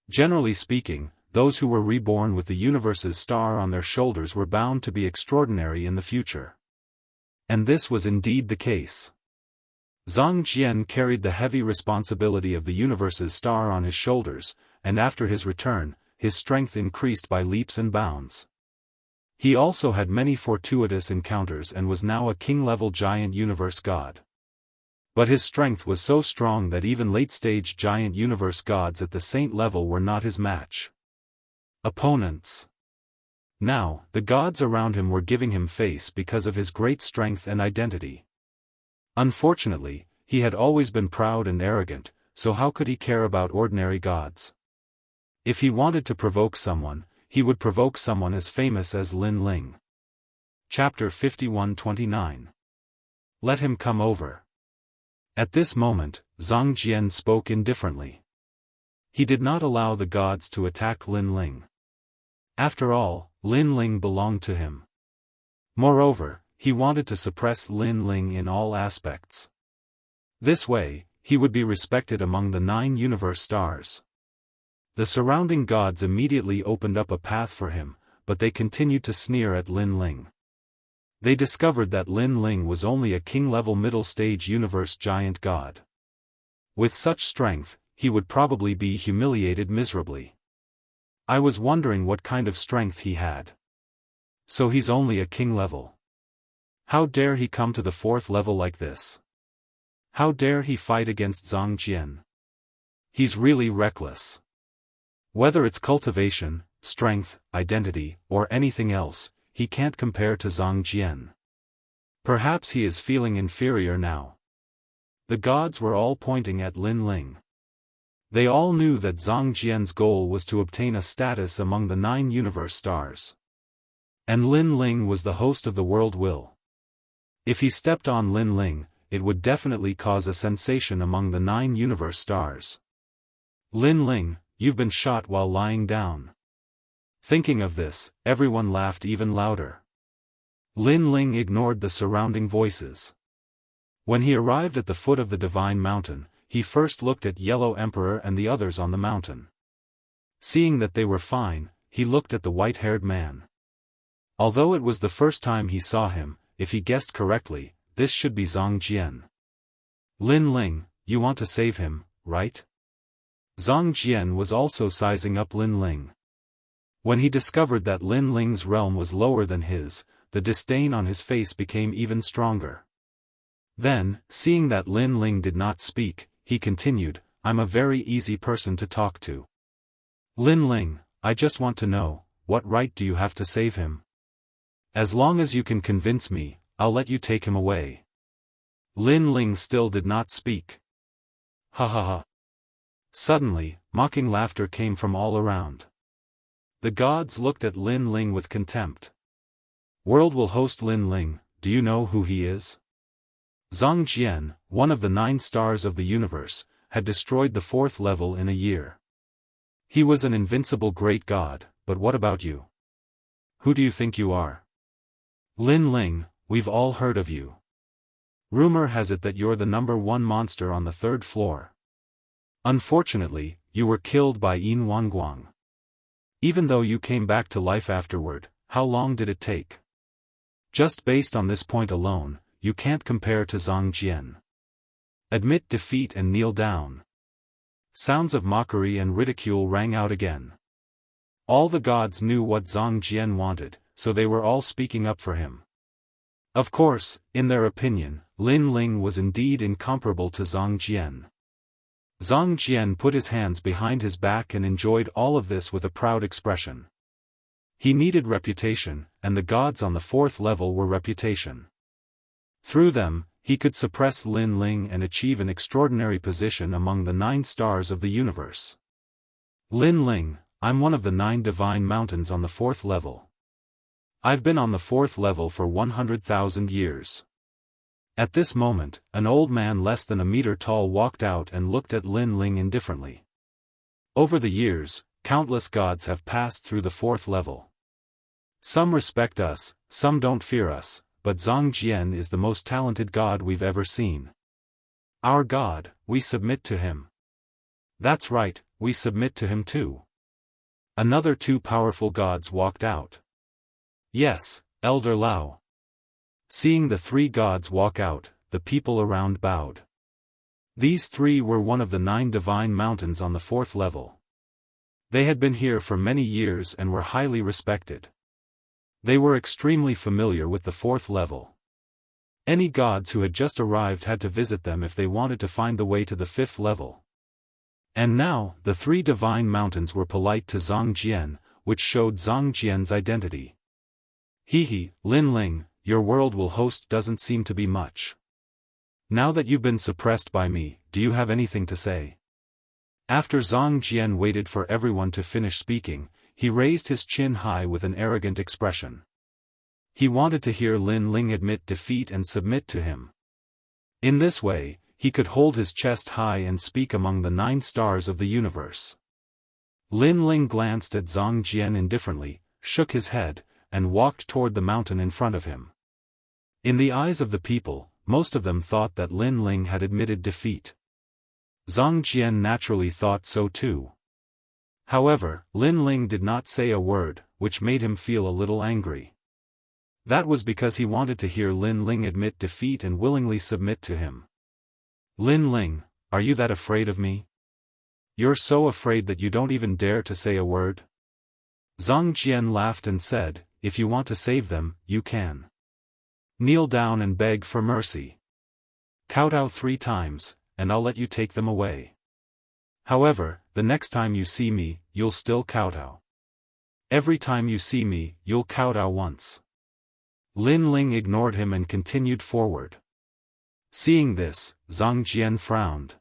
Generally speaking, those who were reborn with the universe's star on their shoulders were bound to be extraordinary in the future. And this was indeed the case. Zhang Jian carried the heavy responsibility of the universe's star on his shoulders, and after his return, his strength increased by leaps and bounds. He also had many fortuitous encounters and was now a king-level giant universe god. But his strength was so strong that even late-stage giant universe gods at the saint level were not his match. Opponents. Now, the gods around him were giving him face because of his great strength and identity. Unfortunately, he had always been proud and arrogant, so how could he care about ordinary gods? If he wanted to provoke someone, he would provoke someone as famous as Lin Ling. Chapter 51-29. Let him come over. At this moment, Zhang Jian spoke indifferently. He did not allow the gods to attack Lin Ling. After all, Lin Ling belonged to him. Moreover, he wanted to suppress Lin Ling in all aspects. This way, he would be respected among the 9 universe stars. The surrounding gods immediately opened up a path for him, but they continued to sneer at Lin Ling. They discovered that Lin Ling was only a king-level middle-stage universe giant god. With such strength, he would probably be humiliated miserably. I was wondering what kind of strength he had. So he's only a king level. How dare he come to the 4th level like this? How dare he fight against Zhang Jian? He's really reckless. Whether it's cultivation, strength, identity, or anything else, he can't compare to Zhang Jian. Perhaps he is feeling inferior now. The gods were all pointing at Lin Ling. They all knew that Zhang Jian's goal was to obtain a status among the 9 universe stars. And Lin Ling was the host of the world will. If he stepped on Lin Ling, it would definitely cause a sensation among the 9 universe stars. Lin Ling, you've been shot while lying down. Thinking of this, everyone laughed even louder. Lin Ling ignored the surrounding voices. When he arrived at the foot of the divine mountain, he first looked at Yellow Emperor and the others on the mountain. Seeing that they were fine, he looked at the white-haired man. Although it was the first time he saw him, if he guessed correctly, this should be Zhang Jian. Lin Ling, you want to save him, right? Zhang Jian was also sizing up Lin Ling. When he discovered that Lin Ling's realm was lower than his, the disdain on his face became even stronger. Then, seeing that Lin Ling did not speak, he continued, I'm a very easy person to talk to. Lin Ling, I just want to know, what right do you have to save him? As long as you can convince me, I'll let you take him away. Lin Ling still did not speak. Ha ha ha. Suddenly, mocking laughter came from all around. The gods looked at Lin Ling with contempt. World will host Lin Ling, do you know who he is? Zhang Jian, one of the 9 stars of the universe, had destroyed the 4th level in a year. He was an invincible great god, but what about you? Who do you think you are? Lin Ling, we've all heard of you. Rumor has it that you're the #1 monster on the 3rd floor. Unfortunately, you were killed by Yin Wanguang. Even though you came back to life afterward, how long did it take? Just based on this point alone, you can't compare to Zhang Jian. Admit defeat and kneel down. Sounds of mockery and ridicule rang out again. All the gods knew what Zhang Jian wanted, so they were all speaking up for him. Of course, in their opinion, Lin Ling was indeed incomparable to Zhang Jian. Zhang Jian put his hands behind his back and enjoyed all of this with a proud expression. He needed reputation, and the gods on the 4th level were reputation. Through them, he could suppress Lin Ling and achieve an extraordinary position among the 9 stars of the universe. Lin Ling, I'm one of the 9 divine mountains on the 4th level. I've been on the 4th level for 100,000 years. At this moment, an old man less than a meter tall walked out and looked at Lin Ling indifferently. Over the years, countless gods have passed through the 4th level. Some respect us, some don't fear us, but Zhang Jian is the most talented god we've ever seen. Our god, we submit to him. That's right, we submit to him too. Another 2 powerful gods walked out. Yes, Elder Lao. Seeing the 3 gods walk out, the people around bowed. These 3 were one of the 9 divine mountains on the 4th level. They had been here for many years and were highly respected. They were extremely familiar with the fourth level. Any gods who had just arrived had to visit them if they wanted to find the way to the fifth level. And now, the three divine mountains were polite to Zhang Jian, which showed Zhang Jian's identity. Hehe, Lin Ling, your world will host doesn't seem to be much. Now that you've been suppressed by me, do you have anything to say? After Zhang Jian waited for everyone to finish speaking, he raised his chin high with an arrogant expression. He wanted to hear Lin Ling admit defeat and submit to him. In this way, he could hold his chest high and speak among the 9 stars of the universe. Lin Ling glanced at Zhang Jian indifferently, shook his head, and walked toward the mountain in front of him. In the eyes of the people, most of them thought that Lin Ling had admitted defeat. Zhang Jian naturally thought so too. However, Lin Ling did not say a word, which made him feel a little angry. That was because he wanted to hear Lin Ling admit defeat and willingly submit to him. Lin Ling, are you that afraid of me? You're so afraid that you don't even dare to say a word? Zhang Jian laughed and said, if you want to save them, you can. Kneel down and beg for mercy. Kowtow 3 times, and I'll let you take them away. However, the next time you see me, you'll still kowtow. Every time you see me, you'll kowtow once. Lin Ling ignored him and continued forward. Seeing this, Zhang Jian frowned.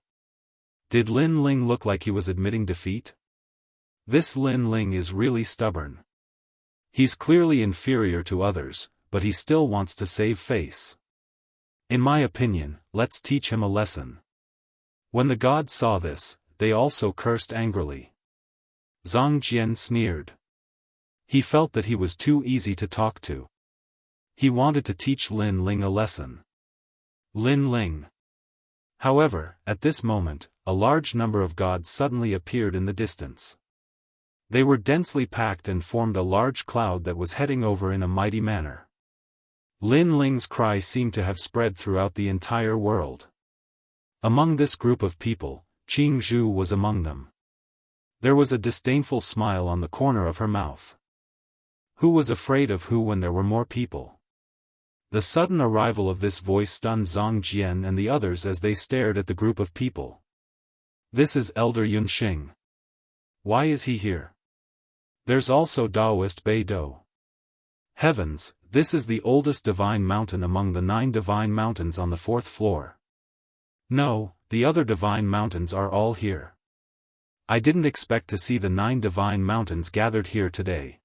Did Lin Ling look like he was admitting defeat? This Lin Ling is really stubborn. He's clearly inferior to others, but he still wants to save face. In my opinion, let's teach him a lesson. When the gods saw this, they also cursed angrily. Zhang Jian sneered. He felt that he was too easy to talk to. He wanted to teach Lin Ling a lesson. Lin Ling. However, at this moment, a large number of gods suddenly appeared in the distance. They were densely packed and formed a large cloud that was heading over in a mighty manner. Lin Ling's cry seemed to have spread throughout the entire world. Among this group of people, Jianghu was among them. There was a disdainful smile on the corner of her mouth. Who was afraid of who when there were more people? The sudden arrival of this voice stunned Zhang Jian and the others as they stared at the group of people. This is Elder Yunxing. Why is he here? There's also Daoist Beidou. Heavens, this is the oldest divine mountain among the 9 divine mountains on the 4th floor. No, the other divine mountains are all here. I didn't expect to see the 9 divine mountains gathered here today.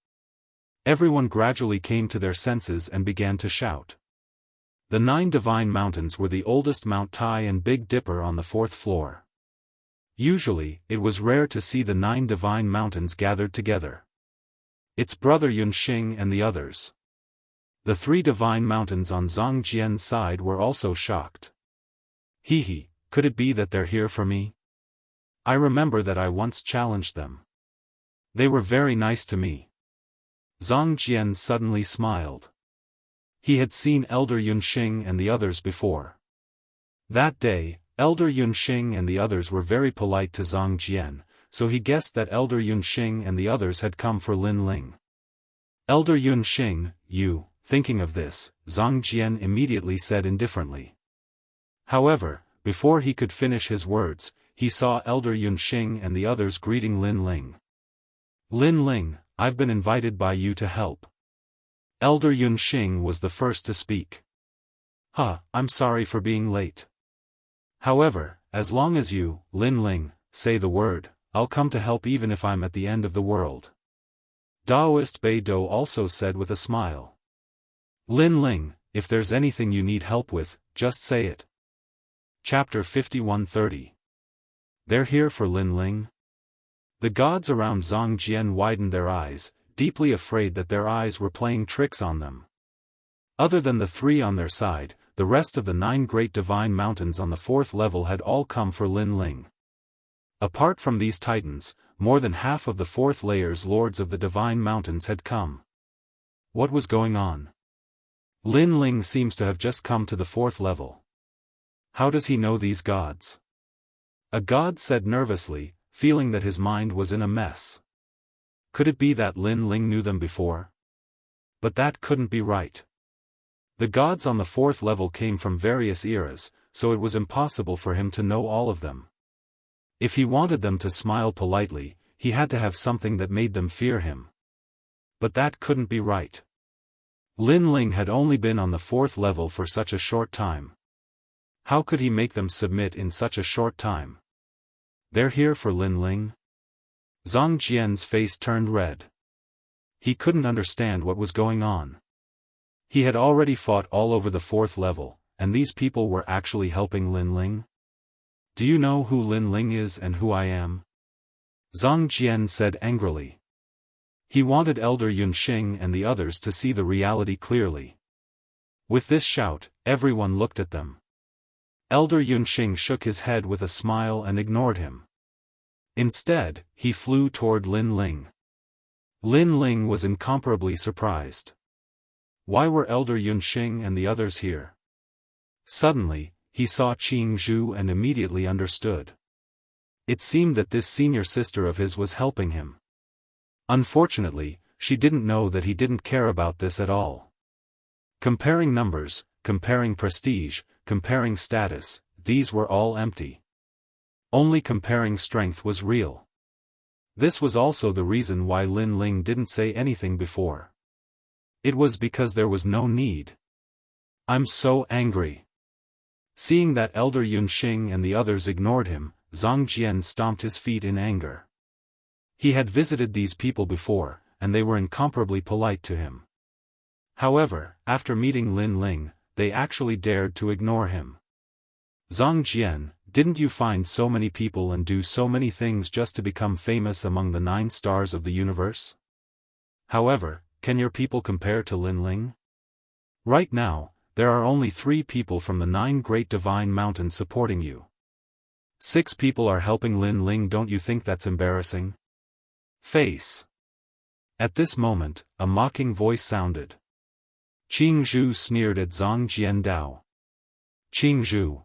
Everyone gradually came to their senses and began to shout. The 9 divine mountains were the oldest Mount Tai and Big Dipper on the 4th floor. Usually, it was rare to see the 9 divine mountains gathered together. Its brother Yunxing and the others. The 3 divine mountains on Zhang Jian's side were also shocked. Hehe, could it be that they're here for me? I remember that I once challenged them. They were very nice to me. Zhang Jian suddenly smiled. He had seen Elder Yunxing and the others before. That day, Elder Yunxing and the others were very polite to Zhang Jian, so he guessed that Elder Yunxing and the others had come for Lin Ling. Elder Yunxing, you, thinking of this, Zhang Jian immediately said indifferently. However, before he could finish his words, he saw Elder Yunxing and the others greeting Lin Ling. Lin Ling, I've been invited by you to help. Elder Yunxing was the first to speak. I'm sorry for being late. However, as long as you, Lin Ling, say the word, I'll come to help even if I'm at the end of the world. Daoist Beidou also said with a smile. Lin Ling, if there's anything you need help with, just say it. Chapter 5130. They're here for Lin Ling? The gods around Zhang Jian widened their eyes, deeply afraid that their eyes were playing tricks on them. Other than the 3 on their side, the rest of the 9 great divine mountains on the 4th level had all come for Lin Ling. Apart from these titans, more than half of the 4th layer's lords of the divine mountains had come. What was going on? Lin Ling seems to have just come to the 4th level. How does he know these gods? A god said nervously, feeling that his mind was in a mess. Could it be that Lin Ling knew them before? But that couldn't be right. The gods on the fourth level came from various eras, so it was impossible for him to know all of them. If he wanted them to smile politely, he had to have something that made them fear him. But that couldn't be right. Lin Ling had only been on the fourth level for such a short time. How could he make them submit in such a short time? They're here for Lin Ling? Zhang Jian's face turned red. He couldn't understand what was going on. He had already fought all over the fourth level, and these people were actually helping Lin Ling? Do you know who Lin Ling is and who I am? Zhang Jian said angrily. He wanted Elder Yunxing and the others to see the reality clearly. With this shout, everyone looked at them. Elder Yunxing shook his head with a smile and ignored him. Instead, he flew toward Lin Ling. Lin Ling was incomparably surprised. Why were Elder Yunxing and the others here? Suddenly, he saw Jianghu and immediately understood. It seemed that this senior sister of his was helping him. Unfortunately, she didn't know that he didn't care about this at all. Comparing numbers, comparing prestige, comparing status, these were all empty. Only comparing strength was real. This was also the reason why Lin Ling didn't say anything before. It was because there was no need. I'm so angry. Seeing that Elder Yunxing and the others ignored him, Zhang Jian stomped his feet in anger. He had visited these people before, and they were incomparably polite to him. However, after meeting Lin Ling, they actually dared to ignore him. Zhang Jian, didn't you find so many people and do so many things just to become famous among the 9 stars of the universe? However, can your people compare to Lin Ling? Right now, there are only 3 people from the 9 great divine mountains supporting you. 6 people are helping Lin Ling. Don't you think that's embarrassing? Face. At this moment, a mocking voice sounded. Jianghu sneered at Zhang Jian Dao. Jianghu.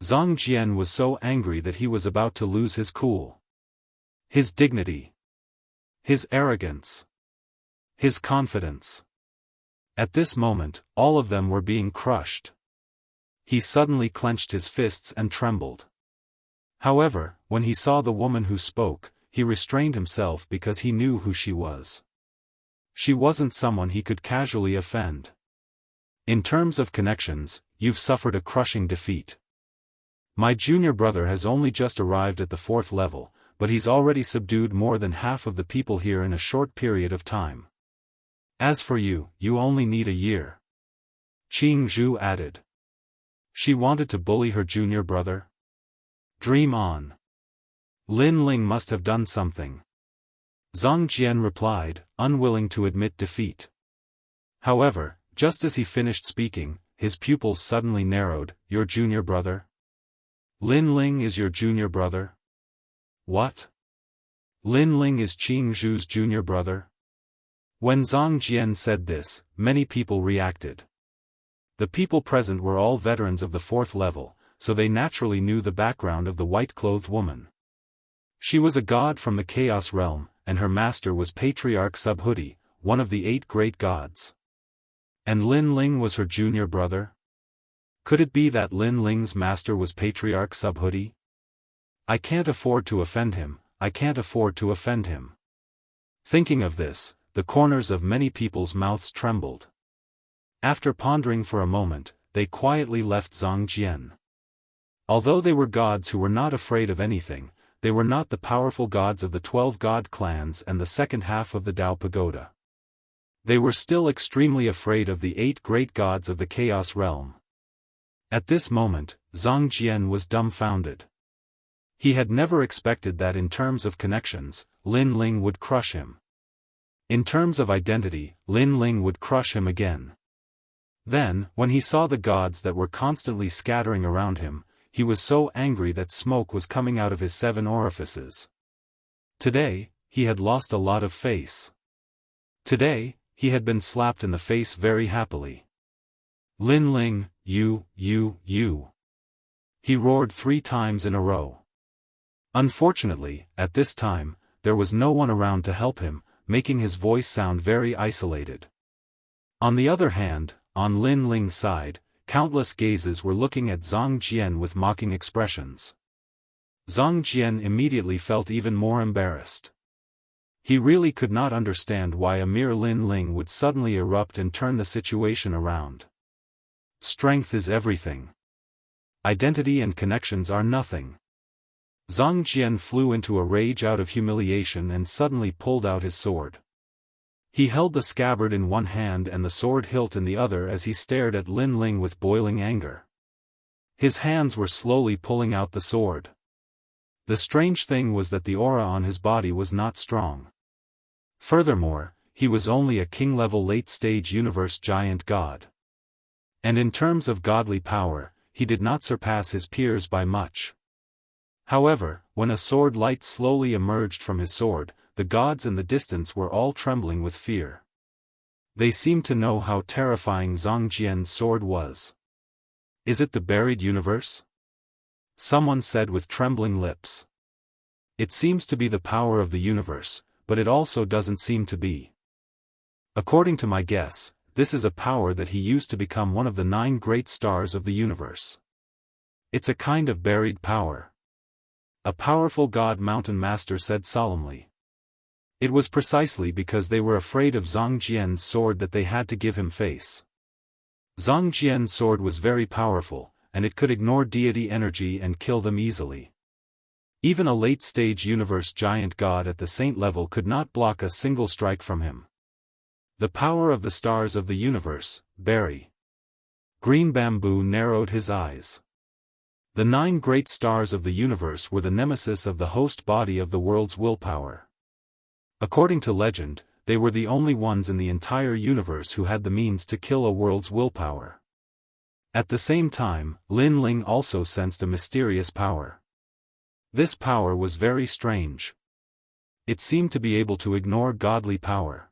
Zhang Jian was so angry that he was about to lose his cool. His dignity. His arrogance. His confidence. At this moment, all of them were being crushed. He suddenly clenched his fists and trembled. However, when he saw the woman who spoke, he restrained himself because he knew who she was. She wasn't someone he could casually offend. In terms of connections, you've suffered a crushing defeat. My junior brother has only just arrived at the 4th level, but he's already subdued more than half of the people here in a short period of time. As for you, you only need a year. Jianghu added. She wanted to bully her junior brother? Dream on. Lin Ling must have done something. Zhang Jian replied, unwilling to admit defeat. However, just as he finished speaking, his pupils suddenly narrowed. Your junior brother? Lin Ling is your junior brother? What? Lin Ling is Jianghu's junior brother? When Zhang Jian said this, many people reacted. The people present were all veterans of the 4th level, so they naturally knew the background of the white-clothed woman. She was a god from the Chaos realm, and her master was Patriarch Subhuti, one of the 8 great gods. And Lin Ling was her junior brother? Could it be that Lin Ling's master was Patriarch Subhuti? I can't afford to offend him, I can't afford to offend him. Thinking of this, the corners of many people's mouths trembled. After pondering for a moment, they quietly left Zhang Jian. Although they were gods who were not afraid of anything, they were not the powerful gods of the 12 god clans and the second half of the Dao Pagoda. They were still extremely afraid of the 8 great gods of the Chaos realm. At this moment, Zhang Jian was dumbfounded. He had never expected that in terms of connections, Lin Ling would crush him. In terms of identity, Lin Ling would crush him again. Then, when he saw the gods that were constantly scattering around him, he was so angry that smoke was coming out of his 7 orifices. Today, he had lost a lot of face. Today, he had been slapped in the face very happily. Lin Ling, you. He roared 3 times in a row. Unfortunately, at this time, there was no one around to help him, making his voice sound very isolated. On the other hand, on Lin Ling's side, countless gazes were looking at Zhang Jian with mocking expressions. Zhang Jian immediately felt even more embarrassed. He really could not understand why a mere Lin Ling would suddenly erupt and turn the situation around. Strength is everything. Identity and connections are nothing. Zhang Jian flew into a rage out of humiliation and suddenly pulled out his sword. He held the scabbard in one hand and the sword hilt in the other as he stared at Lin Ling with boiling anger. His hands were slowly pulling out the sword. The strange thing was that the aura on his body was not strong. Furthermore, he was only a king-level late-stage universe giant god. And in terms of godly power, he did not surpass his peers by much. However, when a sword light slowly emerged from his sword, the gods in the distance were all trembling with fear. They seemed to know how terrifying Zhang Jian's sword was. "Is it the buried universe?" someone said with trembling lips. "It seems to be the power of the universe, but it also doesn't seem to be. According to my guess, this is a power that he used to become one of the 9 great stars of the universe. It's a kind of buried power." A powerful god mountain master said solemnly. It was precisely because they were afraid of Zhang Jian's sword that they had to give him face. Zhang Jian's sword was very powerful, and it could ignore deity energy and kill them easily. Even a late-stage universe giant god at the saint level could not block a single strike from him. The power of the stars of the universe, Barry. Green Bamboo narrowed his eyes. The 9 great stars of the universe were the nemesis of the host body of the world's willpower. According to legend, they were the only ones in the entire universe who had the means to kill a world's willpower. At the same time, Lin Ling also sensed a mysterious power. This power was very strange. It seemed to be able to ignore godly power.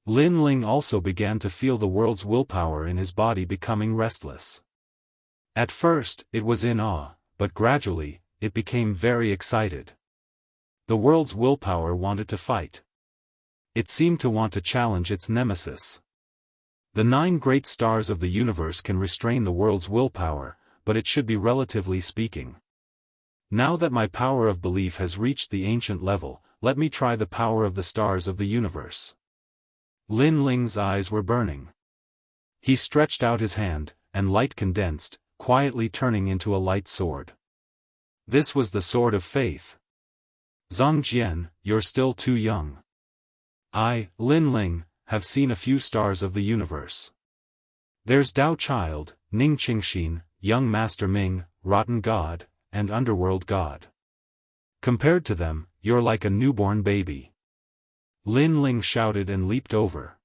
Lin Ling also began to feel the world's willpower in his body becoming restless. At first, it was in awe, but gradually, it became very excited. The world's willpower wanted to fight. It seemed to want to challenge its nemesis. The 9 great stars of the universe can restrain the world's willpower, but it should be relatively speaking. Now that my power of belief has reached the ancient level, let me try the power of the stars of the universe. Lin Ling's eyes were burning. He stretched out his hand, and light condensed, quietly turning into a light sword. This was the sword of faith. "Zhang Jian, you're still too young. I, Lin Ling, have seen a few stars of the universe. There's Dao Child, Ning Qingxin, Young Master Ming, Rotten God, and Underworld God. Compared to them, you're like a newborn baby." Lin Ling shouted and leaped over.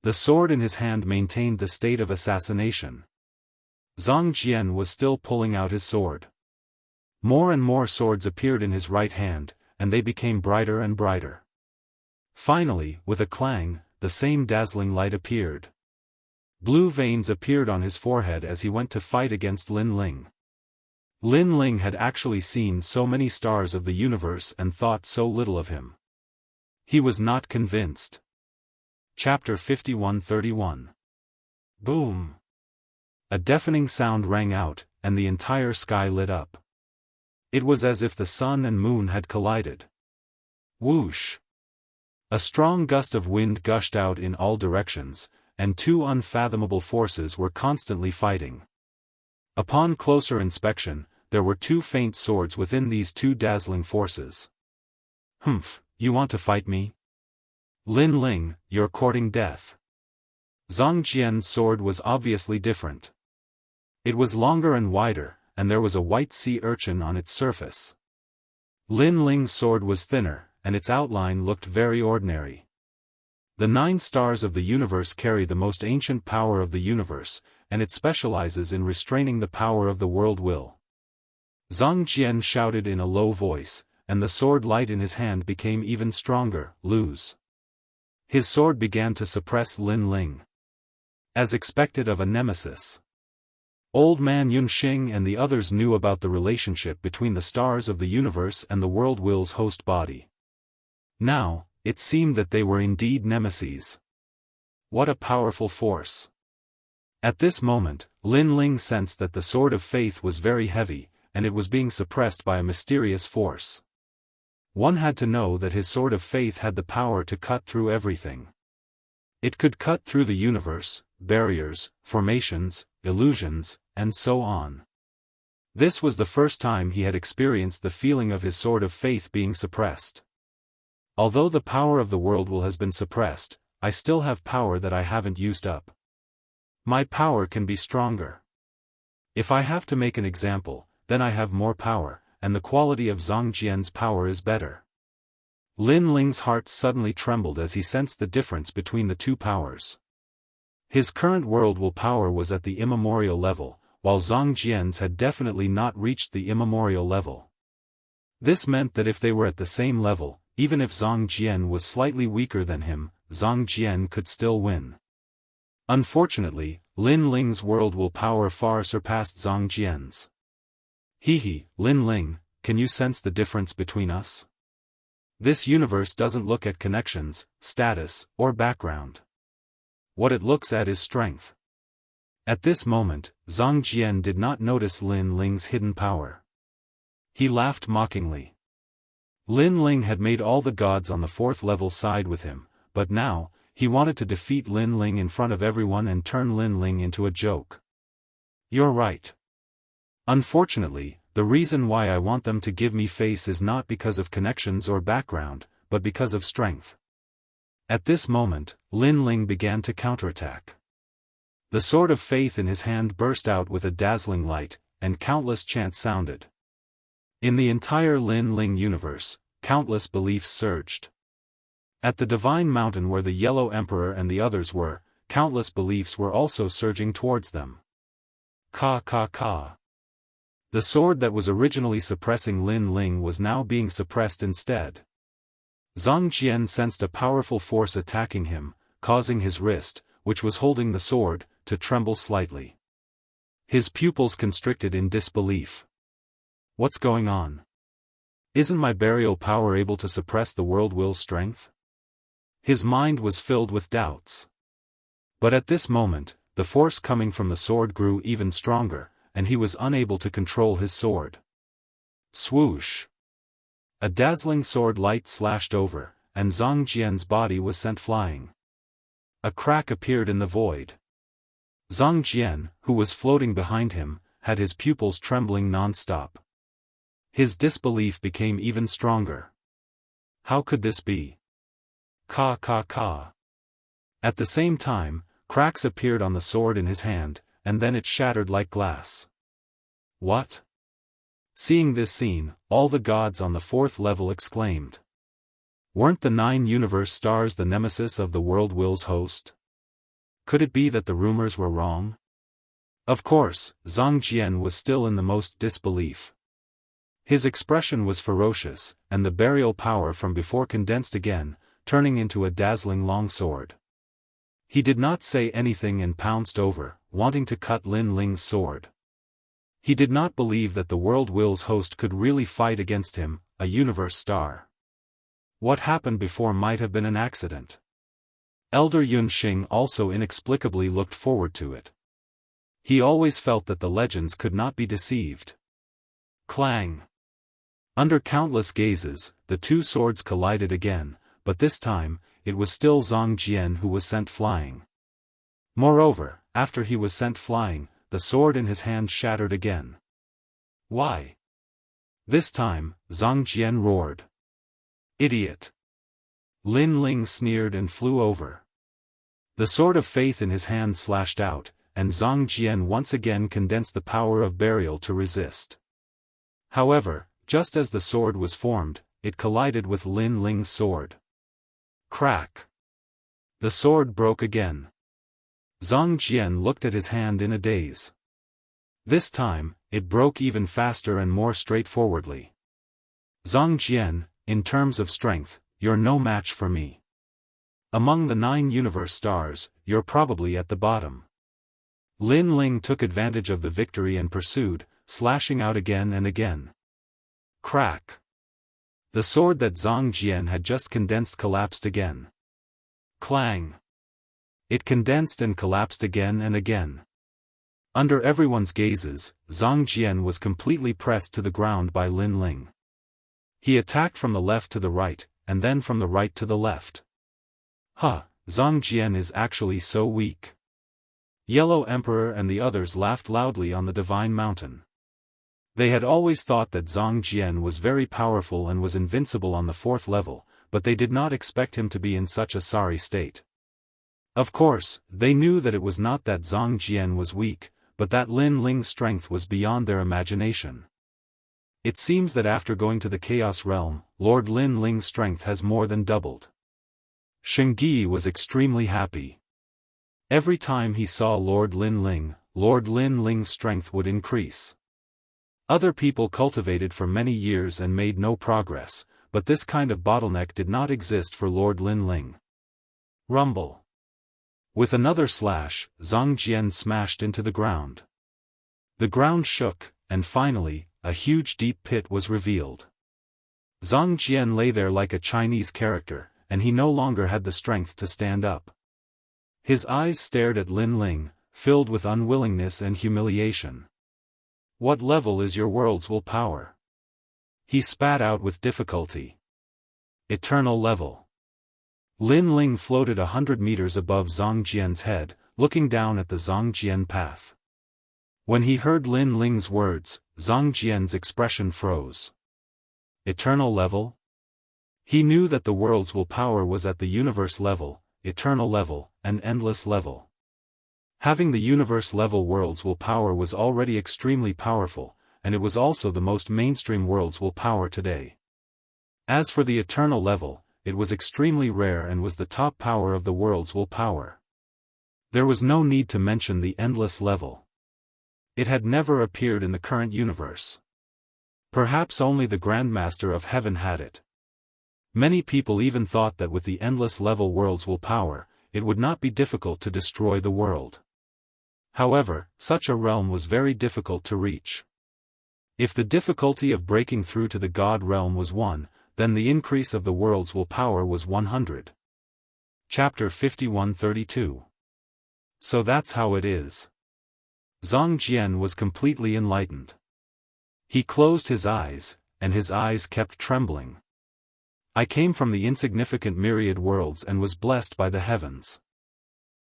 The sword in his hand maintained the state of assassination. Zhang Jian was still pulling out his sword. More and more swords appeared in his right hand, and they became brighter and brighter. Finally, with a clang, the same dazzling light appeared. Blue veins appeared on his forehead as he went to fight against Lin Ling. Lin Ling had actually seen so many stars of the universe and thought so little of him. He was not convinced. Chapter 51-31. Boom! A deafening sound rang out, and the entire sky lit up. It was as if the sun and moon had collided. Whoosh! A strong gust of wind gushed out in all directions, and 2 unfathomable forces were constantly fighting. Upon closer inspection, there were 2 faint swords within these 2 dazzling forces. "Humph, you want to fight me? Lin Ling, you're courting death." Zhang Jian's sword was obviously different. It was longer and wider, and there was a white sea urchin on its surface. Lin Ling's sword was thinner, and its outline looked very ordinary. The 9 stars of the universe carry the most ancient power of the universe, and it specializes in restraining the power of the world will. Zhang Jian shouted in a low voice, and the sword light in his hand became even stronger. "Lose." His sword began to suppress Lin Ling. As expected of a nemesis. Old Man Yunxing and the others knew about the relationship between the stars of the universe and the world will's host body. Now, it seemed that they were indeed nemeses. What a powerful force! At this moment, Lin Ling sensed that the sword of faith was very heavy, and it was being suppressed by a mysterious force. One had to know that his sword of faith had the power to cut through everything. It could cut through the universe, barriers, formations, illusions, and so on. This was the first time he had experienced the feeling of his sword of faith being suppressed. Although the power of the world will has been suppressed, I still have power that I haven't used up. My power can be stronger. If I have to make an example, then I have more power, and the quality of Zhang Jian's power is better. Lin Ling's heart suddenly trembled as he sensed the difference between the two powers. His current world will power was at the immemorial level, while Zhang Jian's had definitely not reached the immemorial level. This meant that if they were at the same level, even if Zhang Jian was slightly weaker than him, Zhang Jian could still win. Unfortunately, Lin Ling's world will power far surpassed Zhang Jian's. Lin Ling, can you sense the difference between us? This universe doesn't look at connections, status, or background. What it looks at is strength. At this moment, Zhang Jian did not notice Lin Ling's hidden power. He laughed mockingly. Lin Ling had made all the gods on the fourth level side with him, but now, he wanted to defeat Lin Ling in front of everyone and turn Lin Ling into a joke. You're right. Unfortunately, the reason why I want them to give me face is not because of connections or background, but because of strength. At this moment, Lin Ling began to counterattack. The sword of faith in his hand burst out with a dazzling light, and countless chants sounded. In the entire Lin Ling universe, countless beliefs surged. At the Divine Mountain where the Yellow Emperor and the others were, countless beliefs were also surging towards them. Ka. The sword that was originally suppressing Lin Ling was now being suppressed instead. Zhang Jian sensed a powerful force attacking him, causing his wrist, which was holding the sword, to tremble slightly. His pupils constricted in disbelief. What's going on? Isn't my burial power able to suppress the world will's strength? His mind was filled with doubts. But at this moment, the force coming from the sword grew even stronger, and he was unable to control his sword. Swoosh! A dazzling sword light slashed over, and Zhang Jian's body was sent flying. A crack appeared in the void. Zhang Jian, who was floating behind him, had his pupils trembling non-stop. His disbelief became even stronger. How could this be? Ka. At the same time, cracks appeared on the sword in his hand, and then it shattered like glass. What? Seeing this scene, all the gods on the fourth level exclaimed. Weren't the 9 universe stars the nemesis of the world will's host? Could it be that the rumors were wrong? Of course, Zhang Jian was still in the most disbelief. His expression was ferocious, and the burial power from before condensed again, turning into a dazzling long sword. He did not say anything and pounced over, wanting to cut Lin Ling's sword. He did not believe that the world will's host could really fight against him, a universe star. What happened before might have been an accident. Elder Yun Xing also inexplicably looked forward to it. He always felt that the legends could not be deceived. Clang! Under countless gazes, the two swords collided again, but this time, it was still Zhang Jian who was sent flying. Moreover, after he was sent flying, the sword in his hand shattered again. Why? This time, Zhang Jian roared. Idiot! Lin Ling sneered and flew over. The sword of faith in his hand slashed out, and Zhang Jian once again condensed the power of burial to resist. However, just as the sword was formed, it collided with Lin Ling's sword. Crack! The sword broke again. Zhang Jian looked at his hand in a daze. This time, it broke even faster and more straightforwardly. Zhang Jian, in terms of strength, you're no match for me. Among the 9 universe stars, you're probably at the bottom. Lin Ling took advantage of the victory and pursued, slashing out again and again. Crack! The sword that Zhang Jian had just condensed collapsed again. Clang! It condensed and collapsed again and again. Under everyone's gazes, Zhang Jian was completely pressed to the ground by Lin Ling. He attacked from the left to the right, and then from the right to the left. Zhang Jian is actually so weak. Yellow Emperor and the others laughed loudly on the Divine Mountain. They had always thought that Zhang Jian was very powerful and was invincible on the 4th level, but they did not expect him to be in such a sorry state. Of course, they knew that it was not that Zhang Jian was weak, but that Lin Ling's strength was beyond their imagination. It seems that after going to the Chaos Realm, Lord Lin Ling's strength has more than doubled. Shengyi was extremely happy. Every time he saw Lord Lin Ling's strength would increase. Other people cultivated for many years and made no progress, but this kind of bottleneck did not exist for Lord Lin Ling. Rumble. With another slash, Zhang Jian smashed into the ground. The ground shook, and finally, a huge deep pit was revealed. Zhang Jian lay there like a Chinese character, and he no longer had the strength to stand up. His eyes stared at Lin Ling, filled with unwillingness and humiliation. What level is your world's will power? He spat out with difficulty. Eternal level. Lin Ling floated 100 meters above Zhang Jian's head, looking down at the Zhang Jian path. When he heard Lin Ling's words, Zhang Jian's expression froze. Eternal level? He knew that the world's will power was at the universe level, eternal level, and endless level. Having the universe level world's will power was already extremely powerful, and it was also the most mainstream world's will power today. As for the eternal level, it was extremely rare and was the top power of the world's will power. There was no need to mention the endless level. It had never appeared in the current universe. Perhaps only the Grandmaster of Heaven had it. Many people even thought that with the endless level world's will power, it would not be difficult to destroy the world. However, such a realm was very difficult to reach. If the difficulty of breaking through to the God realm was 1, then the increase of the world's will power was 100. Chapter 51-32. So that's how it is. Zhang Jian was completely enlightened. He closed his eyes, and his eyes kept trembling. I came from the insignificant myriad worlds and was blessed by the heavens.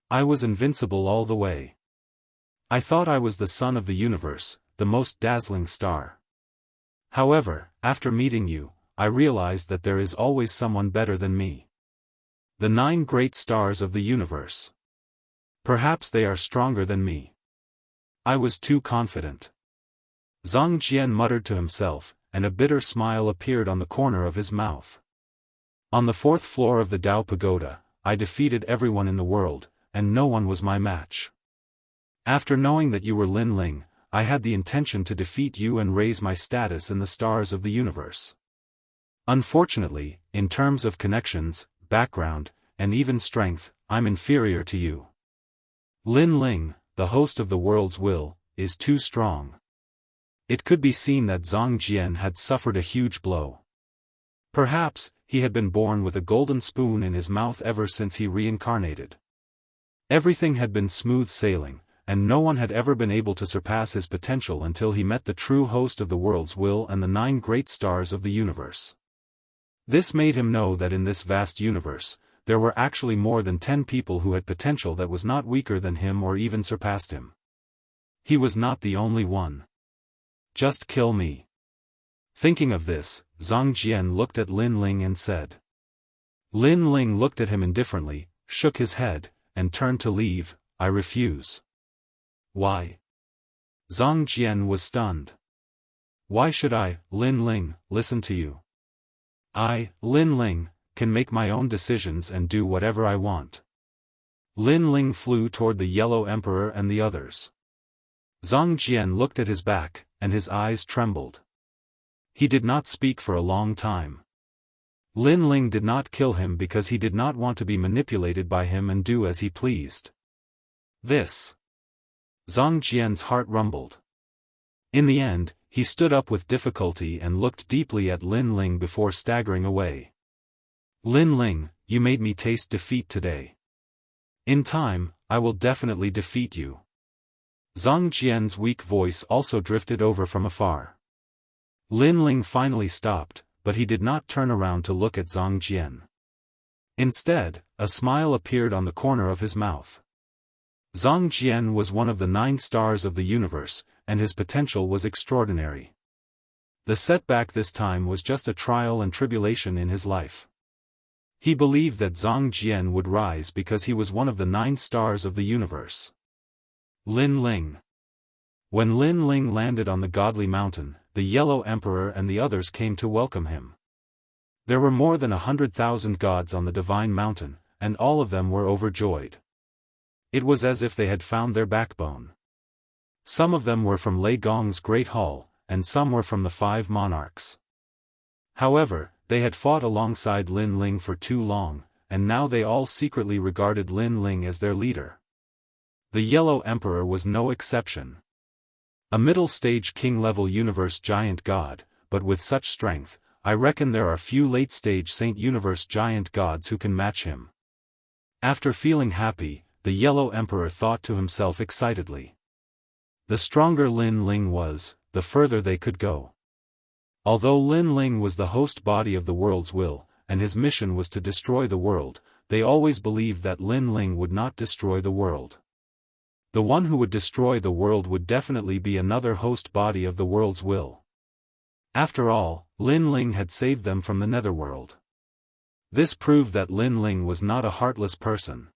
I was invincible all the way. I thought I was the sun of the universe, the most dazzling star. However, after meeting you, I realized that there is always someone better than me. The 9 great stars of the universe. Perhaps they are stronger than me. I was too confident. Zhang Jian muttered to himself, and a bitter smile appeared on the corner of his mouth. On the 4th floor of the Dao Pagoda, I defeated everyone in the world, and no one was my match. After knowing that you were Lin Ling, I had the intention to defeat you and raise my status in the stars of the universe. Unfortunately, in terms of connections, background, and even strength, I'm inferior to you. Lin Ling, the host of the world's will, is too strong. It could be seen that Zhang Jian had suffered a huge blow. Perhaps, he had been born with a golden spoon in his mouth ever since he reincarnated. Everything had been smooth sailing, and no one had ever been able to surpass his potential until he met the true host of the world's will and the 9 great stars of the universe. This made him know that in this vast universe, there were actually more than 10 people who had potential that was not weaker than him or even surpassed him. He was not the only one. Just kill me. Thinking of this, Zhang Jian looked at Lin Ling and said. Lin Ling looked at him indifferently, shook his head, and turned to leave. I refuse. Why? Zhang Jian was stunned. Why should I, Lin Ling, listen to you? I, Lin Ling, can make my own decisions and do whatever I want. Lin Ling flew toward the Yellow Emperor and the others. Zhang Jian looked at his back, and his eyes trembled. He did not speak for a long time. Lin Ling did not kill him because he did not want to be manipulated by him and do as he pleased. This. Zhang Jian's heart rumbled. In the end, he stood up with difficulty and looked deeply at Lin Ling before staggering away. Lin Ling, you made me taste defeat today. In time, I will definitely defeat you. Zhang Jian's weak voice also drifted over from afar. Lin Ling finally stopped, but he did not turn around to look at Zhang Jian. Instead, a smile appeared on the corner of his mouth. Zhang Jian was one of the 9 stars of the universe, and his potential was extraordinary. The setback this time was just a trial and tribulation in his life. He believed that Zhang Jian would rise because he was one of the 9 stars of the universe. Lin Ling. When Lin Ling landed on the godly mountain, the Yellow Emperor and the others came to welcome him. There were more than 100,000 gods on the divine mountain, and all of them were overjoyed. It was as if they had found their backbone. Some of them were from Lei Gong's great hall, and some were from the 5 monarchs. However, they had fought alongside Lin Ling for too long, and now they all secretly regarded Lin Ling as their leader. The Yellow Emperor was no exception. A middle-stage king-level universe giant god, but with such strength, I reckon there are few late-stage Saint Universe giant gods who can match him. After feeling happy, the Yellow Emperor thought to himself excitedly. The stronger Lin Ling was, the further they could go. Although Lin Ling was the host body of the world's will, and his mission was to destroy the world, they always believed that Lin Ling would not destroy the world. The one who would destroy the world would definitely be another host body of the world's will. After all, Lin Ling had saved them from the netherworld. This proved that Lin Ling was not a heartless person.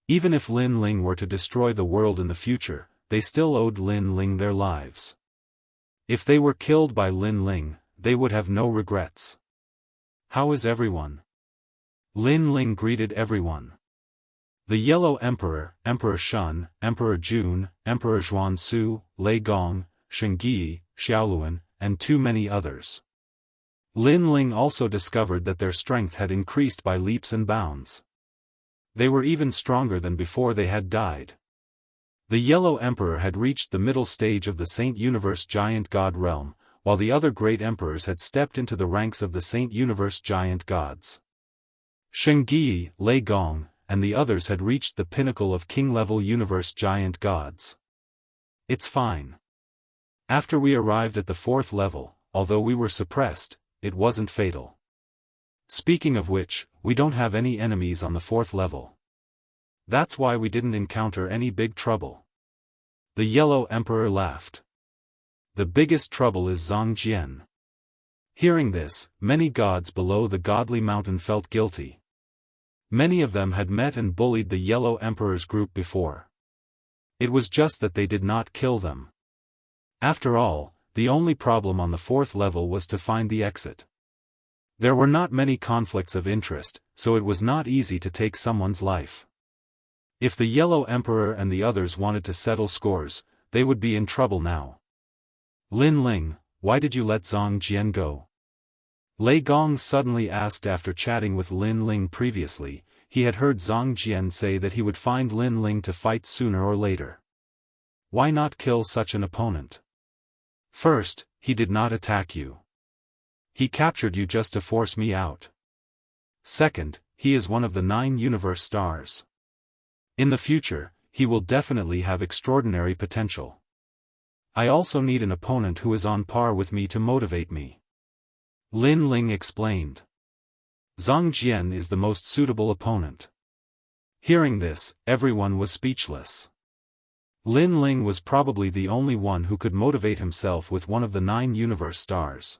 Even if Lin Ling were to destroy the world in the future, they still owed Lin Ling their lives. If they were killed by Lin Ling, they would have no regrets. How is everyone? Lin Ling greeted everyone. The Yellow Emperor, Emperor Shun, Emperor Jun, Emperor Zhuansu, Lei Gong, Shengyi, Xiaoluan, and too many others. Lin Ling also discovered that their strength had increased by leaps and bounds. They were even stronger than before they had died. The Yellow Emperor had reached the middle stage of the Saint Universe Giant God realm, while the other great emperors had stepped into the ranks of the Saint Universe Giant Gods. Shengyi, Lei Gong, and the others had reached the pinnacle of king-level Universe Giant Gods. It's fine. After we arrived at the 4th level, although we were suppressed, it wasn't fatal. Speaking of which, we don't have any enemies on the 4th level. That's why we didn't encounter any big trouble. The Yellow Emperor laughed. The biggest trouble is Zhang Jian. Hearing this, many gods below the godly mountain felt guilty. Many of them had met and bullied the Yellow Emperor's group before. It was just that they did not kill them. After all, the only problem on the 4th level was to find the exit. There were not many conflicts of interest, so it was not easy to take someone's life. If the Yellow Emperor and the others wanted to settle scores, they would be in trouble now. Lin Ling, why did you let Zhang Jian go? Lei Gong suddenly asked after chatting with Lin Ling previously. He had heard Zhang Jian say that he would find Lin Ling to fight sooner or later. Why not kill such an opponent? First, he did not attack you. He captured you just to force me out. Second, he is one of the 9 universe stars. In the future, he will definitely have extraordinary potential. I also need an opponent who is on par with me to motivate me. Lin Ling explained. Zhang Jian is the most suitable opponent. Hearing this, everyone was speechless. Lin Ling was probably the only one who could motivate himself with one of the 9 universe stars.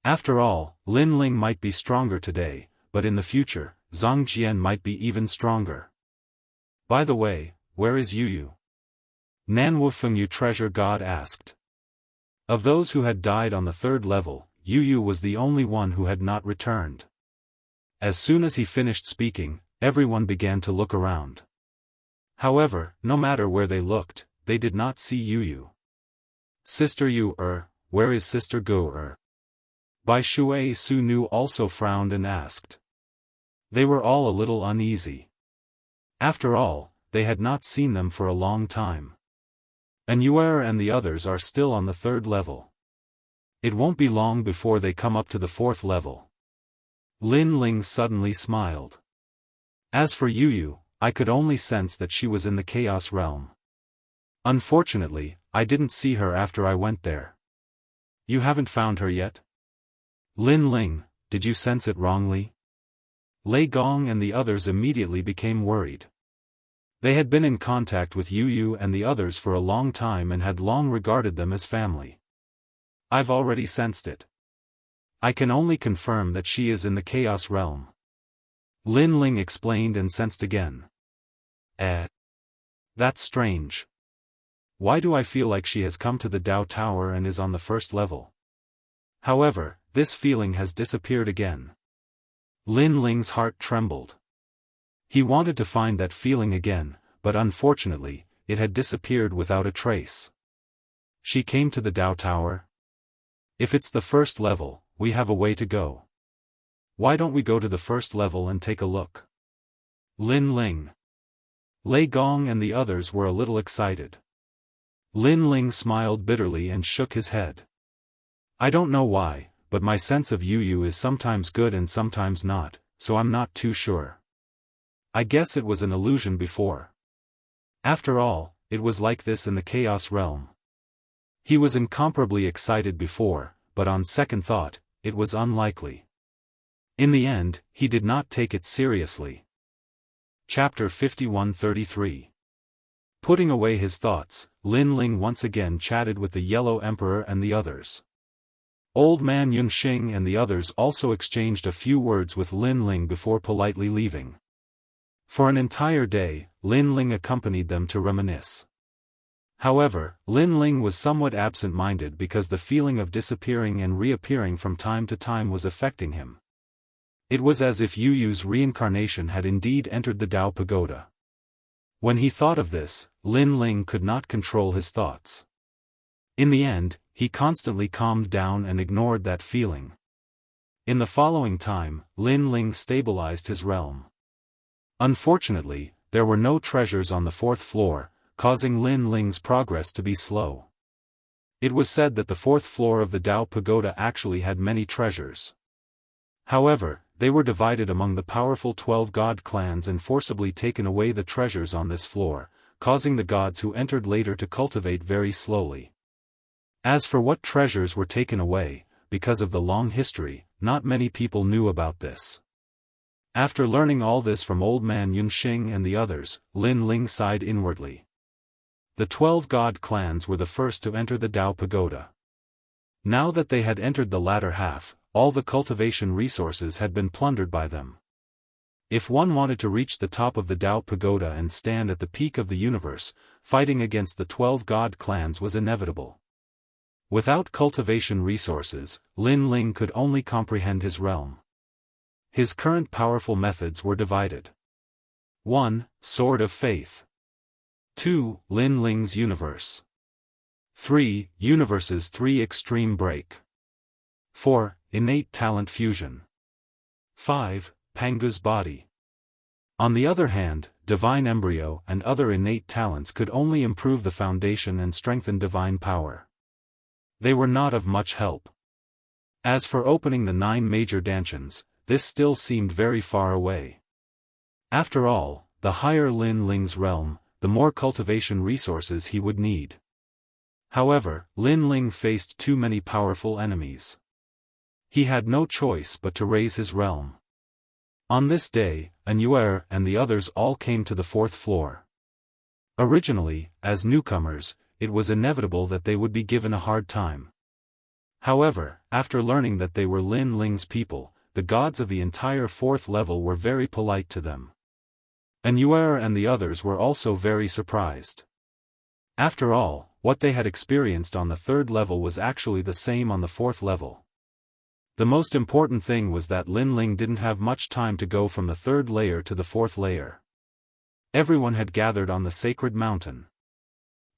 After all, Lin Ling might be stronger today, but in the future, Zhang Jian might be even stronger. By the way, where is Yu? Nanwu Fengyu Treasure God asked. Of those who had died on the 3rd level, Yu was the only one who had not returned. As soon as he finished speaking, everyone began to look around. However, no matter where they looked, they did not see Yu. Sister Yu, where is Sister Go? Bai Shui Su Nu also frowned and asked. They were all a little uneasy. After all, they had not seen them for a long time. And Yuer and the others are still on the 3rd level. It won't be long before they come up to the 4th level. Lin Ling suddenly smiled. As for Yu, I could only sense that she was in the Chaos realm. Unfortunately, I didn't see her after I went there. You haven't found her yet? Lin Ling, did you sense it wrongly? Lei Gong and the others immediately became worried. They had been in contact with Yu Yu and the others for a long time and had long regarded them as family. I've already sensed it. I can only confirm that she is in the Chaos realm. Lin Ling explained and sensed again. That's strange. Why do I feel like she has come to the Dao Tower and is on the first level? However, this feeling has disappeared again. Lin Ling's heart trembled. He wanted to find that feeling again, but unfortunately, it had disappeared without a trace. She came to the Dao Tower? If it's the first level, we have a way to go. Why don't we go to the first level and take a look? Lin Ling. Lei Gong and the others were a little excited. Lin Ling smiled bitterly and shook his head. I don't know why, but my sense of Yu Yu is sometimes good and sometimes not, so I'm not too sure. I guess it was an illusion before. After all, it was like this in the Chaos realm. He was incomparably excited before, but on second thought, it was unlikely. In the end, he did not take it seriously. Chapter 51-33. Putting away his thoughts, Lin Ling once again chatted with the Yellow Emperor and the others. Old Man Yunxing and the others also exchanged a few words with Lin Ling before politely leaving. For an entire day, Lin Ling accompanied them to reminisce. However, Lin Ling was somewhat absent-minded because the feeling of disappearing and reappearing from time to time was affecting him. It was as if Yu Yu's reincarnation had indeed entered the Dao Pagoda. When he thought of this, Lin Ling could not control his thoughts. In the end, he constantly calmed down and ignored that feeling. In the following time, Lin Ling stabilized his realm. Unfortunately, there were no treasures on the fourth floor, causing Lin Ling's progress to be slow. It was said that the fourth floor of the Dao Pagoda actually had many treasures. However, they were divided among the powerful 12 god clans and forcibly taken away the treasures on this floor, causing the gods who entered later to cultivate very slowly. As for what treasures were taken away, because of the long history, not many people knew about this. After learning all this from Old Man Yunxing and the others, Lin Ling sighed inwardly. The 12 god clans were the first to enter the Dao Pagoda. Now that they had entered the latter half, all the cultivation resources had been plundered by them. If one wanted to reach the top of the Dao Pagoda and stand at the peak of the universe, fighting against the 12 god clans was inevitable. Without cultivation resources, Lin Ling could only comprehend his realm. His current powerful methods were divided. 1. Sword of Faith. 2. Lin Ling's Universe. 3. Universe's 3 Extreme Break. 4. Innate Talent Fusion. 5. Pangu's Body. On the other hand, Divine Embryo and other innate talents could only improve the foundation and strengthen divine power. They were not of much help. As for opening the 9 major dantians, this still seemed very far away. After all, the higher Lin Ling's realm, the more cultivation resources he would need. However, Lin Ling faced too many powerful enemies. He had no choice but to raise his realm. On this day, Anuer and the others all came to the 4th floor. Originally, as newcomers, it was inevitable that they would be given a hard time. However, after learning that they were Lin Ling's people, the gods of the entire 4th level were very polite to them. Anuer and the others were also very surprised. After all, what they had experienced on the 3rd level was actually the same on the 4th level. The most important thing was that Lin Ling didn't have much time to go from the 3rd layer to the 4th layer. Everyone had gathered on the sacred mountain.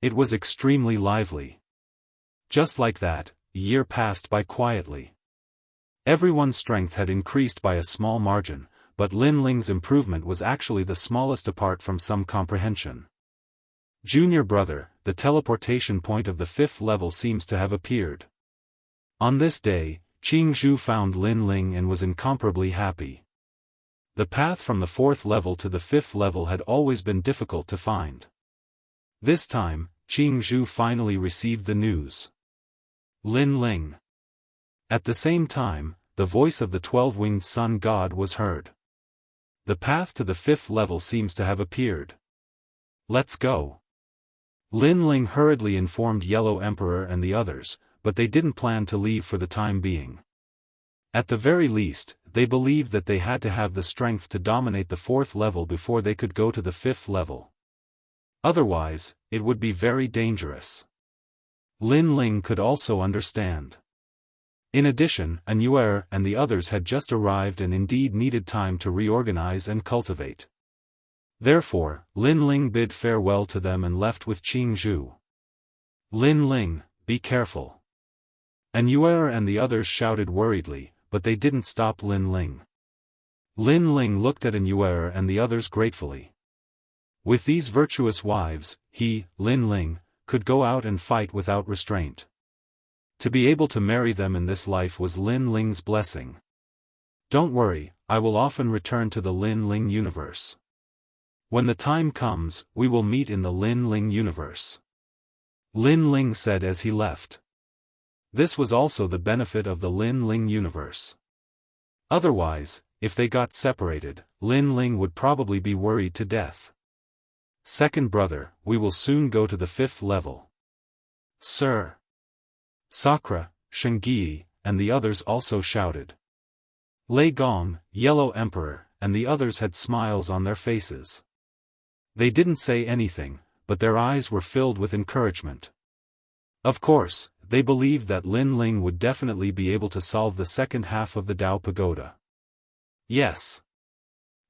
It was extremely lively. Just like that, a year passed by quietly. Everyone's strength had increased by a small margin, but Lin Ling's improvement was actually the smallest apart from some comprehension. Junior brother, the teleportation point of the 5th level seems to have appeared. On this day, Qingzhu found Lin Ling and was incomparably happy. The path from the 4th level to the 5th level had always been difficult to find. This time, Jianghu finally received the news. Lin Ling. At the same time, the voice of the 12-winged sun god was heard. The path to the 5th level seems to have appeared. Let's go. Lin Ling hurriedly informed Yellow Emperor and the others, but they didn't plan to leave for the time being. At the very least, they believed that they had to have the strength to dominate the 4th level before they could go to the 5th level. Otherwise, it would be very dangerous. Lin Ling could also understand. In addition, Annuer and the others had just arrived and indeed needed time to reorganize and cultivate. Therefore, Lin Ling bid farewell to them and left with Jianghu. Lin Ling, be careful. Annuer and the others shouted worriedly, but they didn't stop Lin Ling. Lin Ling looked at Annuer and the others gratefully. With these virtuous wives, he, Lin Ling, could go out and fight without restraint. To be able to marry them in this life was Lin Ling's blessing. Don't worry, I will often return to the Lin Ling universe. When the time comes, we will meet in the Lin Ling universe. Lin Ling said as he left. This was also the benefit of the Lin Ling universe. Otherwise, if they got separated, Lin Ling would probably be worried to death. Second brother, we will soon go to the 5th level. Sir. Sakura, Shengyi, and the others also shouted. Lei Gong, Yellow Emperor, and the others had smiles on their faces. They didn't say anything, but their eyes were filled with encouragement. Of course, they believed that Lin Ling would definitely be able to solve the second half of the Dao Pagoda. Yes.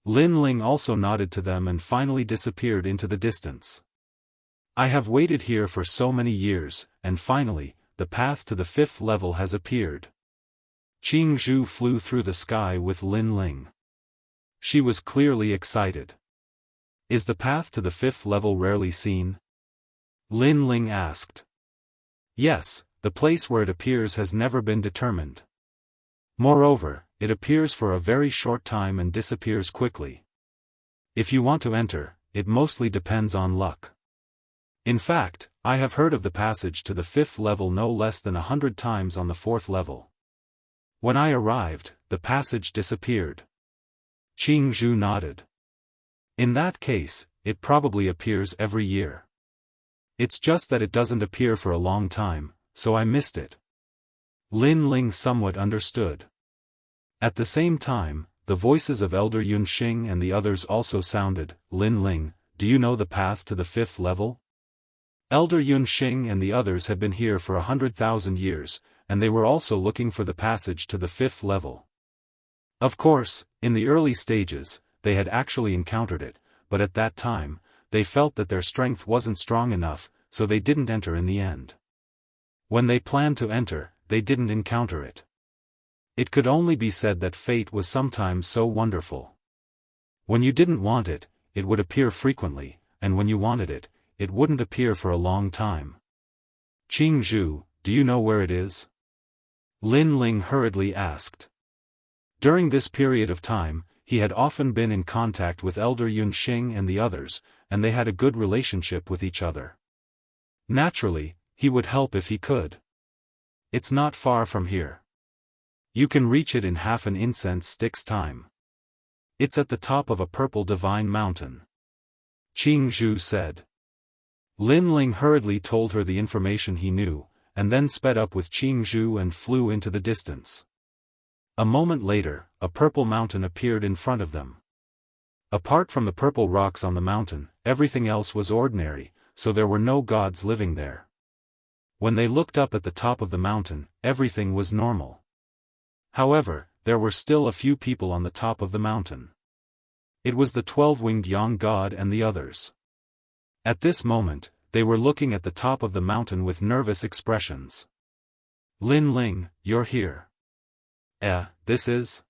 Lin Ling also nodded to them and finally disappeared into the distance. I have waited here for so many years, and finally, the path to the 5th level has appeared. Jianghu flew through the sky with Lin Ling. She was clearly excited. Is the path to the 5th level rarely seen? Lin Ling asked. Yes, the place where it appears has never been determined. Moreover, it appears for a very short time and disappears quickly. If you want to enter, it mostly depends on luck. In fact, I have heard of the passage to the 5th level no less than 100 times on the 4th level. When I arrived, the passage disappeared. Jianghu nodded. In that case, it probably appears every year. It's just that it doesn't appear for a long time, so I missed it. Lin Ling somewhat understood. At the same time, the voices of Elder Yunxing and the others also sounded. Lin Ling, do you know the path to the 5th level? Elder Yunxing and the others had been here for 100,000 years, and they were also looking for the passage to the 5th level. Of course, in the early stages, they had actually encountered it, but at that time, they felt that their strength wasn't strong enough, so they didn't enter in the end. When they planned to enter, they didn't encounter it. It could only be said that fate was sometimes so wonderful. When you didn't want it, it would appear frequently, and when you wanted it, it wouldn't appear for a long time. Jianghu, do you know where it is? Lin Ling hurriedly asked. During this period of time, he had often been in contact with Elder Yunxing and the others, and they had a good relationship with each other. Naturally, he would help if he could. It's not far from here. You can reach it in half an incense stick's time. It's at the top of a purple divine mountain. Jianghu said. Lin Ling hurriedly told her the information he knew, and then sped up with Jianghu and flew into the distance. A moment later, a purple mountain appeared in front of them. Apart from the purple rocks on the mountain, everything else was ordinary, so there were no gods living there. When they looked up at the top of the mountain, everything was normal. However, there were still a few people on the top of the mountain. It was the 12-winged Yang god and the others. At this moment, they were looking at the top of the mountain with nervous expressions. Lin Ling, you're here. This is?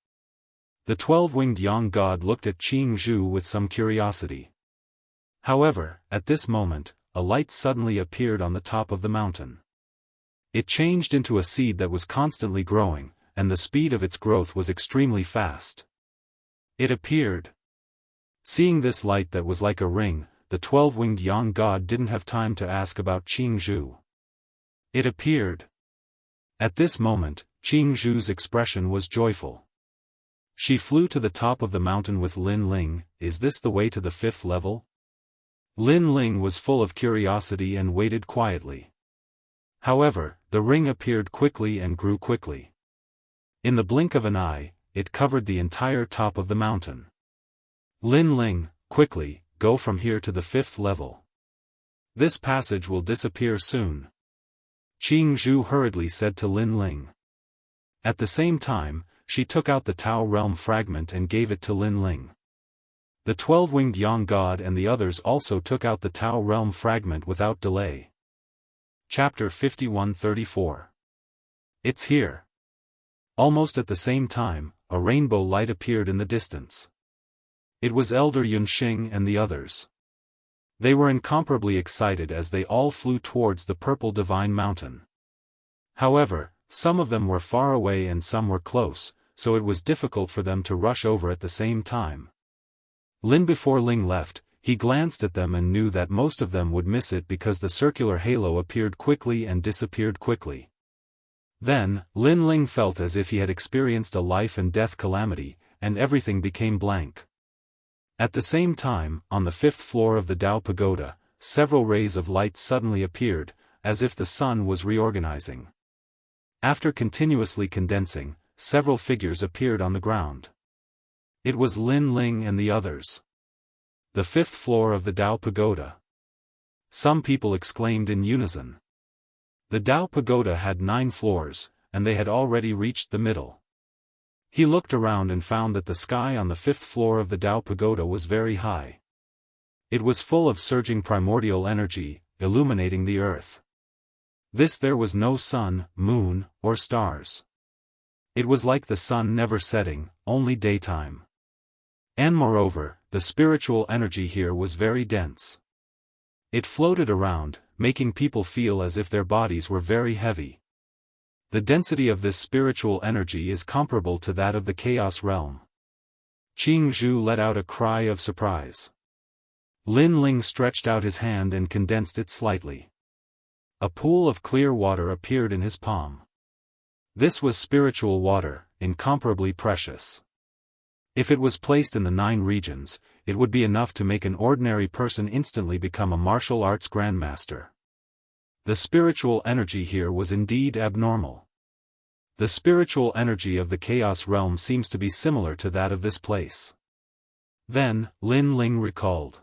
The 12-winged Yang god looked at Jianghu with some curiosity. However, at this moment, a light suddenly appeared on the top of the mountain. It changed into a seed that was constantly growing, and the speed of its growth was extremely fast. It appeared. Seeing this light that was like a ring, the 12-winged yang god didn't have time to ask about Jianghu. It appeared. At this moment, Jianghu's expression was joyful. She flew to the top of the mountain with Lin Ling. Is this the way to the 5th level? Lin Ling was full of curiosity and waited quietly. However, the ring appeared quickly and grew quickly. In the blink of an eye, it covered the entire top of the mountain. Lin Ling, quickly, go from here to the 5th level. This passage will disappear soon. Jianghu hurriedly said to Lin Ling. At the same time, she took out the Tao realm fragment and gave it to Lin Ling. The 12-winged Yang god and the others also took out the Tao realm fragment without delay. Chapter 51-34. It's here. Almost at the same time, a rainbow light appeared in the distance. It was Elder Yunxing and the others. They were incomparably excited as they all flew towards the purple divine mountain. However, some of them were far away and some were close, so it was difficult for them to rush over at the same time. Before Ling left, he glanced at them and knew that most of them would miss it because the circular halo appeared quickly and disappeared quickly. Then, Lin Ling felt as if he had experienced a life and death calamity, and everything became blank. At the same time, on the 5th floor of the Dao Pagoda, several rays of light suddenly appeared, as if the sun was reorganizing. After continuously condensing, several figures appeared on the ground. It was Lin Ling and the others. The 5th floor of the Dao Pagoda. Some people exclaimed in unison. The Dao Pagoda had 9 floors, and they had already reached the middle. He looked around and found that the sky on the 5th floor of the Dao Pagoda was very high. It was full of surging primordial energy, illuminating the earth. There was no sun, moon, or stars. It was like the sun never setting, only daytime. And moreover, the spiritual energy here was very dense. It floated around, making people feel as if their bodies were very heavy. The density of this spiritual energy is comparable to that of the Chaos realm. Jianghu let out a cry of surprise. Lin Ling stretched out his hand and condensed it slightly. A pool of clear water appeared in his palm. This was spiritual water, incomparably precious. If it was placed in the 9 regions, it would be enough to make an ordinary person instantly become a martial arts grandmaster. The spiritual energy here was indeed abnormal. The spiritual energy of the Chaos realm seems to be similar to that of this place. Then, Lin Ling recalled.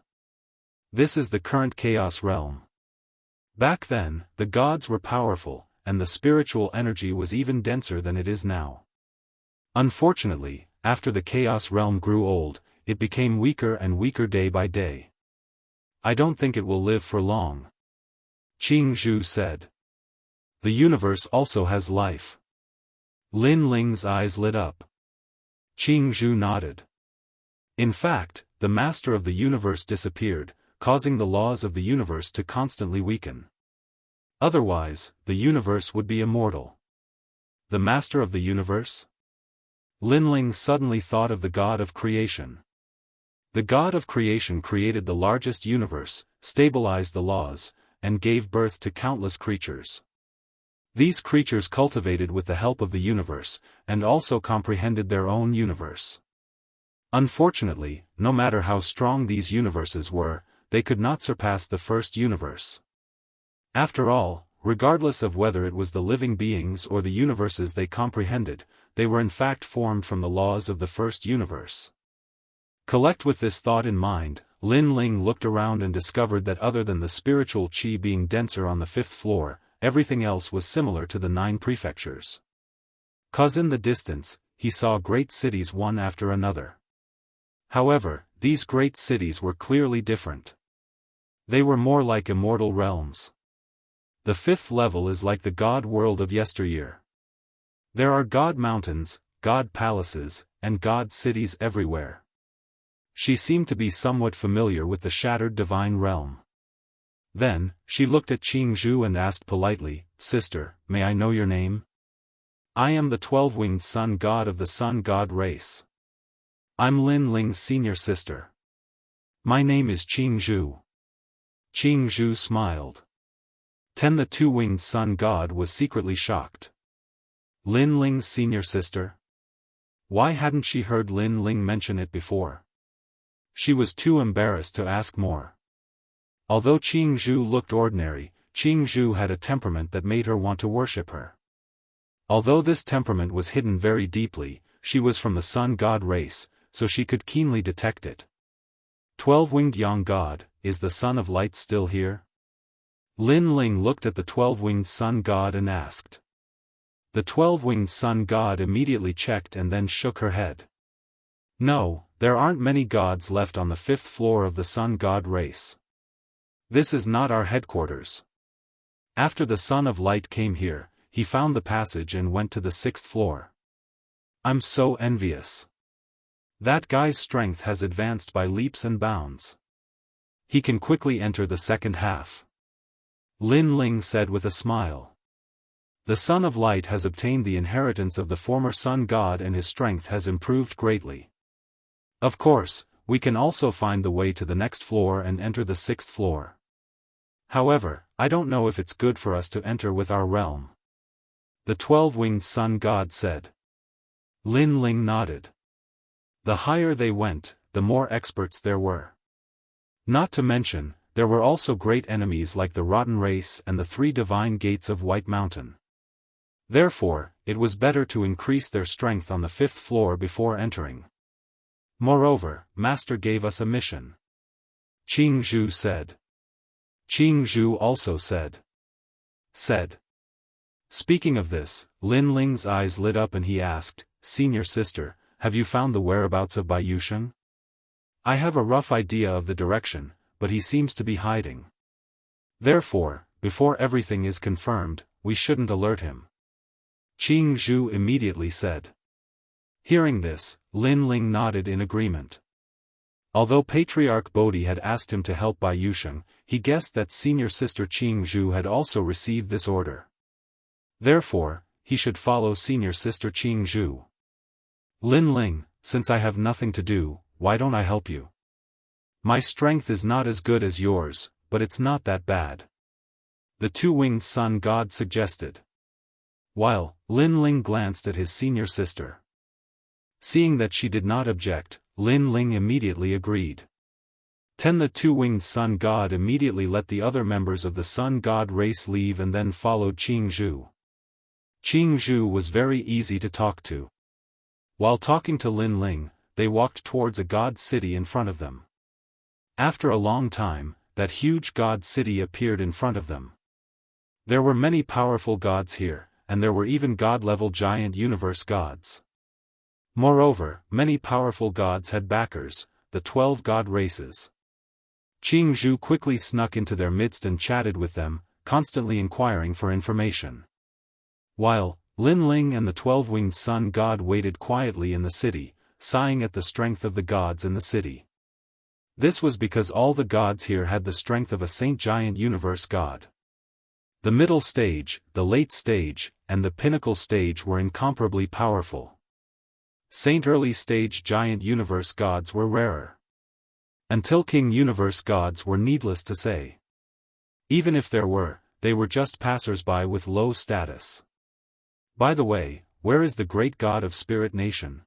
This is the current Chaos realm. Back then, the gods were powerful, and the spiritual energy was even denser than it is now. Unfortunately, after the Chaos realm grew old, it became weaker and weaker day by day. I don't think it will live for long. Jianghu said. The universe also has life. Lin Ling's eyes lit up. Jianghu nodded. In fact, the master of the universe disappeared, causing the laws of the universe to constantly weaken. Otherwise, the universe would be immortal. The master of the universe? Lin Ling suddenly thought of the god of creation. The god of creation created the largest universe, stabilized the laws, and gave birth to countless creatures. These creatures cultivated with the help of the universe, and also comprehended their own universe. Unfortunately, no matter how strong these universes were, they could not surpass the first universe. After all, regardless of whether it was the living beings or the universes they comprehended, they were in fact formed from the laws of the first universe. Collect with this thought in mind, Lin Ling looked around and discovered that other than the spiritual qi being denser on the 5th floor, everything else was similar to the 9 prefectures. Cause in the distance, he saw great cities one after another. However, these great cities were clearly different. They were more like immortal realms. The 5th level is like the god world of yesteryear. There are god mountains, god palaces, and god cities everywhere. She seemed to be somewhat familiar with the shattered divine realm. Then, she looked at Jianghu and asked politely, "Sister, may I know your name?" "I am the 12-winged sun god of the sun god race." I'm Lin Ling's senior sister. My name is Qing Zhu. Qing Zhu smiled. The two-winged sun god was secretly shocked. Lin Ling's senior sister? Why hadn't she heard Lin Ling mention it before? She was too embarrassed to ask more. Although Qing Zhu looked ordinary, Qing Zhu had a temperament that made her want to worship her. Although this temperament was hidden very deeply, she was from the sun god race, so she could keenly detect it. 12-winged Yang god, is the son of light still here? Lin Ling looked at the 12-winged sun god and asked. The 12-winged sun god immediately checked and then shook her head. No, there aren't many gods left on the 5th floor of the sun god race. This is not our headquarters. After the son of light came here, he found the passage and went to the 6th floor. I'm so envious. That guy's strength has advanced by leaps and bounds. He can quickly enter the second half. Lin Ling said with a smile. The Son of Light has obtained the inheritance of the former sun god and his strength has improved greatly. Of course, we can also find the way to the next floor and enter the 6th floor. However, I don't know if it's good for us to enter with our realm. The 12-winged sun god said. Lin Ling nodded. The higher they went, the more experts there were. Not to mention, there were also great enemies like the Rotten Race and the 3 divine gates of White Mountain. Therefore, it was better to increase their strength on the 5th floor before entering. Moreover, Master gave us a mission. Qing Zhu said. Qing Zhu also said. Speaking of this, Lin Ling's eyes lit up and he asked, Senior sister, have you found the whereabouts of Baiyushan? I have a rough idea of the direction, but he seems to be hiding. Therefore, before everything is confirmed, we shouldn't alert him. Qing Zhu immediately said. Hearing this, Lin Ling nodded in agreement. Although Patriarch Bodhi had asked him to help Baiyushan, he guessed that senior sister Qing Zhu had also received this order. Therefore, he should follow senior sister Qing Zhu. Lin Ling, since I have nothing to do, why don't I help you? My strength is not as good as yours, but it's not that bad. The two-winged sun god suggested. While Lin Ling glanced at his senior sister. Seeing that she did not object, Lin Ling immediately agreed. The two-winged sun god immediately let the other members of the sun god race leave and then followed Qing Zhu. Qing Zhu was very easy to talk to. While talking to Lin Ling, they walked towards a god city in front of them. After a long time, that huge god city appeared in front of them. There were many powerful gods here, and there were even god-level giant universe gods. Moreover, many powerful gods had backers, the 12 god races. Qing Zhu quickly snuck into their midst and chatted with them, constantly inquiring for information. While Lin Ling and the 12-winged sun god waited quietly in the city, sighing at the strength of the gods in the city. This was because all the gods here had the strength of a Saint Giant Universe god. The middle stage, the late stage, and the pinnacle stage were incomparably powerful. Saint early stage Giant Universe gods were rarer. Until King Universe gods were needless to say. Even if there were, they were just passers-by with low status. By the way, where is the great god of Spirit Nation?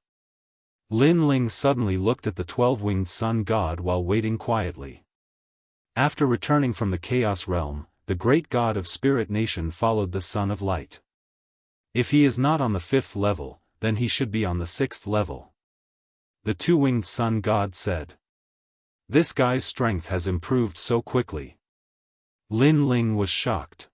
Lin Ling suddenly looked at the 12-winged sun god while waiting quietly. After returning from the Chaos Realm, the great god of Spirit Nation followed the Son of Light. If he is not on the 5th level, then he should be on the 6th level. The two-winged sun god said. This guy's strength has improved so quickly. Lin Ling was shocked.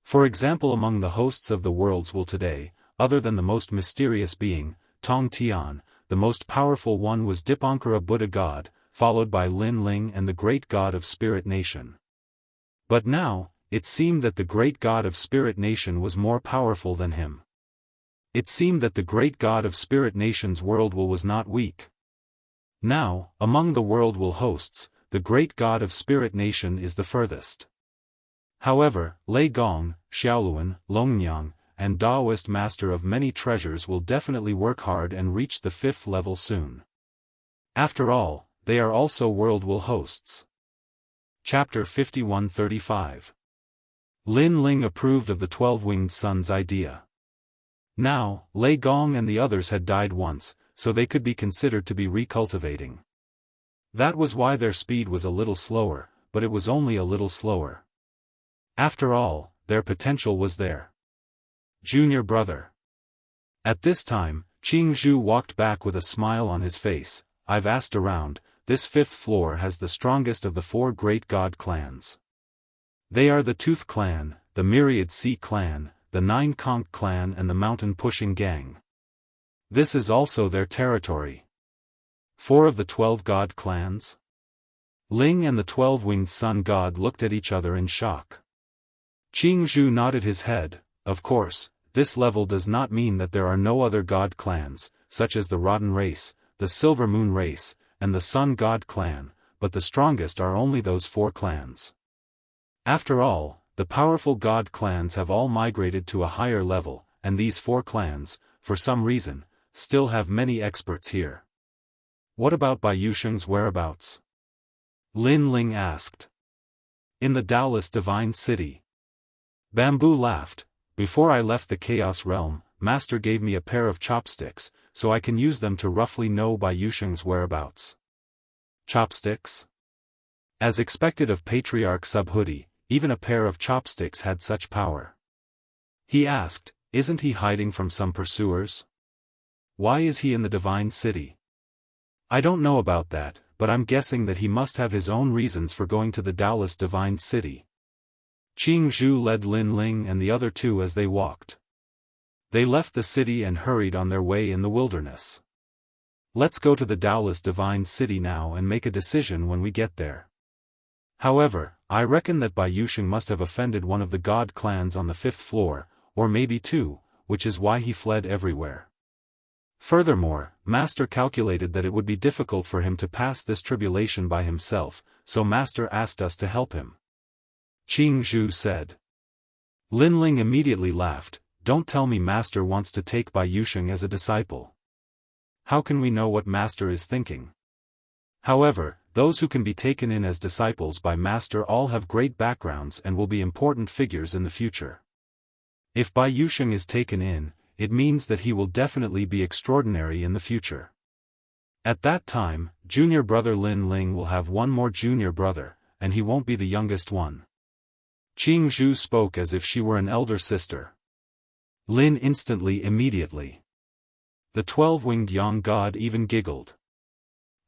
For example, among the hosts of the world's will today, other than the most mysterious being, Tong Tian, the most powerful one was Dipankara Buddha God, followed by Lin Ling and the great god of Spirit Nation. But now, it seemed that the great god of Spirit Nation was more powerful than him. It seemed that the great god of Spirit Nation's world will was not weak. Now, among the world will hosts, the great god of Spirit Nation is the furthest. However, Lei Gong, Xiaoluan, Longnyang, and Daoist master of many treasures will definitely work hard and reach the 5th level soon. After all, they are also world-will hosts. Chapter 51-35. Lin Ling approved of the 12-winged sun's idea. Now, Lei Gong and the others had died once, so they could be considered to be recultivating. That was why their speed was a little slower, but it was only a little slower. After all, their potential was there. Junior brother. At this time, Qing Zhu walked back with a smile on his face. I've asked around, this fifth floor has the strongest of the 4 great god clans. They are the Tooth Clan, the Myriad Sea Clan, the Nine Conch Clan and the Mountain Pushing Gang. This is also their territory. 4 of the 12 god clans? Ling and the 12-winged sun god looked at each other in shock. Qing Zhu nodded his head. Of course, this level does not mean that there are no other god clans, such as the Rotten Race, the Silver Moon Race, and the Sun God Clan, but the strongest are only those 4 clans. After all, the powerful god clans have all migrated to a higher level, and these 4 clans, for some reason, still have many experts here. What about Bai Yusheng's whereabouts? Lin Ling asked. In the Daoist Divine City. Bamboo laughed. Before I left the Chaos Realm, Master gave me a pair of chopsticks, so I can use them to roughly know Bai Yusheng's whereabouts. Chopsticks? As expected of Patriarch Subhoodie, even a pair of chopsticks had such power. He asked, isn't he hiding from some pursuers? Why is he in the Divine City? I don't know about that, but I'm guessing that he must have his own reasons for going to the Daoist Divine City. Qing Zhu led Lin Ling and the other 2 as they walked. They left the city and hurried on their way in the wilderness. Let's go to the Daoist Divine City now and make a decision when we get there. However, I reckon that Bai Yusheng must have offended one of the god clans on the 5th floor, or maybe 2, which is why he fled everywhere. Furthermore, Master calculated that it would be difficult for him to pass this tribulation by himself, so Master asked us to help him. Qing Zhu said. Lin Ling immediately laughed. Don't tell me Master wants to take Bai Yusheng as a disciple. How can we know what Master is thinking? However, those who can be taken in as disciples by Master all have great backgrounds and will be important figures in the future. If Bai Yusheng is taken in, it means that he will definitely be extraordinary in the future. At that time, junior brother Lin Ling will have one more junior brother, and he won't be the youngest one. Qing Zhu spoke as if she were an elder sister. Lin instantly immediately. The 12-winged young god even giggled.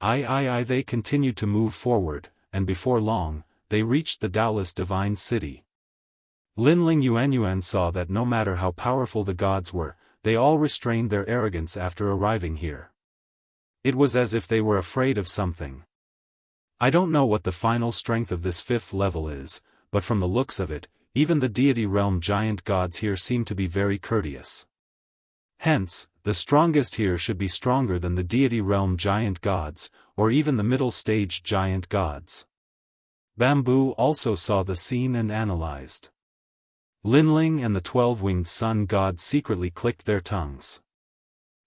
They continued to move forward, and before long, they reached the Daoist Divine City. Lin Ling Yuan saw that no matter how powerful the gods were, they all restrained their arrogance after arriving here. It was as if they were afraid of something. I don't know what the final strength of this 5th level is, but from the looks of it, even the deity realm giant gods here seem to be very courteous. Hence, the strongest here should be stronger than the deity realm giant gods, or even the middle stage giant gods. Bamboo also saw the scene and analyzed. Lin Ling and the 12-winged sun god secretly clicked their tongues.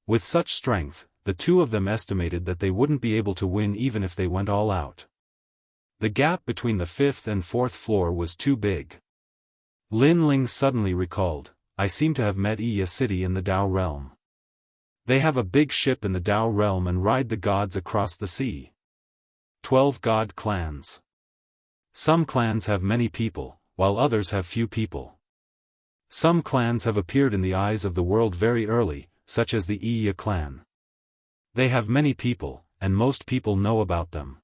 With such strength, the 2 of them estimated that they wouldn't be able to win even if they went all out. The gap between the 5th and 4th floor was too big. Lin Ling suddenly recalled, I seem to have met Iya City in the Dao realm. They have a big ship in the Dao realm and ride the gods across the sea. 12 god clans. Some clans have many people, while others have few people. Some clans have appeared in the eyes of the world very early, such as the Iya clan. They have many people, and most people know about them.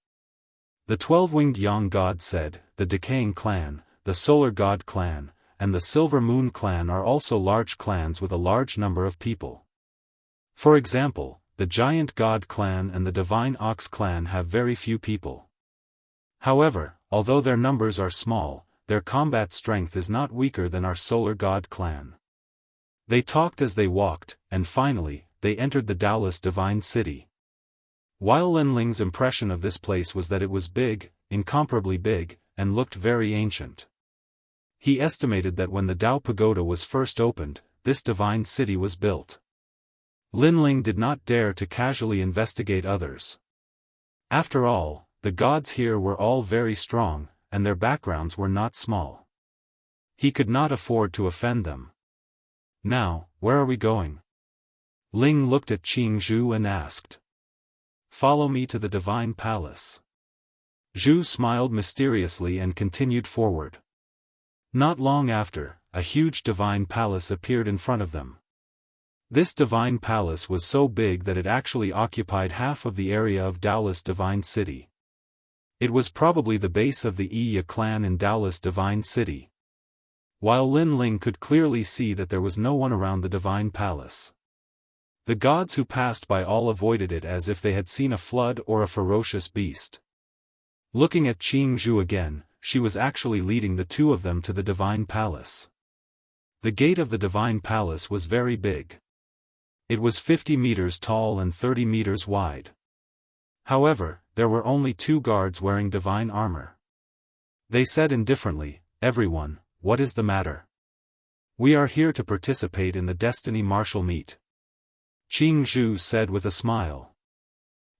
The 12-winged Yang god said, the Decaying clan, the Solar god clan, and the Silver Moon clan are also large clans with a large number of people. For example, the Giant God clan and the Divine Ox clan have very few people. However, although their numbers are small, their combat strength is not weaker than our Solar God clan. They talked as they walked, and finally, they entered the Daoist Divine City. While Lin Ling's impression of this place was that it was big, incomparably big, and looked very ancient. He estimated that when the Dao Pagoda was first opened, this divine city was built. Lin Ling did not dare to casually investigate others. After all, the gods here were all very strong, and their backgrounds were not small. He could not afford to offend them. Now, where are we going? Ling looked at Qing Zhu and asked. Follow me to the divine palace. Zhu smiled mysteriously and continued forward. Not long after, a huge divine palace appeared in front of them. This divine palace was so big that it actually occupied half of the area of Daoist Divine City. It was probably the base of the Yi clan in Daoist Divine City. While Lin Ling could clearly see that there was no one around the divine palace. The gods who passed by all avoided it as if they had seen a flood or a ferocious beast. Looking at Qing Zhu again, she was actually leading the two of them to the divine palace. The gate of the divine palace was very big. It was 50 meters tall and 30 meters wide. However, there were only 2 guards wearing divine armor. They said indifferently, "Everyone, what is the matter? We are here to participate in the Destiny Martial Meet." Qing Zhu said with a smile.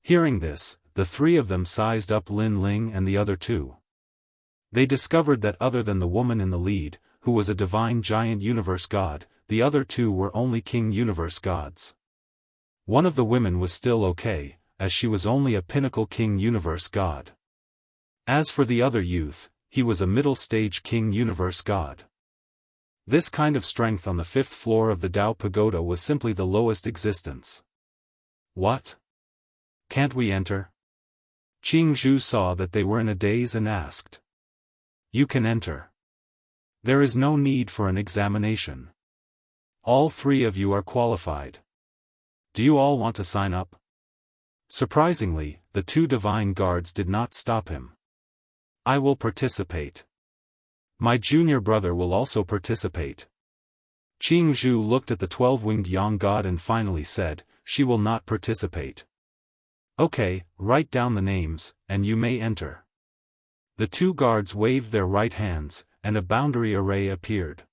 Hearing this, the 3 of them sized up Lin Ling and the other 2. They discovered that other than the woman in the lead, who was a divine giant universe god, the other 2 were only king universe gods. One of the women was still okay, as she was only a pinnacle king universe god. As for the other youth, he was a middle-stage king universe god. This kind of strength on the 5th floor of the Dao Pagoda was simply the lowest existence. What? Can't we enter? Qing Zhu saw that they were in a daze and asked. You can enter. There is no need for an examination. All 3 of you are qualified. Do you all want to sign up? Surprisingly, the 2 divine guards did not stop him. I will participate. My junior brother will also participate. Qing Zhu looked at the 12-winged yang god and finally said, she will not participate. Okay, write down the names, and you may enter. The 2 guards waved their right hands, and a boundary array appeared.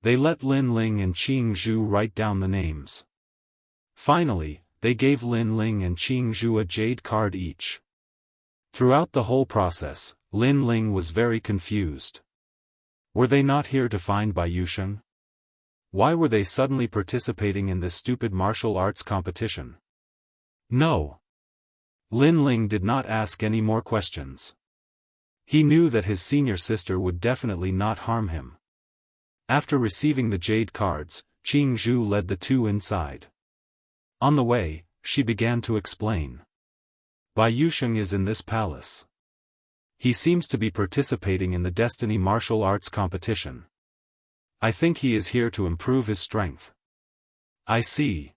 They let Lin Ling and Qing Zhu write down the names. Finally, they gave Lin Ling and Qing Zhu a jade card each. Throughout the whole process, Lin Ling was very confused. Were they not here to find Bai Yusheng? Why were they suddenly participating in this stupid martial arts competition? No. Lin Ling did not ask any more questions. He knew that his senior sister would definitely not harm him. After receiving the jade cards, Qing Zhu led the 2 inside. On the way, she began to explain. Bai Yusheng is in this palace. He seems to be participating in the Destiny martial arts competition. I think he is here to improve his strength. I see.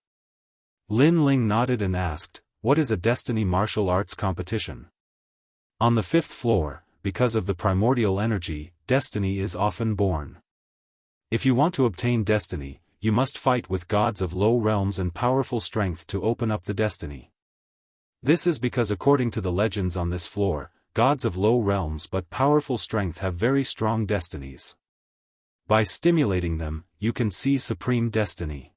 Lin Ling nodded and asked, what is a Destiny martial arts competition? On the 5th floor, because of the primordial energy, destiny is often born. If you want to obtain destiny, you must fight with gods of low realms and powerful strength to open up the destiny. This is because according to the legends on this floor, gods of low realms but powerful strength have very strong destinies. By stimulating them, you can see supreme destiny.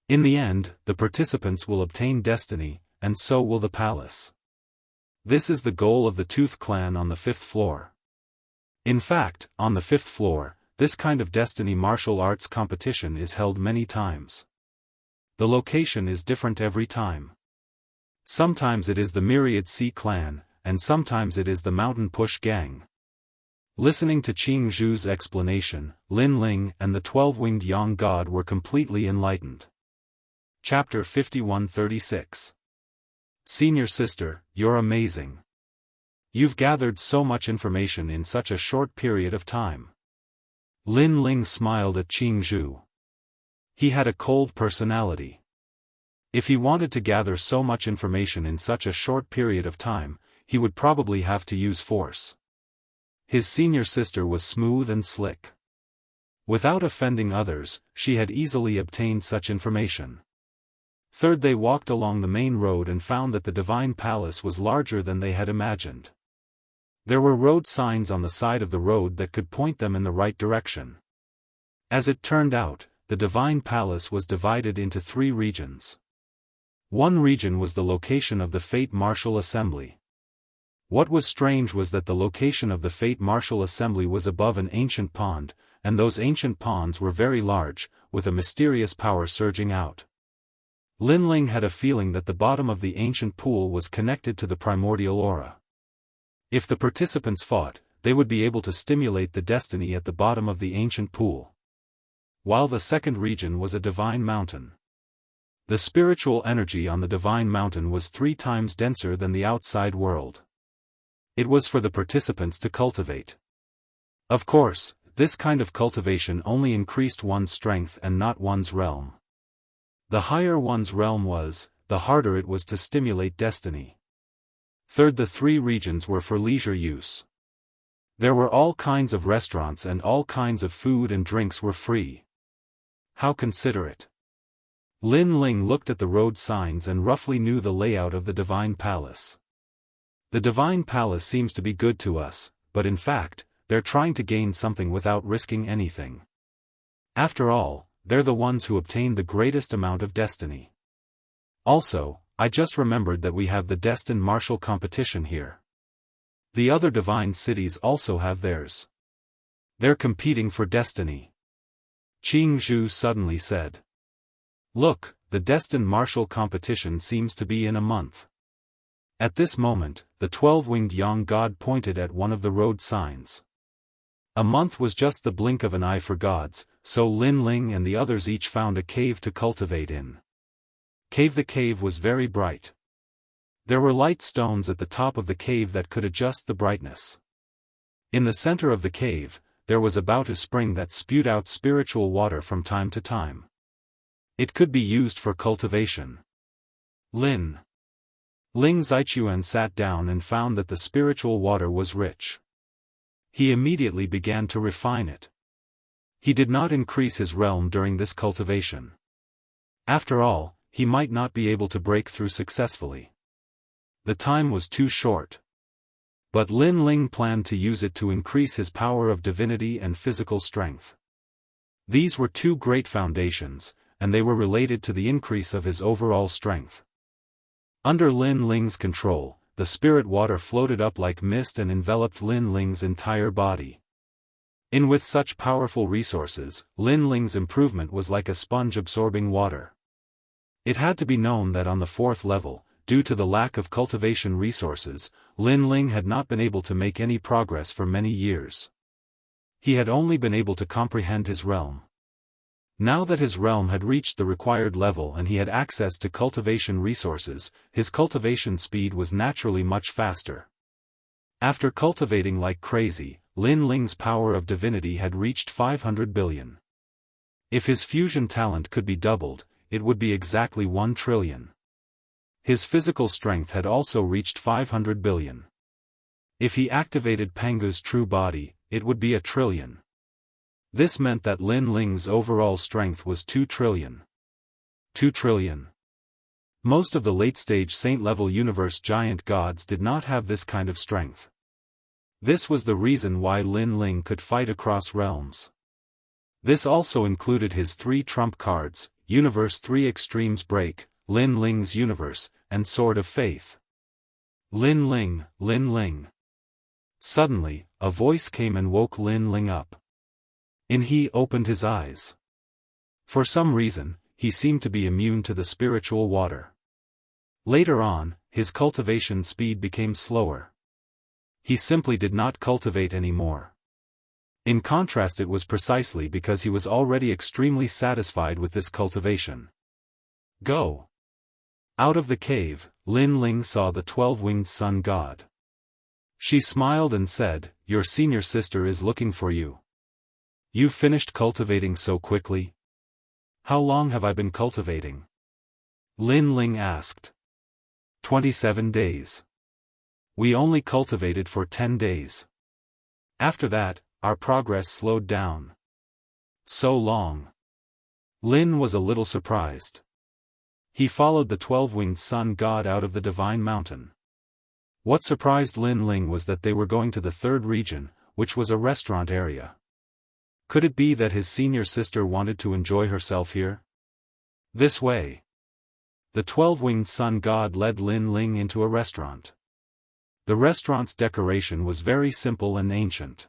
In the end, the participants will obtain destiny, and so will the palace. This is the goal of the Tooth clan on the 5th floor. In fact, on the 5th floor, this kind of Destiny martial arts competition is held many times. The location is different every time. Sometimes it is the Myriad Sea clan, and sometimes it is the Mountain Push gang. Listening to Qing Zhu's explanation, Lin Ling and the 12-winged Yang god were completely enlightened. Chapter 5136. Senior sister, you're amazing. You've gathered so much information in such a short period of time. Lin Ling smiled at Qing Zhu. He had a cold personality. If he wanted to gather so much information in such a short period of time, he would probably have to use force. His senior sister was smooth and slick. Without offending others, she had easily obtained such information. Third, they walked along the main road and found that the divine palace was larger than they had imagined. There were road signs on the side of the road that could point them in the right direction. As it turned out, the divine palace was divided into 3 regions. One region was the location of the Fate Martial Assembly. What was strange was that the location of the Fate Martial Assembly was above an ancient pond, and those ancient ponds were very large, with a mysterious power surging out. Lin Ling had a feeling that the bottom of the ancient pool was connected to the primordial aura. If the participants fought, they would be able to stimulate the destiny at the bottom of the ancient pool. While the second region was a divine mountain. The spiritual energy on the divine mountain was 3 times denser than the outside world. It was for the participants to cultivate. Of course, this kind of cultivation only increased one's strength and not one's realm. The higher one's realm was, the harder it was to stimulate destiny. Third, the 3 regions were for leisure use. There were all kinds of restaurants and all kinds of food and drinks were free. How considerate. Lin Ling looked at the road signs and roughly knew the layout of the Divine Palace. The Divine Palace seems to be good to us, but in fact, they're trying to gain something without risking anything. After all, they're the ones who obtain the greatest amount of destiny. Also, I just remembered that we have the destined martial competition here. The other divine cities also have theirs. They're competing for destiny. Jianghu suddenly said. Look, the destined martial competition seems to be in a month. At this moment, the 12-winged young god pointed at one of the road signs. A month was just the blink of an eye for gods, so Lin Ling and the others each found a cave to cultivate in. The cave was very bright. There were light stones at the top of the cave that could adjust the brightness. In the center of the cave, there was about a spring that spewed out spiritual water from time to time. It could be used for cultivation. Lin Zichuan sat down and found that the spiritual water was rich. He immediately began to refine it. He did not increase his realm during this cultivation. After all, he might not be able to break through successfully. The time was too short. But Lin Ling planned to use it to increase his power of divinity and physical strength. These were 2 great foundations, and they were related to the increase of his overall strength. Under Lin Ling's control, the spirit water floated up like mist and enveloped Lin Ling's entire body. With such powerful resources, Lin Ling's improvement was like a sponge absorbing water. It had to be known that on the 4th level, due to the lack of cultivation resources, Lin Ling had not been able to make any progress for many years. He had only been able to comprehend his realm. Now that his realm had reached the required level and he had access to cultivation resources, his cultivation speed was naturally much faster. After cultivating like crazy, Lin Ling's power of divinity had reached 500 billion. If his fusion talent could be doubled, it would be exactly 1 trillion. His physical strength had also reached 500 billion. If he activated Pangu's true body, it would be 1 trillion. This meant that Lin Ling's overall strength was 2 trillion. 2 trillion. Most of the late-stage saint-level universe giant gods did not have this kind of strength. This was the reason why Lin Ling could fight across realms. This also included his 3 trump cards, Universe 3 Extremes Break, Lin Ling's Universe, and Sword of Faith. Lin Ling, Lin Ling. Suddenly, a voice came and woke Lin Ling up. He opened his eyes. For some reason, he seemed to be immune to the spiritual water. Later on, his cultivation speed became slower. He simply did not cultivate anymore. In contrast, it was precisely because he was already extremely satisfied with this cultivation. Go! Out of the cave, Lin Ling saw the 12-winged sun god. She smiled and said, "Your senior sister is looking for you. You finished cultivating so quickly? How long have I been cultivating?" Lin Ling asked. 27 days. We only cultivated for 10 days. After that, our progress slowed down. So long. Lin was a little surprised. He followed the 12-winged sun god out of the divine mountain. What surprised Lin Ling was that they were going to the 3rd region, which was a restaurant area. Could it be that his senior sister wanted to enjoy herself here? This way. The 12-winged sun god led Lin Ling into a restaurant. The restaurant's decoration was very simple and ancient.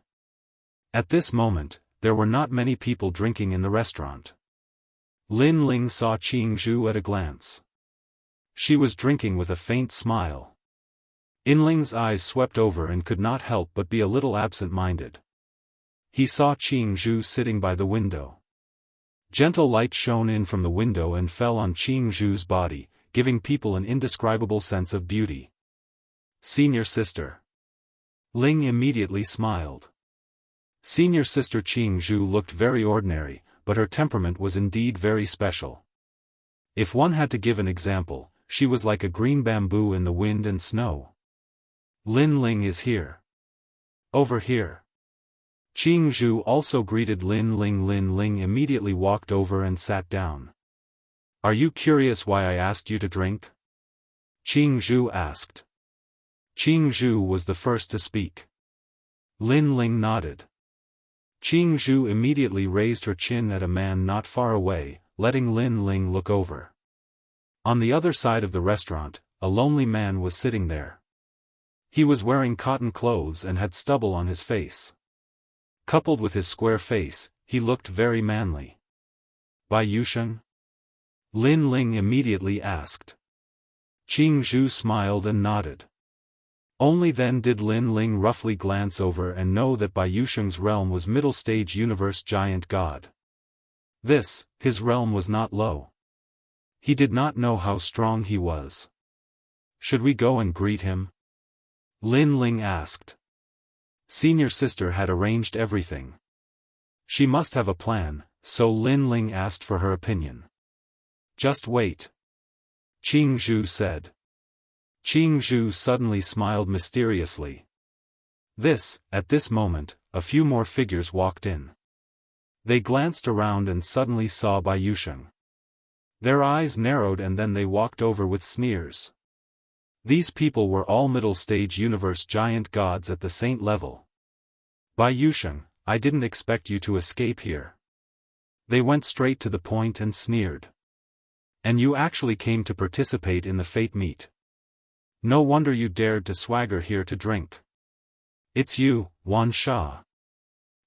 At this moment, there were not many people drinking in the restaurant. Lin Ling saw Jianghu at a glance. She was drinking with a faint smile. Ling's eyes swept over and could not help but be a little absent-minded. He saw Jianghu sitting by the window. Gentle light shone in from the window and fell on Jianghu's body, giving people an indescribable sense of beauty. Senior sister. Ling immediately smiled. Senior sister Jianghu looked very ordinary, but her temperament was indeed very special. If one had to give an example, she was like a green bamboo in the wind and snow. Lin Ling is here. Over here. Jianghu also greeted Lin Ling. Lin Ling immediately walked over and sat down. Are you curious why I asked you to drink? Jianghu asked. Jianghu was the first to speak. Lin Ling nodded. Jianghu immediately raised her chin at a man not far away, letting Lin Ling look over. On the other side of the restaurant, a lonely man was sitting there. He was wearing cotton clothes and had stubble on his face. Coupled with his square face, he looked very manly. Bai Yusheng? Lin Ling immediately asked. Jianghu smiled and nodded. Only then did Lin Ling roughly glance over and know that Bai Yusheng's realm was middle-stage universe giant god. His realm was not low. He did not know how strong he was. Should we go and greet him? Lin Ling asked. Senior sister had arranged everything. She must have a plan, so Lin Ling asked for her opinion. Just wait. Jianghu said. Jianghu suddenly smiled mysteriously. At this moment, a few more figures walked in. They glanced around and suddenly saw Bai Yusheng. Their eyes narrowed and then they walked over with sneers. These people were all middle-stage universe giant gods at the saint level. Bai Yusheng, I didn't expect you to escape here. They went straight to the point and sneered. And you actually came to participate in the fate meet. No wonder you dared to swagger here to drink. It's you, Wan Sha.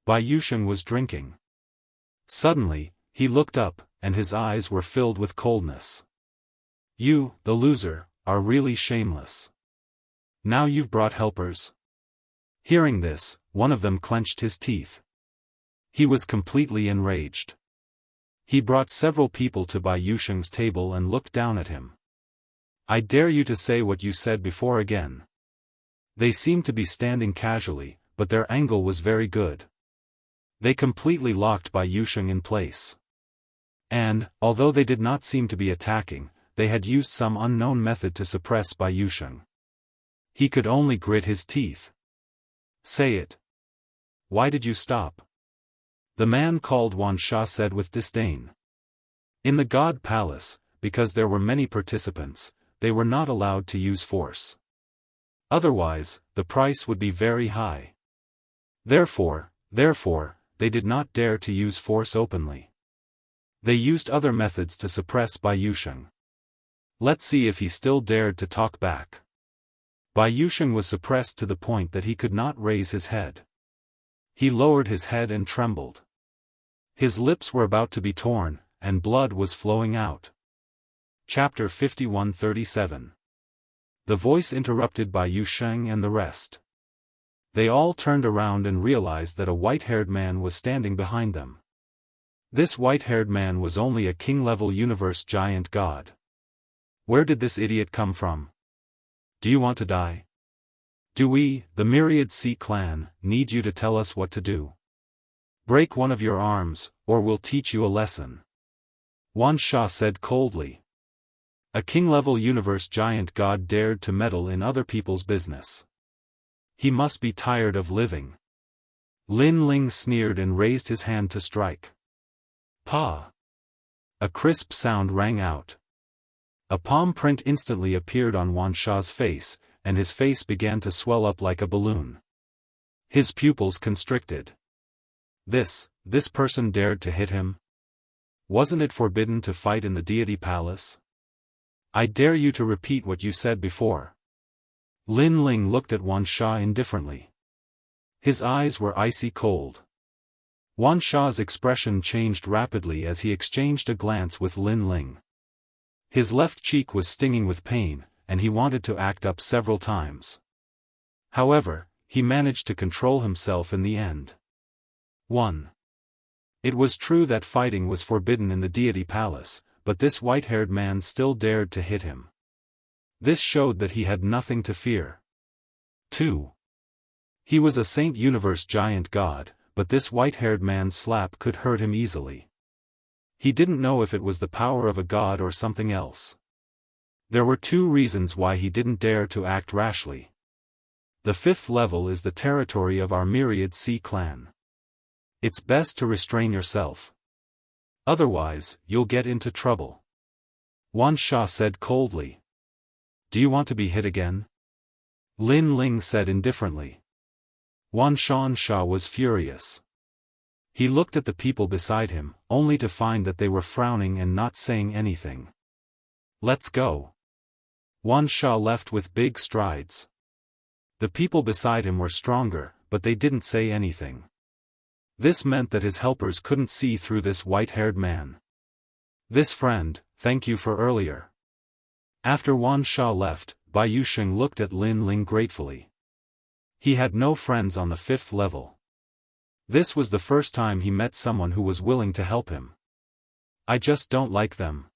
Bai Yusheng was drinking. Suddenly, he looked up, and his eyes were filled with coldness. You, the loser, are really shameless. Now you've brought helpers. Hearing this, one of them clenched his teeth. He was completely enraged. He brought several people to Bai Yusheng's table and looked down at him. I dare you to say what you said before again. They seemed to be standing casually, but their angle was very good. They completely locked Bai Yusheng in place. And, although they did not seem to be attacking, they had used some unknown method to suppress Bai Yusheng. He could only grit his teeth. Say it. Why did you stop? The man called Wan Sha said with disdain. In the God Palace, because there were many participants, they were not allowed to use force. Otherwise, the price would be very high. Therefore, they did not dare to use force openly. They used other methods to suppress Bai Yusheng. Let's see if he still dared to talk back. Bai Yusheng was suppressed to the point that he could not raise his head. He lowered his head and trembled. His lips were about to be torn, and blood was flowing out. Chapter 51:37. The voice interrupted Bai Yusheng and the rest. They all turned around and realized that a white-haired man was standing behind them. This white-haired man was only a king-level universe giant god. Where did this idiot come from? Do you want to die? Do we, the Myriad Sea clan, need you to tell us what to do? Break one of your arms, or we'll teach you a lesson. Wan Sha said coldly. A king-level universe giant god dared to meddle in other people's business. He must be tired of living. Lin Ling sneered and raised his hand to strike. Pa! A crisp sound rang out. A palm print instantly appeared on Wan Sha's face, and his face began to swell up like a balloon. His pupils constricted. This person dared to hit him? Wasn't it forbidden to fight in the deity palace? I dare you to repeat what you said before. Lin Ling looked at Wan Sha indifferently. His eyes were icy cold. Wan Sha's expression changed rapidly as he exchanged a glance with Lin Ling. His left cheek was stinging with pain, and he wanted to act up several times. However, he managed to control himself in the end. 1. It was true that fighting was forbidden in the deity palace, but this white-haired man still dared to hit him. This showed that he had nothing to fear. 2. He was a Saint Universe giant god, but this white-haired man's slap could hurt him easily. He didn't know if it was the power of a god or something else. There were 2 reasons why he didn't dare to act rashly. The 5th level is the territory of our myriad sea clan. It's best to restrain yourself. Otherwise, you'll get into trouble. Wan Sha said coldly. Do you want to be hit again? Lin Ling said indifferently. Wan Sha was furious. He looked at the people beside him, only to find that they were frowning and not saying anything. Let's go. Wan Sha left with big strides. The people beside him were stronger, but they didn't say anything. This meant that his helpers couldn't see through this white-haired man. This friend, thank you for earlier. After Wan Sha left, Bai Yusheng looked at Lin Ling gratefully. He had no friends on the 5th level. This was the first time he met someone who was willing to help him. I just don't like them.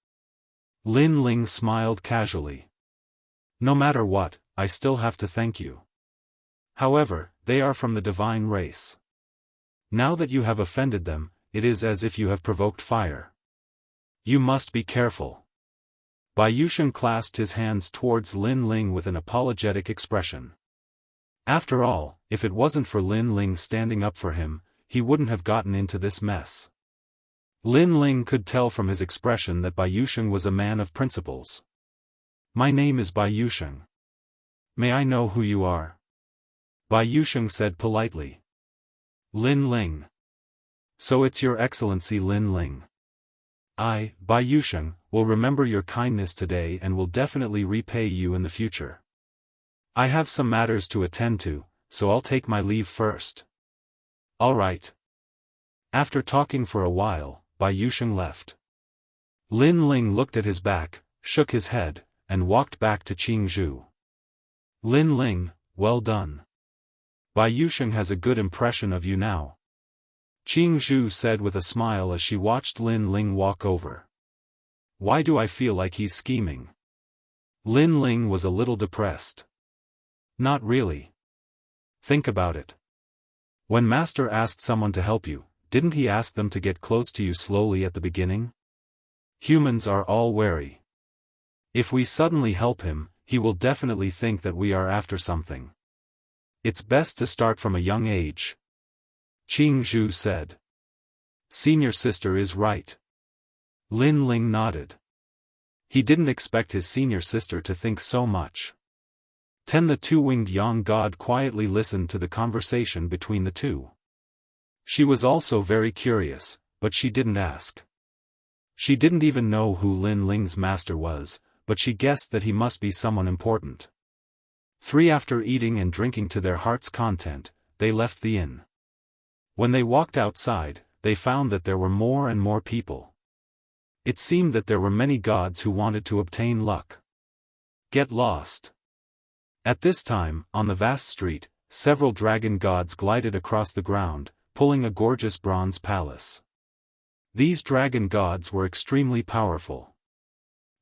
Lin Ling smiled casually. No matter what, I still have to thank you. However, they are from the divine race. Now that you have offended them, it is as if you have provoked fire. You must be careful. Bai Yusheng clasped his hands towards Lin Ling with an apologetic expression. After all, if it wasn't for Lin Ling standing up for him, he wouldn't have gotten into this mess. Lin Ling could tell from his expression that Bai Yusheng was a man of principles. My name is Bai Yusheng. May I know who you are? Bai Yusheng said politely. Lin Ling. So it's your Excellency Lin Ling. I, Bai Yusheng, will remember your kindness today and will definitely repay you in the future. I have some matters to attend to, so I'll take my leave first. All right. After talking for a while, Bai Yusheng left. Lin Ling looked at his back, shook his head, and walked back to Jianghu. Lin Ling, well done. Bai Yusheng has a good impression of you now. Jianghu said with a smile as she watched Lin Ling walk over. Why do I feel like he's scheming? Lin Ling was a little depressed. Not really. Think about it. When Master asked someone to help you, didn't he ask them to get close to you slowly at the beginning? Humans are all wary. If we suddenly help him, he will definitely think that we are after something. It's best to start from a young age. Jianghu said. Senior sister is right. Lin Ling nodded. He didn't expect his senior sister to think so much. The two-winged Yang god quietly listened to the conversation between the two. She was also very curious, but she didn't ask. She didn't even know who Lin Ling's master was, but she guessed that he must be someone important. After eating and drinking to their heart's content, they left the inn. When they walked outside, they found that there were more and more people. It seemed that there were many gods who wanted to obtain luck. Get lost. At this time, on the vast street, several dragon gods glided across the ground, pulling a gorgeous bronze palace. These dragon gods were extremely powerful.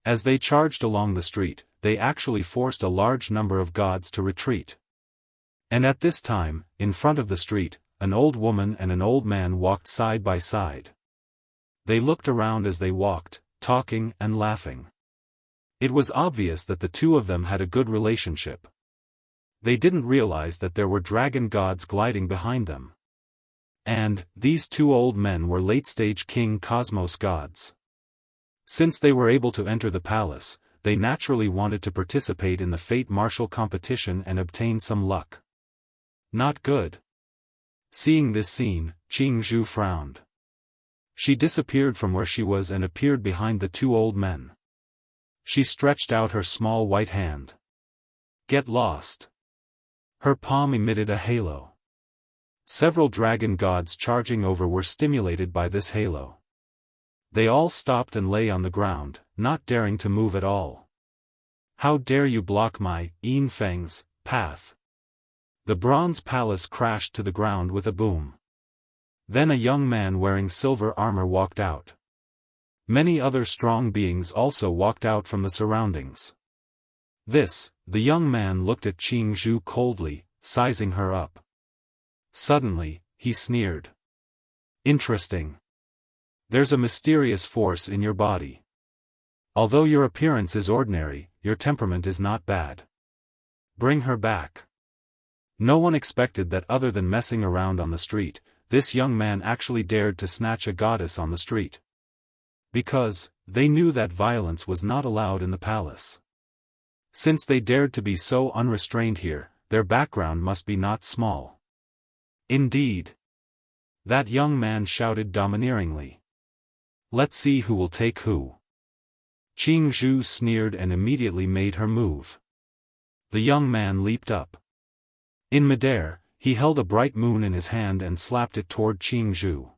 As they charged along the street, they actually forced a large number of gods to retreat. And at this time, in front of the street, an old woman and an old man walked side by side. They looked around as they walked, talking and laughing. It was obvious that the two of them had a good relationship. They didn't realize that there were dragon gods gliding behind them. And, these two old men were late-stage King Cosmos gods. Since they were able to enter the palace, they naturally wanted to participate in the fate martial competition and obtain some luck. Not good. Seeing this scene, Jianghu frowned. She disappeared from where she was and appeared behind the two old men. She stretched out her small white hand. Get lost. Her palm emitted a halo. Several dragon gods charging over were stimulated by this halo. They all stopped and lay on the ground, not daring to move at all. How dare you block my, Yin Feng's, path? The bronze palace crashed to the ground with a boom. Then a young man wearing silver armor walked out. Many other strong beings also walked out from the surroundings. The young man looked at Jianghu coldly, sizing her up. Suddenly, he sneered. Interesting. There's a mysterious force in your body. Although your appearance is ordinary, your temperament is not bad. Bring her back. No one expected that other than messing around on the street, this young man actually dared to snatch a goddess on the street. Because, they knew that violence was not allowed in the palace. Since they dared to be so unrestrained here, their background must be not small. Indeed. That young man shouted domineeringly. Let's see who will take who. Jianghu sneered and immediately made her move. The young man leaped up. In midair, he held a bright moon in his hand and slapped it toward Jianghu.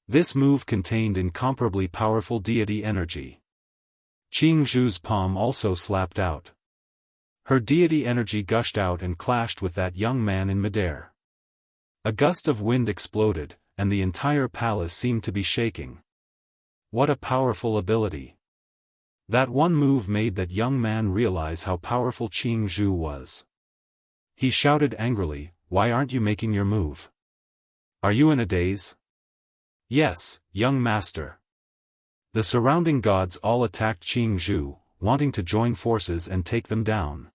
This move contained incomparably powerful deity energy. Jianghu's palm also slapped out. Her deity energy gushed out and clashed with that young man in midair. A gust of wind exploded, and the entire palace seemed to be shaking. What a powerful ability! That one move made that young man realize how powerful Jianghu was. He shouted angrily, "Why aren't you making your move? Are you in a daze?" "Yes, young master." The surrounding gods all attacked Jianghu, wanting to join forces and take them down.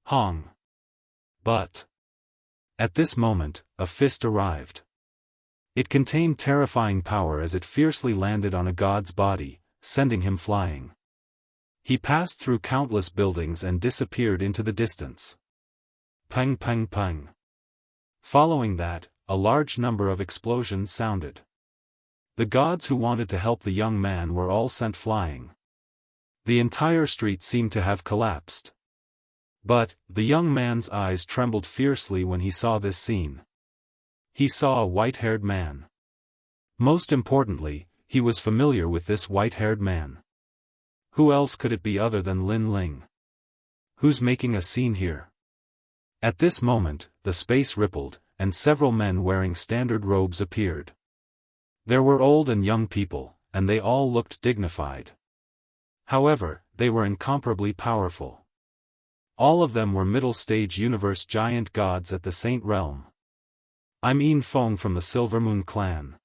Hong. But at this moment, a fist arrived. It contained terrifying power as it fiercely landed on a god's body, sending him flying. He passed through countless buildings and disappeared into the distance. Pang pang pang. Following that, a large number of explosions sounded. The gods who wanted to help the young man were all sent flying. The entire street seemed to have collapsed. But, the young man's eyes trembled fiercely when he saw this scene. He saw a white-haired man. Most importantly, he was familiar with this white-haired man. Who else could it be other than Lin Ling? Who's making a scene here? At this moment, the space rippled, and several men wearing standard robes appeared. There were old and young people, and they all looked dignified. However, they were incomparably powerful. All of them were middle-stage universe giant gods at the Saint Realm. I'm Yin Feng from the Silver Moon clan.